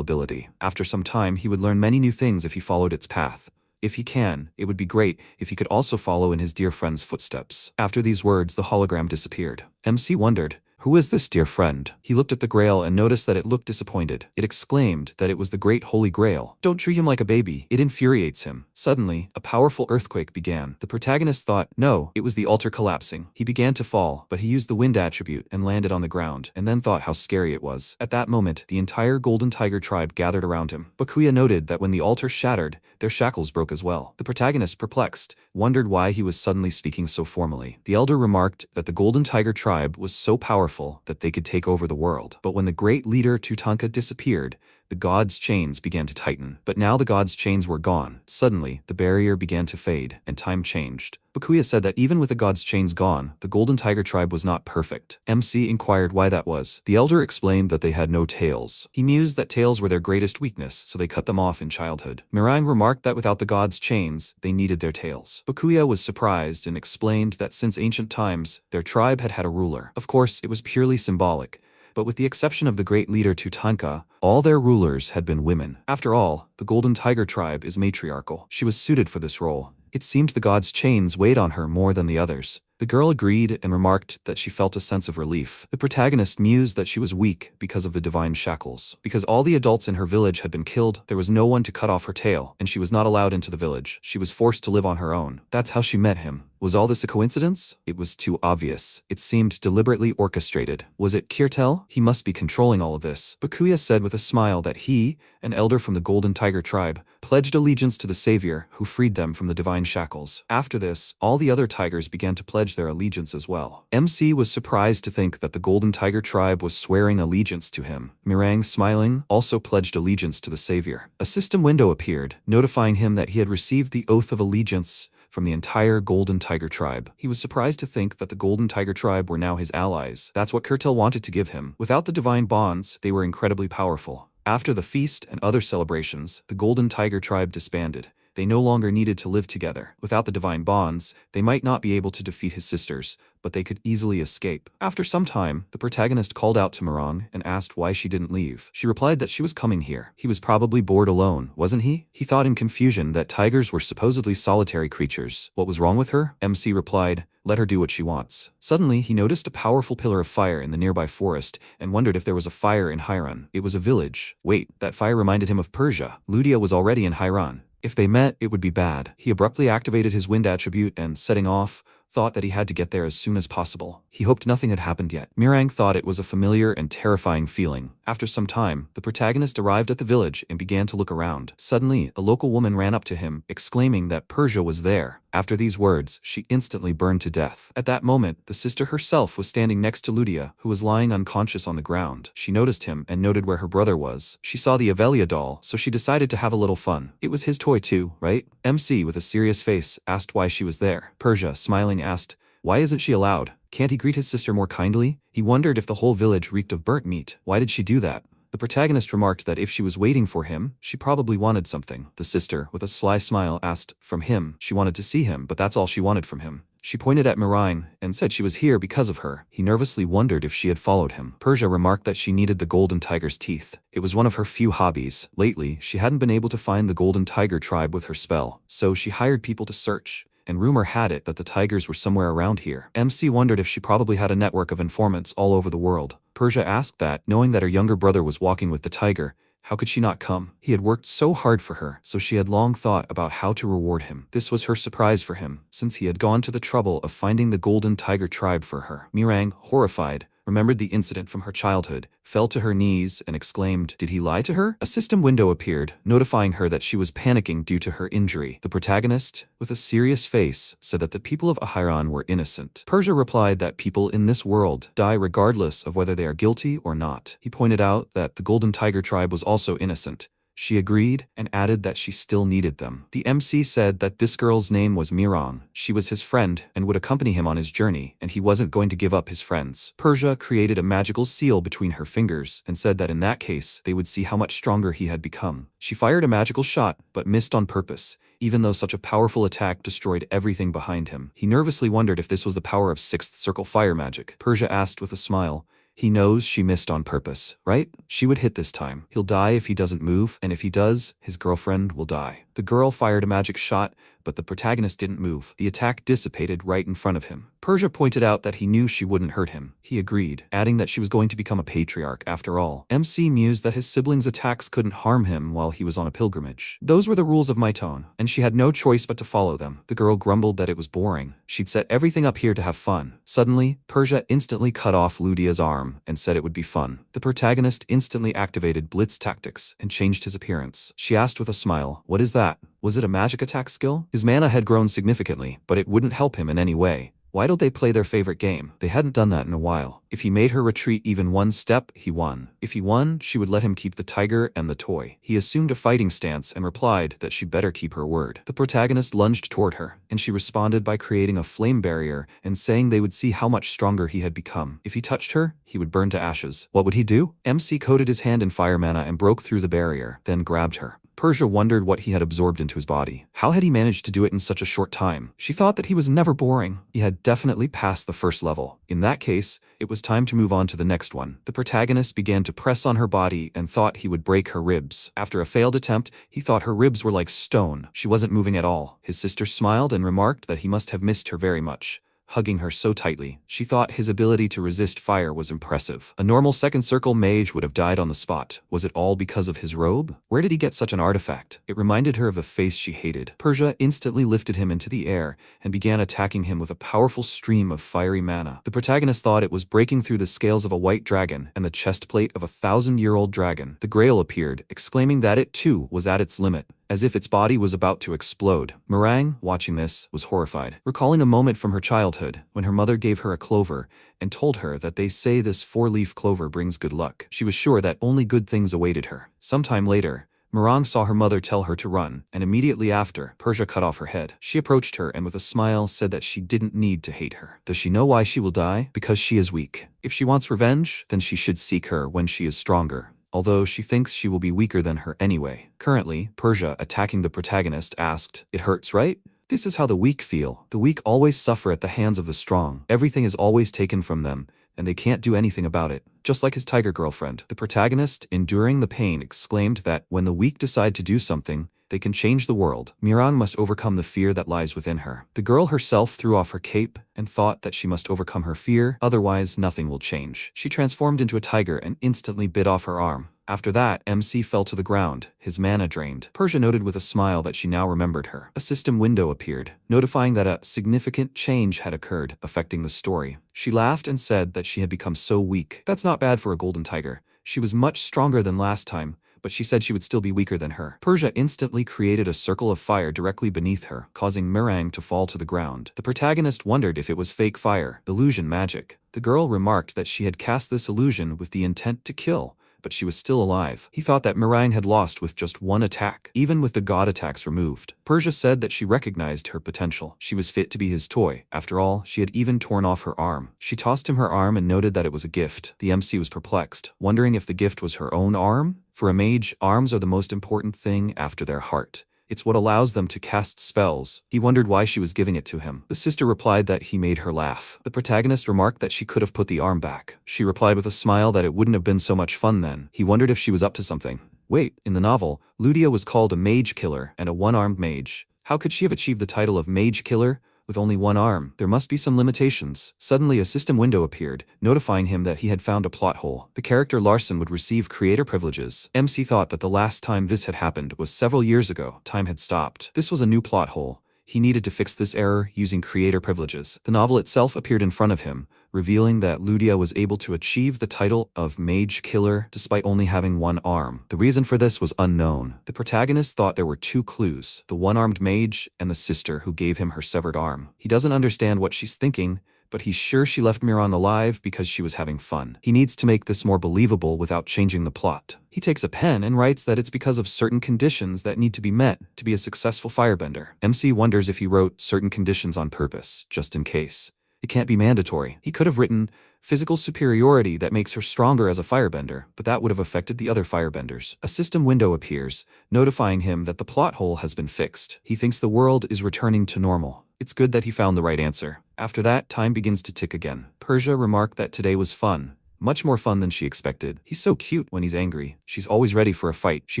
ability. After some time, he would learn many new things if he followed its path. If he can, it would be great if he could also follow in his dear friend's footsteps. After these words, the hologram disappeared. MC wondered, "Who is this, dear friend?" He looked at the grail and noticed that it looked disappointed. It exclaimed that it was the great holy grail. "Don't treat him like a baby. It infuriates him." Suddenly, a powerful earthquake began. The protagonist thought, no, it was the altar collapsing. He began to fall, but he used the wind attribute and landed on the ground, and then thought how scary it was. At that moment, the entire Golden Tiger tribe gathered around him. Bakuya noted that when the altar shattered, their shackles broke as well. The protagonist, perplexed, wondered why he was suddenly speaking so formally. The elder remarked that the Golden Tiger tribe was so powerful that they could take over the world. But when the great leader Tutanka disappeared, the god's chains began to tighten. But now the god's chains were gone. Suddenly, the barrier began to fade, and time changed. Bakuya said that even with the god's chains gone, the Golden Tiger tribe was not perfect. MC inquired why that was. The elder explained that they had no tails. He mused that tails were their greatest weakness, so they cut them off in childhood. Mirang remarked that without the god's chains, they needed their tails. Bakuya was surprised and explained that since ancient times, their tribe had had a ruler. Of course, it was purely symbolic. But with the exception of the great leader Tutanka, all their rulers had been women. After all, the Golden Tiger tribe is matriarchal. She was suited for this role. It seemed the god's chains weighed on her more than the others. The girl agreed and remarked that she felt a sense of relief. The protagonist mused that she was weak because of the divine shackles. Because all the adults in her village had been killed, there was no one to cut off her tail, and she was not allowed into the village. She was forced to live on her own. That's how she met him. Was all this a coincidence? It was too obvious. It seemed deliberately orchestrated. Was it Kirtel? He must be controlling all of this. Bakuya said with a smile that he, an elder from the Golden Tiger tribe, pledged allegiance to the savior who freed them from the divine shackles. After this, all the other tigers began to pledge their allegiance as well. MC was surprised to think that the Golden Tiger tribe was swearing allegiance to him. Mirang, smiling, also pledged allegiance to the savior. A system window appeared, notifying him that he had received the oath of allegiance from the entire Golden Tiger tribe. He was surprised to think that the Golden Tiger tribe were now his allies. That's what Kirtel wanted to give him. Without the divine bonds, they were incredibly powerful. After the feast and other celebrations, the Golden Tiger tribe disbanded. They no longer needed to live together. Without the divine bonds, they might not be able to defeat his sisters, but they could easily escape. After some time, the protagonist called out to Mirang and asked why she didn't leave. She replied that she was coming here. He was probably bored alone, wasn't he? He thought in confusion that tigers were supposedly solitary creatures. What was wrong with her? MC replied, let her do what she wants. Suddenly, he noticed a powerful pillar of fire in the nearby forest and wondered if there was a fire in Hairan. It was a village. Wait, that fire reminded him of Persia. Ludia was already in Hairan. If they met, it would be bad. He abruptly activated his wind attribute and, setting off, thought that he had to get there as soon as possible. He hoped nothing had happened yet. Mirang thought it was a familiar and terrifying feeling. After some time, the protagonist arrived at the village and began to look around. Suddenly, a local woman ran up to him, exclaiming that Persia was there. After these words, she instantly burned to death. At that moment, the sister herself was standing next to Ludia, who was lying unconscious on the ground. She noticed him and noted where her brother was. She saw the Avelia doll, so she decided to have a little fun. It was his toy too, right? MC, with a serious face, asked why she was there. Persia, smiling, asked, why isn't she allowed? Can't he greet his sister more kindly? He wondered if the whole village reeked of burnt meat. Why did she do that? The protagonist remarked that if she was waiting for him, she probably wanted something. The sister, with a sly smile, asked, from him. She wanted to see him, but that's all she wanted from him. She pointed at Mirang and said she was here because of her. He nervously wondered if she had followed him. Persia remarked that she needed the Golden Tiger's teeth. It was one of her few hobbies. Lately, she hadn't been able to find the Golden Tiger tribe with her spell, so she hired people to search. And rumor had it that the tigers were somewhere around here. MC wondered if she probably had a network of informants all over the world. Persia asked that, knowing that her younger brother was walking with the tiger, how could she not come? He had worked so hard for her, so she had long thought about how to reward him. This was her surprise for him, since he had gone to the trouble of finding the Golden Tiger tribe for her. Mirang, horrified, remembered the incident from her childhood, fell to her knees and exclaimed, did he lie to her? A system window appeared, notifying her that she was panicking due to her injury. The protagonist, with a serious face, said that the people of Ahiran were innocent. Persia replied that people in this world die regardless of whether they are guilty or not. He pointed out that the Golden Tiger tribe was also innocent. She agreed and added that she still needed them. The MC said that this girl's name was Mirang. She was his friend and would accompany him on his journey, and he wasn't going to give up his friends. Persia created a magical seal between her fingers and said that in that case, they would see how much stronger he had become. She fired a magical shot, but missed on purpose, even though such a powerful attack destroyed everything behind him. He nervously wondered if this was the power of Sixth Circle fire magic. Persia asked with a smile, he knows she missed on purpose, right? She would hit this time. He'll die if he doesn't move, and if he does, his girlfriend will die. The girl fired a magic shot, but the protagonist didn't move. The attack dissipated right in front of him. Persia pointed out that he knew she wouldn't hurt him. He agreed, adding that she was going to become a patriarch after all. MC mused that his siblings' attacks couldn't harm him while he was on a pilgrimage. Those were the rules of my tone, and she had no choice but to follow them. The girl grumbled that it was boring. She'd set everything up here to have fun. Suddenly, Persia instantly cut off Ludia's arm and said it would be fun. The protagonist instantly activated blitz tactics and changed his appearance. She asked with a smile, "What is that? Was it a magic attack skill?" His mana had grown significantly, but it wouldn't help him in any way. Why don't they play their favorite game? They hadn't done that in a while. If he made her retreat even one step, he won. If he won, she would let him keep the tiger and the toy. He assumed a fighting stance and replied that she better keep her word. The protagonist lunged toward her, and she responded by creating a flame barrier and saying they would see how much stronger he had become. If he touched her, he would burn to ashes. What would he do? MC coated his hand in fire mana and broke through the barrier, then grabbed her. Persia wondered what he had absorbed into his body. How had he managed to do it in such a short time? She thought that he was never boring. He had definitely passed the first level. In that case, it was time to move on to the next one. The protagonist began to press on her body and thought he would break her ribs. After a failed attempt, he thought her ribs were like stone. She wasn't moving at all. His sister smiled and remarked that he must have missed her very much, hugging her so tightly. She thought his ability to resist fire was impressive. A normal second circle mage would have died on the spot. Was it all because of his robe? Where did he get such an artifact? It reminded her of the face she hated. Persia instantly lifted him into the air and began attacking him with a powerful stream of fiery mana. The protagonist thought it was breaking through the scales of a white dragon and the chest plate of a 1,000-year-old dragon. The Grail appeared, exclaiming that it too was at its limit, as if its body was about to explode. Meringue, watching this, was horrified, recalling a moment from her childhood when her mother gave her a clover and told her that they say this 4-leaf clover brings good luck. She was sure that only good things awaited her. Sometime later, Meringue saw her mother tell her to run, and immediately after, Persia cut off her head. She approached her and with a smile said that she didn't need to hate her. Does she know why she will die? Because she is weak. If she wants revenge, then she should seek her when she is stronger, although she thinks she will be weaker than her anyway. Currently, Persia, attacking the protagonist, asked, "It hurts, right? This is how the weak feel. The weak always suffer at the hands of the strong. Everything is always taken from them, and they can't do anything about it. Just like his tiger girlfriend." The protagonist, enduring the pain, exclaimed that when the weak decide to do something, they can change the world. Meringue must overcome the fear that lies within her. The girl herself threw off her cape and thought that she must overcome her fear, otherwise nothing will change. She transformed into a tiger and instantly bit off her arm. After that, MC fell to the ground, his mana drained. Persia noted with a smile that she now remembered her. A system window appeared, notifying that a significant change had occurred, affecting the story. She laughed and said that she had become so weak. That's not bad for a golden tiger. She was much stronger than last time, but she said she would still be weaker than her. Persia instantly created a circle of fire directly beneath her, causing Meringue to fall to the ground. The protagonist wondered if it was fake fire, illusion magic. The girl remarked that she had cast this illusion with the intent to kill, but she was still alive. He thought that Meringue had lost with just one attack, even with the god attacks removed. Persia said that she recognized her potential. She was fit to be his toy. After all, she had even torn off her arm. She tossed him her arm and noted that it was a gift. The MC was perplexed, wondering if the gift was her own arm. For a mage, arms are the most important thing after their heart. It's what allows them to cast spells. He wondered why she was giving it to him. The sister replied that he made her laugh. The protagonist remarked that she could have put the arm back. She replied with a smile that it wouldn't have been so much fun then. He wondered if she was up to something. Wait, in the novel, Ludia was called a mage killer and a one-armed mage. How could she have achieved the title of mage killer with only one arm? There must be some limitations. Suddenly a system window appeared, notifying him that he had found a plot hole. The character Larson would receive creator privileges. MC thought that the last time this had happened was several years ago. Time had stopped. This was a new plot hole. He needed to fix this error using creator privileges. The novel itself appeared in front of him, revealing that Ludia was able to achieve the title of Mage Killer despite only having one arm. The reason for this was unknown. The protagonist thought there were two clues, the one-armed mage and the sister who gave him her severed arm. He doesn't understand what she's thinking, but he's sure she left Meringue alive because she was having fun. He needs to make this more believable without changing the plot. He takes a pen and writes that it's because of certain conditions that need to be met to be a successful firebender. MC wonders if he wrote certain conditions on purpose, just in case. It can't be mandatory. He could have written physical superiority that makes her stronger as a firebender, but that would have affected the other firebenders. A system window appears, notifying him that the plot hole has been fixed. He thinks the world is returning to normal. It's good that he found the right answer. After that, time begins to tick again. Persia remarked that today was fun, Much more fun than she expected. He's so cute when he's angry. She's always ready for a fight. She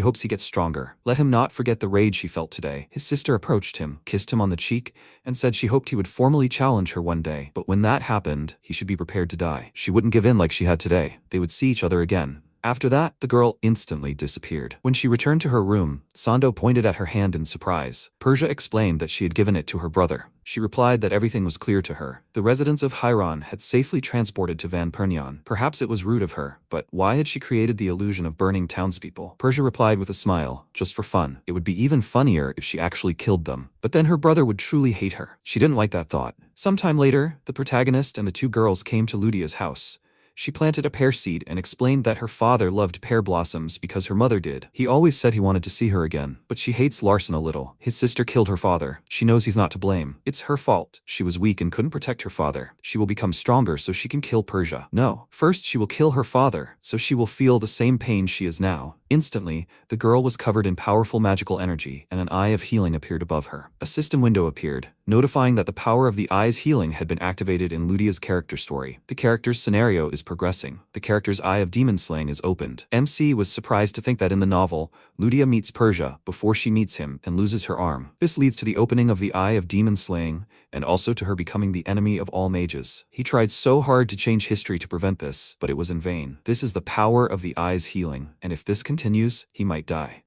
hopes he gets stronger. Let him not forget the rage she felt today. His sister approached him, kissed him on the cheek, and said she hoped he would formally challenge her one day. But when that happened, he should be prepared to die. She wouldn't give in like she had today. They would see each other again. After that, the girl instantly disappeared. When she returned to her room, Sando pointed at her hand in surprise. Persia explained that she had given it to her brother. She replied that everything was clear to her. The residents of Hairan had safely transported to Van Pernion. Perhaps it was rude of her, but why had she created the illusion of burning townspeople? Persia replied with a smile, just for fun. It would be even funnier if she actually killed them. But then her brother would truly hate her. She didn't like that thought. Sometime later, the protagonist and the two girls came to Ludia's house. She planted a pear seed and explained that her father loved pear blossoms because her mother did. He always said he wanted to see her again, but she hates Larson a little. His sister killed her father. She knows he's not to blame. It's her fault. She was weak and couldn't protect her father. She will become stronger so she can kill Persia. No, first she will kill her father, so she will feel the same pain she is now. Instantly, the girl was covered in powerful magical energy, and an eye of healing appeared above her. A system window appeared, notifying that the power of the eye's healing had been activated in Ludia's character story. The character's scenario is progressing. The character's eye of demon slaying is opened. MC was surprised to think that in the novel, Ludia meets Persia before she meets him and loses her arm. This leads to the opening of the eye of demon slaying, and also to her becoming the enemy of all mages. He tried so hard to change history to prevent this, but it was in vain. This is the power of the eye's healing, and if this continues, he might die.